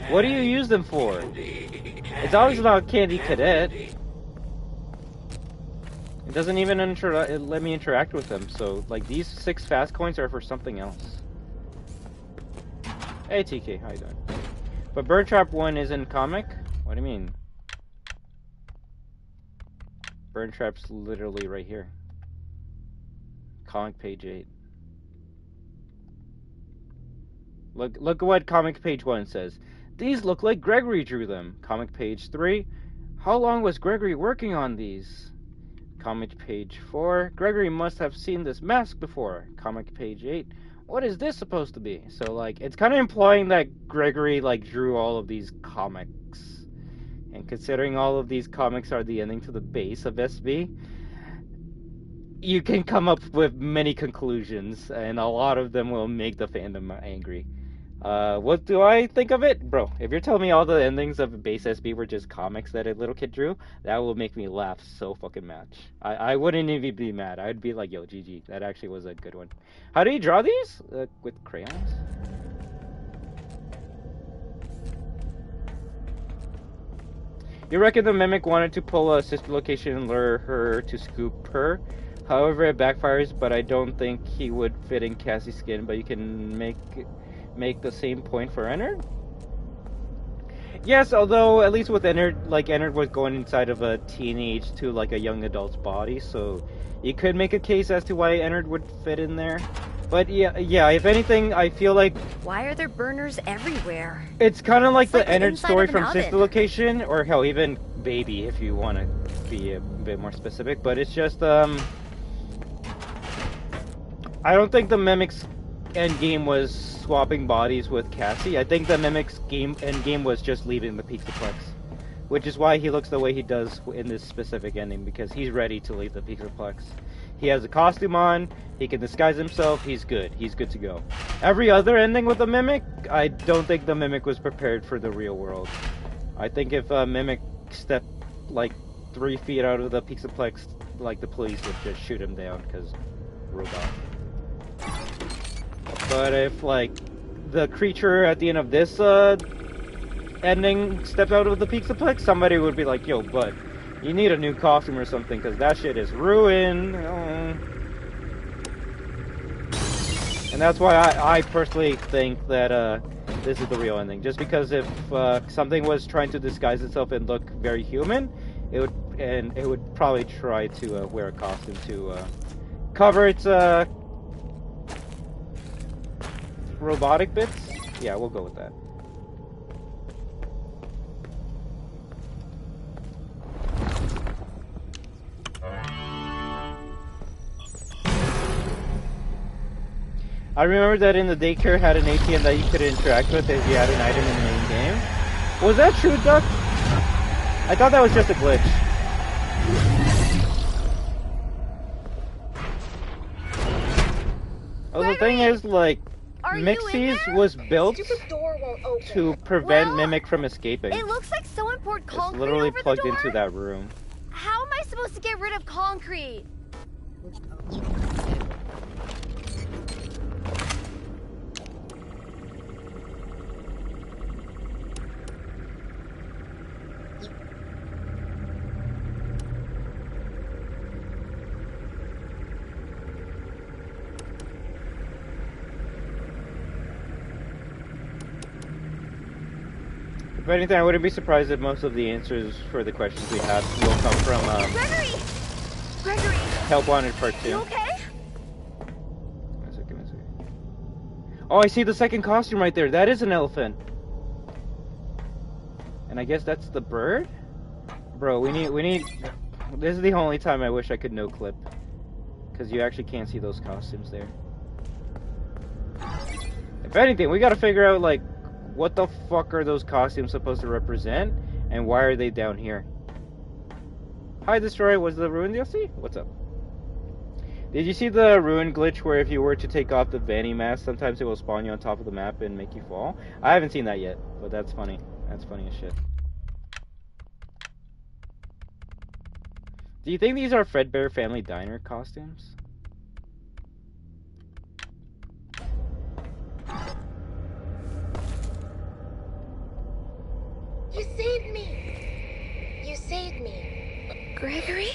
What do you use them for? It's obviously not Candy Cadet. It doesn't even let me interact with them, so like these 6 fast coins are for something else. Hey TK, how you doing? But Bird Trap 1 is in comic? What do you mean? Bird Trap's literally right here. Comic page 8. Look at what comic page 1 says. These look like Gregory drew them. Comic page 3. How long was Gregory working on these? Comic page 4. Gregory must have seen this mask before. Comic page 8. what is this supposed to be? So, like, it's kind of implying that Gregory, like, drew all of these comics. And considering all of these comics are the ending to the base of SB, you can come up with many conclusions, and a lot of them will make the fandom angry. What do I think of it? Bro, if you're telling me all the endings of base SB were just comics that a little kid drew, that will make me laugh so fucking much. I wouldn't even be mad. I'd be like, yo, GG. That actually was a good one. How do you draw these? With crayons? You reckon the Mimic wanted to pull a sister location and lure her to scoop her? However, it backfires, but I don't think he would fit in Cassie's skin, but you can make the same point for Ennard? Yes, although at least with Ennard, like, Ennard was going inside of a teenage to, like, a young adult's body, so you could make a case as to why Ennard would fit in there. But yeah, if anything, I feel like... Why are there burners everywhere? It's kind of like the like Ennard inside story of an from oven. Sister Location, or hell, even Baby, if you want to be a bit more specific. But it's just, I don't think the Mimic's endgame was swapping bodies with Cassie. I think the Mimic's endgame was just leaving the Pixelplex. Which is why he looks the way he does in this specific ending, because he's ready to leave the Pixelplex. He has a costume on, he can disguise himself, he's good to go. Every other ending with the Mimic, I don't think the Mimic was prepared for the real world. I think if a Mimic stepped like 3 feet out of the Pixelplex, like, the police would just shoot him down, because robot. But if, like, the creature at the end of this ending stepped out of the Pixelplex, somebody would be like, yo, bud, you need a new costume or something, because that shit is ruined. And that's why I personally think that this is the real ending. Just because if something was trying to disguise itself and look very human, it would probably try to wear a costume to cover its robotic bits. Yeah, we'll go with that. I remember that in the daycare had an ATM that you could interact with if you had an item in the main game. Was that true, Duck? I thought that was just a glitch. Oh, the thing is, like, Mixie's was built to prevent Mimic from escaping. It looks like someone poured concrete It's literally over plugged the door. into that room. How am I supposed to get rid of concrete? If anything, I wouldn't be surprised if most of the answers for the questions we have will come from Gregory! Help Wanted Part 2. You okay? Oh, I see the second costume right there. That is an elephant. And I guess that's the bird? Bro, we need... This is the only time I wish I could no-clip. Because you actually can't see those costumes there. If anything, we gotta figure out, like, what the fuck are those costumes supposed to represent? And why are they down here? Hi, Destroy. Was the Ruin DLC? What's up? Did you see the Ruin glitch where if you were to take off the Vanny mask, sometimes it will spawn you on top of the map and make you fall? I haven't seen that yet, but that's funny. That's funny as shit. Do you think these are Fredbear Family Diner costumes? You saved me! You saved me. Gregory?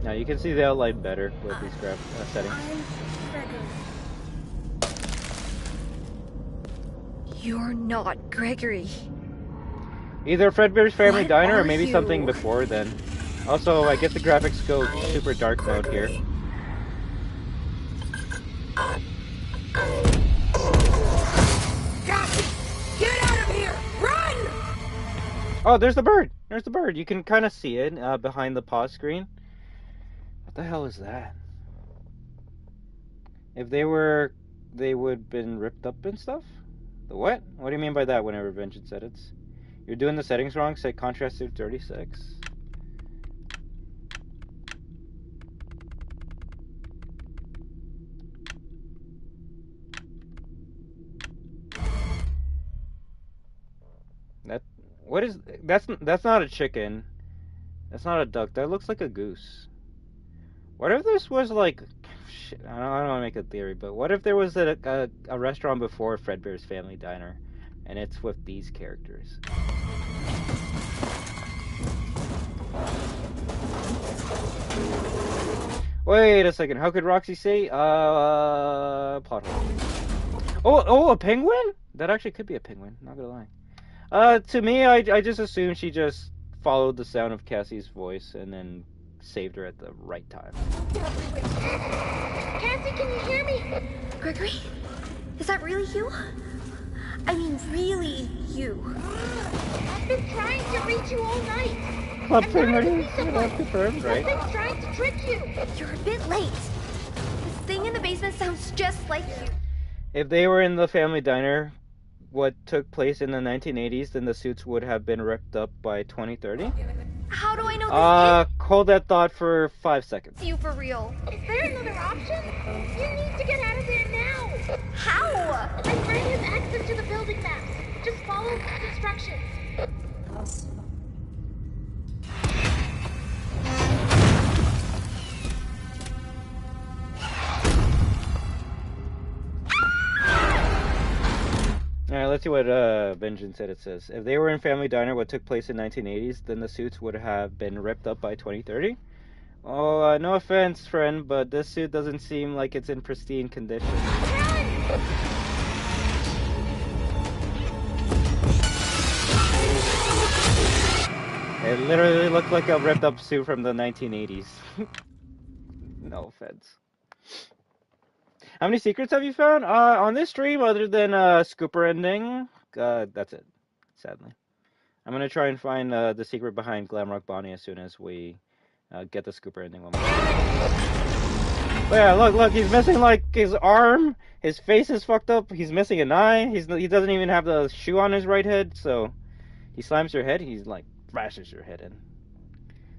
Now you can see the outline better with these settings. You're not Gregory. Either Fredbear's Family What Diner or are maybe you? something before then. Also, I guess the graphics go super dark mode here. Get out of here! Run! Oh, there's the bird! There's the bird. You can kind of see it behind the pause screen. What the hell is that? If they were, they would been ripped up and stuff? The what? What do you mean by that? Whenever Vengeance edits, you're doing the settings wrong. Set contrast to 36. That what is that's not a chicken. That's not a duck. That looks like a goose. What if this was like shit, I don't want to make a theory, but what if there was a restaurant before Fredbear's Family Diner and it's with these characters? Wait a second. How could Roxy say plot hole? Oh, a penguin? That actually could be a penguin, not gonna lie. To me, I just assumed she just followed the sound of Cassie's voice and then saved her at the right time. Cassie, can you hear me? Gregory? Is that really you? I mean, really you? I've been trying to reach you all night. Club Trinity, confirmed, right? Something's trying to trick you. You're a bit late. This thing in the basement sounds just like you. If they were in the Family Diner, what took place in the 1980s, then the suits would have been ripped up by 2030? How do I know this is hold that thought for 5 seconds. you for real? Is there another option? You need to get out of there now. How? My friend has access to the building maps. Just follow the instructions. Alright, let's see what Vengeance said. It says, if they were in Family Diner, what took place in 1980s, then the suits would have been ripped up by 2030? Oh, no offense, friend, but this suit doesn't seem like it's in pristine condition. It literally looked like a ripped up suit from the 1980s. No offense. How many secrets have you found? On this stream, other than Scooper ending, that's it, sadly. I'm gonna try and find the secret behind Glamrock Bonnie as soon as we get the Scooper ending one more. But yeah, look, he's missing like his arm, his face is fucked up, he's missing an eye, he doesn't even have the shoe on his right head, so he slams your head, he's like, bashes your head in.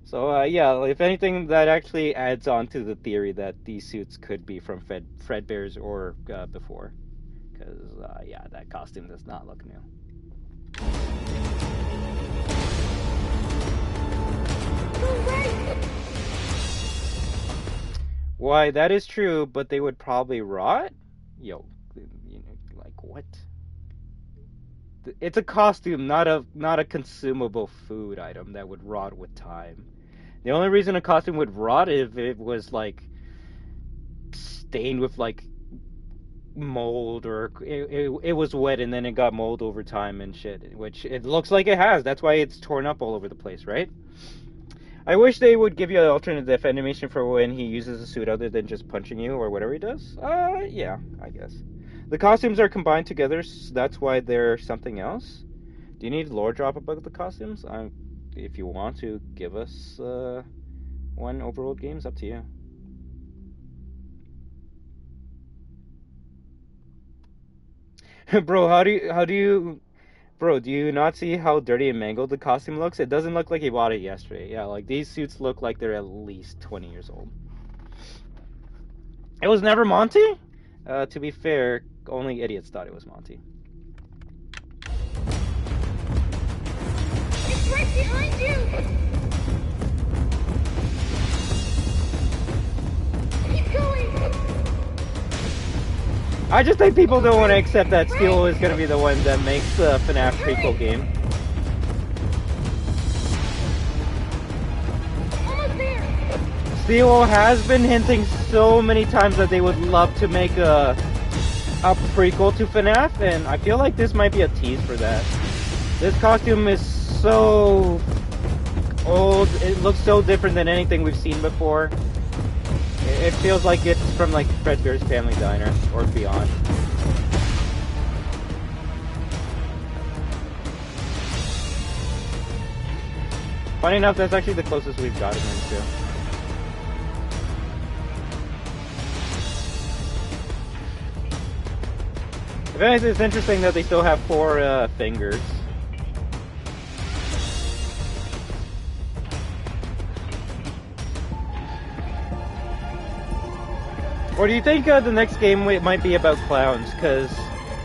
So, yeah, if anything, that actually adds on to the theory that these suits could be from Fredbear's or before. Because, yeah, that costume does not look new. Why, that is true, but they would probably rot? Yo, you know, like, what? It's a costume, not a consumable food item that would rot with time. The only reason a costume would rot if it was like stained with like mold, or it was wet and then it got mold over time and shit, which it looks like it has. That's why it's torn up all over the place, right? I wish they would give you an alternative animation for when he uses a suit other than just punching you or whatever he does. Yeah, I guess. The costumes are combined together, so that's why they're something else. Do you need lore drop about the costumes? If you want to give us one overworld game, it's up to you. Bro, do you not see how dirty and mangled the costume looks? It doesn't look like he bought it yesterday. Yeah, like these suits look like they're at least 20 years old. It was never Monty? To be fair, only idiots thought it was Monty. It's right behind you! Keep going! I just think people don't want to accept that Steel is going to be the one that makes the FNAF prequel game. Almost there! Steel has been hinting so many times that they would love to make a prequel to FNAF, and I feel like this might be a tease for that. This costume is so old, it looks so different than anything we've seen before. It feels like it's from like Fredbear's Family Diner or beyond. Funny enough, that's actually the closest we've gotten him to. If anything, it's interesting that they still have 4 fingers. Or do you think the next game might be about clowns? Because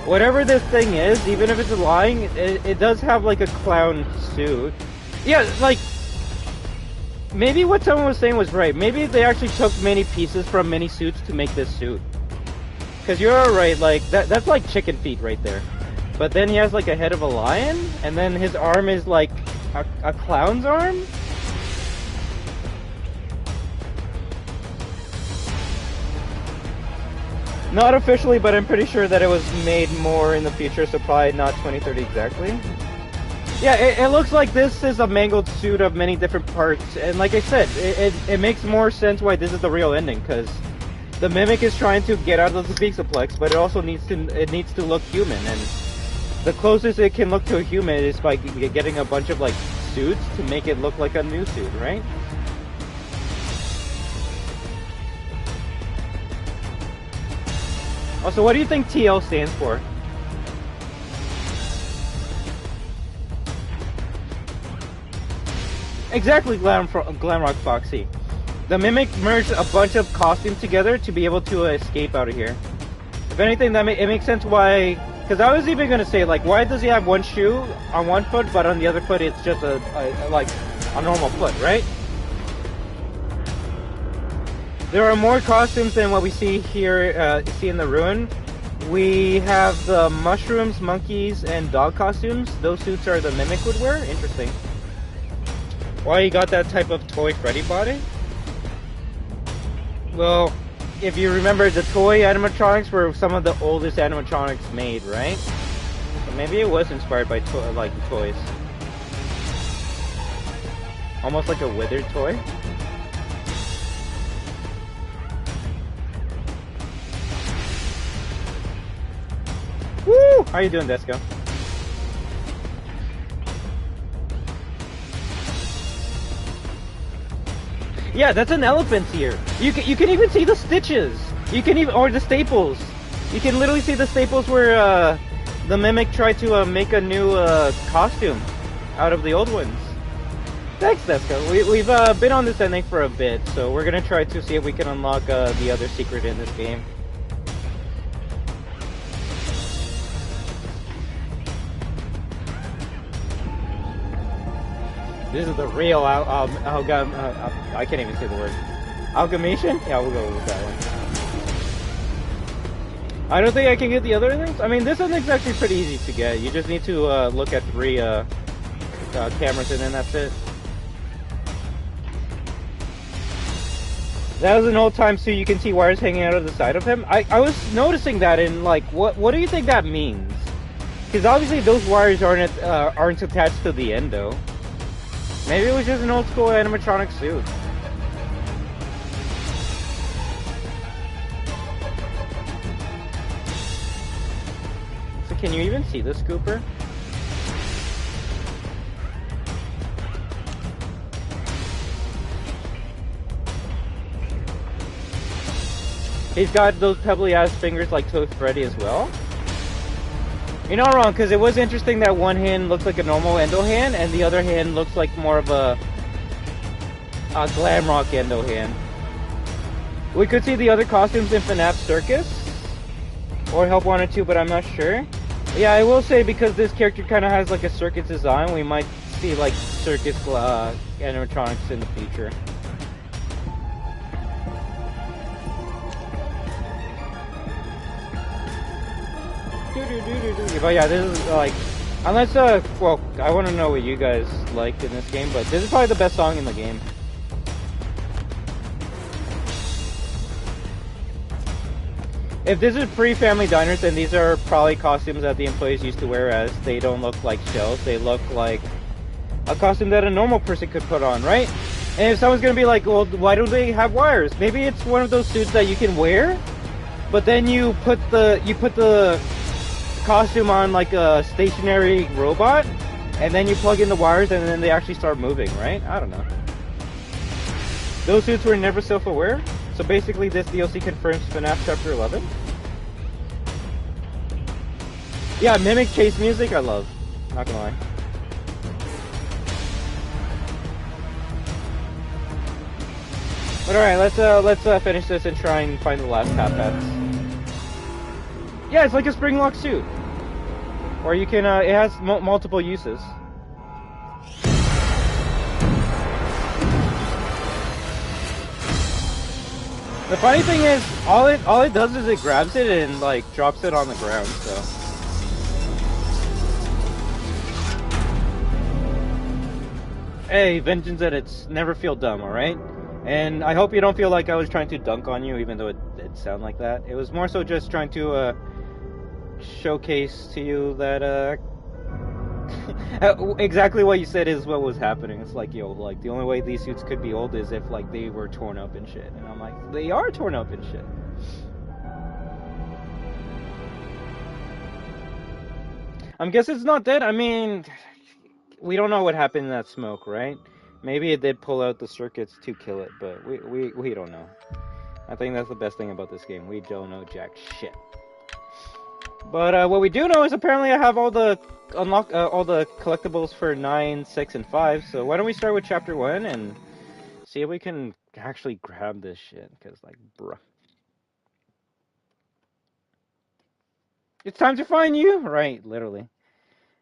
whatever this thing is, even if it's lying, it does have like a clown suit. Yeah, like, maybe what someone was saying was right. Maybe they actually took many pieces from many suits to make this suit. Because you're right, like, that's like chicken feet right there. But then he has like a head of a lion, and then his arm is like a clown's arm? Not officially, but I'm pretty sure that it was made more in the future, so probably not 2030 exactly. Yeah, it looks like this is a mangled suit of many different parts, and like I said, it makes more sense why this is the real ending, because the Mimic is trying to get out of the Pixelplex, but it also needs to look human, and the closest it can look to a human is by getting a bunch of like suits to make it look like a new suit, right? Also, what do you think TL stands for? Exactly, Glamrock Foxy. The Mimic merged a bunch of costumes together to be able to escape out of here. If anything, it makes sense why... Because I was even going to say, like, why does he have one shoe on one foot, but on the other foot it's just a normal foot, right? There are more costumes than what we see here, see in the ruin. We have the mushrooms, monkeys, and dog costumes. Those suits are the Mimic would wear. Interesting. Why you got that type of toy Freddy body? Well, if you remember, the toy animatronics were some of the oldest animatronics made, right? So maybe it was inspired by toys. Almost like a withered toy. Woo! How you doing, Desco? Yeah, that's an elephant's ear. You can even see the stitches. You can even, or the staples. You can literally see the staples where the Mimic tried to make a new costume out of the old ones. Thanks, Desco. We've been on this ending for a bit, so we're gonna try to see if we can unlock the other secret in this game. This is the real I can't even say the word. Amalgamation? Yeah, we'll go with that one. I don't think I can get the other things. I mean, this ending's actually pretty easy to get. You just need to look at 3 cameras and then that's it. That was an old time suit. You can see wires hanging out of the side of him. I was noticing that and like, what do you think that means? Because obviously those wires aren't attached to the endo. Maybe it was just an old school animatronic suit. So can you even see the scooper? He's got those pebbly ass fingers like Toad Freddy as well. You're not wrong, because it was interesting that one hand looks like a normal endo hand, and the other hand looks like more of a Glamrock endo hand. We could see the other costumes in FNAF Circus, or Help Wanted 2, but I'm not sure. Yeah, I will say, because this character kind of has like a circus design, we might see like circus animatronics in the future. But yeah, this is like, unless well, I want to know what you guys liked in this game, but this is probably the best song in the game. If this is pre-Family Diners, then these are probably costumes that the employees used to wear, as they don't look like shells, they look like a costume that a normal person could put on, right? And if someone's gonna be like, well, why don't they have wires? Maybe it's one of those suits that you can wear, but then you put the costume on like a stationary robot, and then you plug in the wires and then they actually start moving, right? I don't know. Those suits were never self-aware, so basically this DLC confirms FNAF Chapter 11. Yeah, mimic chase music I love. Not gonna lie. But alright, let's finish this and try and find the last Pat-Pats. Yeah, it's like a spring lock suit. Or you can, it has multiple uses. The funny thing is, all it does is it grabs it and like drops it on the ground, so. Hey, vengeance at its never feel dumb, alright? And I hope you don't feel like I was trying to dunk on you, even though it did sound like that. It was more so just trying to showcase to you that exactly what you said is what was happening. It's like, yo, like the only way these suits could be old is if like they were torn up and shit. And I'm like, they are torn up and shit. I'm guessing it's not dead. I mean, we don't know what happened in that smoke, right? Maybe it did pull out the circuits to kill it, but we don't know. I think that's the best thing about this game. We don't know jack shit. But what we do know is apparently I have all the all the collectibles for 9, 6, and 5. So why don't we start with Chapter 1 and see if we can actually grab this shit? Because like, bruh, it's time to find you, right? Literally.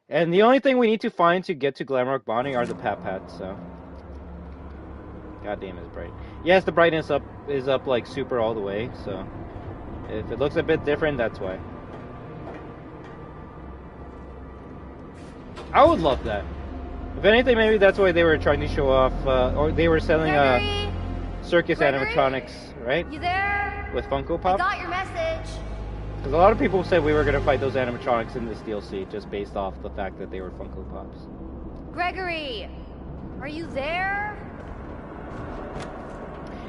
And the only thing we need to find to get to Glamrock Bonnie are the Pat-Pats. So, god damn, it's bright. Yes, the brightness is up like super all the way. So if it looks a bit different, that's why. I would love that. If anything, maybe that's why they were trying to show off, or they were selling circus animatronics, right? You there? With Funko Pop. I got your message. Because a lot of people said we were going to fight those animatronics in this DLC just based off the fact that they were Funko Pops. Gregory, are you there?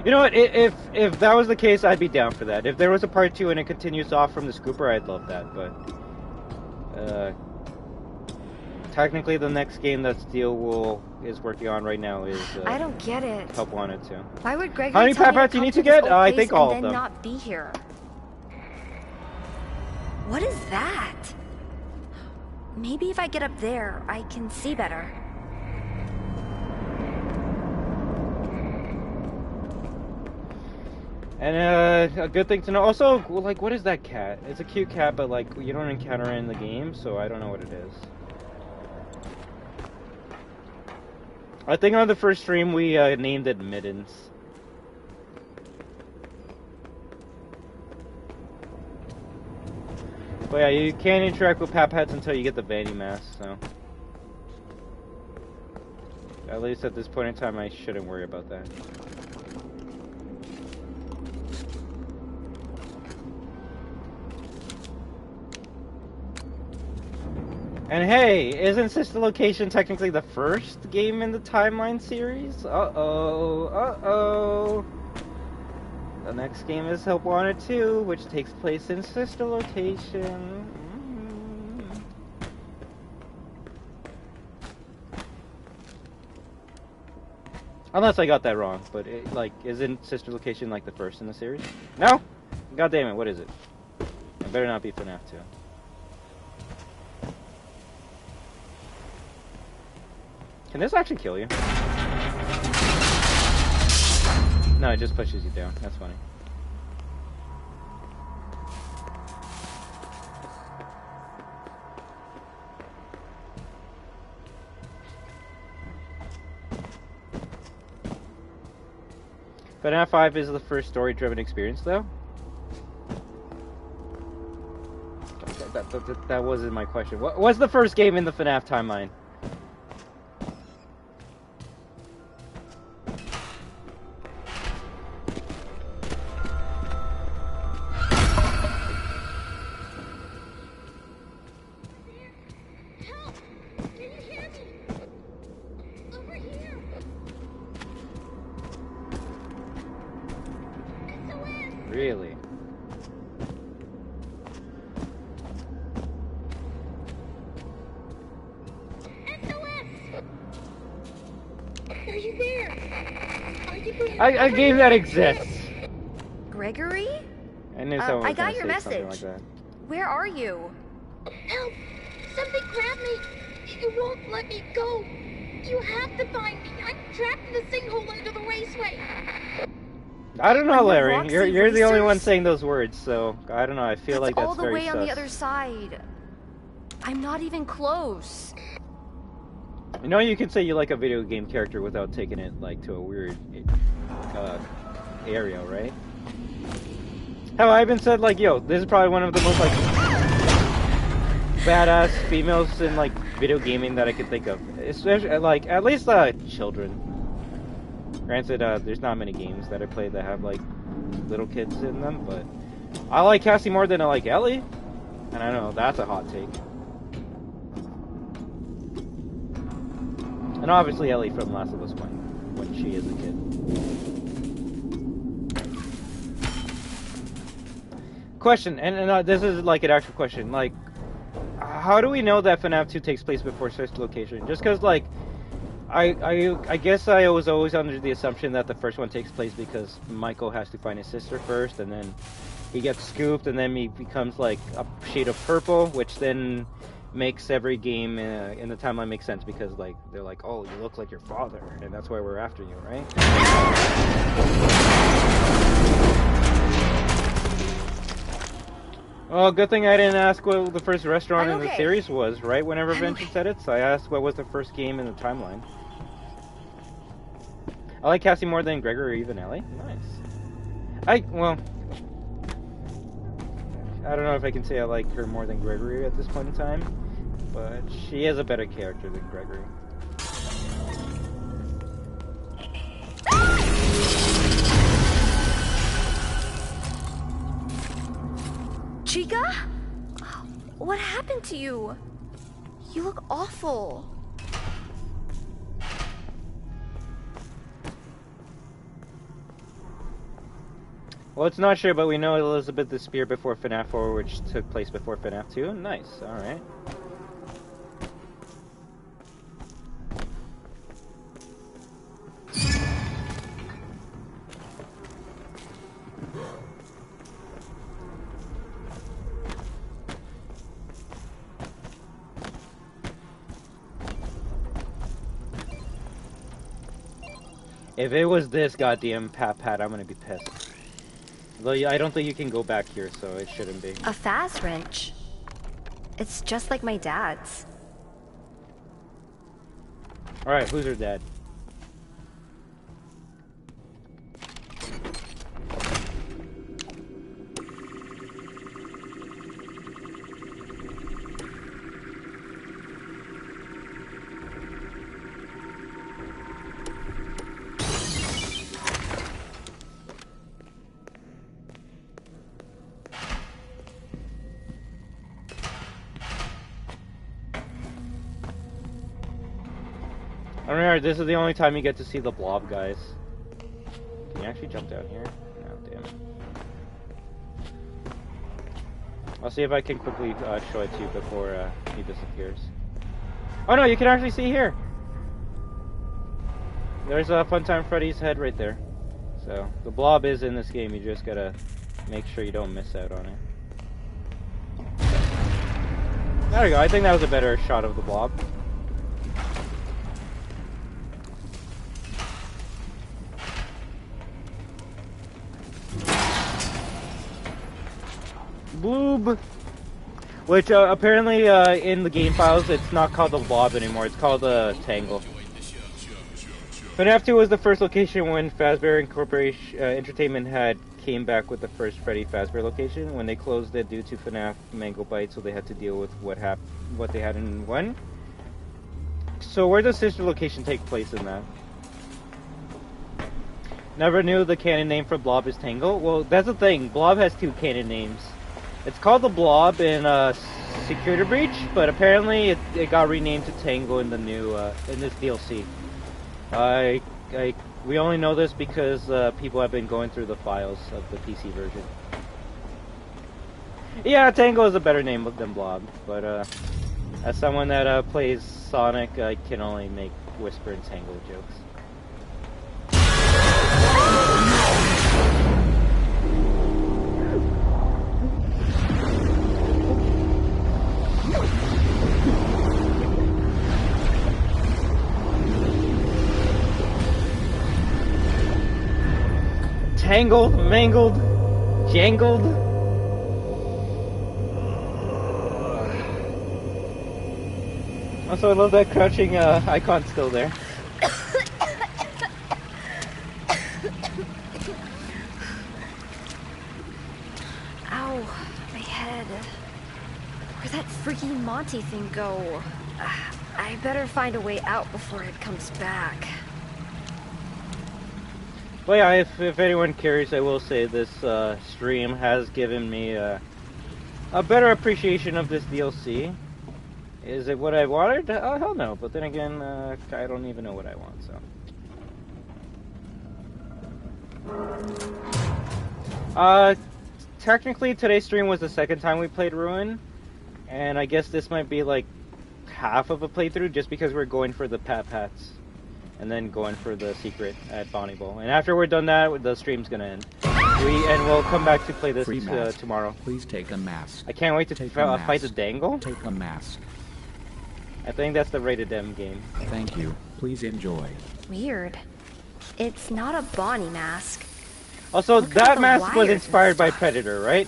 You know what? If that was the case, I'd be down for that. If there was a part 2 and it continues off from the Scooper, I'd love that. But technically, the next game that Steel is working on right now is. I don't get it. Help Wanted 2. Why would Gregory How many Pat-Pats do you need to get? I think all of them. Not be here. What is that? Maybe if I get up there, I can see better. And a good thing to know. Also, like, what is that cat? It's a cute cat, but like you don't encounter it in the game, so I don't know what it is. I think on the first stream we named it Mittens. But yeah, you can't interact with Pat-Pats until you get the Vanity Mask, so. At least at this point in time, I shouldn't worry about that. And hey, isn't Sister Location technically the first game in the Timeline series? Uh-oh, uh-oh. The next game is Help Wanted 2, which takes place in Sister Location. Unless I got that wrong, but like, isn't Sister Location like the first in the series? No? God damn it, what is it? It better not be FNAF 2. Can this actually kill you? No, it just pushes you down. That's funny. FNAF 5 is the first story-driven experience, though? That wasn't my question. What was the first game in the FNAF timeline? Really? Are you there? Are you there? A game that exists. Gregory? I knew someone was I got gonna your say something message. like that. Where are you? Help! Something grabbed me! It won't let me go! You have to find me! I'm trapped in the sinkhole under the raceway! I don't know, Under Larry. Roxy You're the only one Racers? saying those words, so I don't know. I feel like that's all the very way on the sus. other side. I'm not even close. You know, you can say you like a video game character without taking it like to a weird area, right? Hell, I even said like, yo, this is probably one of the most like badass females in like video gaming that I could think of. Especially like at least children. Granted, there's not many games that I play that have like little kids in them, but I like Cassie more than I like Ellie. And I know that's a hot take. And obviously Ellie from Last of Us 1, when she is a kid. Question, and this is like an actual question, like, how do we know that FNAF 2 takes place before first location? Just because, like, I guess I was always under the assumption that the first one takes place because Michael has to find his sister first, and then he gets scooped, and then he becomes, like, a shade of purple, which then makes every game in the timeline make sense because like they're like, oh, you look like your father, and that's why we're after you, right? Well, good thing I didn't ask what the first restaurant in the series was, right? Whenever Vincent said it, so I asked what was the first game in the timeline. I like Cassie more than Gregory or even Ellie. Nice. Well, I don't know if I can say I like her more than Gregory at this point in time, but she is a better character than Gregory. Chica? What happened to you? You look awful. Well, it's not sure, but we know Elizabeth the Spear before FNAF 4, which took place before FNAF 2. Nice, alright. If it was this goddamn Pat, I'm gonna be pissed. Though I don't think you can go back here, so it shouldn't be. A fast wrench. It's just like my dad's. Alright, who's her dad? Alright, this is the only time you get to see the blob, guys. Can you actually jump down here? No, damn it. I'll see if I can quickly show it to you before he disappears. Oh no, you can actually see here! There's a Funtime Freddy's head right there. So, the blob is in this game, you just gotta make sure you don't miss out on it. There we go, I think that was a better shot of the blob. Bloob! Which apparently in the game files it's not called the blob anymore, it's called the Tangle. FNAF 2 was the first location when Fazbear Incorporation Entertainment had came back with the first Freddy Fazbear location. When they closed it due to FNAF Mango Bite, so they had to deal with what they had in one. So where does sister location take place in that? Never knew the canon name for Blob is Tangle. Well, that's the thing. Blob has two canon names. It's called the Blob in Security Breach, but apparently it got renamed to Tangle in the new in this DLC. We only know this because people have been going through the files of the PC version. Yeah, Tangle is a better name than Blob, but as someone that plays Sonic, I can only make Whisper and Tangle jokes. tangled, mangled, jangled. Also, I love that crouching icon still there. Ow, my head. Where'd that freaking Monty thing go? I better find a way out before it comes back. Well, yeah, if anyone cares, I will say this stream has given me a better appreciation of this DLC. Is it what I wanted? Oh, hell no. But then again, I don't even know what I want, so. Technically, today's stream was the second time we played Ruin. And I guess this might be like half of a playthrough just because we're going for the Pats. And then going for the secret at Bonnie Bowl. And after we're done that, the stream's gonna end. And we'll come back to play this tomorrow. Please take a mask. I can't wait to fight the Dangle. Take a mask. I think that's the rated M game. Thank you. Please enjoy. Weird. It's not a Bonnie mask. Also, that mask was inspired by Predator, right?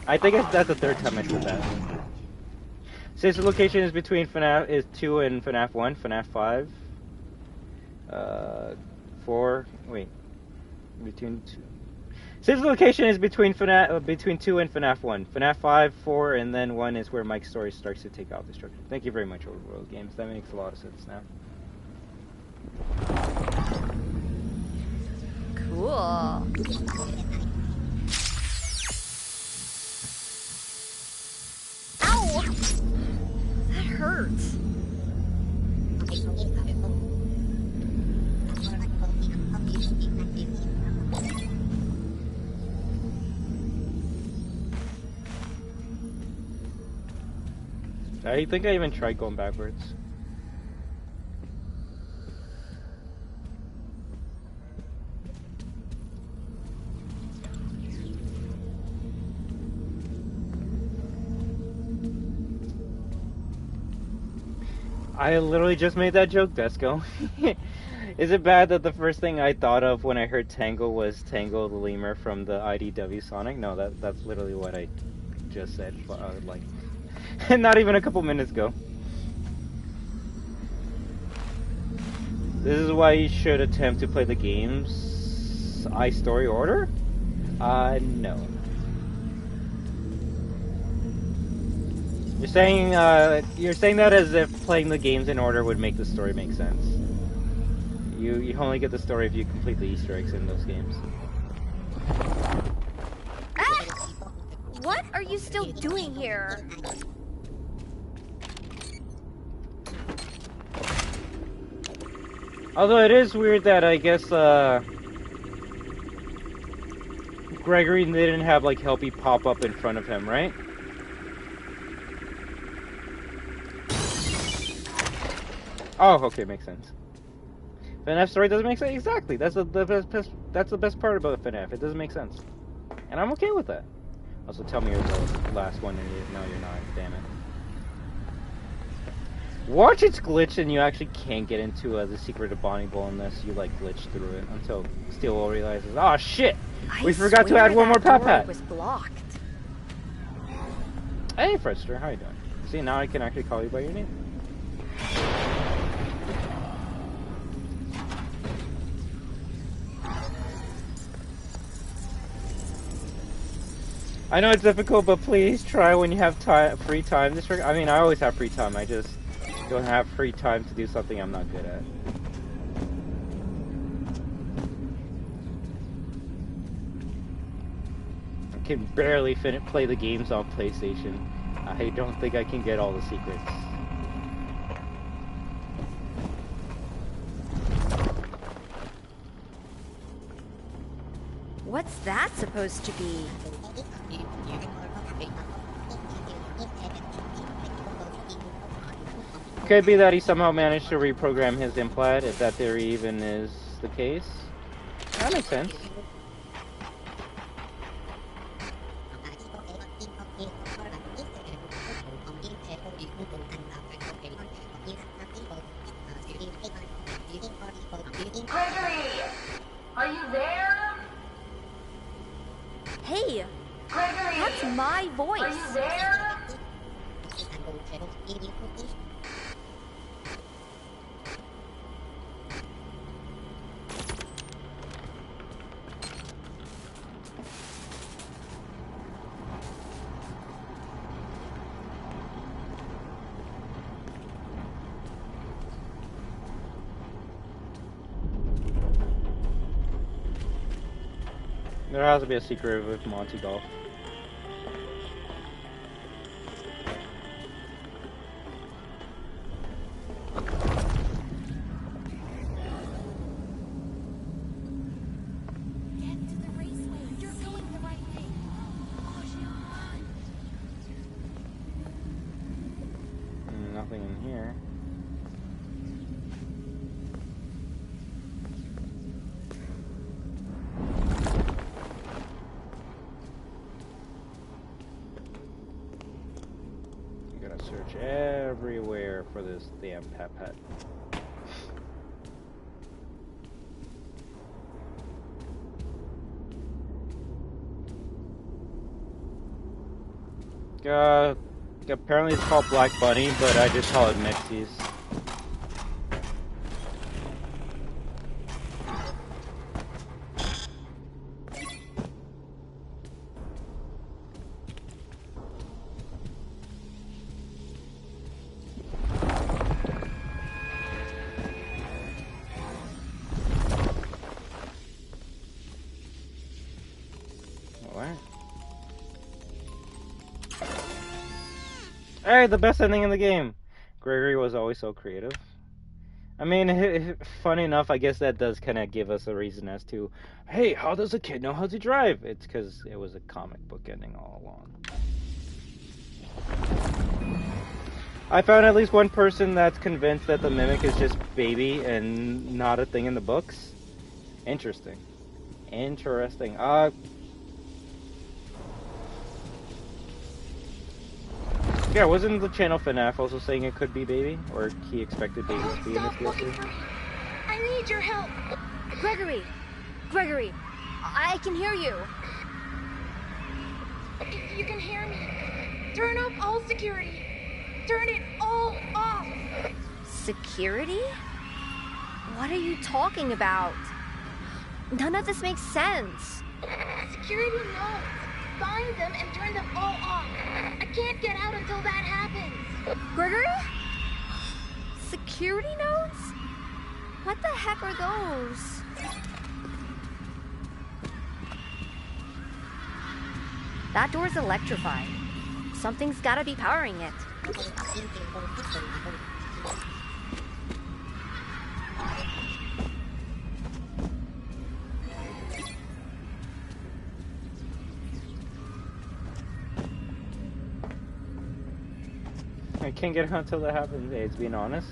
I think that's the third time I said that. Since the location is between FNAF 2 and FNAF 1, FNAF 5. 4. Wait. Between 2. Since the location is between 2 and FNAF 1. FNAF 5, 4, and then 1 is where Mike's story starts to take off the structure. Thank you very much, Overworld Games. That makes a lot of sense now. Cool. Ow! That hurts. I think I even tried going backwards. I literally just made that joke, Desco. Is it bad that the first thing I thought of when I heard Tangle was Tangle the Lemur from the IDW Sonic? No, that's literally what I just said, like, not even a couple minutes ago. This is why you should attempt to play the game's story order? No. You're saying that as if playing the games in order would make the story make sense. You only get the story if you complete the Easter eggs in those games. Ah! What are you still doing here? Although it is weird that I guess Gregory didn't have like Helpy pop up in front of him, right? Oh, okay, makes sense. FNAF story doesn't make sense. Exactly. That's the best part about FNAF. It doesn't make sense, and I'm okay with that. Also, tell me you're the last one, and no, you're not. Damn it. Watch it's glitched, and you actually can't get into the secret of Bonnie Bowl unless you like glitch through it. Until Steel realizes, oh shit, we forgot to add one more Pat. Was blocked. Hey, Fredster, how you doing? See, now I can actually call you by your name. I know it's difficult, but please try when you have free time. I mean, I always have free time. I just don't have free time to do something I'm not good at. I can barely play the games on PlayStation. I don't think I can get all the secrets. What's that supposed to be? Could be that he somehow managed to reprogram his implant, if that theory even is the case. That makes sense. Gregory! Are you there? Hey, Gregory! that's my voice. Are you there? There has to be a secret with Monty Golf. Nothing in here. You gotta search everywhere for this damn pet. Apparently it's called Black Bunny, but I just call it Mixies. Hey, the best ending in the game. Gregory was always so creative. I mean, funny enough, I guess that does kind of give us a reason as to, hey, how does a kid know how to drive? It's because it was a comic book ending all along. I found at least one person that's convinced that the mimic is just baby and not a thing in the books. Interesting. Interesting. Yeah, wasn't the channel FNAF also saying it could be baby? Or he expected babies to be in this DLC? I need your help! Gregory, I can hear you. If you can hear me, turn off all security. Turn it all off! Security? What are you talking about? None of this makes sense. Security knows. Find them and turn them all off. I can't get out until that happens. Gregory? Security nodes? What the heck are those? That door's electrified. Something's gotta be powering it. I can't get out until that happens. Hey, it's being honest.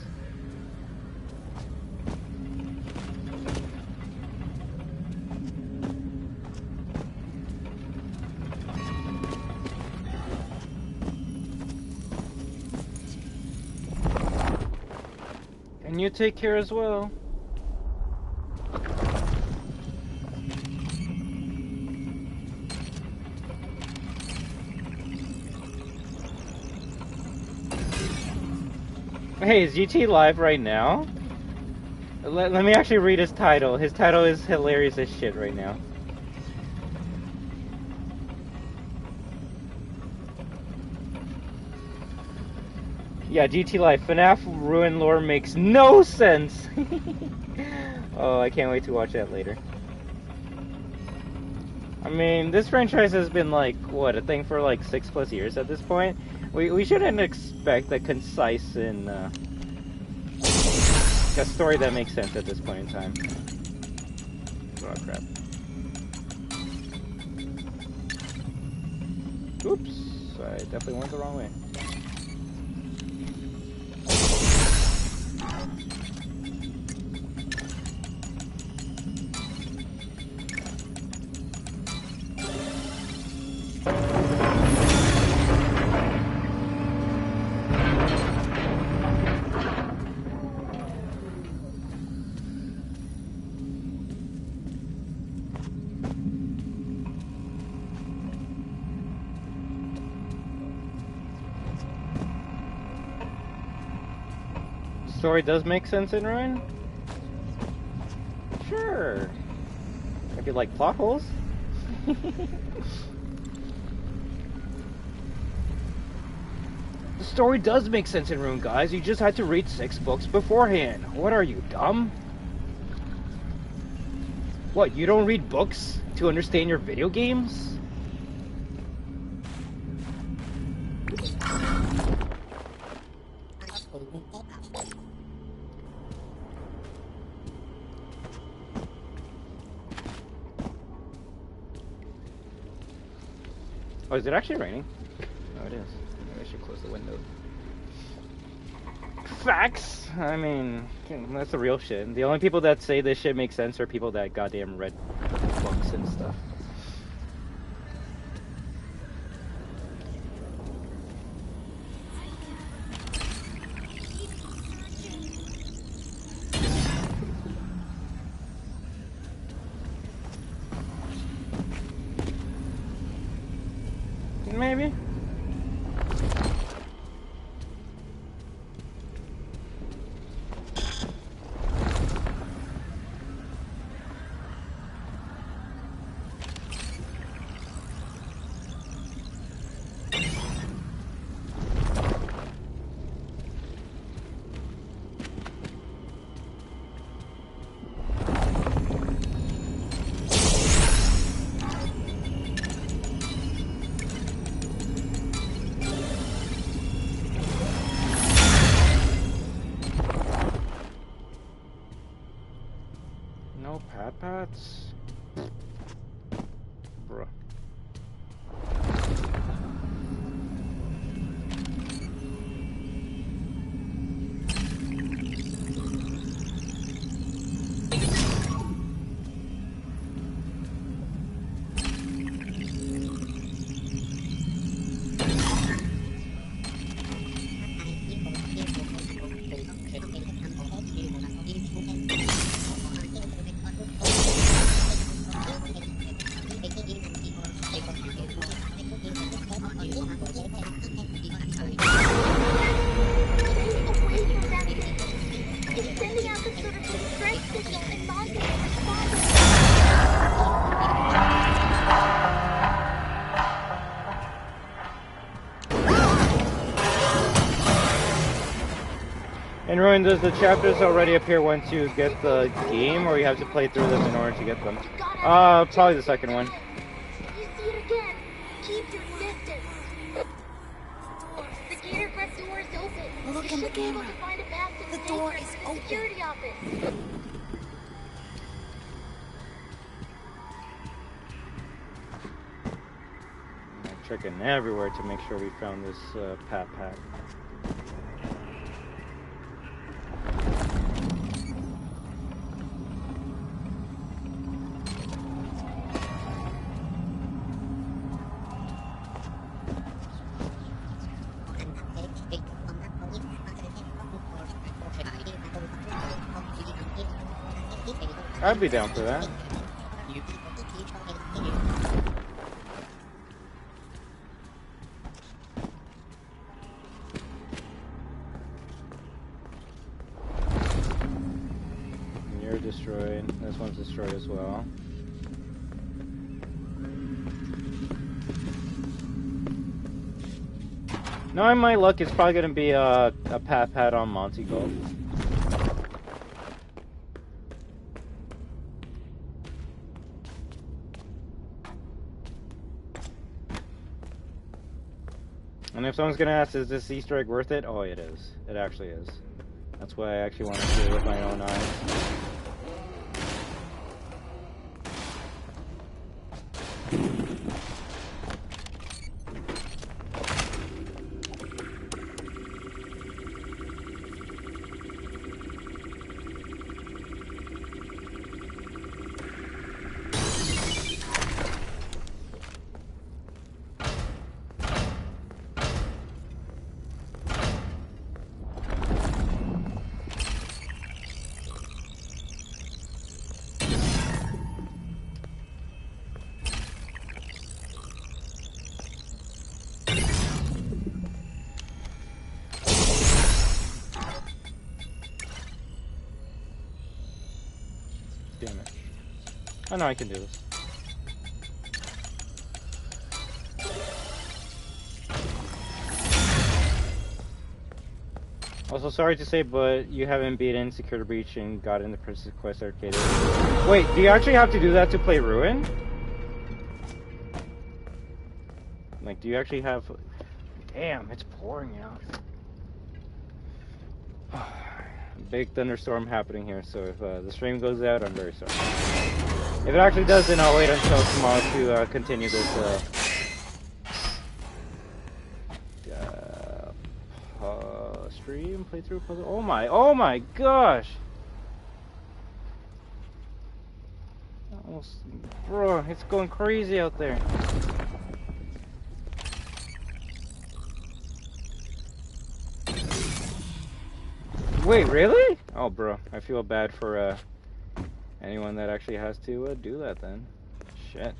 And you take care as well. Hey, is GT live right now? Let me actually read his title. His title is hilarious as shit right now. Yeah, GT Live. FNAF Ruin lore makes no sense. Oh, I can't wait to watch that later. I mean, this franchise has been like, what, a thing for like 6+ years at this point? We shouldn't expect a concise and a story that makes sense at this point in time. Oh crap. Oops, I definitely went the wrong way. Story does make sense in Ruin? Sure. Maybe like plot holes? The story does make sense in Ruin, guys. You just had to read 6 books beforehand. What are you, dumb? What, you don't read books to understand your video games? Oh, is it actually raining? Oh, it is. Maybe I should close the window. Facts! I mean, that's the real shit. The only people that say this shit makes sense are people that goddamn read books and stuff. Maybe. Pat-pats? Bruh. In Ruin, does the chapters already appear once you get the game, or you have to play through them in order to get them? Probably the second one. You see it again. Keep your distance. The gator front door is open. Look You in the should be able camera. to find a path to The the door entrance is to the open. security office. I'm checking everywhere to make sure we found this Pat-Pat. I'd be down for that. You're destroyed. This one's destroyed as well. Knowing my luck, it's probably gonna be a Pat-Pat on Monty Golf. And if someone's gonna ask, is this Easter egg worth it? Oh, it is. It actually is. That's why I actually want to see it with my own eyes. Damn it. Oh no, I can do this. Also, sorry to say, but you haven't beaten Security Breach and got into Princess Quest Arcade. Wait, do you actually have to do that to play Ruin? Like, do you actually have... Damn, it's pouring out. Big thunderstorm happening here, so if the stream goes out, I'm very sorry. If it actually does, then I'll wait until tomorrow to continue this stream playthrough puzzle. Oh my gosh! Almost, bro, it's going crazy out there. Wait, really? Oh, bro, I feel bad for anyone that actually has to do that then. Shit.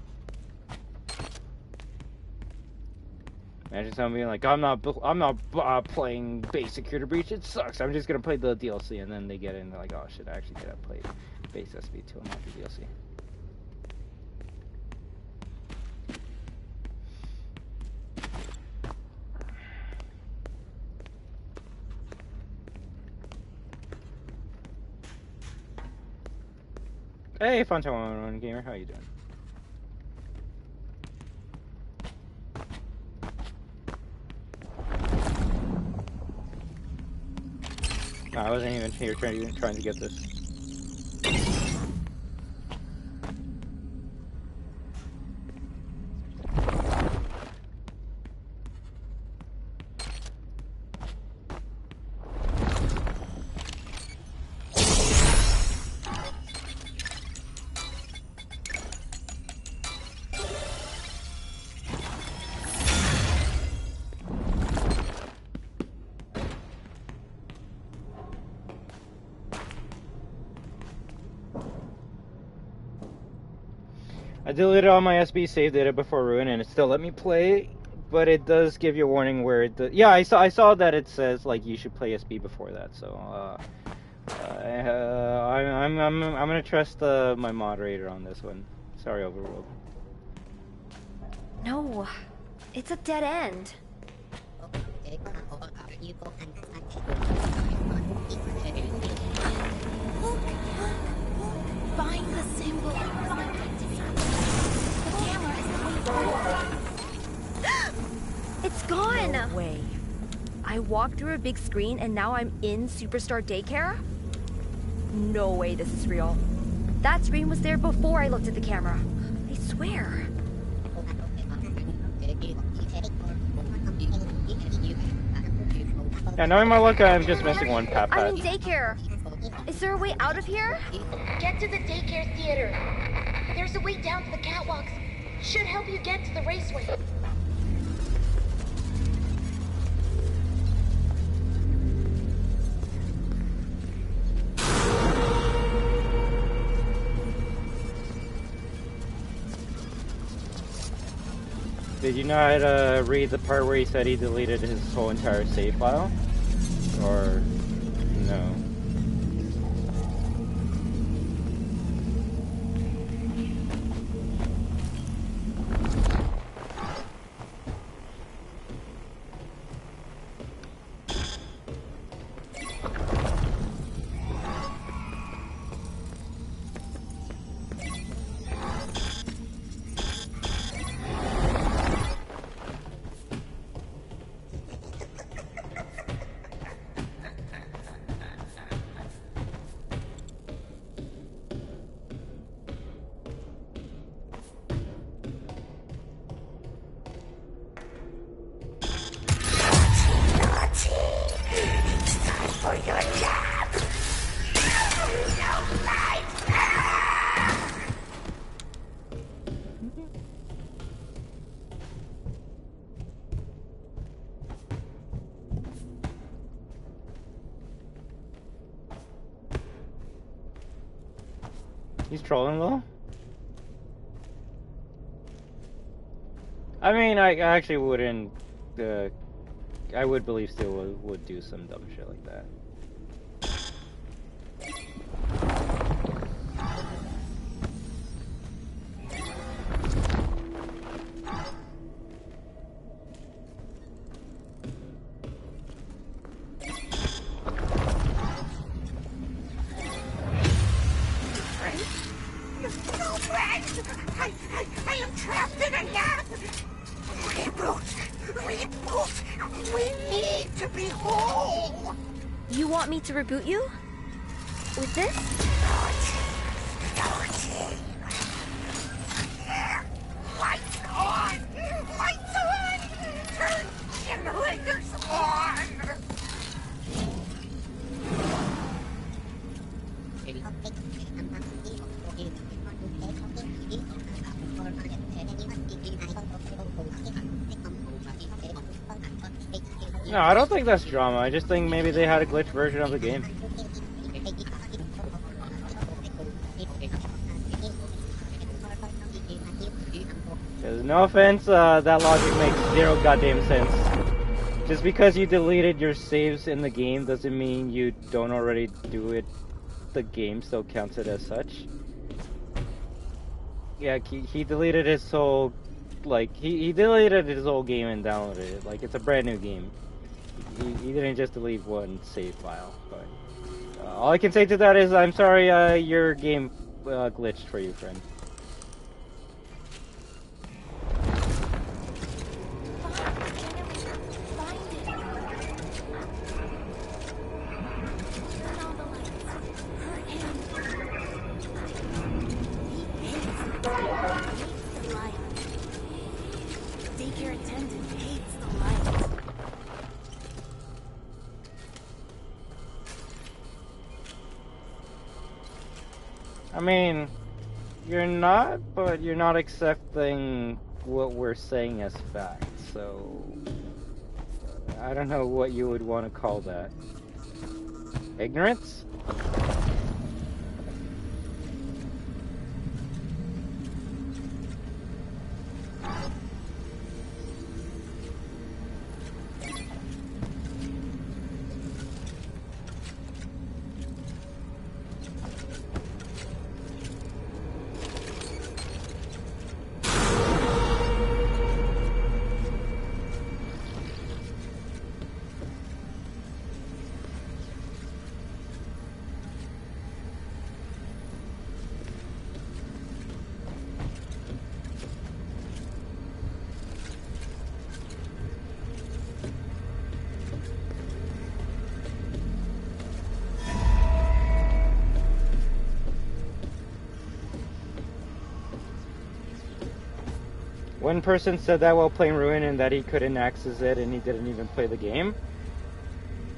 Imagine someone being like, I'm not playing base Security Breach. It sucks. I'm just gonna play the DLC, and then they get in and they're like, oh shit, I actually gotta play base SB2 and not the DLC. Hey, Fun Time 101 Gamer, how you doing? No, I wasn't even here trying to get this. I deleted all my SB save data before Ruin, and it still let me play, but it does give you a warning where it does. Yeah, I saw that it says like you should play SB before that. So I'm gonna trust my moderator on this one. Sorry, Overworld. No, it's a dead end. Find the symbol. It's gone! No way. I walked through a big screen and now I'm in Superstar Daycare? No way this is real. That screen was there before I looked at the camera. I swear. Yeah, knowing my luck, I'm just missing one Pat. I'm in daycare. Is there a way out of here? Get to the daycare theater. There's a way down to the catwalks. Should help you get to the raceway. Did you not read the part where he said he deleted his whole entire save file? Or no? He's trolling though? I mean, I actually wouldn't, I would believe still would do some dumb shit like that. No way! I am trapped in a nap! Reboot! We need to be whole! You want me to reboot you? With this? Lights on! Lights on! Turn generators on! No, I don't think that's drama. I just think maybe they had a glitch version of the game. No offense, that logic makes zero goddamn sense. Just because you deleted your saves in the game doesn't mean you don't already do it. The game still counts it as such. Yeah, he deleted his whole, like, he deleted his whole game and downloaded it. Like, it's a brand new game. He didn't just delete one save file. But all I can say to that is, I'm sorry, your game glitched for you, friend. I mean, you're not, but you're not accepting what we're saying as fact, so I don't know what you would want to call that. Ignorance? One person said that while playing Ruin and that he couldn't access it and he didn't even play the game.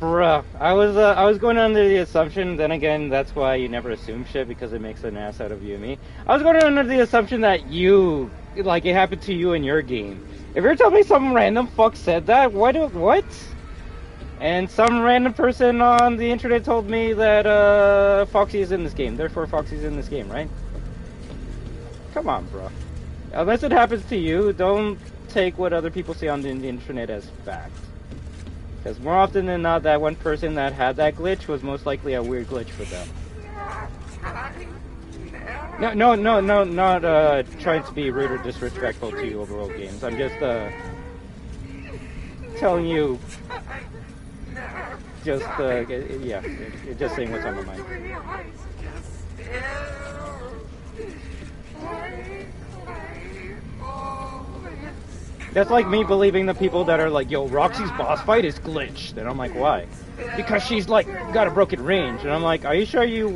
Bruh, I was going under the assumption, then again, that's why you never assume shit because it makes an ass out of you and me. I was going under the assumption that you, like, it happened to you in your game. If you're telling me some random fuck said that, what? And some random person on the internet told me that Foxy is in this game, therefore Foxy's in this game, right? Come on, bro. Unless it happens to you, don't take what other people say on the internet as fact. Because more often than not, that one person that had that glitch was most likely a weird glitch for them. No, not trying to be rude or disrespectful to you over old games. I'm just telling you, just yeah, just saying what's on my mind. That's like me believing the people that are like, yo, Roxy's boss fight is glitched. And I'm like, why? Because she's like, got a broken range. And I'm like, are you sure you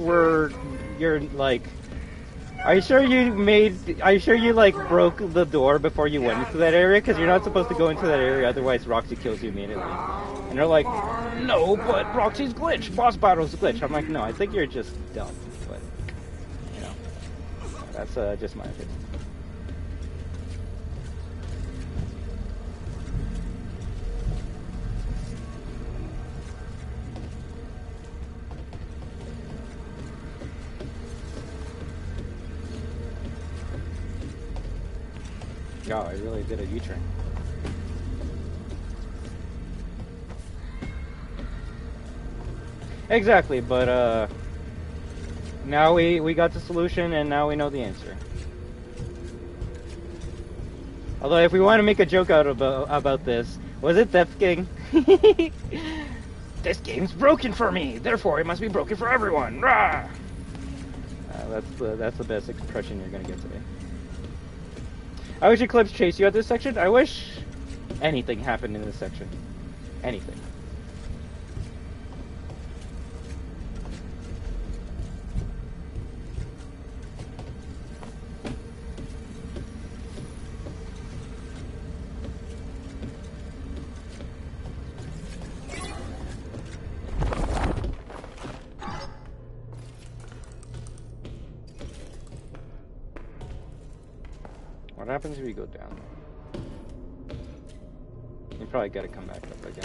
like broke the door before you went into that area? Because you're not supposed to go into that area, otherwise Roxy kills you immediately. And they're like, no, but Roxy's glitched. Boss battle's glitch. I'm like, no, I think you're just dumb. But, you know, that's just my opinion. Oh, I really did a U-turn. Exactly, but now we got the solution and now we know the answer. Although if we want to make a joke out about this, was it Theft King? This game's broken for me, therefore it must be broken for everyone. Rah! That's the best expression you're gonna get today. I wish Eclipse chased you at this section. I wish anything happened in this section. Anything. What happens if you go down? You probably gotta come back up again.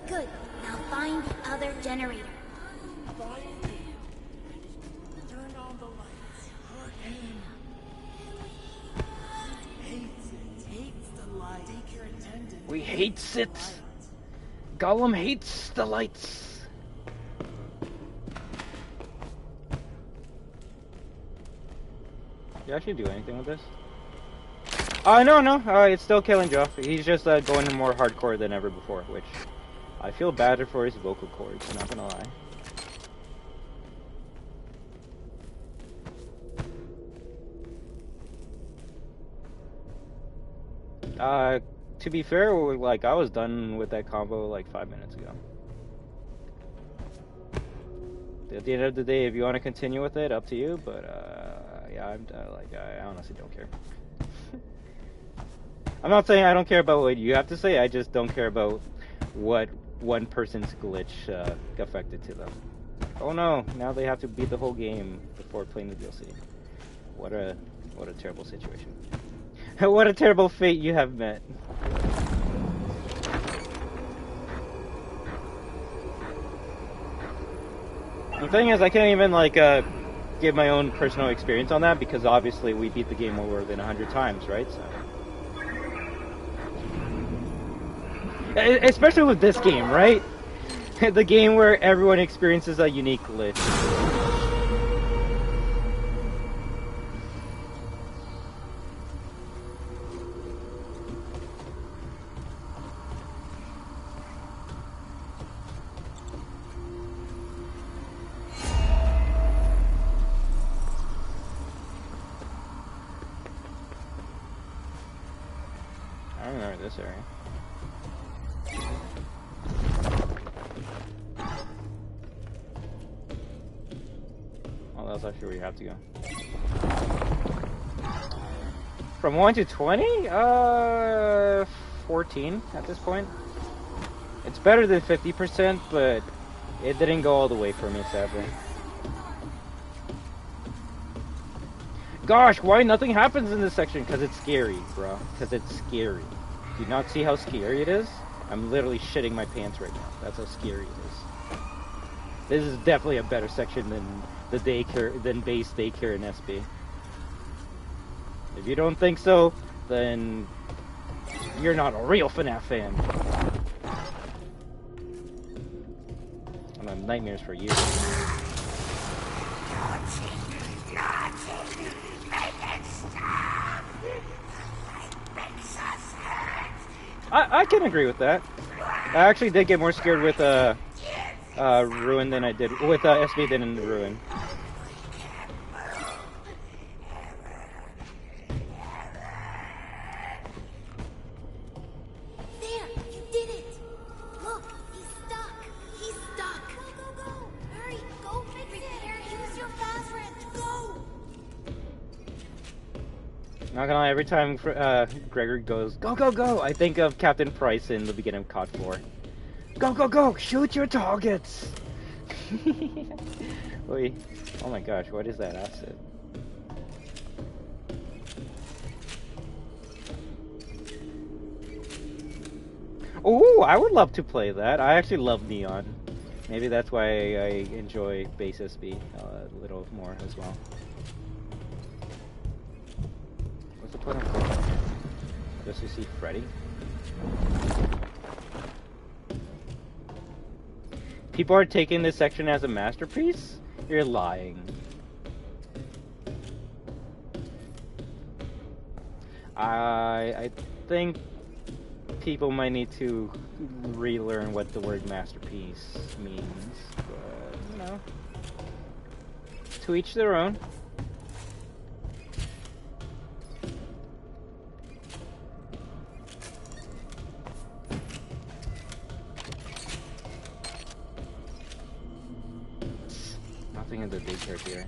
Good. Now find the other generator. We hates it. Gollum hates the lights. You actually do anything with this? No. It's still killing Joff. He's just going more hardcore than ever before, which I feel bad for his vocal cords, not gonna lie. To be fair, like, I was done with that combo like 5 minutes ago. At the end of the day, if you want to continue with it, up to you, but yeah, I honestly don't care. I'm not saying I don't care about what you have to say, I just don't care about what one person's glitch affected to them. Oh no, now they have to beat the whole game before playing the DLC. What a terrible situation. What a terrible fate you have met. The thing is, I can't even like give my own personal experience on that because obviously we beat the game more than 100 times, right? So, especially with this game, right? The game where everyone experiences a unique glitch. I don't remember this area. Well, that's actually where you have to go. From 1 to 20? 14 at this point. It's better than 50%, but it didn't go all the way for me, sadly. Gosh, why nothing happens in this section? Because it's scary, bro. Because it's scary. Do you not see how scary it is? I'm literally shitting my pants right now. That's how scary it is. This is definitely a better section than the daycare, than base daycare in SB. If you don't think so, then you're not a real FNAF fan. I'm have nightmares for you. I can agree with that. I actually did get more scared with Ruin than I did with SB than in Ruin. There, you did it! Look, he's stuck. He's stuck. Go, go, go! Hurry, go fix it. Use your fast wrench. Go! Not gonna lie, every time Gregory goes, go, go, go, I think of Captain Price in the beginning of COD 4. Go, go, go! Shoot your targets! Wait, oh my gosh, what is that acid? Oh, I would love to play that. I actually love Neon. Maybe that's why I enjoy base SB a little more as well. What's the point of going? Just to see Freddy? People are taking this section as a masterpiece? You're lying. I think people might need to relearn what the word masterpiece means, but, you know, to each their own. Nothing in the daycare here.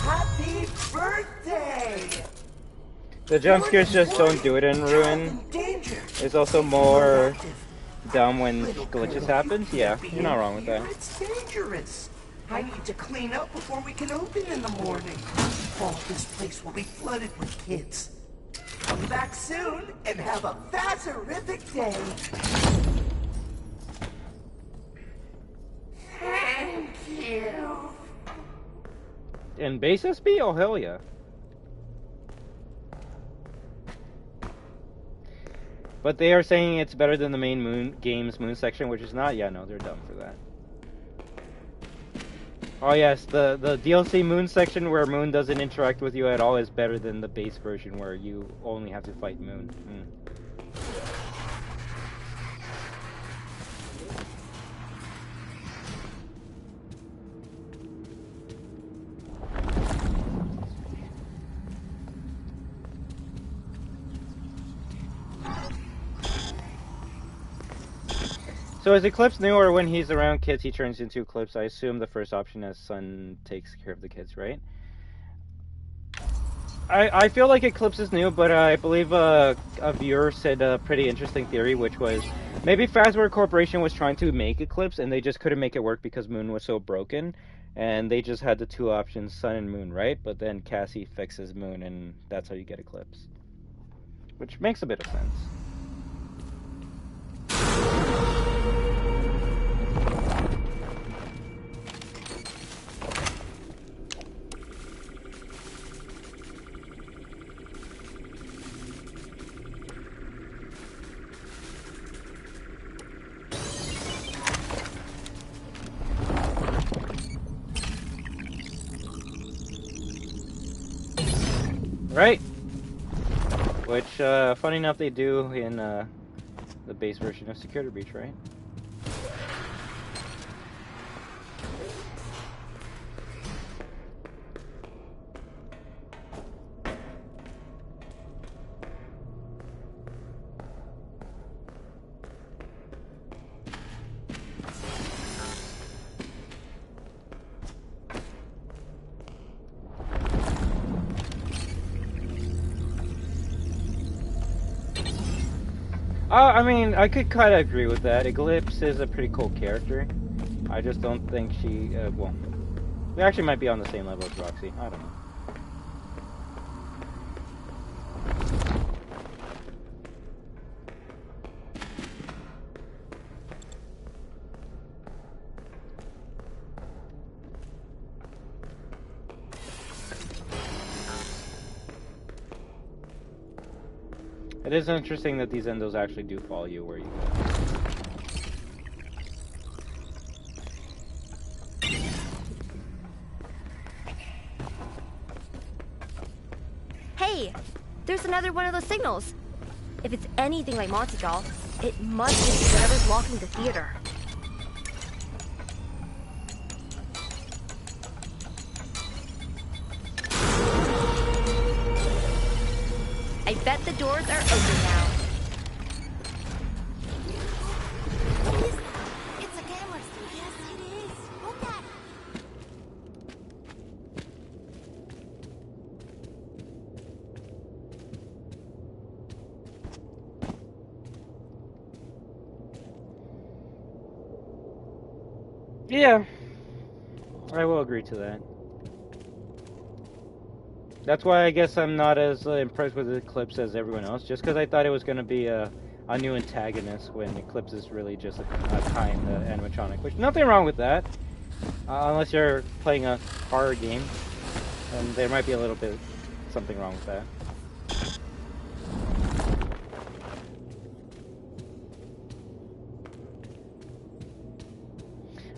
Happy birthday! The jump scares just don't do it in Ruin. It's also more dumb when glitches happen. Yeah, you're not wrong with that. It's dangerous. I need to clean up before we can open in the morning. Oh, this place will be flooded with kids. Come back soon and have a Vazerific day. Thank you. In base SB? Oh, hell yeah. But they are saying it's better than the main game's moon section, which is not. Yeah, no, they're dumb for that. Oh yes, the DLC moon section where moon doesn't interact with you at all is better than the base version where you only have to fight moon. So is Eclipse new, or when he's around kids he turns into Eclipse? I assume the first option as Sun takes care of the kids, right? I feel like Eclipse is new, but I believe a viewer said a pretty interesting theory, which was maybe Fazbear Corporation was trying to make Eclipse and they just couldn't make it work because Moon was so broken, and they just had the two options, Sun and Moon, right? But then Cassie fixes Moon and that's how you get Eclipse. Which makes a bit of sense. Right? Which, funny enough, they do in the base version of Security Breach, right? I mean, I could kind of agree with that. Eclipse is a pretty cool character. I just don't think she, well, we actually might be on the same level as Roxy. I don't know. It is interesting that these endos actually do follow you where you go. Hey! There's another one of those signals. If it's anything like Monty Doll, it must be whatever's locking the theater. I bet the doors are open now. It's a camera. Yes, it is. Look at it. Yeah, I will agree to that. That's why I guess I'm not as impressed with Eclipse as everyone else, just because I thought it was going to be a new antagonist when Eclipse is really just a kind animatronic, which nothing wrong with that, unless you're playing a horror game. And there might be a little bit something wrong with that.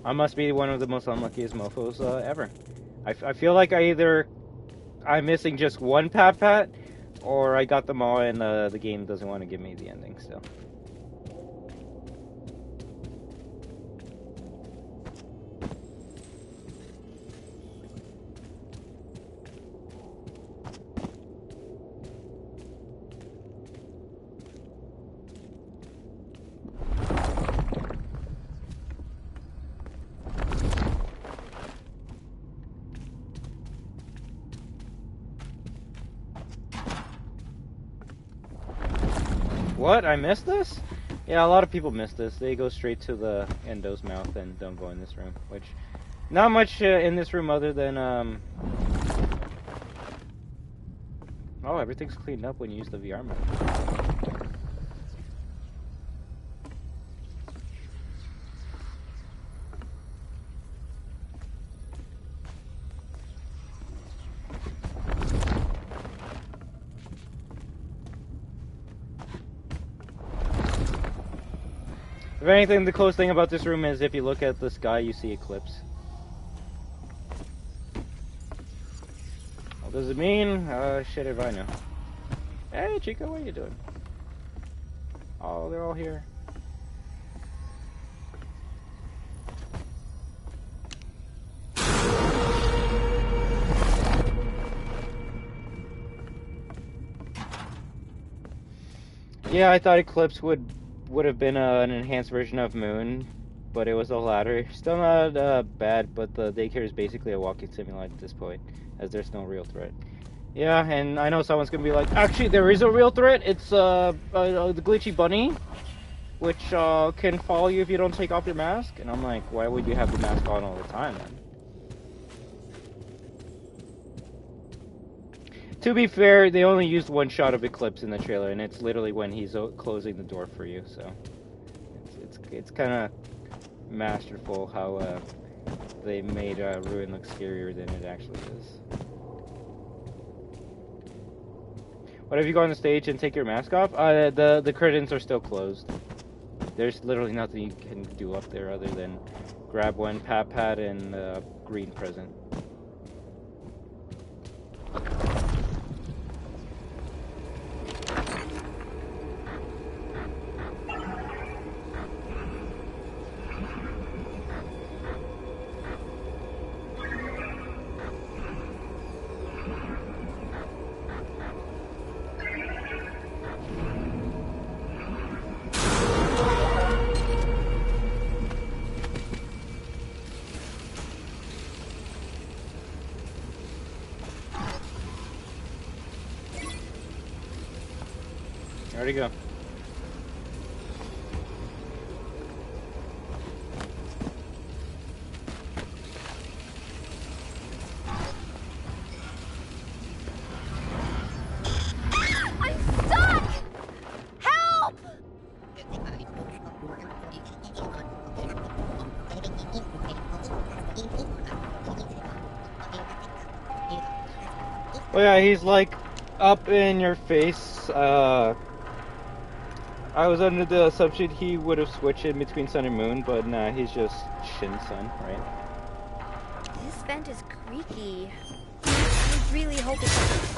I must be one of the most unluckiest mofos ever. I feel like I'm missing just one pat, or I got them all and the game doesn't want to give me the ending still. What? I missed this? Yeah, a lot of people miss this. They go straight to the endo's mouth and don't go in this room, which... Not much in this room other than, Oh, everything's cleaned up when you use the VR mode. If anything, the coolest thing about this room is if you look at the sky, you see eclipse. What does it mean? Shit if I know. Hey, Chica, what are you doing? Oh, they're all here. Yeah, I thought eclipse would have been an enhanced version of Moon, but it was the latter. Still not bad, but the daycare is basically a walking simulator at this point, as there's no real threat. Yeah, and I know someone's gonna be like, actually, there is a real threat. It's the glitchy bunny, which can follow you if you don't take off your mask. And I'm like, why would you have the mask on all the time then? To be fair, they only used one shot of Eclipse in the trailer, and it's literally when he's closing the door for you. So it's kind of masterful how they made Ruin look scarier than it actually is. What if you go on the stage and take your mask off? The curtains are still closed. There's literally nothing you can do up there other than grab one pat and green present. Where'd he go? I'm stuck! Help! Well, yeah, he's like up in your face. I was under the assumption he would have switched in between Sun and Moon, but nah, he's just Shin Sun, right? This vent is creaky. I really hope it's...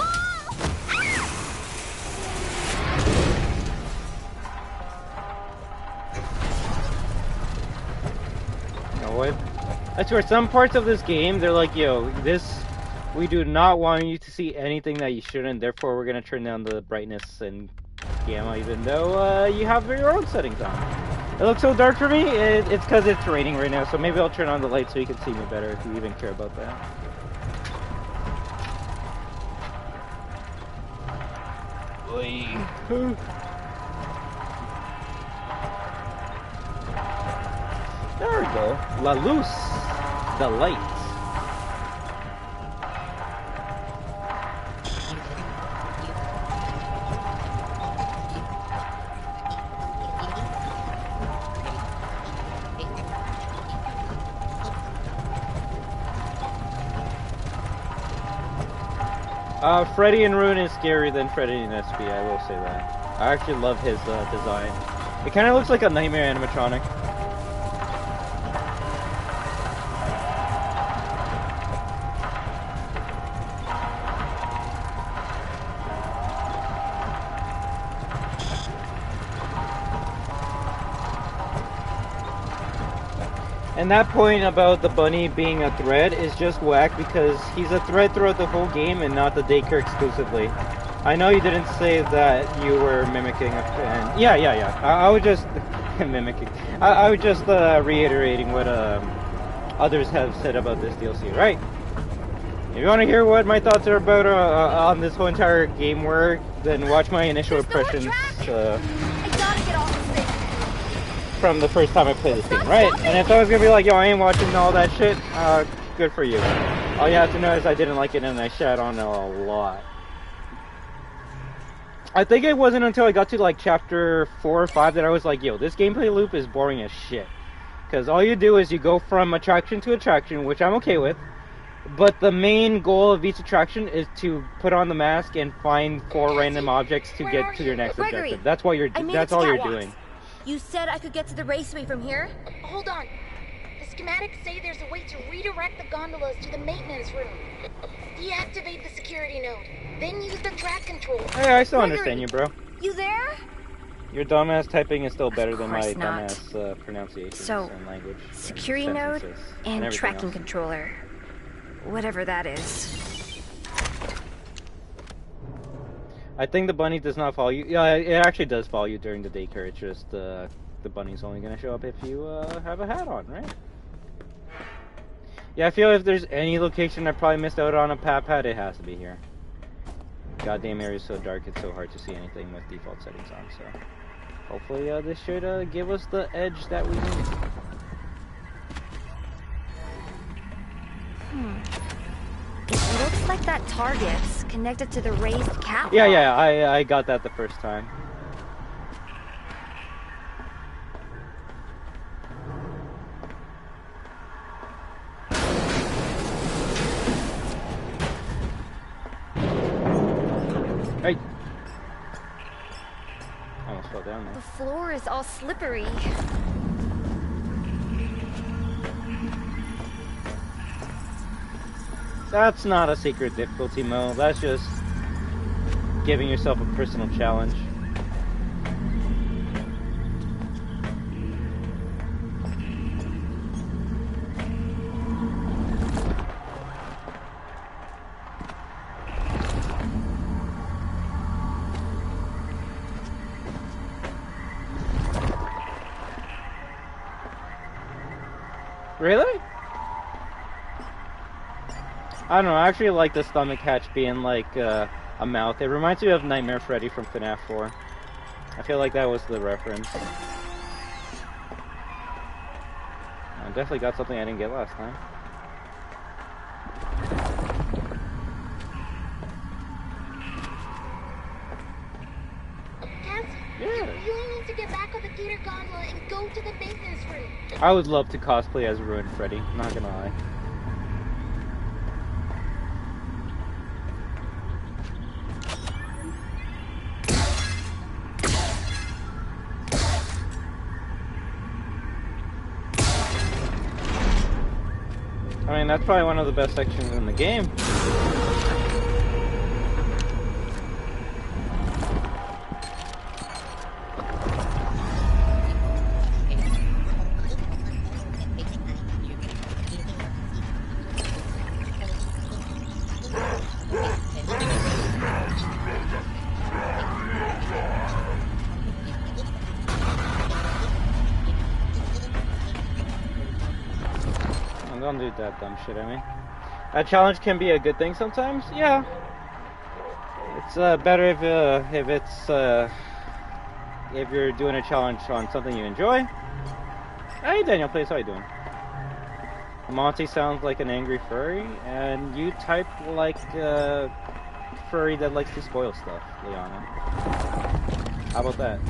You know what? I swear, some parts of this game, they're like, yo, we do not want you to see anything that you shouldn't, therefore we're gonna turn down the brightness and gamma, even though you have your own settings on. It looks so dark for me. It's because it's raining right now, so maybe I'll turn on the light so you can see me better if you even care about that. There we go. La Luz, the light. Freddy in Ruin is scarier than Freddy in SB, I will say that. I actually love his design. It kind of looks like a Nightmare animatronic. And that point about the bunny being a threat is just whack because he's a threat throughout the whole game and not the daycare exclusively. I know you didn't say that you were mimicking a fan. Yeah. I would just mimicking. I would just reiterating what others have said about this DLC, right? If you want to hear what my thoughts are about on this whole entire game work, then watch my initial impressions. From the first time I played this game, right? And if I was gonna be like, yo, I ain't watching all that shit, good for you. All you have to know is I didn't like it and I shat on it a lot. I think it wasn't until I got to like chapter 4 or 5 that I was like, yo, this gameplay loop is boring as shit. Because all you do is you go from attraction to attraction, which I'm okay with. But the main goal of each attraction is to put on the mask and find 4 random objects to get to your next objective. That's what you're. That's all you're doing. You said I could get to the raceway from here? Hold on. The schematics say there's a way to redirect the gondolas to the maintenance room. Deactivate the security node, then use the track control. Hey, I still understand you, bro. You there? Your dumbass typing is still better than my dumbass pronunciations and language. Security node and tracking controller. Whatever that is. I think the bunny does not follow you. Yeah, it actually does follow you during the daycare. It's just the bunny's only going to show up if you have a hat on, right? Yeah, I feel if there's any location I probably missed out on a pad, it has to be here. Goddamn area's so dark, it's so hard to see anything with default settings on, so... Hopefully this should give us the edge that we need. It looks like that target's connected to the raised catwalk. Yeah, I got that the first time. Hey! Almost fell down there. The floor is all slippery. That's not a secret difficulty mode, that's just giving yourself a personal challenge. Really? I don't know, I actually like the stomach hatch being like a mouth. It reminds me of Nightmare Freddy from FNAF 4. I feel like that was the reference. I definitely got something I didn't get last time. You really need to get back on the gator gondola and go to the maintenance room. I would love to cosplay as Ruined Freddy, not gonna lie. I mean, that's probably one of the best sections in the game. Don't do that dumb shit, I mean. A challenge can be a good thing sometimes, yeah. It's better if you're doing a challenge on something you enjoy. Hey Daniel, please, how you doing? Monty sounds like an angry furry, and you type like a furry that likes to spoil stuff, Liana. How about that?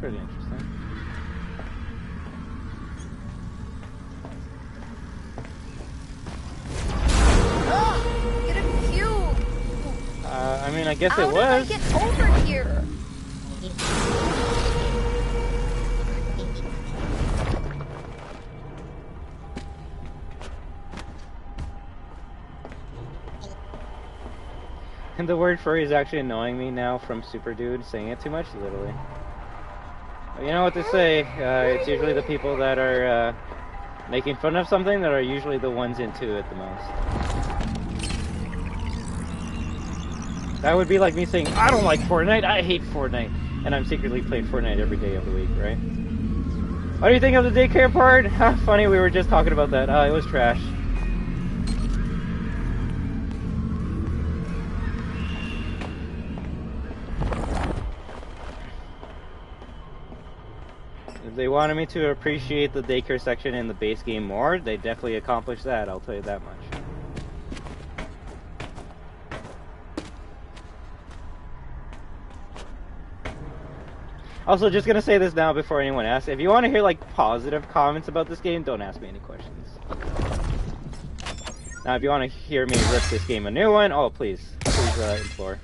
pretty interesting. Get a cube! I mean, I guess How it was. did I get over here? And the word furry is actually annoying me now from Super Dude saying it too much, literally. But you know what they say, it's usually the people that are making fun of something that are usually the ones into it the most. That would be like me saying, I don't like Fortnite, I hate Fortnite. And I'm secretly playing Fortnite every day of the week, right? What do you think of the daycare part? Funny, we were just talking about that. It was trash. If they wanted me to appreciate the daycare section in the base game more, they definitely accomplished that, I'll tell you that much. Also, just gonna say this now before anyone asks, if you want to hear like positive comments about this game, don't ask me any questions. Now, if you want to hear me rip this game a new one, oh please implore.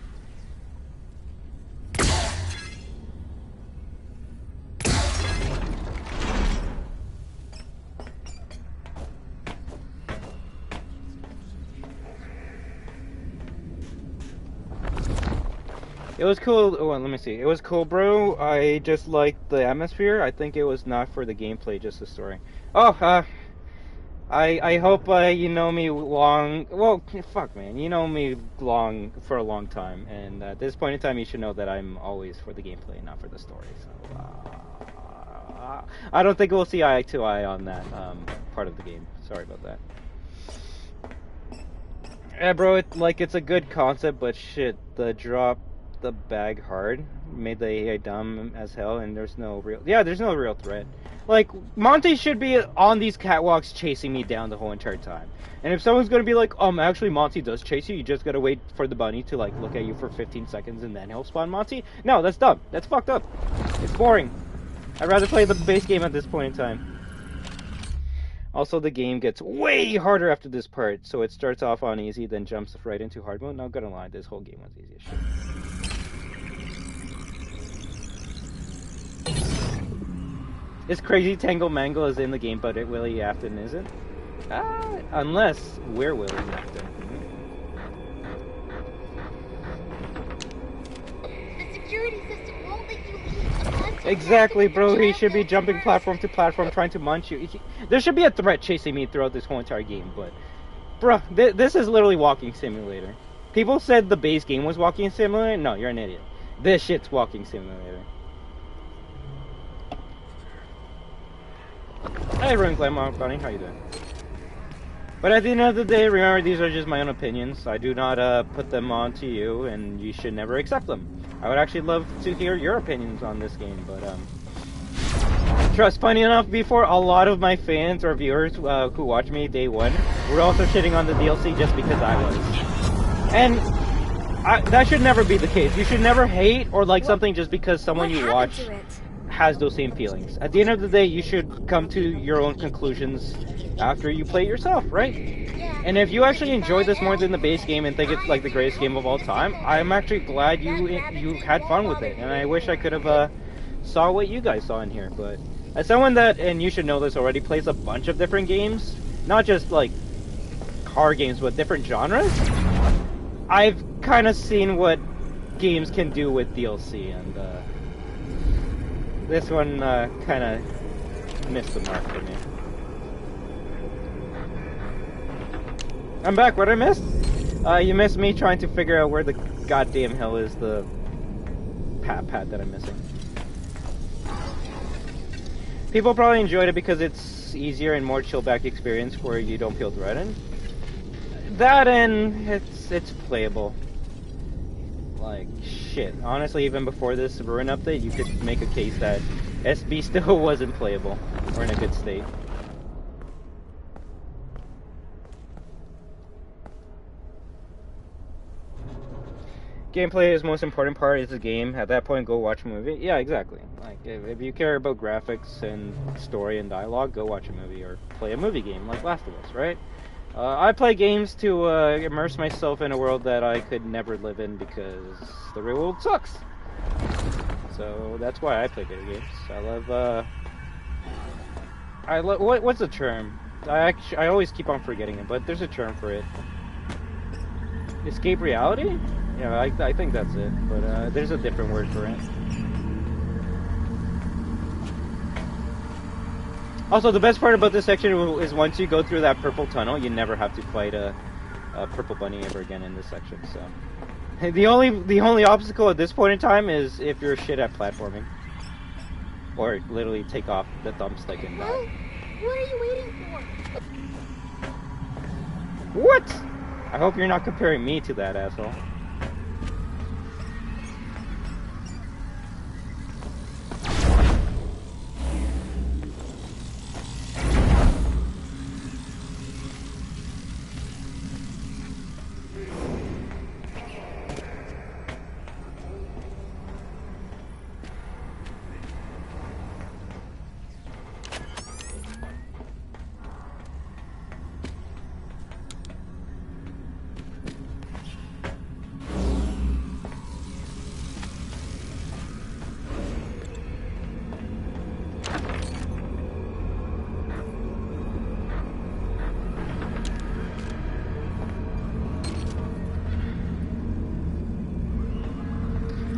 It was cool. Oh, let me see. It was cool, bro. I just liked the atmosphere. I think it was not for the gameplay, just the story. Oh, I hope you know me long. Well, fuck, man. You know me for a long time, and at this point in time, you should know that I'm always for the gameplay, not for the story. So, I don't think we'll see eye to eye on that part of the game. Sorry about that. Yeah, bro. It's a good concept, but shit, the drop the bag hard made the AI dumb as hell, and there's no real threat. Like, Monty should be on these catwalks chasing me down the whole entire time. And if someone's gonna be like, actually Monty does chase you, you just gotta wait for the bunny to like look at you for 15 seconds and then he'll spawn Monty. No, that's dumb. That's fucked up. It's boring. I'd rather play the base game at this point in time. Also, the game gets way harder after this part, so it starts off on easy, then jumps right into hard mode. Not gonna lie, this whole game was easy as shit. This crazy Tangle Mangle is in the game, but Willie Afton isn't. Unless we're Willie Afton. The security system won't let you leave. Exactly, bro. He should be jumping platform to platform, trying to munch you. There should be a threat chasing me throughout this whole entire game, but... Bro, this is literally Walking Simulator. People said the base game was Walking Simulator. No, you're an idiot. This shit's Walking Simulator. Hey, Rune Glamour Bunny, how you doing? But at the end of the day, remember, these are just my own opinions. I do not put them on to you, and you should never accept them. I would actually love to hear your opinions on this game, but trust, funny enough, before a lot of my fans or viewers who watch me day one were also shitting on the DLC just because I was. And that should never be the case. You should never hate or like something just because someone you watch has those same feelings. At the end of the day, you should come to your own conclusions after you play it yourself, right? And if you actually enjoy this more than the base game and think it's like the greatest game of all time, I'm actually glad you had fun with it. And I wish I could have saw what you guys saw in here. But as someone that, and you should know this already, plays a bunch of different games, not just like car games, but different genres, I've kind of seen what games can do with DLC, and this one kind of missed the mark for me. I'm back. What I missed? You missed me trying to figure out where the goddamn hell is the pad that I'm missing. People probably enjoyed it because it's easier and more chill back experience where you don't feel threatened. That and it's playable. Like shit. Honestly, even before this Ruin update, you could make a case that SB still wasn't playable or in a good state. Gameplay is the most important part. Is the game. At that point, go watch a movie. Yeah, exactly. Like, if you care about graphics and story and dialogue, go watch a movie or play a movie game like Last of Us, right? I play games to immerse myself in a world that I could never live in because the real world sucks. So that's why I play video games. I love what's the term? I always keep on forgetting it, but there's a term for it. Escape reality? Yeah, I think that's it, but there's a different word for it. Also, the best part about this section is once you go through that purple tunnel, you never have to fight a purple bunny ever again in this section. So, the only obstacle at this point in time is if you're shit at platforming, or literally take off the thumbstick and die. Well, what are you waiting for? What? I hope you're not comparing me to that asshole.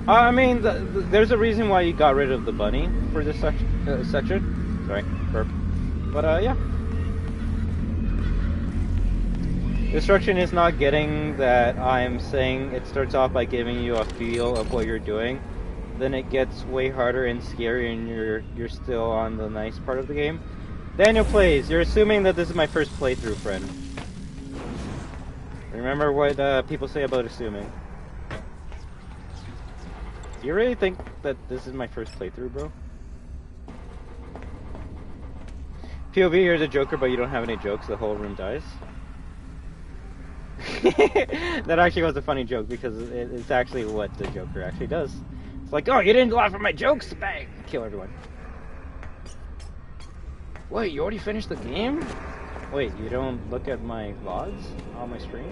I mean, there's a reason why you got rid of the bunny for this section. Sorry, burp. But yeah. The instruction is not getting that I'm saying it starts off by giving you a feel of what you're doing. Then it gets way harder and scary and you're still on the nice part of the game. Daniel plays. You're assuming that this is my first playthrough, friend. Remember what people say about assuming. Do you really think that this is my first playthrough, bro? POV, you're the Joker, but you don't have any jokes, the whole room dies. That actually was a funny joke, because it's actually what the Joker actually does. It's like, oh, you didn't laugh at my jokes? Bang! Kill everyone. Wait, you already finished the game? Wait, you don't look at my VODs on my stream?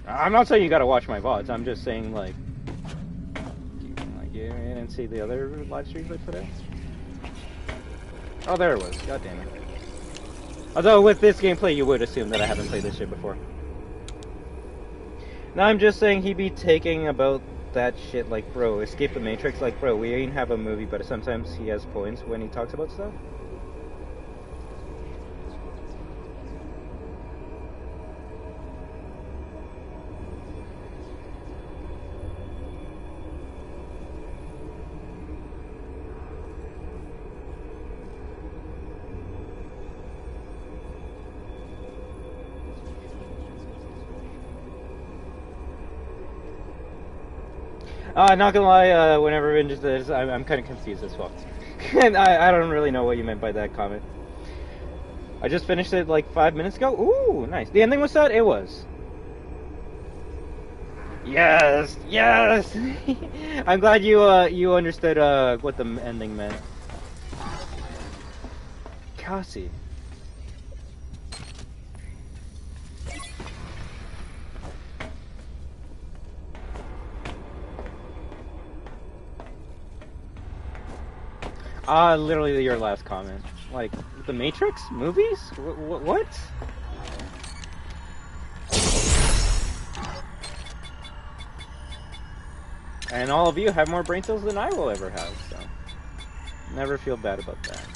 I'm not saying you gotta watch my VODs, I'm just saying, like you didn't see the other live streams I put out? Oh, there it was. God damn it. Although, with this gameplay, you would assume that I haven't played this shit before. Now, I'm just saying he be taking about that shit like, bro, Escape the Matrix, like, bro, we ain't have a movie, but sometimes he has points when he talks about stuff. Not gonna lie, whenever Vinge says, I'm kind of confused as well. And I don't really know what you meant by that comment. I just finished it like 5 minutes ago. Ooh, nice. The ending was sad? It was. Yes, yes! I'm glad you understood what the ending meant. Cassie. Literally your last comment. Like, the Matrix? Movies? What? And all of you have more brain cells than I will ever have, so... Never feel bad about that.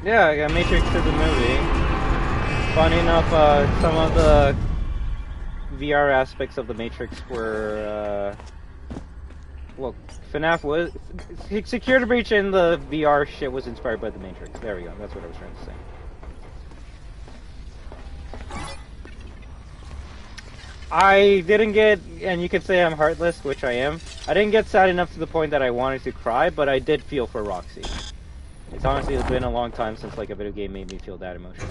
Yeah, Matrix is a movie. Funny enough, some of the VR aspects of the Matrix were, well, FNAF was... Security Breach and the VR shit was inspired by the Matrix. There we go, that's what I was trying to say. I didn't get, and you could say I'm heartless, which I am. I didn't get sad enough to the point that I wanted to cry, but I did feel for Roxy. It's honestly been a long time since like a video game made me feel that emotional.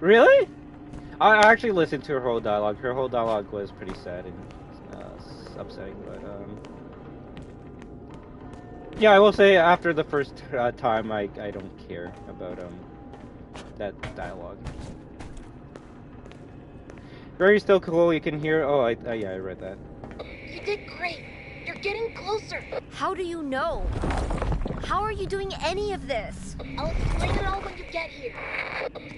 Really? I actually listened to her whole dialogue. Her whole dialogue was pretty sad and upsetting, but yeah, I will say after the first time, I don't care about that dialogue. Very still cool. You can hear. Oh, yeah, I read that. You did great. You're getting closer. How do you know? How are you doing any of this? I'll explain it all when you get here.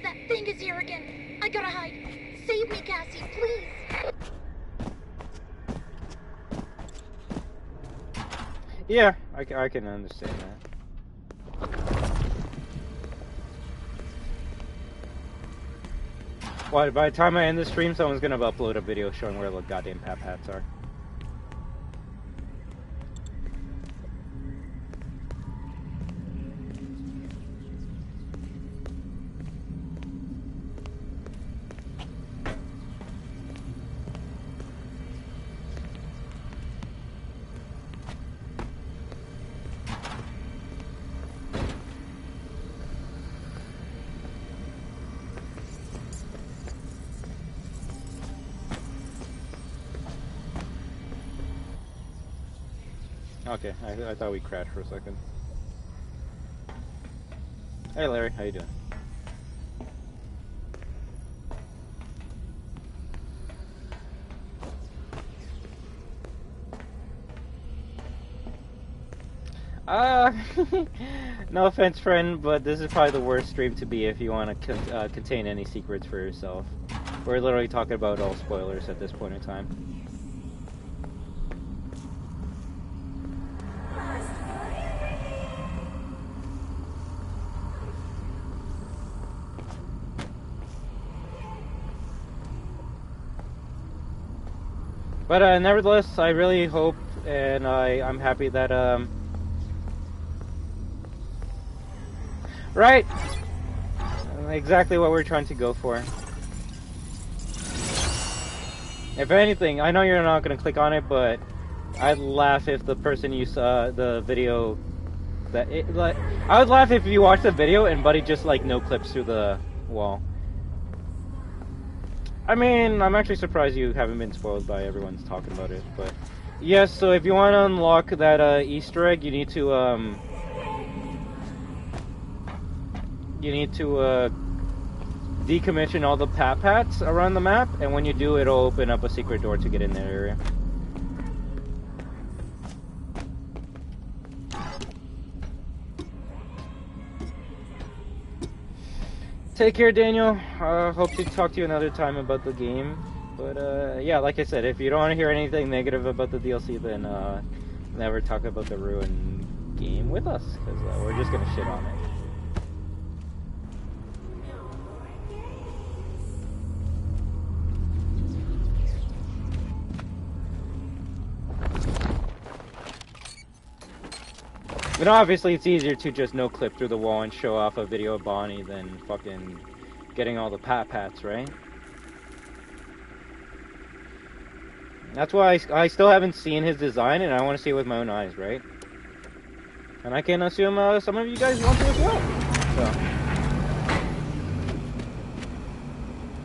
That thing is here again. I gotta hide. Save me, Cassie, please. Yeah, I can understand that. What, by the time I end the stream, someone's gonna upload a video showing where the goddamn pap hats are. Okay, I thought we crashed for a second. Hey Larry, how you doing? No offense, friend, but this is probably the worst stream to be if you want to contain any secrets for yourself. We're literally talking about all spoilers at this point in time. But nevertheless, I really hope and I'm happy that right, exactly what we're trying to go for. If anything, I know you're not gonna click on it, but I'd laugh if the person you saw the video that it, like I would laugh if you watched the video and Buddy just like no clips through the wall. I mean, I'm actually surprised you haven't been spoiled by everyone's talking about it, but yes, so if you want to unlock that Easter egg, you need to decommission all the pap hats around the map, and when you do, it'll open up a secret door to get in that area. Take care, Daniel. Hope to talk to you another time about the game. But yeah, like I said, if you don't want to hear anything negative about the DLC, then never talk about the ruined game with us, because we're just gonna shit on it. You know, obviously it's easier to just no clip through the wall and show off a video of Bonnie than fucking getting all the pap hats, right? That's why I still haven't seen his design, and I want to see it with my own eyes, right? And I can assume some of you guys want to as well. So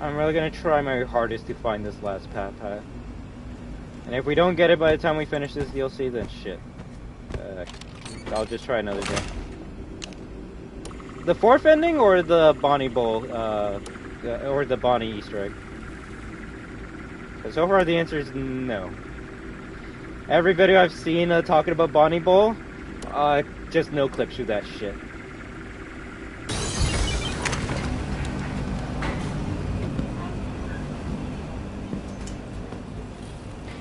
I'm really gonna try my hardest to find this last pap hat. And if we don't get it by the time we finish this DLC, then shit. I'll just try another day. The fourth ending or the Bonnie Bowl, or the Bonnie Easter egg? Because so far the answer is no. Every video I've seen talking about Bonnie Bowl, just no clips through that shit.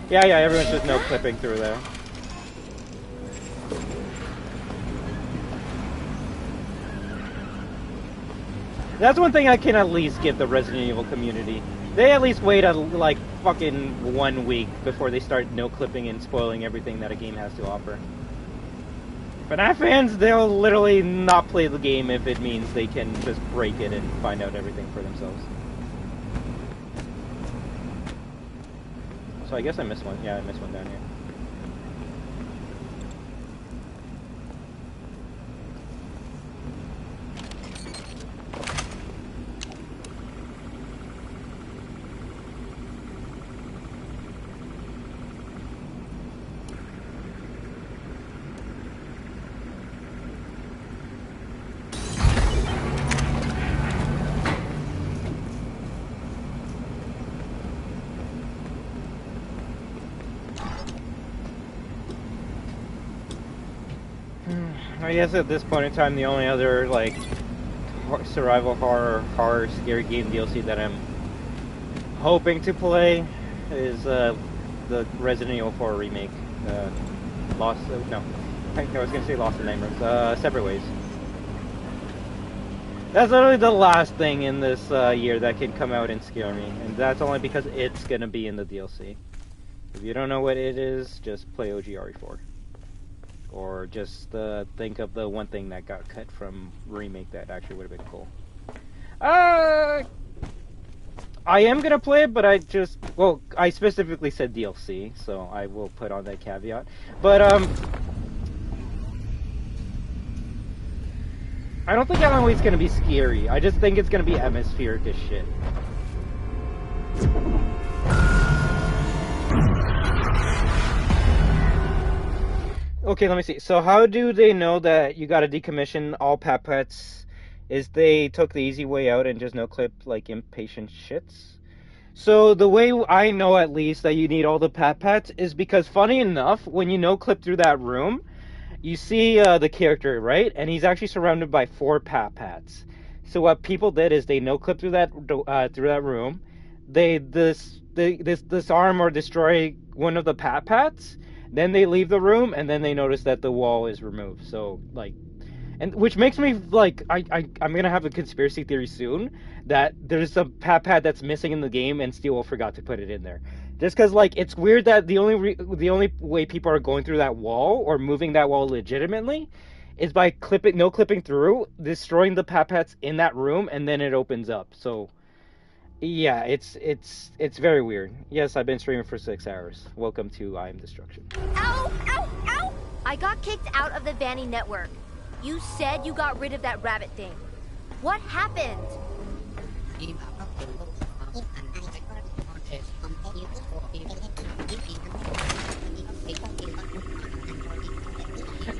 Yeah, everyone's just no clipping through there. That's one thing I can at least give the Resident Evil community. They at least wait like fucking 1 week before they start no clipping and spoiling everything that a game has to offer. FNAF fans, they'll literally not play the game if it means they can just break it and find out everything for themselves. So I guess I missed one. Yeah, I missed one down here. I guess at this point in time, the only other like survival horror scary game DLC that I'm hoping to play is the Resident Evil 4 remake. Lost. No, I was gonna say Lost in Nightmares. Separate Ways. That's literally the last thing in this year that can come out and scare me, and that's only because it's gonna be in the DLC. If you don't know what it is, just play OG RE4. Or just think of the one thing that got cut from remake that actually would have been cool. I am gonna play it, but I specifically said DLC, so I will put on that caveat. But I don't think Alan Wake's gonna be scary. I just think it's gonna be atmospheric as shit. Okay, let me see. So how do they know that you gotta decommission all papettes? Is they took the easy way out and just no-clip like impatient shits? So the way I know at least that you need all the papettes is because funny enough, when you no-clip through that room, you see the character, right? And he's actually surrounded by 4 papettes. So what people did is they no-clip through that room. They disarm or destroy one of the papettes. Then they leave the room, and then they notice that the wall is removed. So like, and which makes me like I'm gonna have a conspiracy theory soon that there's a papad that's missing in the game, and Steel forgot to put it in there. Just because, like, it's weird that the only way people are going through that wall or moving that wall legitimately is by clipping through, destroying the papettes in that room, and then it opens up. So, yeah, it's very weird. Yes, I've been streaming for 6 hours. Welcome to I Am Destruction. Ow! Ow! Ow! I got kicked out of the Vanny network. You said you got rid of that rabbit thing. What happened?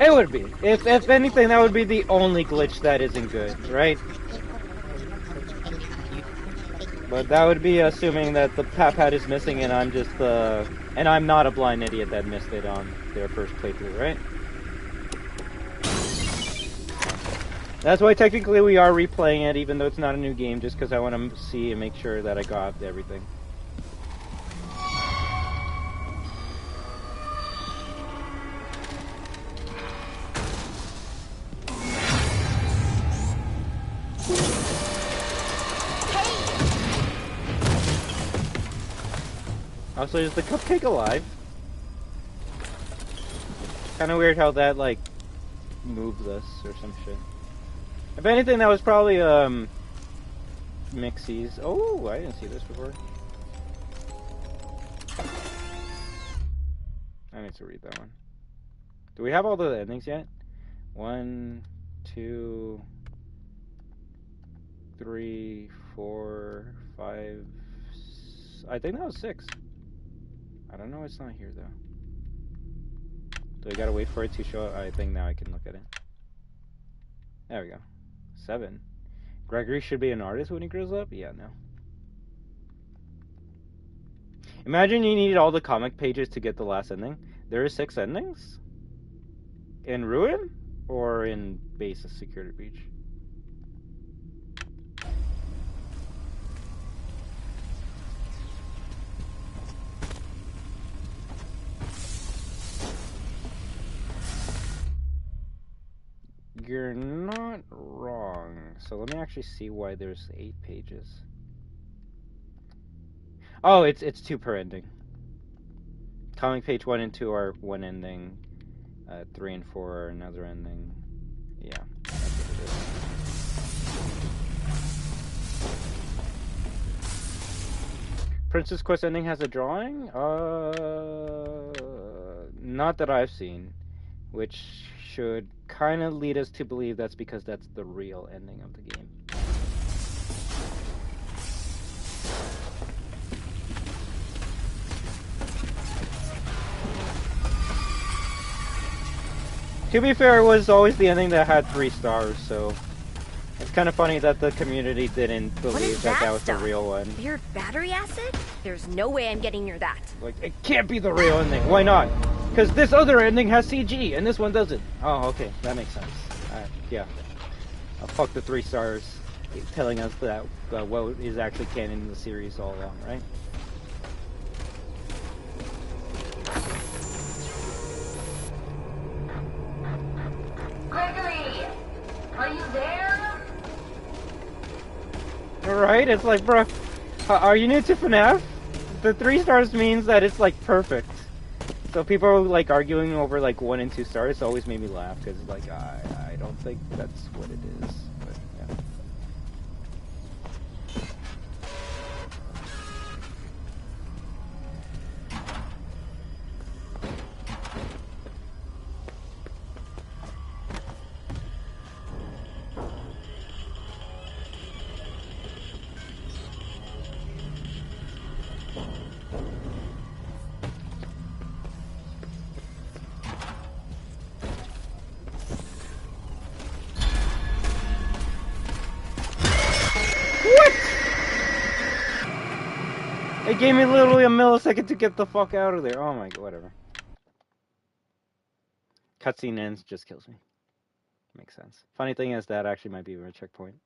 It would be. If anything, that would be the only glitch that isn't good, right? But that would be assuming that the papad is missing and I'm just and I'm not a blind idiot that missed it on their first playthrough, right? That's why technically we are replaying it, even though it's not a new game, just because I want to see and make sure that I got everything. Also, is the cupcake alive? Kind of weird how that, like, moved us or some shit. If anything, that was probably, Mixies. Oh, I didn't see this before. I need to read that one. Do we have all the endings yet? 1, 2, 3, 4, 5... I think that was 6. I don't know, it's not here though. Do I gotta wait for it to show up? I think now I can look at it. There we go. 7. Gregory should be an artist when he grows up? Yeah, no. Imagine you needed all the comic pages to get the last ending. There are 6 endings? In Ruin? Or in Basis Security Breach? You're not wrong. So let me actually see why there's 8 pages. Oh, it's 2 per ending. Comic page 1 and 2 are one ending. 3 and 4 are another ending. Yeah, that's what it is. Princess Quest ending has a drawing? Not that I've seen. Which should kind of lead us to believe that's because that's the real ending of the game. To be fair, it was always the ending that had 3 stars, so it's kind of funny that the community didn't believe that was the real one. Weird battery acid? There's no way I'm getting near that. Like, it can't be the real ending. Why not? Because this other ending has CG and this one doesn't. Oh, okay, that makes sense. Yeah. Fuck the 3 stars telling us that what is actually canon in the series all along, right? Gregory, are you there? Right? It's like, bro, are you new to FNAF? The 3 stars means that it's like perfect. So people are like arguing over like 1 and 2 stars. Always made me laugh because like I don't think that's what it is. But yeah. It gave me literally a millisecond to get the fuck out of there. Oh my god, whatever. Cutscene ends, just kills me. Makes sense. Funny thing is that actually might be a checkpoint.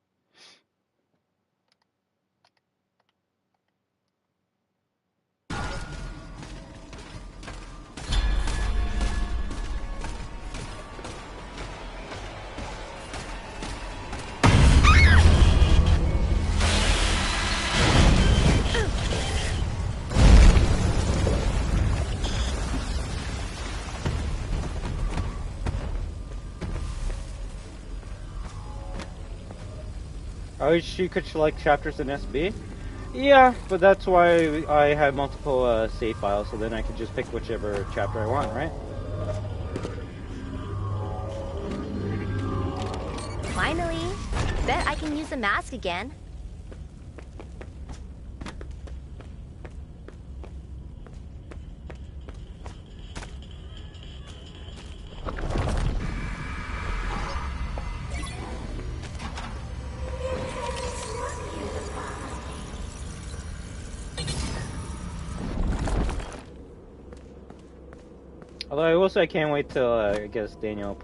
Oh, she could select chapters in SB? Yeah, but that's why I have multiple save files, so then I can just pick whichever chapter I want, right? Finally! Bet I can use the mask again. Although I will say I can't wait till I guess Daniel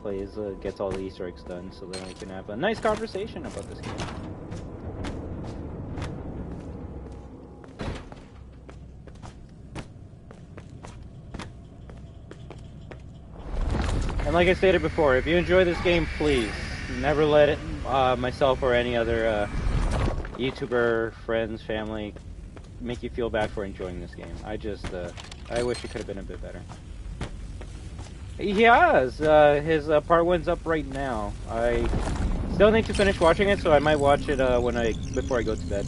gets all the Easter eggs done, so then we can have a nice conversation about this game. And like I stated before, if you enjoy this game, please never let it, myself or any other YouTuber, friends, family, make you feel bad for enjoying this game. I wish it could have been a bit better. He has. His part 1's up right now. I still need to finish watching it, so I might watch it before I go to bed.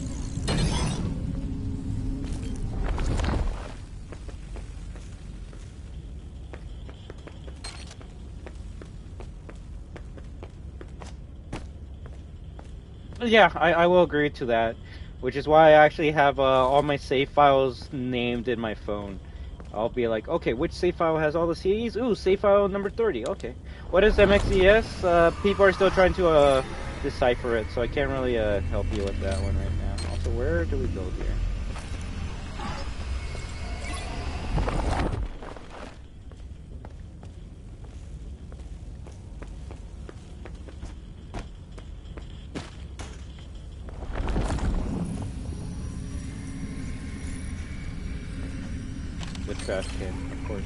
Yeah, I will agree to that, which is why I actually have all my save files named in my phone. I'll be like, okay, which save file has all the CDs? Ooh, save file number 30, okay. What is MXES? People are still trying to decipher it, so I can't really help you with that one right now. Also, where do we go here? The trash can, of course.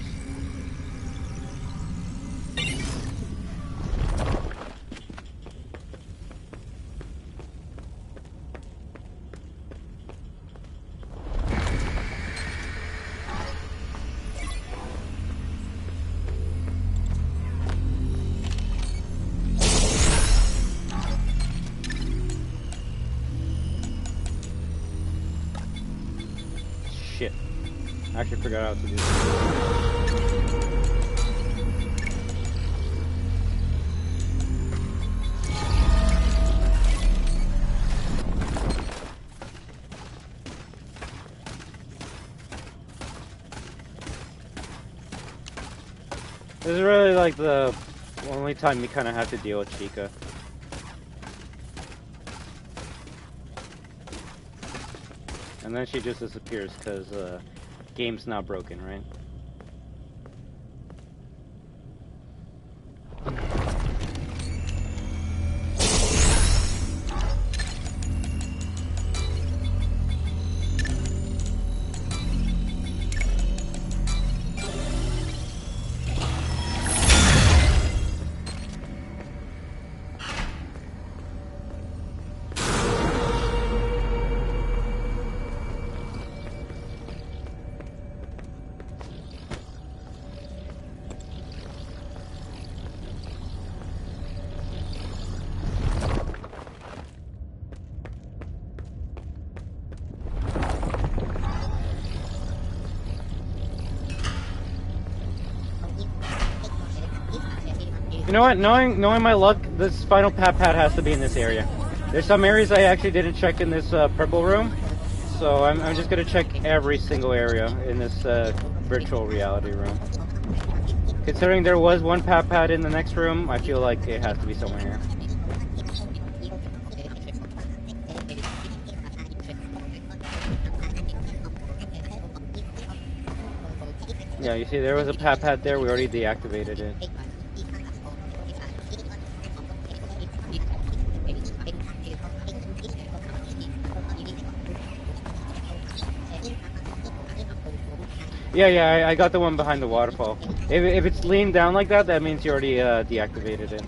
Shit. I actually forgot how to do this. This is really like the only time you kind of have to deal with Chica. And then she just disappears because game's not broken, right? know what? Knowing my luck, this final Pat has to be in this area. There's some areas I actually didn't check in this purple room, so I'm just gonna check every single area in this virtual reality room. Considering there was one Pat in the next room, I feel like it has to be somewhere here. Yeah, you see there was a Pat there, we already deactivated it. Yeah, I got the one behind the waterfall. If it's leaned down like that, that means you already deactivated it.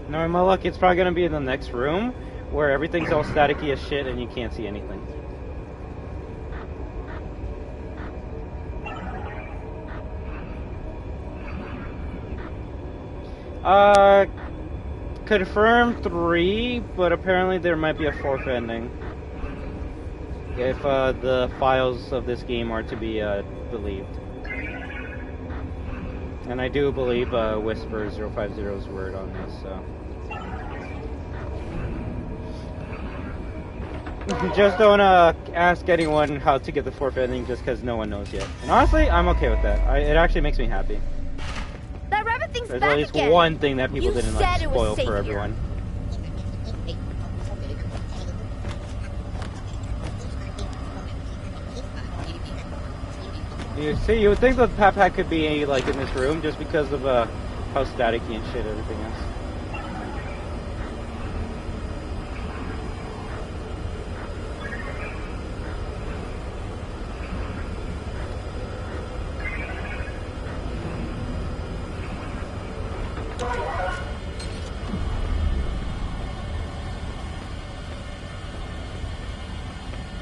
No, my luck, it's probably gonna be in the next room where everything's all staticky as shit and you can't see anything. Confirmed 3, but apparently there might be a 4th ending. If the files of this game are to be believed. And I do believe Whisper 050's word on this, so. Just don't ask anyone how to get the 4th ending just because no one knows yet. And honestly, I'm okay with that. It actually makes me happy. That rabbit thing's There's back at least again. one thing that people didn't like spoil for here. everyone. You see, you would think that Pat could be like in this room just because of how staticky and shit everything is.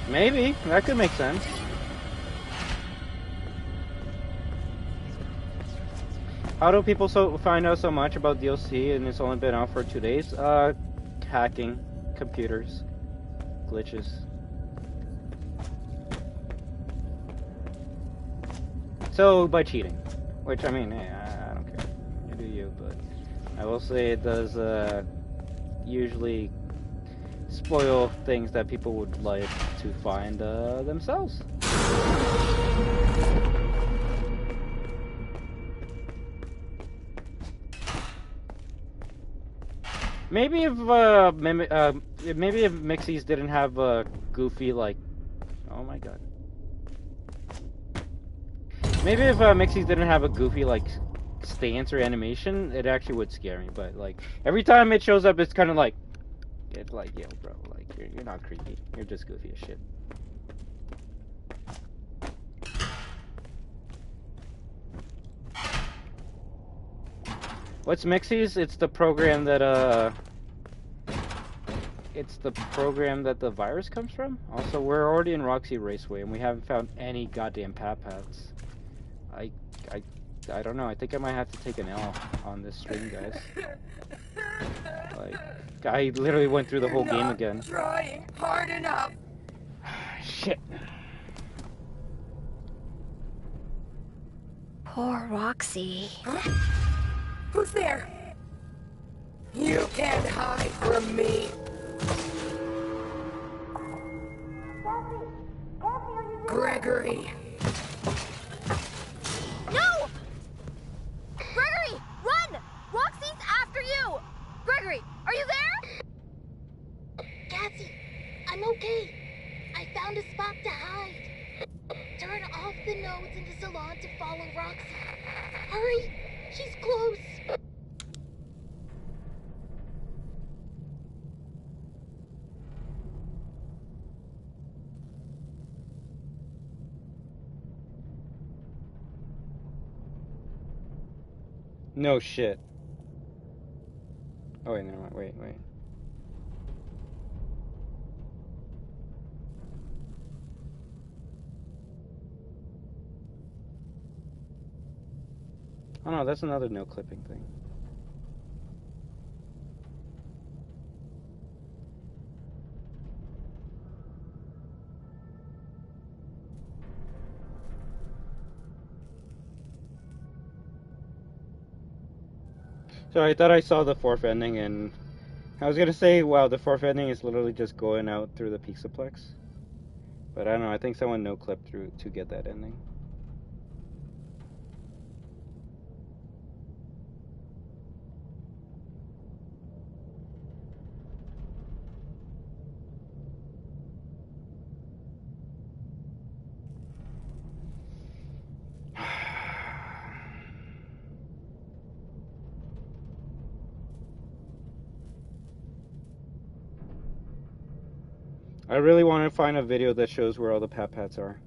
Maybe that could make sense. How do people find out so much about DLC and it's only been out for 2 days? Hacking, computers, glitches. So by cheating, which I mean, I don't care. You do you, but I will say it does usually spoil things that people would like to find themselves. Maybe if Mixies didn't have a goofy like, oh my god. Maybe if Mixies didn't have a goofy like stance or animation, it actually would scare me. But like every time it shows up, it's kind of like, it's like, yo, bro, like you're not creepy. You're just goofy as shit. What's Mixies? It's the program that the virus comes from. Also, we're already in Roxy Raceway and we haven't found any goddamn Pat-Pats. I don't know. I think I might have to take an L on this stream, guys. Like, I literally went through the whole game again. Trying hard enough. Shit. Poor Roxy. Huh? Who's there? You can't hide from me. Gregory. No! Gregory, run! Roxy's after you! Gregory, are you there? Cassie, I'm okay. I found a spot to hide. Turn off the nodes in the salon to follow Roxy. Hurry! She's close. No shit. Oh wait, never mind. Wait. Oh no, that's another no clipping thing. So I thought I saw the fourth ending, and I was gonna say, wow, the fourth ending is literally just going out through the Pixaplex. But I don't know, I think someone no clipped through to get that ending. I really want to find a video that shows where all the Pat-Pats are.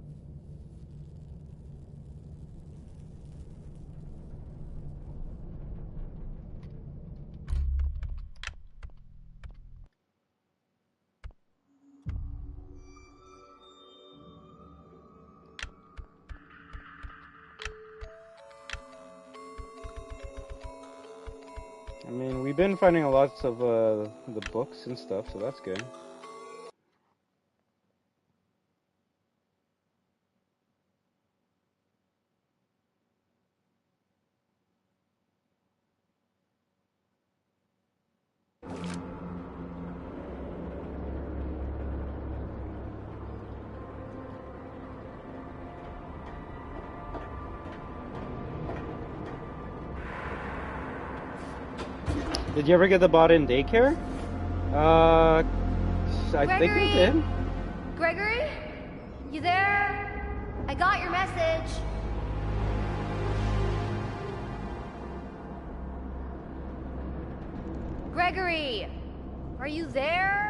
I mean, we've been finding a lot of the books and stuff, so that's good. Did you ever get the bot in daycare? I think we did. Gregory? You there? I got your message. Gregory! Are you there?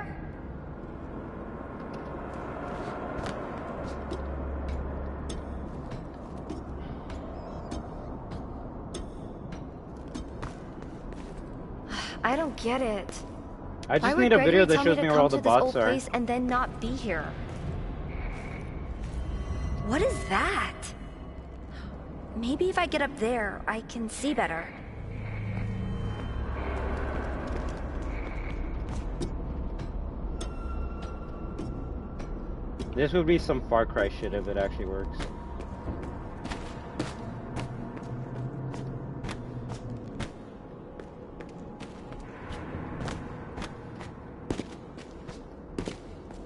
I don't get it. I just need a video that shows me where all the bots are. Place and then not be here. What is that? Maybe if I get up there, I can see better. This would be some Far Cry shit if it actually works.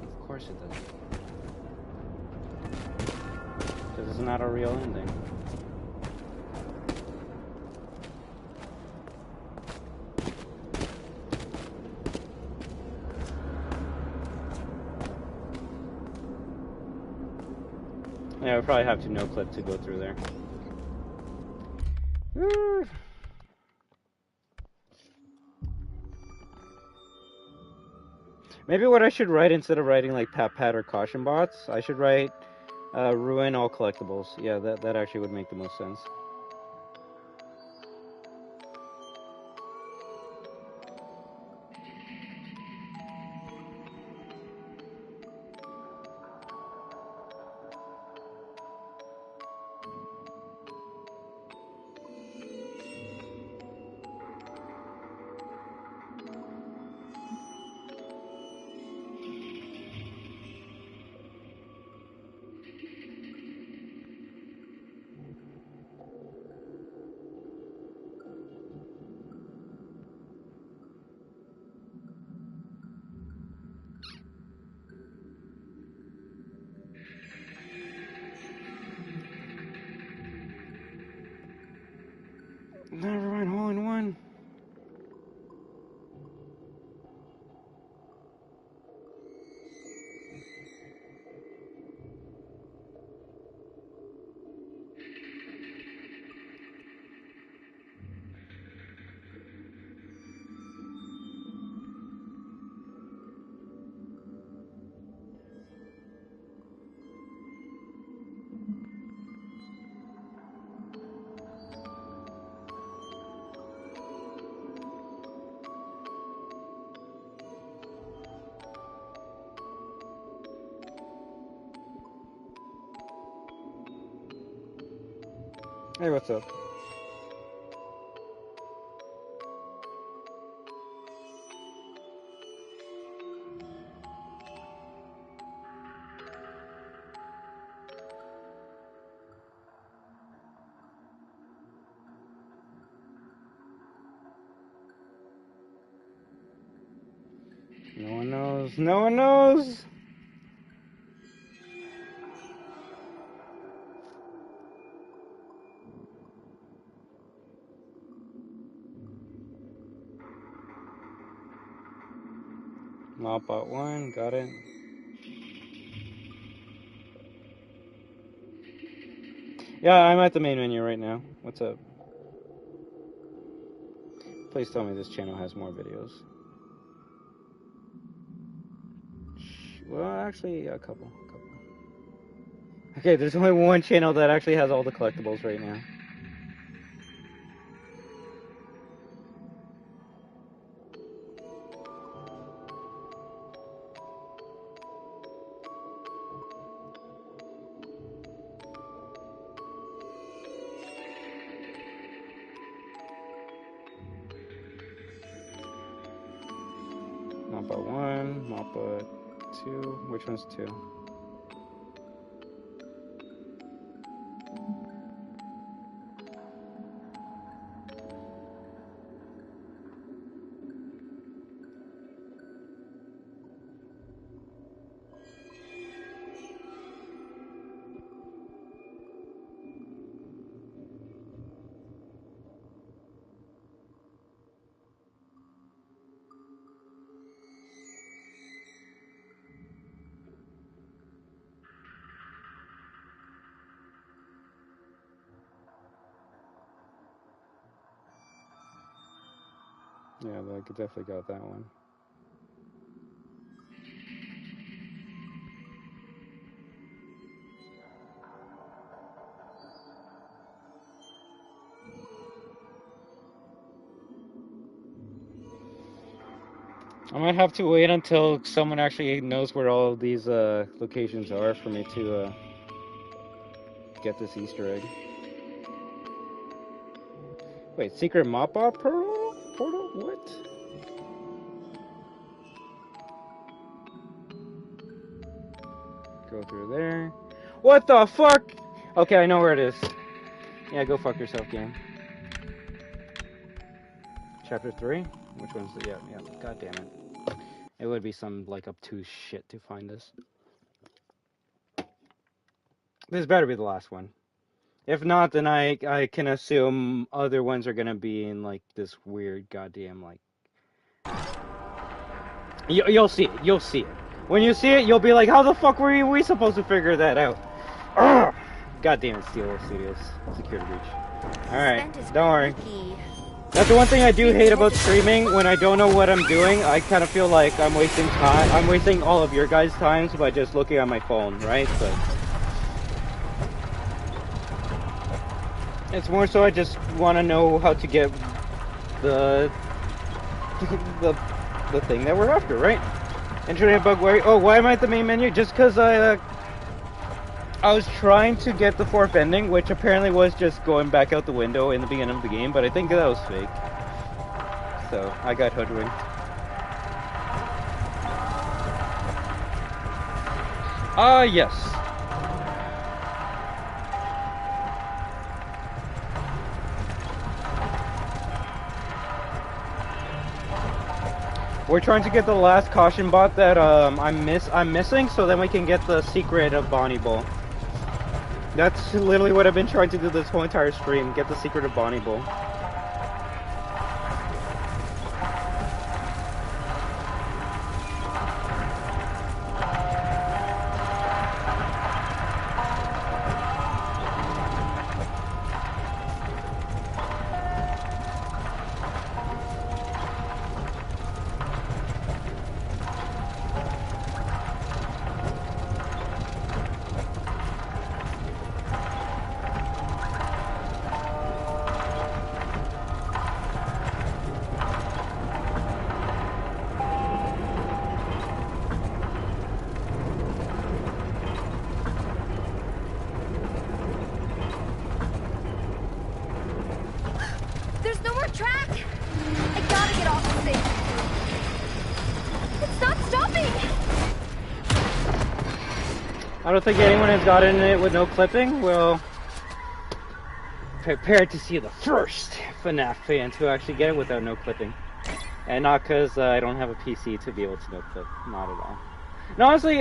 Of course it does. Because it's not a real ending. Yeah, we probably have to no clip to go through there. Maybe what I should write instead of writing like Pat or caution bots, I should write ruin all collectibles. Yeah, that actually would make the most sense. Hey, what's up? No one knows. No one knows. Mopbot 1, got it. Yeah, I'm at the main menu right now. What's up? Please tell me this channel has more videos. Well, actually, a couple. Okay, there's only one channel that actually has all the collectibles right now. Mopbot 1, Mopbot 2. Which one's 2? Yeah, I definitely got that one. I might have to wait until someone actually knows where all of these locations are for me to get this Easter egg. Wait, secret Mopbot portal? What? Go through there. What the fuck? Okay, I know where it is. Yeah, go fuck yourself, game. Chapter 3? Which one's the... Yeah. God damn it. It would be some, like, obtuse shit to find this. This better be the last one. If not, then I can assume other ones are gonna be in, like, this weird goddamn, like... You'll see it. You'll see it. When you see it, you'll be like, how the fuck were we supposed to figure that out? Ugh! God damn it, Steel Studios. Security breach. Alright, don't worry. That's the one thing I do hate about streaming. When I don't know what I'm doing, I kind of feel like I'm wasting time. I'm wasting all of your guys' times by just looking at my phone, right? But it's more so I just want to know how to get the thing that we're after, right? Internet bug worry. Oh, why am I at the main menu? Just because I was trying to get the fourth ending, which apparently was just going back out the window in the beginning of the game, but I think that was fake. So, I got hoodwinked. Yes. We're trying to get the last caution bot that I'm missing, so then we can get the secret of Bonnie Bull. That's literally what I've been trying to do this whole entire stream, get the secret of Bonnie Bull. I don't think anyone has gotten it with no clipping. Well, prepared to see the first FNAF fan to actually get it without no clipping. And not because I don't have a PC to be able to no clip. Not at all. And honestly,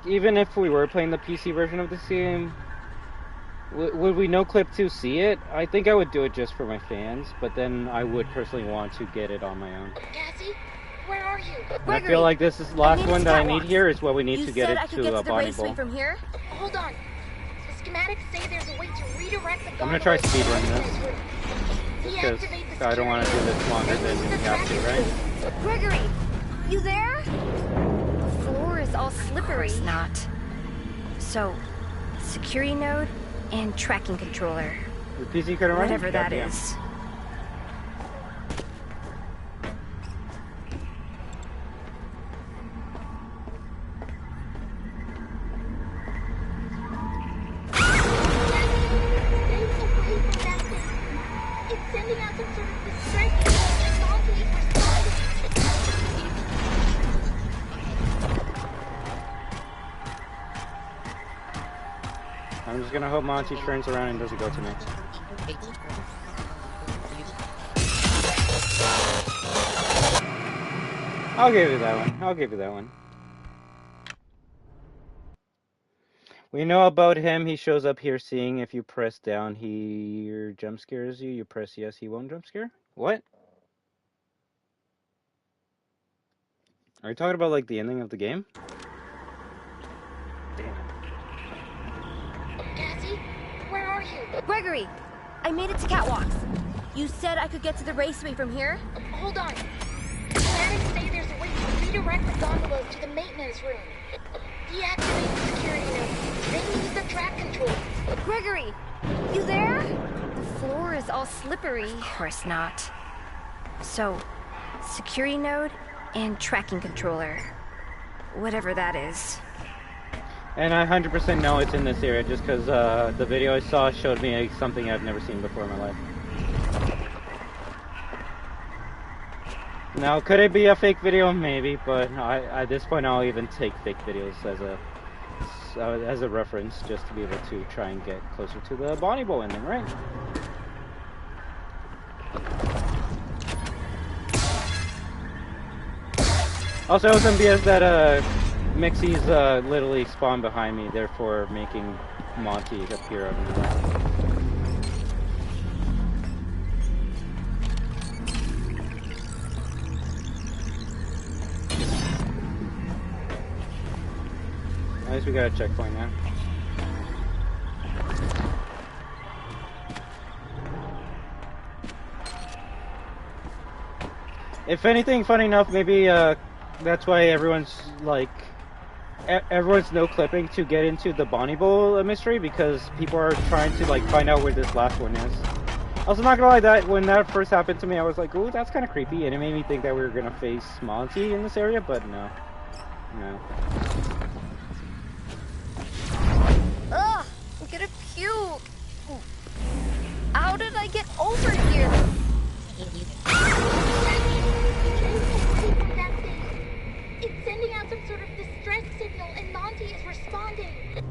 even if we were playing the PC version of this game, would we no clip to see it? I think I would do it just for my fans, but then I would personally want to get it on my own. Cassie, where are you? And I feel like this is the last one that I need here is what we need to get it to a Bonnie Bowl. From here? Hold on. The schematics say there's a way to redirect the I'm gonna try speedrun this. Because I don't want to do this longer than we have to, right? Gregory, you there? The floor is all slippery. It's not. So, security node and tracking controller. The PC couldn't run? Whatever that is. I'm just gonna hope Monty turns around and doesn't go to me. I'll give you that one. I'll give you that one. We know about him. He shows up here seeing if you press down, he jump scares you. You press yes, he won't jump scare? What? Are you talking about like the ending of the game? Damn. Cassie, where are you? Gregory, I made it to catwalks. You said I could get to the raceway from here? Hold on. Schematics say there's a way to redirect the gondolas to the maintenance room. Deactivate the security node. Then use the track control. Gregory, you there? The floor is all slippery. Of course not. So, security node and tracking controller. Whatever that is. And I 100% know it's in this area just because the video I saw showed me something I've never seen before in my life. Now, could it be a fake video? Maybe, but at this point I'll even take fake videos as a reference just to be able to try and get closer to the Bonnie Bowl ending, right? Also, it was MBS that Mixie's literally spawned behind me, therefore making Monty appear out of nowhere. At least we got a checkpoint now. If anything, funny enough, maybe that's why everyone's like, everyone's no clipping to get into the Bonnie Bowl mystery, because people are trying to like find out where this last one is. Also, not gonna lie, that when that first happened to me, I was like, ooh, that's kind of creepy, and it made me think that we were gonna face Monty in this area, but no. No. Ugh, I'm gonna puke. How did I get over here? It's sending out some sort of distress signal, and Monty is responding.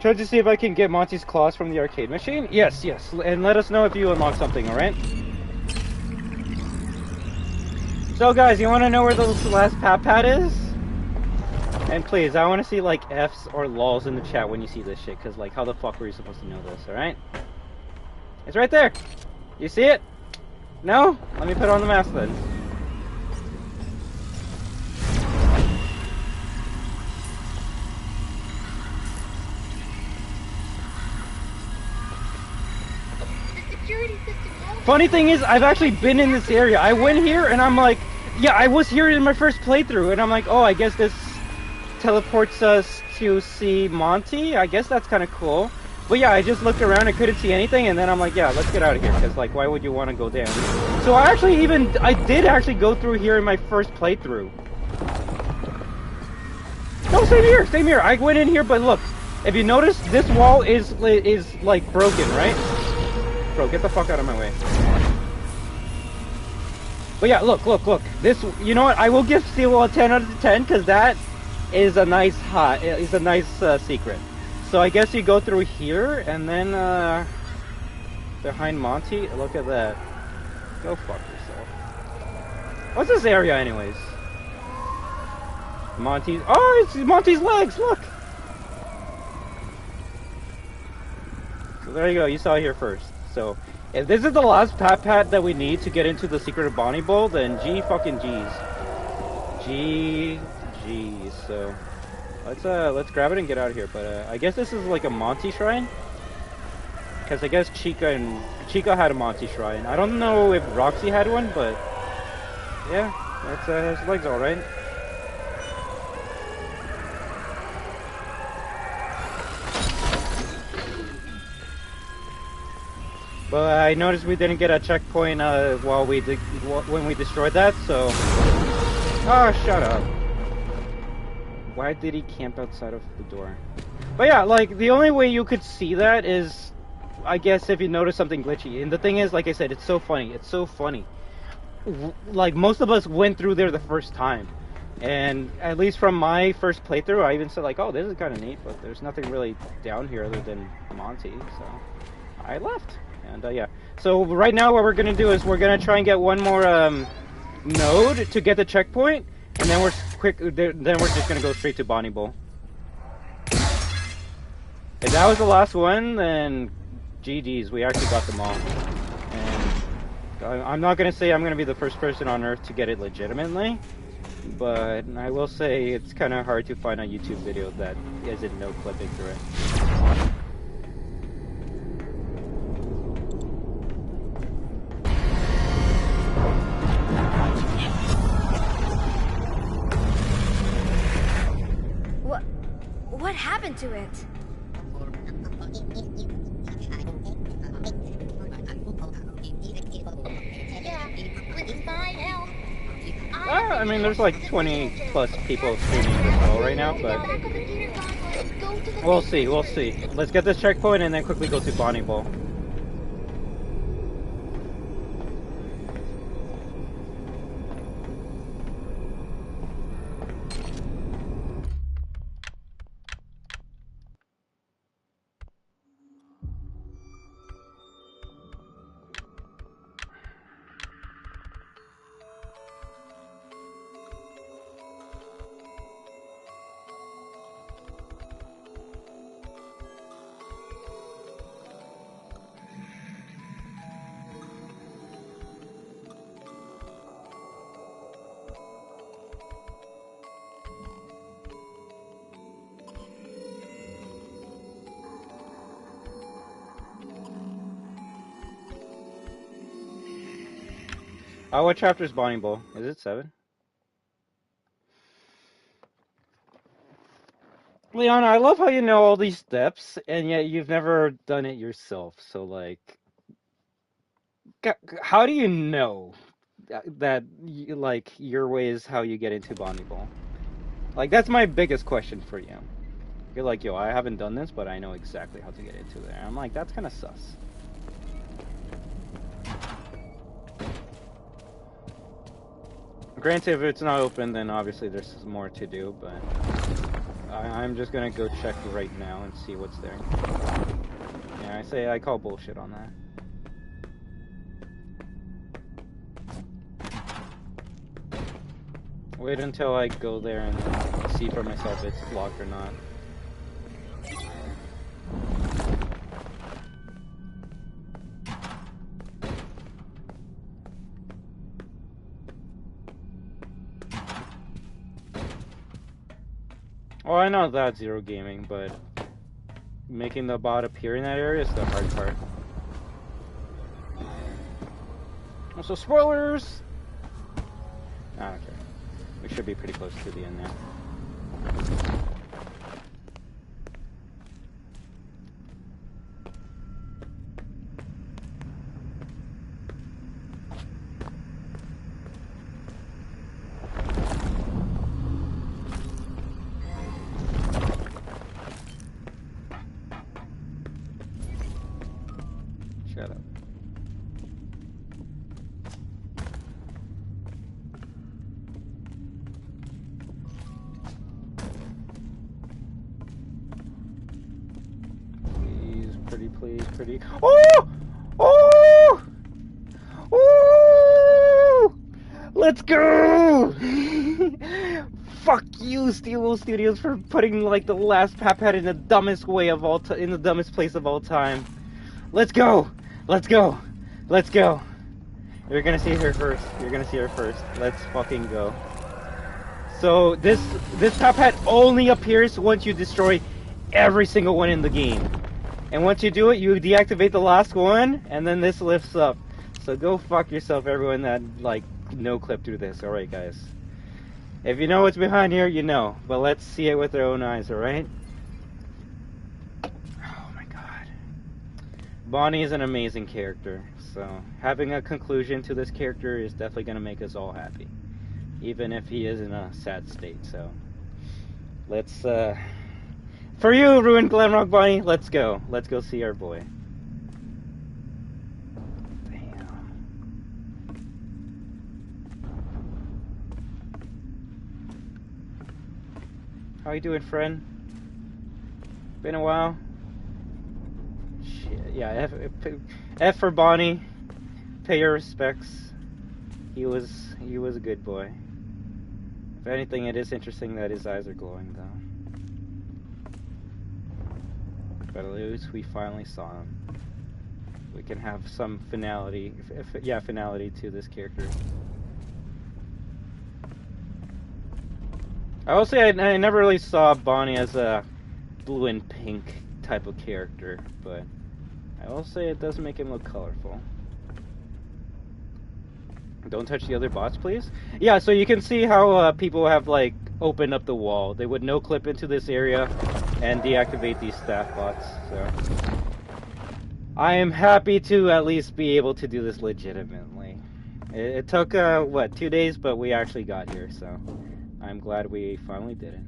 Try to see if I can get Monty's claws from the arcade machine? Yes, yes. And let us know if you unlock something, alright? So guys, you want to know where the last pad is? And please, I want to see like F's or LOLs in the chat when you see this shit, because like how the fuck were you supposed to know this, alright? It's right there! You see it? No? Let me put on the mask then. Funny thing is, I've actually been in this area. I went here and I'm like, yeah, I was here in my first playthrough, and I'm like, oh, I guess this teleports us to see Monty. I guess that's kind of cool. But yeah, I just looked around and couldn't see anything, and then I'm like, yeah, let's get out of here, because like, why would you want to go down? So I did actually go through here in my first playthrough. No, same here. I went in here, but look, if you notice, this wall is like broken, right? Bro, get the fuck out of my way. But yeah, look. This, you know what? I will give Steel a 10 out of 10 because that is a nice secret. So I guess you go through here and then behind Monty. Look at that. Go fuck yourself. What's this area, anyways? Monty's. Oh, it's Monty's legs. Look. So there you go. You saw it here first. So if this is the last pat that we need to get into the secret of Bonnie Bowl, then G fucking G's. G's. So let's grab it and get out of here. But I guess this is like a Monty shrine, because I guess Chica had a Monty shrine. I don't know if Roxy had one, but yeah, that's his legs all right. But I noticed we didn't get a checkpoint when we destroyed that, so... Oh, shut up. Why did he camp outside of the door? But yeah, like, the only way you could see that is, I guess, if you notice something glitchy. And the thing is, like I said, it's so funny. It's so funny. Like, most of us went through there the first time. And at least from my first playthrough, I even said, like, oh, this is kind of neat, but there's nothing really down here other than Monty, so I left. And yeah, so right now what we're gonna do is we're gonna try and get one more node to get the checkpoint, and then we're just gonna go straight to Bonnie Bowl. If that was the last one, then GG's, we actually got them all. And I'm not gonna say I'm gonna be the first person on Earth to get it legitimately, but I will say it's kind of hard to find a YouTube video that isn't no clipping through it. What happened to it? I mean, there's like 20 plus people streaming this call right now, but we'll see. Let's get this checkpoint and then quickly go to Bonnie Bowl. Oh, what chapter is Bonnie Bowl? Is it 7? Leon, I love how you know all these steps, and yet you've never done it yourself. So, like, how do you know that like, your way is how you get into Bonnie Bowl? Like, that's my biggest question for you. You're like, yo, I haven't done this, but I know exactly how to get into there. I'm like, that's kind of sus. Granted, if it's not open, then obviously there's more to do, but I'm just gonna go check right now and see what's there. Yeah, I call bullshit on that. Wait until I go there and see for myself if it's locked or not. Well, I know that's Zero Gaming, but making the bot appear in that area is the hard part. Also, spoilers! Ah, okay. We should be pretty close to the end now. please, pretty. Oh! Oh! Oh! Let's go! Fuck you, Steelwool Studios, for putting like the last Paphead in the dumbest way of all in the dumbest place of all time. Let's go! Let's go! Let's go! You're gonna see her first. You're gonna see her first. Let's fucking go. So this Paphead only appears once you destroy every single one in the game. And once you do it, you deactivate the last one, and then this lifts up. So go fuck yourself, everyone that like no clip through this. All right, guys. If you know what's behind here, you know. But let's see it with our own eyes. All right. Oh my God. Bonnie is an amazing character. So having a conclusion to this character is definitely gonna make us all happy, even if he is in a sad state. So let's for you, Ruined Glamrock Bonnie, let's go. Let's go see our boy. Damn. How you doing, friend? Been a while. Shit, yeah, F for Bonnie. Pay your respects. He was a good boy. If anything, it is interesting that his eyes are glowing, though. But at least we finally saw him. We can have some finality, finality to this character. I will say I never really saw Bonnie as a blue and pink type of character, but I will say it does make him look colorful. Don't touch the other bots, please. Yeah, so you can see how people have like opened up the wall. They would no clip into this area and deactivate these staff bots. So I am happy to at least be able to do this legitimately. It took what, 2 days, but we actually got here. So I'm glad we finally did it.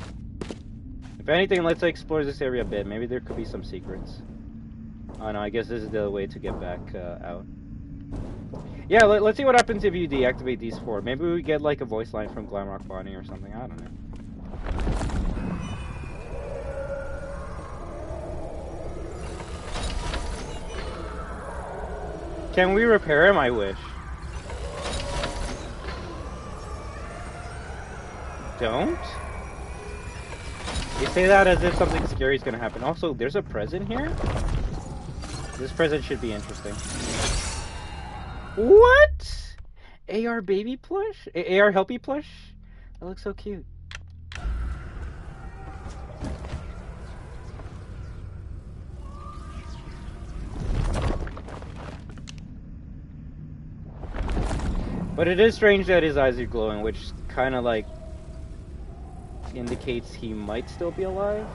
If anything, let's explore this area a bit. Maybe there could be some secrets. Oh no, I guess this is the way to get back out. Yeah, let's see what happens if you deactivate these 4. Maybe we get like a voice line from Glamrock Bonnie or something. I don't know. Can we repair him? I wish. Don't? You say that as if something scary is gonna happen. Also, there's a present here? This present should be interesting. What? AR baby plush? AR helpy plush? That looks so cute. But it is strange that his eyes are glowing, which kind of like indicates he might still be alive.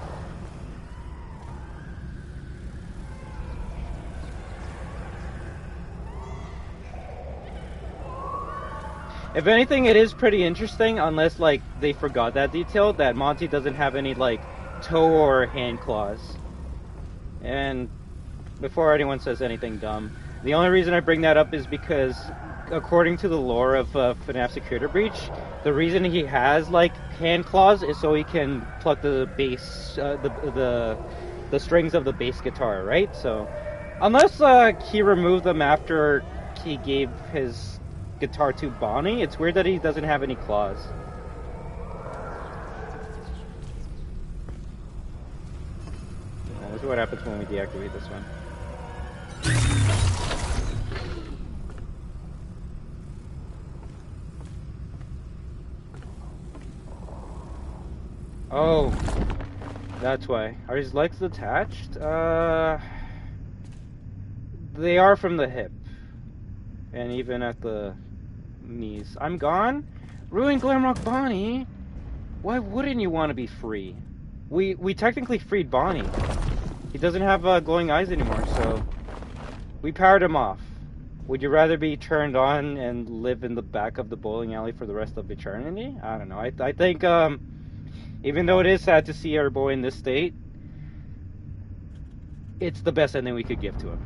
If anything, it is pretty interesting, unless like they forgot that detail, that Monty doesn't have any like toe or hand claws. And before anyone says anything dumb, the only reason I bring that up is because according to the lore of FNAF Security Breach, the reason he has like hand claws is so he can pluck the bass, the strings of the bass guitar, right? So unless he removed them after he gave his guitar to Bonnie, it's weird that he doesn't have any claws. This is what happens when we deactivate this one. Oh, that's why. Are his legs attached? They are from the hip. And even at the knees. I'm gone? Ruined Glamrock Bonnie? Why wouldn't you want to be free? We technically freed Bonnie. He doesn't have glowing eyes anymore, so we powered him off. Would you rather be turned on and live in the back of the bowling alley for the rest of eternity? I don't know. I think even though it is sad to see our boy in this state, it's the best ending we could give to him.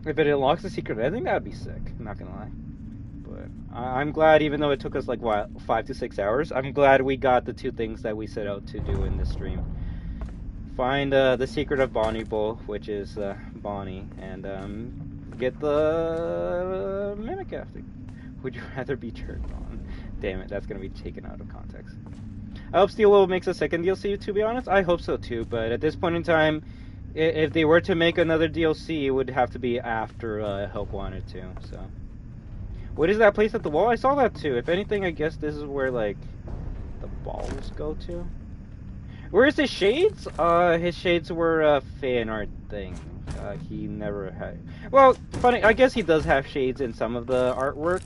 If it unlocks the secret ending, that would be sick. I'm not gonna lie. But I'm glad, even though it took us like, what, 5 to 6 hours, I'm glad we got the 2 things that we set out to do in this stream. Find the secret of Bonnie Bull, which is Bonnie, and get the mimic after. Would you rather be turned on? Damn it, that's gonna be taken out of context. I hope Steel Will makes a second DLC, to be honest. I hope so too, but at this point in time, if they were to make another DLC, it would have to be after Help wanted to, so. What is that place at the wall? I saw that too. If anything, I guess this is where, like, the balls go to. Where's his shades? His shades were a fan art thing. He never had... Well, funny, I guess he does have shades in some of the artworks.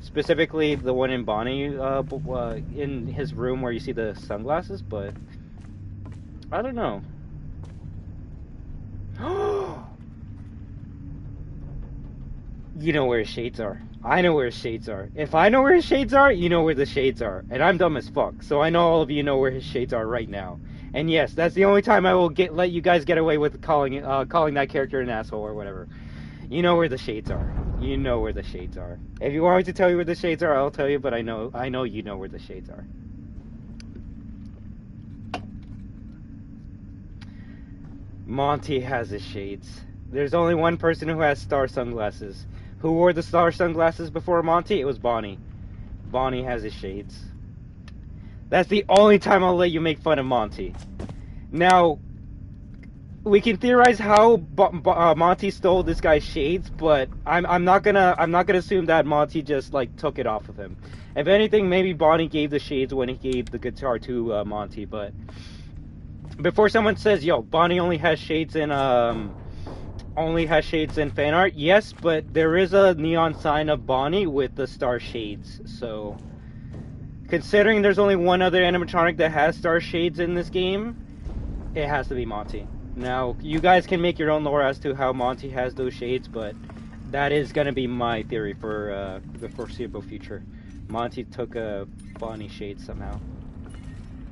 Specifically, the one in Bonnie, in his room where you see the sunglasses, but... I don't know. You know where his shades are. I know where his shades are. If I know where his shades are, you know where the shades are. And I'm dumb as fuck, so I know all of you know where his shades are right now. And yes, that's the only time I will let you guys get away with calling that character an asshole or whatever. You know where the shades are. You know where the shades are. If you want me to tell you where the shades are, I'll tell you, but I know you know where the shades are. Monty has his shades. There's only one person who has star sunglasses. Who wore the star sunglasses before Monty? It was Bonnie. Bonnie has his shades. That's the only time I'll let you make fun of Monty. Now, we can theorize how Monty stole this guy's shades, but I'm not gonna assume that Monty just like took it off of him. If anything, maybe Bonnie gave the shades when he gave the guitar to Monty. But before someone says, "Yo, Bonnie only has shades in fan art," yes, but there is a neon sign of Bonnie with the star shades. So, considering there's only one other animatronic that has star shades in this game, it has to be Monty. Now, you guys can make your own lore as to how Monty has those shades, but that is going to be my theory for the foreseeable future. Monty took a Bonnie shade somehow.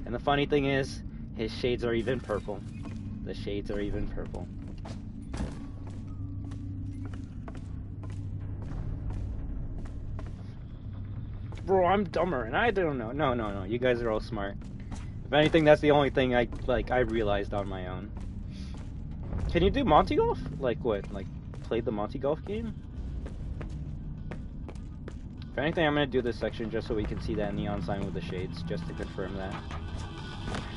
And the funny thing is, his shades are even purple. The shades are even purple. Bro, I'm dumber, and I don't know. No. You guys are all smart. If anything, that's the only thing I realized on my own. Can you do Monty Golf? Like what? Like play the Monty Golf game? If anything, I'm gonna do this section just so we can see that neon sign with the shades, just to confirm that.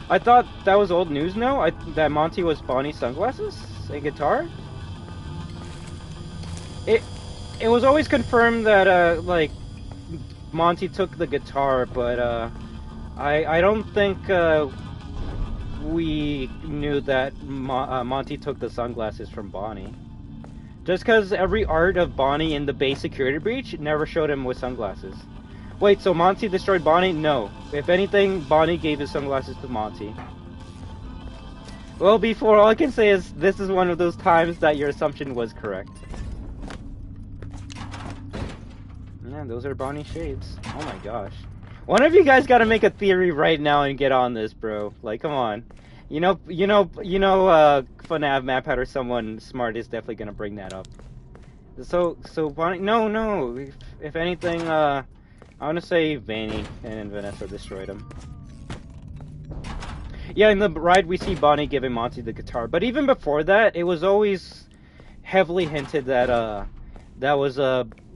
I thought that was old news now. That Monty was Bonnie's sunglasses and guitar. It was always confirmed that like Monty took the guitar, but I don't think we knew that Monty took the sunglasses from Bonnie. Just because every art of Bonnie in the base security breach never showed him with sunglasses. Wait, so Monty destroyed Bonnie? No. If anything, Bonnie gave his sunglasses to Monty. Well, before, all I can say is this is one of those times that your assumption was correct. Yeah, those are Bonnie shades. Oh my gosh. One of you guys gotta make a theory right now and get on this, bro. Like, come on. You know, FNAF Map or someone smart is definitely gonna bring that up. So Bonnie, no. If anything, I wanna say Vanny and Vanessa destroyed him. Yeah, in the ride we see Bonnie giving Monty the guitar, but even before that, it was always heavily hinted that that was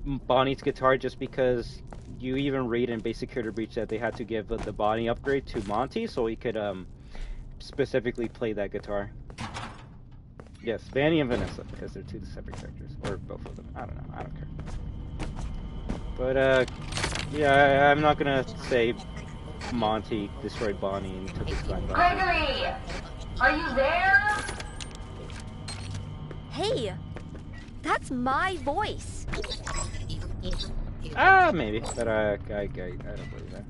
Bonnie's guitar, just because you even read in Basic Security Breach that they had to give the Bonnie upgrade to Monty so he could specifically play that guitar. Yes, Vanny and Vanessa, because they're two separate characters, or both of them. I don't know. I don't care. But yeah, I'm not gonna say Monty destroyed Bonnie and took his sunglasses. Gregory, are you there? Hey, that's my voice. Maybe, but I don't believe that.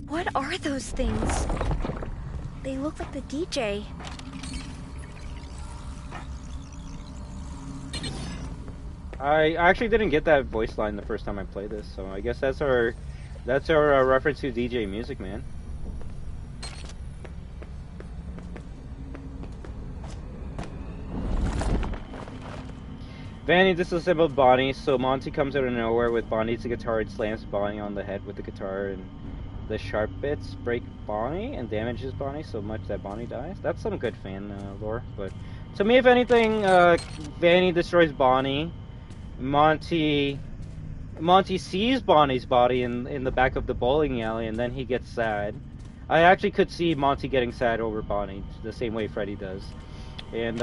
What are those things? They look like the DJ. I actually didn't get that voice line the first time I played this, so I guess that's our reference to DJ Music Man. Vanny disassembled Bonnie, so Monty comes out of nowhere with Bonnie's guitar and slams Bonnie on the head with the guitar, and The sharp bits break Bonnie and damages Bonnie so much that Bonnie dies. That's some good fan lore. But to me, if anything, Vanny destroys Bonnie. Monty sees Bonnie's body in the back of the bowling alley, and then he gets sad. I actually could see Monty getting sad over Bonnie the same way Freddy does. And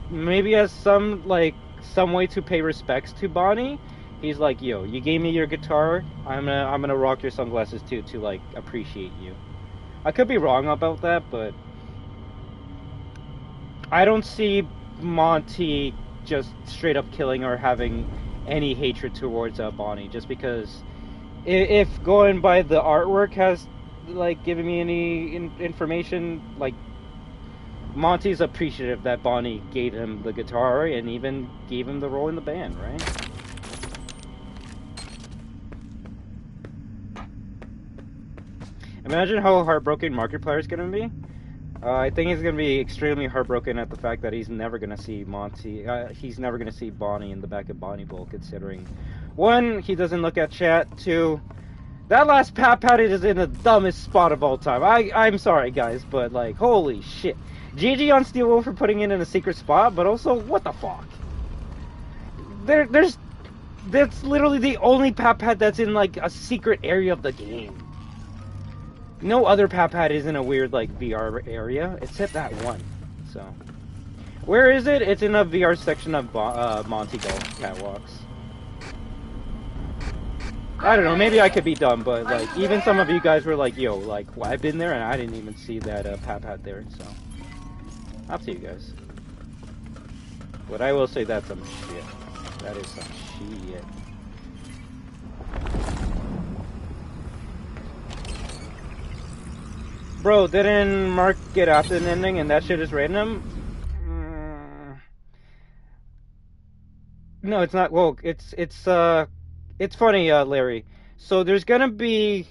maybe as some way to pay respects to Bonnie, he's like, yo, you gave me your guitar, I'm gonna rock your sunglasses too to like appreciate you. I could be wrong about that, but I don't see Monty just straight up killing or having any hatred towards Bonnie, just because if going by the artwork has like given me any information, like Monty's appreciative that Bonnie gave him the guitar and even gave him the role in the band, right? Imagine how heartbroken Markiplier is gonna be. I think he's gonna be extremely heartbroken at the fact that he's never gonna see Monty. He's never gonna see Bonnie in the back of Bonnie Bowl, considering, one, he doesn't look at chat. Two, that last pat is in the dumbest spot of all time. I'm sorry guys, but like, holy shit. GG on Steel Wolf for putting it in a secret spot, but also, what the fuck? That's literally the only pat that's in like a secret area of the game. No other pat is in a weird like VR area, except that one. So, where is it? It's in a VR section of Monty Golf catwalks. I don't know, maybe I could be dumb, but like even some of you guys were like, yo, like, well, I've been there and I didn't even see that pat there, so up to you guys. But I will say that's some shit. That is some shit. Bro, didn't Mark get after an ending and that shit is random? No, it's not. Well, it's funny, Larry. So there's gonna be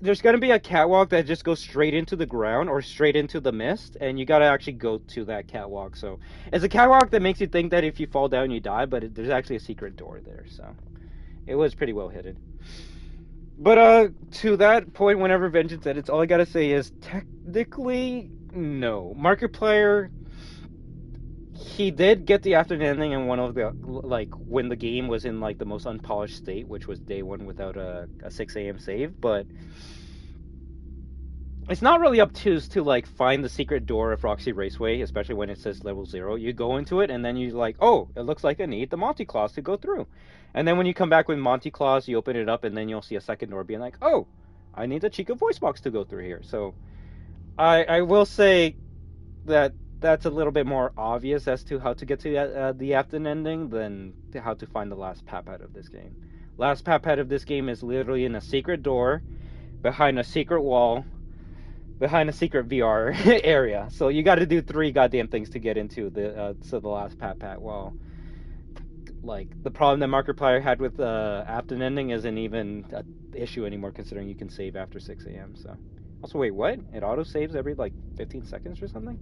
a catwalk that just goes straight into the ground or straight into the mist, and you gotta actually go to that catwalk. So it's a catwalk that makes you think that if you fall down you die, but there's actually a secret door there. So it was pretty well hidden. But to that point, whenever Vengeance edits, all I gotta say is technically no. Markiplier, he did get the afternoon ending in one of the, like, when the game was in like the most unpolished state, which was day one without a 6 a.m. save, but it's not really up to like find the secret door of Roxy Raceway, especially when it says level 0. You go into it and then you like, oh, it looks like I need the Monty Claws to go through. And then when you come back with Monty Claws, you open it up and then you'll see a second door being like, oh, I need the Chica voice box to go through here. So I will say that that's a little bit more obvious as to how to get to the afternoon ending than how to find the last pat of this game. Last pat of this game is literally in a secret door, behind a secret wall, behind a secret VR area. So you got to do 3 goddamn things to get into the last pat. Well, like, the problem that Markiplier had with afternoon ending isn't even an issue anymore, considering you can save after 6 a.m. So, also, wait, what? It auto saves every like 15 seconds or something?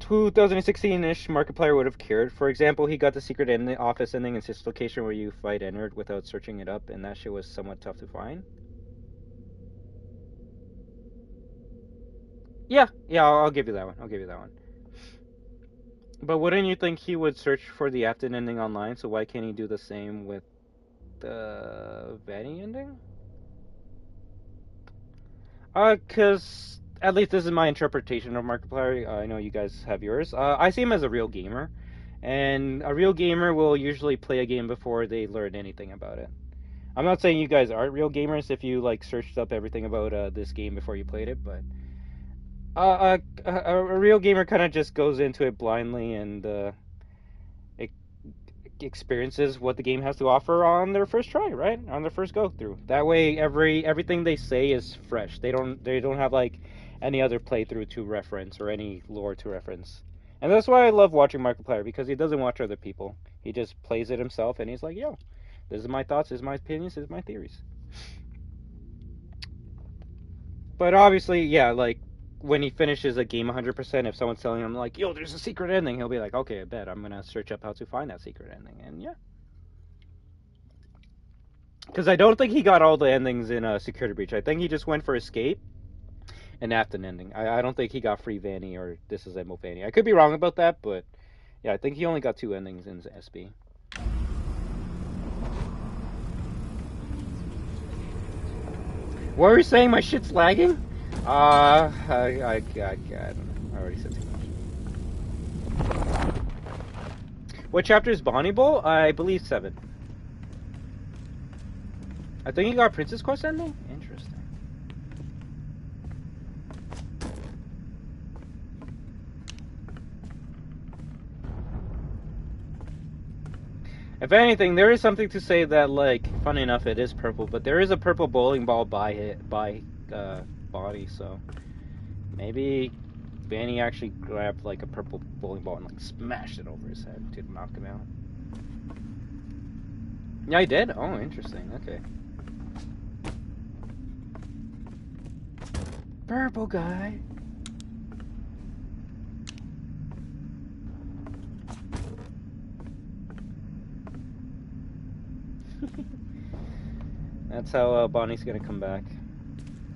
2016-ish, Markiplier would have cared. For example, he got the secret office ending in his location where you fight Ennard without searching it up, and that shit was somewhat tough to find. Yeah, I'll give you that one. But wouldn't you think he would search for the afternoon ending online, so why can't he do the same with the Vanny ending? Because at least this is my interpretation of Markiplier. I know you guys have yours. I see him as a real gamer, and a real gamer will usually play a game before they learn anything about it. I'm not saying you guys aren't real gamers if you like searched up everything about this game before you played it, but a real gamer kind of just goes into it blindly and experiences what the game has to offer on their first try, right? On their first go through. That way, everything they say is fresh. They don't have like any other playthrough to reference or any lore to reference. And that's why I love watching Markiplier, because he doesn't watch other people. He just plays it himself, and he's like, yo, this is my thoughts, this is my opinions, this is my theories. But obviously, yeah, like, when he finishes a game 100%, if someone's telling him, like, yo, there's a secret ending, he'll be like, okay, I bet I'm gonna search up how to find that secret ending, and yeah. Because I don't think he got all the endings in Security Breach. I think he just went for Escape and Aft an ending. I don't think he got Free Vanny or Disassemble Vanny. I could be wrong about that, but yeah, I think he only got 2 endings in SB. What were you saying? My shit's lagging? I already said too much. What chapter is Bonnie Bowl? I believe 7. I think he got Princess Quest ending? Interesting. If anything, there is something to say that, like, funny enough, it is purple, but there is a purple bowling ball by Bonnie, so maybe Vanny actually grabbed, like, a purple bowling ball and, like, smashed it over his head to knock him out. Yeah, he did? Oh, interesting. Okay. Purple guy. That's how Bonnie's gonna come back.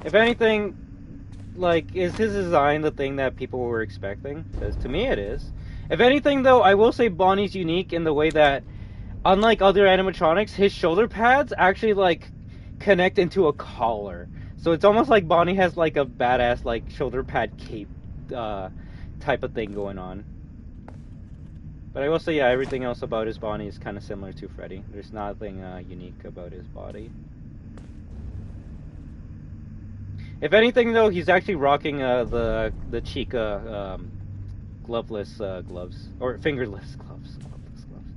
If anything, like, is his design the thing that people were expecting? Because to me it is. If anything, though, I will say Bonnie's unique in the way that, unlike other animatronics, his shoulder pads actually, like, connect into a collar. So it's almost like Bonnie has, like, a badass, like, shoulder pad cape type of thing going on. But I will say, yeah, everything else about his Bonnie is kind of similar to Freddy. There's nothing unique about his body. If anything, though, he's actually rocking the Chica gloveless gloves. Or fingerless gloves. Gloveless gloves.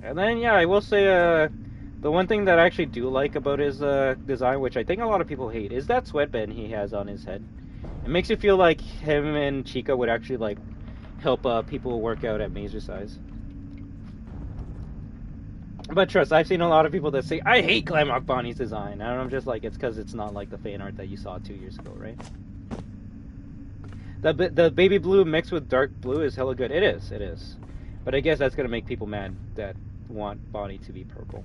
And then, yeah, I will say the one thing that I actually do like about his design, which I think a lot of people hate, is that sweatband he has on his head. It makes you feel like him and Chica would actually, like, help people work out at Mazer size. But trust, I've seen a lot of people that say, I hate Klaw-Naw Bonnie's design. And I'm just like, it's because it's not like the fan art that you saw 2 years ago, right? The baby blue mixed with dark blue is hella good. It is. But I guess that's going to make people mad that want Bonnie to be purple.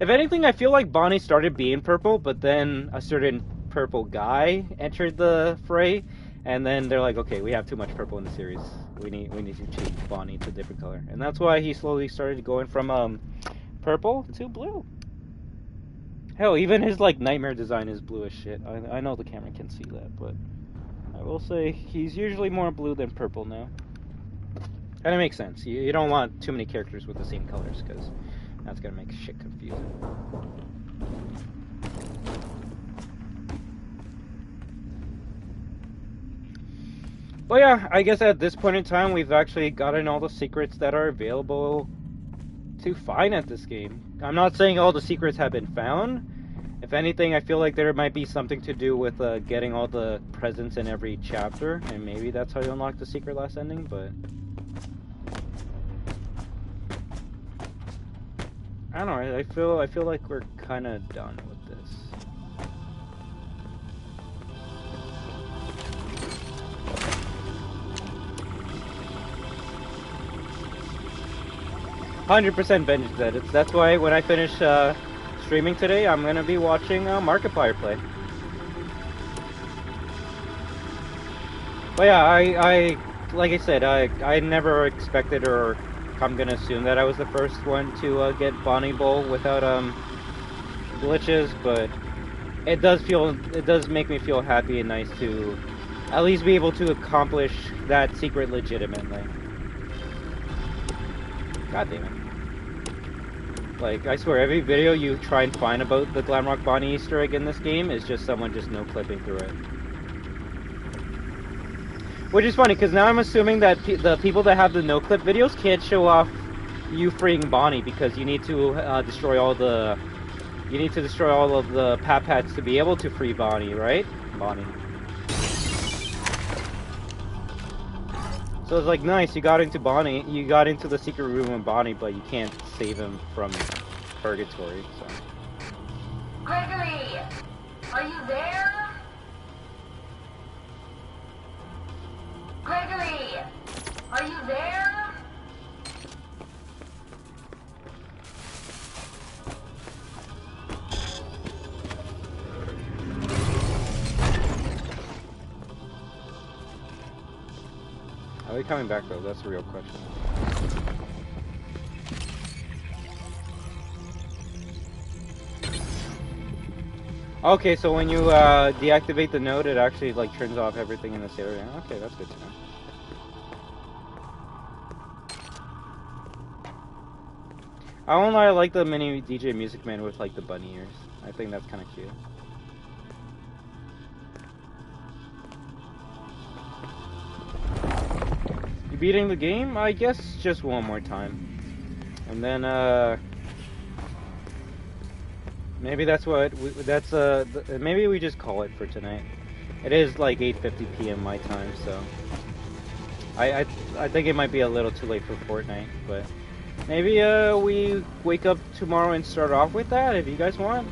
If anything, I feel like Bonnie started being purple, but then a certain purple guy entered the fray. And then they're like, okay, we have too much purple in the series. We need to change Bonnie to a different color. And that's why he slowly started going from purple to blue. Hell, even his, like, nightmare design is blue as shit. I know the camera can see that, but I will say he's usually more blue than purple now. And it makes sense. You don't want too many characters with the same colors, because that's gonna make shit confusing. But yeah, I guess at this point in time, we've actually gotten all the secrets that are available to find at this game. I'm not saying all the secrets have been found. If anything, I feel like there might be something to do with getting all the presents in every chapter, and maybe that's how you unlock the secret last ending, but I don't know, I feel like we're kind of done with this. 100% Vengeance edits. That's why when I finish streaming today, I'm gonna be watching Markiplier play. But yeah, I like I said, I never expected, or I'm gonna assume that I was the first one to get Bonnie Bowl without glitches, but it does make me feel happy and nice to at least be able to accomplish that secret legitimately. God damn it. Like, I swear, every video you try and find about the Klaw-Naw Bonnie Easter egg in this game is just someone just no-clipping through it. Which is funny, because now I'm assuming that the people that have the no-clip videos can't show off you freeing Bonnie, because you need to destroy all the... You need to destroy all of the Pat-Pats to be able to free Bonnie, right? Bonnie. So it's like, nice, you got into Bonnie, you got into the secret room of Bonnie, but you can't save him from purgatory, so. Gregory! Are you there? Gregory! Are you there? coming back though? That's the real question. Okay, so when you deactivate the node, it actually like turns off everything in this area. Okay, that's good to know. I won't lie, I like the mini DJ Music Man with like the bunny ears. I think that's kind of cute. You beating the game? I guess just one more time. And then maybe that's what maybe we just call it for tonight. It is like 8:50 p.m. my time, so I think it might be a little too late for Fortnite, but maybe we wake up tomorrow and start off with that if you guys want.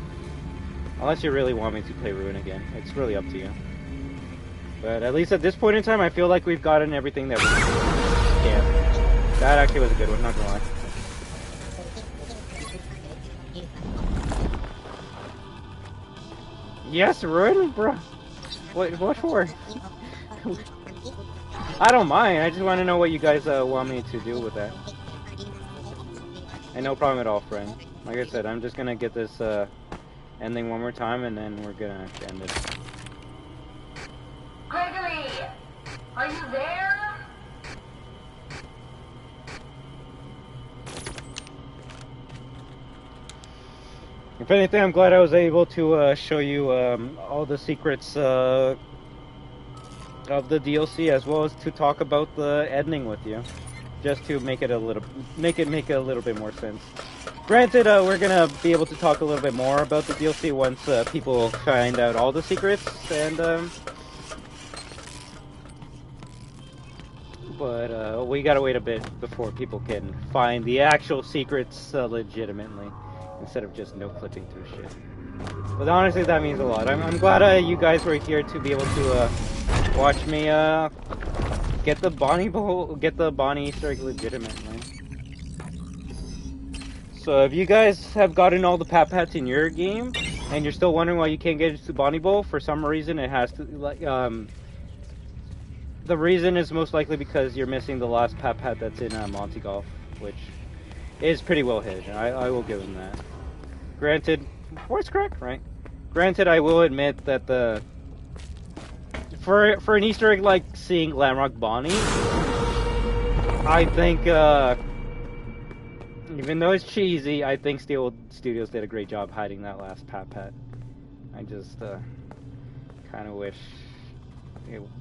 Unless you really want me to play Ruin again, it's really up to you. But at least at this point in time, I feel like we've gotten everything that we can. That actually was a good one, not gonna lie. Yes, Ruin, bro. What for? I don't mind. I just want to know what you guys want me to do with that. And no problem at all, friend. Like I said, I'm just gonna get this ending one more time, and then we're gonna end it. Gregory, are you there? If anything, I'm glad I was able to show you all the secrets of the DLC, as well as to talk about the ending with you, just to make it a little make a little bit more sense. Granted, we're gonna be able to talk a little bit more about the DLC once people find out all the secrets, and but we gotta wait a bit before people can find the actual secrets legitimately, instead of just no clipping through shit. But honestly, that means a lot. I'm glad you guys were here to be able to watch me get the Bonnie Easter egg legitimately. So if you guys have gotten all the Pat-Pats in your game, and you're still wondering why you can't get into Bonnie Bowl, for some reason it has to, like, the reason is most likely because you're missing the last Pat-Pat that's in Monty Golf, which is pretty well hidden. I will give him that. Granted, voice correct, right? Granted, I will admit that for an Easter egg like seeing Glamrock Bonnie, I think, even though it's cheesy, I think Steel Studios did a great job hiding that last Pat-Pat. I just kind of wish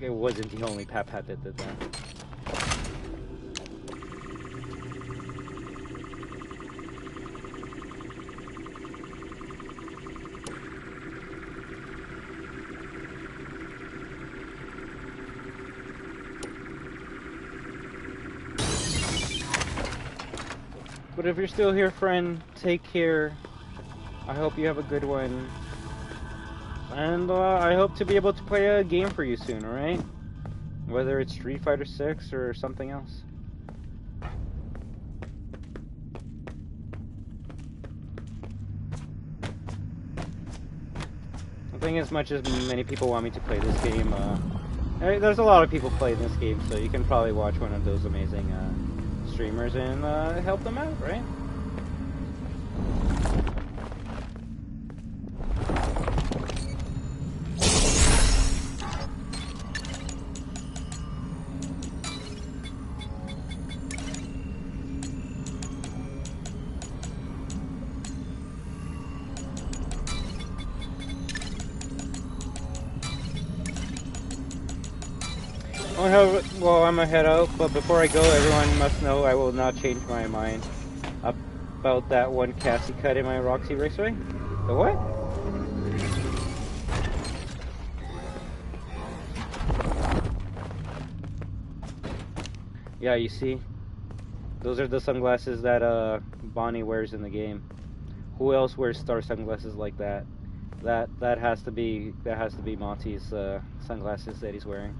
it wasn't the only Pat-Pat that did that. But if you're still here, friend, take care. I hope you have a good one. And I hope to be able to play a game for you soon, alright? Whether it's Street Fighter 6 or something else. I think as much as many people want me to play this game, there's a lot of people playing this game, so you can probably watch one of those amazing streamers and help them out, right? Well, I'm gonna head out, but before I go, everyone must know I will not change my mind about that one Cassie cut in my Roxy Raceway. The what? Yeah, you see? Those are the sunglasses that Bonnie wears in the game. Who else wears star sunglasses like that? That has to be Monty's sunglasses that he's wearing.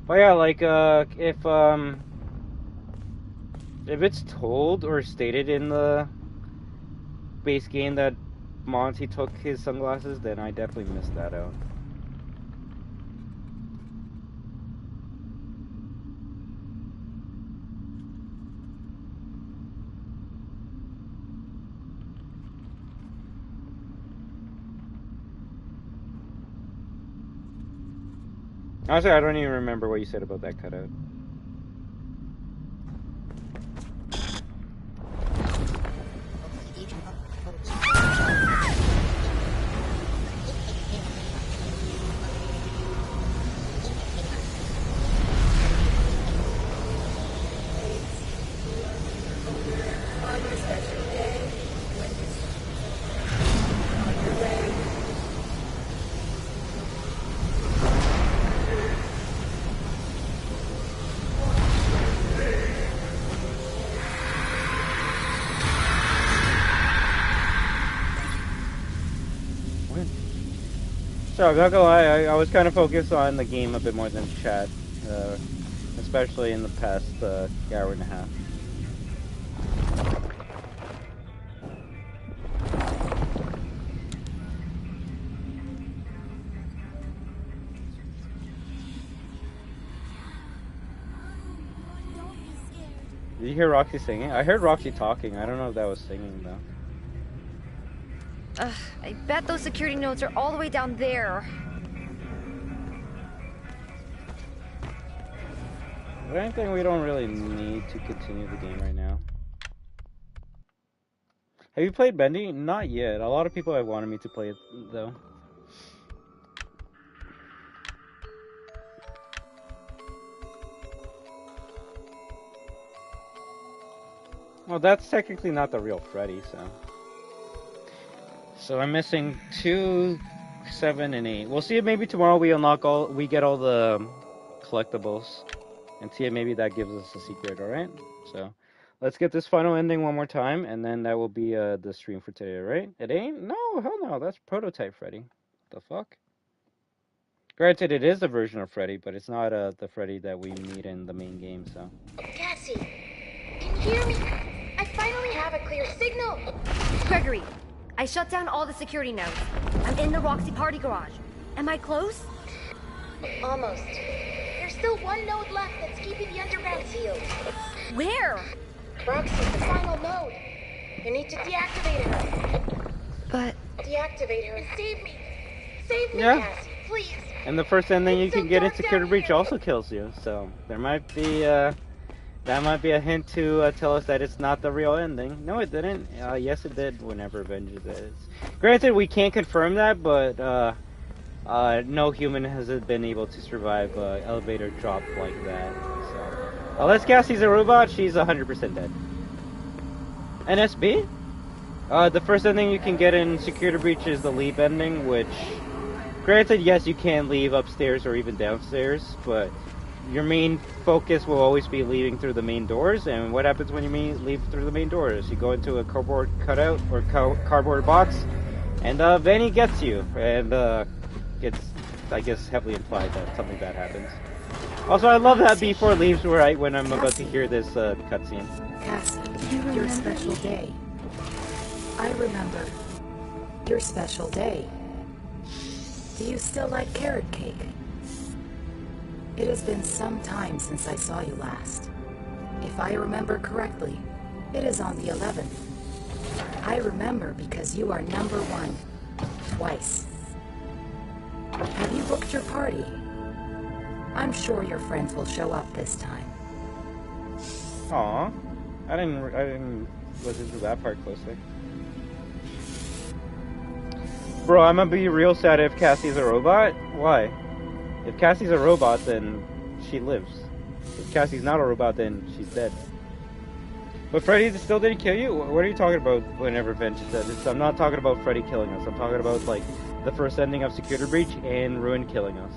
But yeah, like, if it's told or stated in the base game that Monty took his sunglasses, then I definitely missed that out. Honestly, I don't even remember what you said about that cutout. So I'm not gonna lie, I was kind of focused on the game a bit more than chat, especially in the past hour and a half. Did you hear Roxy singing? I heard Roxy talking. I don't know if that was singing though. Ugh, I bet those security notes are all the way down there. I think we don't really need to continue the game right now. Have you played Bendy? Not yet. A lot of people have wanted me to play it though. Well, that's technically not the real Freddy, so. So I'm missing 2, 7, and 8. We'll see if maybe tomorrow we get all the collectibles, and see if maybe that gives us a secret. All right. So let's get this final ending one more time, and then that will be the stream for today. All right? It ain't? No, hell no. That's prototype Freddy. The fuck? Granted, it is a version of Freddy, but it's not the Freddy that we meet in the main game. So. Cassie, can you hear me? I finally have a clear signal. Gregory, I shut down all the security nodes. I'm in the Roxy party garage. Am I close? Almost. There's still one node left that's keeping the underground sealed. Where? Roxy's the final node. You need to deactivate her. But... Deactivate her and save me. Save me, Yeah. Cassie, please. And the first ending you It's can so get in dark Security down Breach here. also kills you. So there might be that might be a hint to tell us that it's not the real ending. No, it didn't. Yes, it did. Whenever Avengers is. Granted, we can't confirm that, but no human has been able to survive elevator drop like that. So unless Cassie's a robot, she's 100% dead. NSB? The first ending you can get in Security Breach is the leap ending, which, granted, yes, you can leave upstairs or even downstairs, but your main focus will always be leaving through the main doors. And what happens when you leave through the main doors? You go into a cardboard cutout or cardboard box, and Vanny gets you, and it's, I guess, heavily implied that something bad happens. Also, I love that B4 leaves right when I'm about to hear this cutscene. Cassie, your special day. I remember. Your special day. Do you still like carrot cake? It has been some time since I saw you last. If I remember correctly, it is on the 11th. I remember because you are number 1. Twice. Have you booked your party? I'm sure your friends will show up this time. Aw, I didn't listen to that part closely. Bro, I'm gonna be real sad if Cassie's a robot. Why? If Cassie's a robot, then she lives. If Cassie's not a robot, then she's dead. But Freddy still didn't kill you? What are you talking about whenever Vengeance said this? I'm not talking about Freddy killing us. I'm talking about, like, the first ending of Security Breach and Ruin killing us.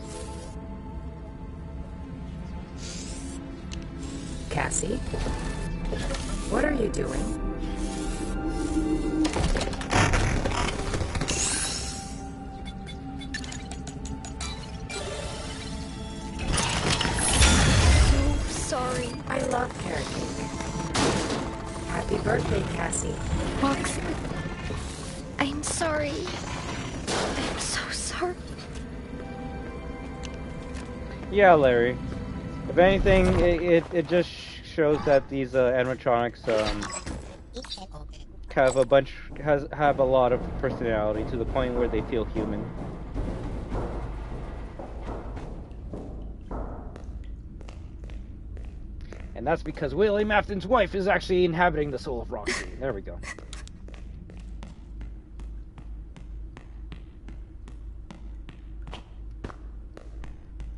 Cassie? What are you doing? Sorry. I love carrot cake. Happy birthday, Cassie. Roxy, I'm so sorry. I'm so sorry. Yeah, Larry. If anything, it just shows that these animatronics have a lot of personality to the point where they feel human. And that's because William Afton's wife is actually inhabiting the soul of Roxy. There we go.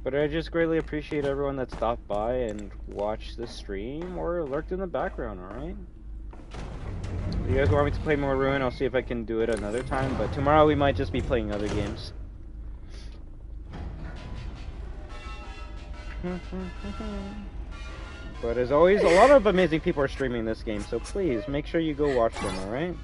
But I just greatly appreciate everyone that stopped by and watched the stream or lurked in the background, alright? If you guys want me to play more Ruin, I'll see if I can do it another time, but tomorrow we might just be playing other games. But as always, a lot of amazing people are streaming this game, so please, make sure you go watch them, alright?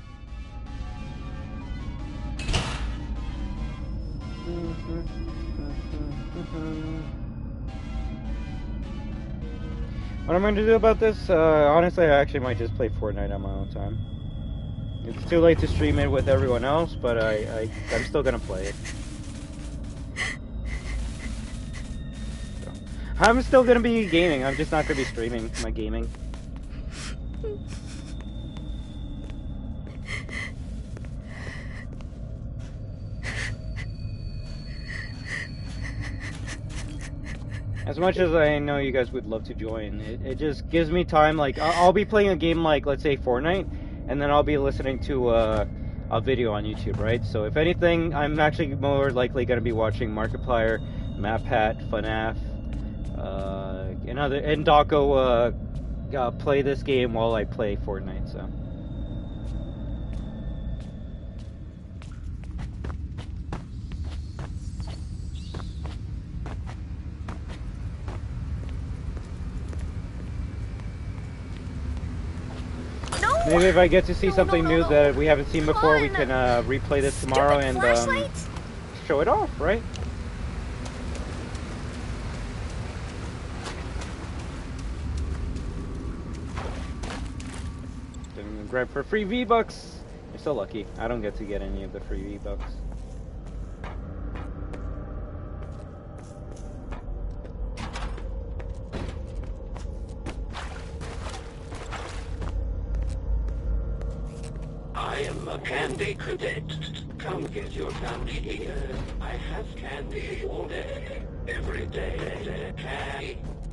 What I'm going to do about this, honestly, I actually might just play Fortnite on my own time. It's too late to stream it with everyone else, but I'm still going to play it. So, I'm still going to be gaming, I'm just not going to be streaming my gaming. As much as I know you guys would love to join, it just gives me time, like, I'll be playing a game like, let's say, Fortnite, and then I'll be listening to a video on YouTube, right? So if anything, I'm actually more likely going to be watching Markiplier, MapHat, FNAF, and Dako play this game while I play Fortnite, so... Maybe if I get to see something new that we haven't seen before, we can replay this tomorrow and show it off, right? Then grab for free V-Bucks. You're so lucky. I don't get to get any of the free V-Bucks. I am a candy cadet. Come get your candy here. I have candy all day, every day.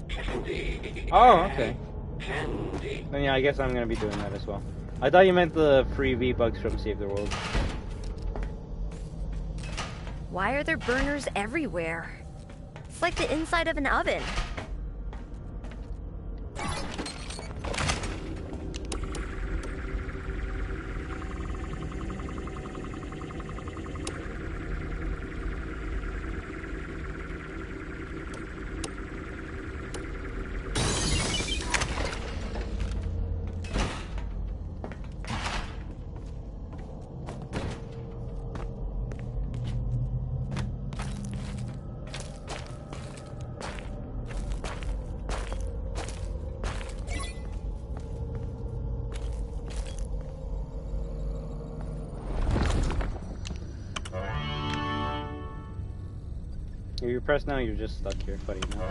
Candy. Oh, okay. Candy. Then yeah, I guess I'm gonna be doing that as well. I thought you meant the free V-Bucks from Save the World. Why are there burners everywhere? It's like the inside of an oven. If you press now, you're just stuck here, buddy. Now.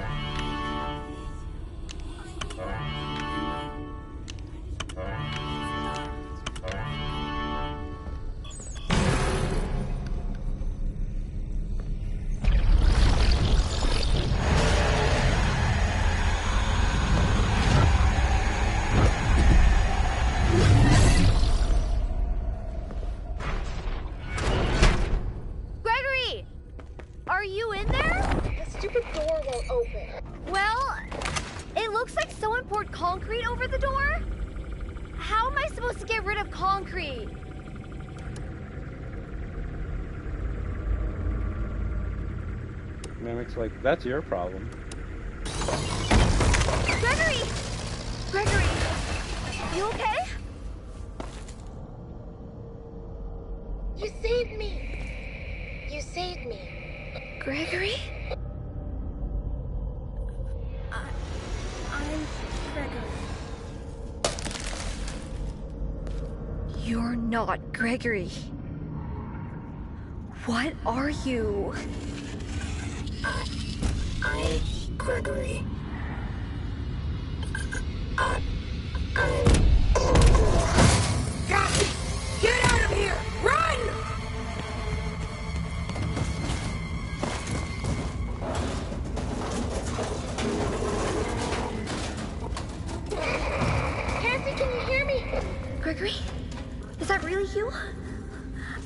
Gregory! Are you in there? The stupid door won't open. Well, it looks like someone poured concrete over the door. How am I supposed to get rid of concrete? Mimic's like, that's your problem. Gregory! Gregory! You okay? You saved me. You saved me. Gregory? I'm Gregory. You're not Gregory. What are you? I'm Gregory. Got me! Get out of here! Run! Cassie, can you hear me? Gregory? Is that really you?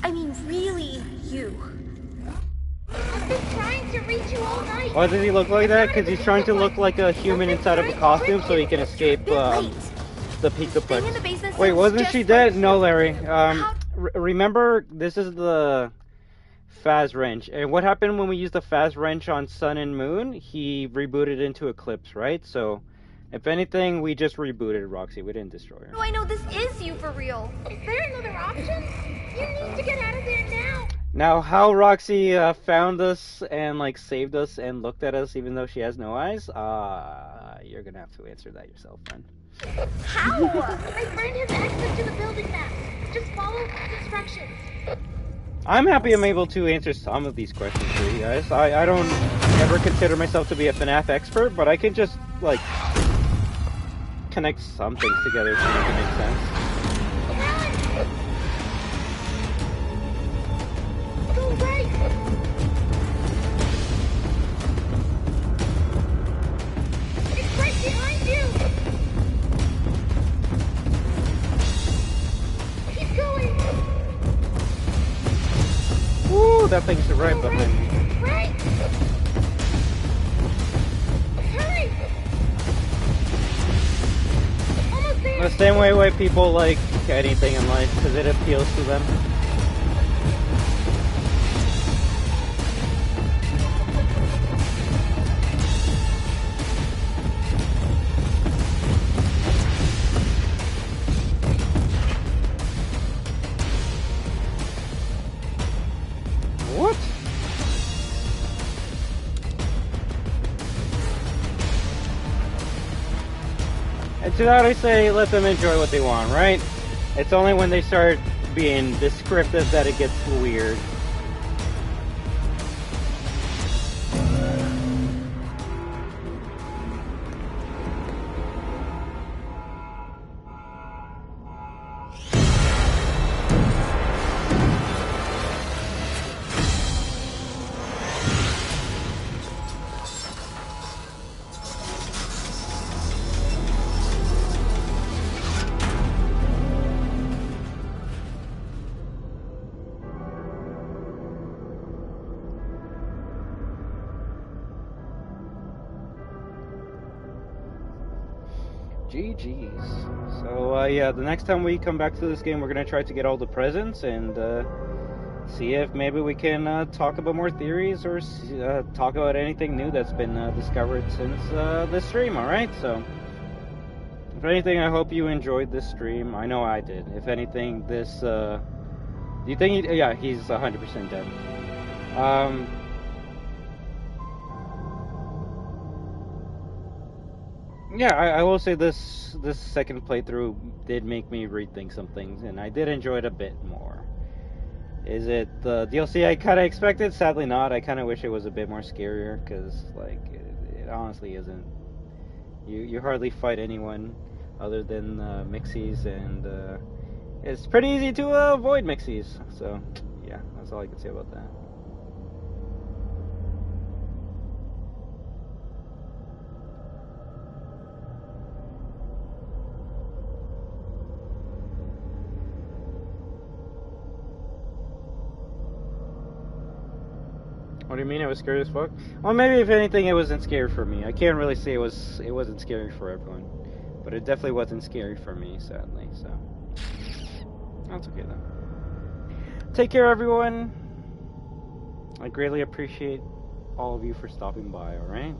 I mean, really you? I've been trying to reach you all night. Why does he look like that? Because he's trying to look like a human inside of a costume so he can escape the Picoplex. Wait, wasn't she dead? No, Larry. Remember, this is the Phase Wrench. And what happened when we used the Phase Wrench on Sun and Moon? He rebooted into Eclipse, right? So, if anything, we just rebooted Roxy. We didn't destroy her. Oh, I know this is you for real. Is there another option? You need to get out of there now. Now, how Roxy found us and like saved us and looked at us even though she has no eyes, you're gonna have to answer that yourself, friend. How? My friend has access to the building map. Just follow the instructions. I'm happy I'm able to answer some of these questions for you guys. I don't ever consider myself to be a FNAF expert, but I can just like connect some things together to make it make sense. Go right. It's right behind you. Keep going. Woo, that thing's right behind me. Right. Hurry. Almost there. The same way people like anything in life, because it appeals to them. What? And to that I say, let them enjoy what they want, right? It's only when they start being descriptive that it gets weird. GG's. So, yeah, the next time we come back to this game, we're going to try to get all the presents and see if maybe we can talk about more theories or talk about anything new that's been discovered since this stream, alright? So, if anything, I hope you enjoyed this stream. I know I did. If anything, this, do you think yeah, he's 100% dead. Yeah, I will say this second playthrough did make me rethink some things, and I did enjoy it a bit more. Is it the DLC I kind of expected? Sadly not. I kind of wish it was a bit more scarier, because, like, it honestly isn't. You hardly fight anyone other than Mixies, and it's pretty easy to avoid Mixies. So, yeah, that's all I can say about that. What do you mean it was scary as fuck? Well, maybe if anything, it wasn't scary for me. I can't really say it wasn't scary for everyone, but it definitely wasn't scary for me, sadly. So that's okay though. Take care, everyone. I greatly appreciate all of you for stopping by. All right.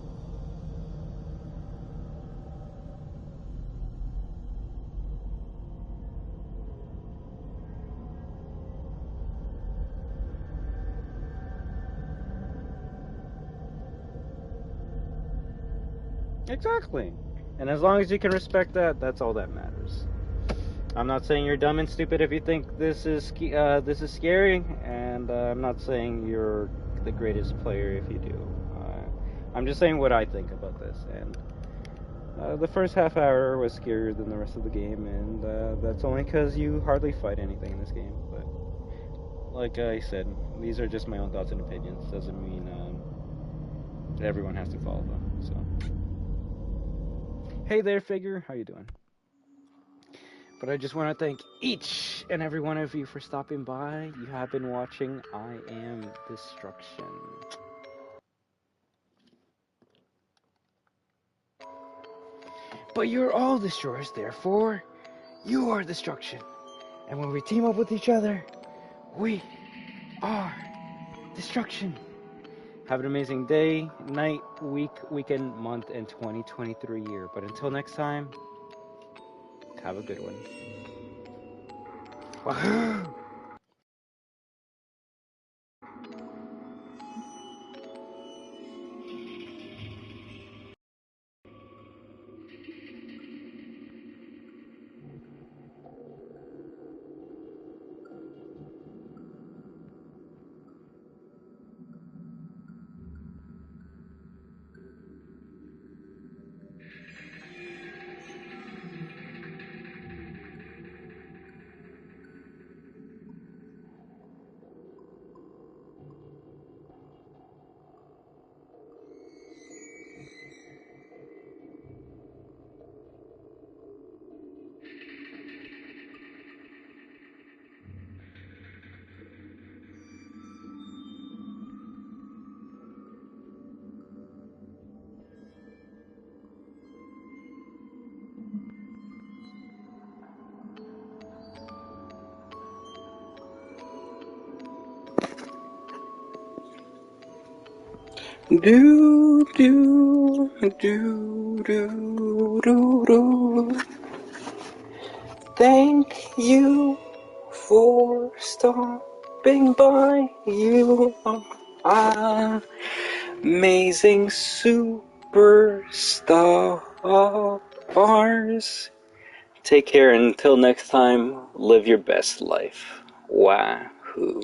Exactly. And as long as you can respect that, that's all that matters. I'm not saying you're dumb and stupid if you think this is scary, and I'm not saying you're the greatest player if you do. I'm just saying what I think about this, and the first half hour was scarier than the rest of the game, and that's only because you hardly fight anything in this game. But like I said, these are just my own thoughts and opinions. Doesn't mean everyone has to follow them. So, hey there, figure, how you doing? But I just want to thank each and every one of you for stopping by. You have been watching I Am Destruction. But you're all destroyers, therefore, you are destruction. And when we team up with each other, we are destruction. Have an amazing day, night, week, weekend, month, and 2023 year. But until next time, have a good one. WAHOO! Do do do do do do. Thank you for stopping by. You are amazing superstars. Take care until next time. Live your best life. WAHOO.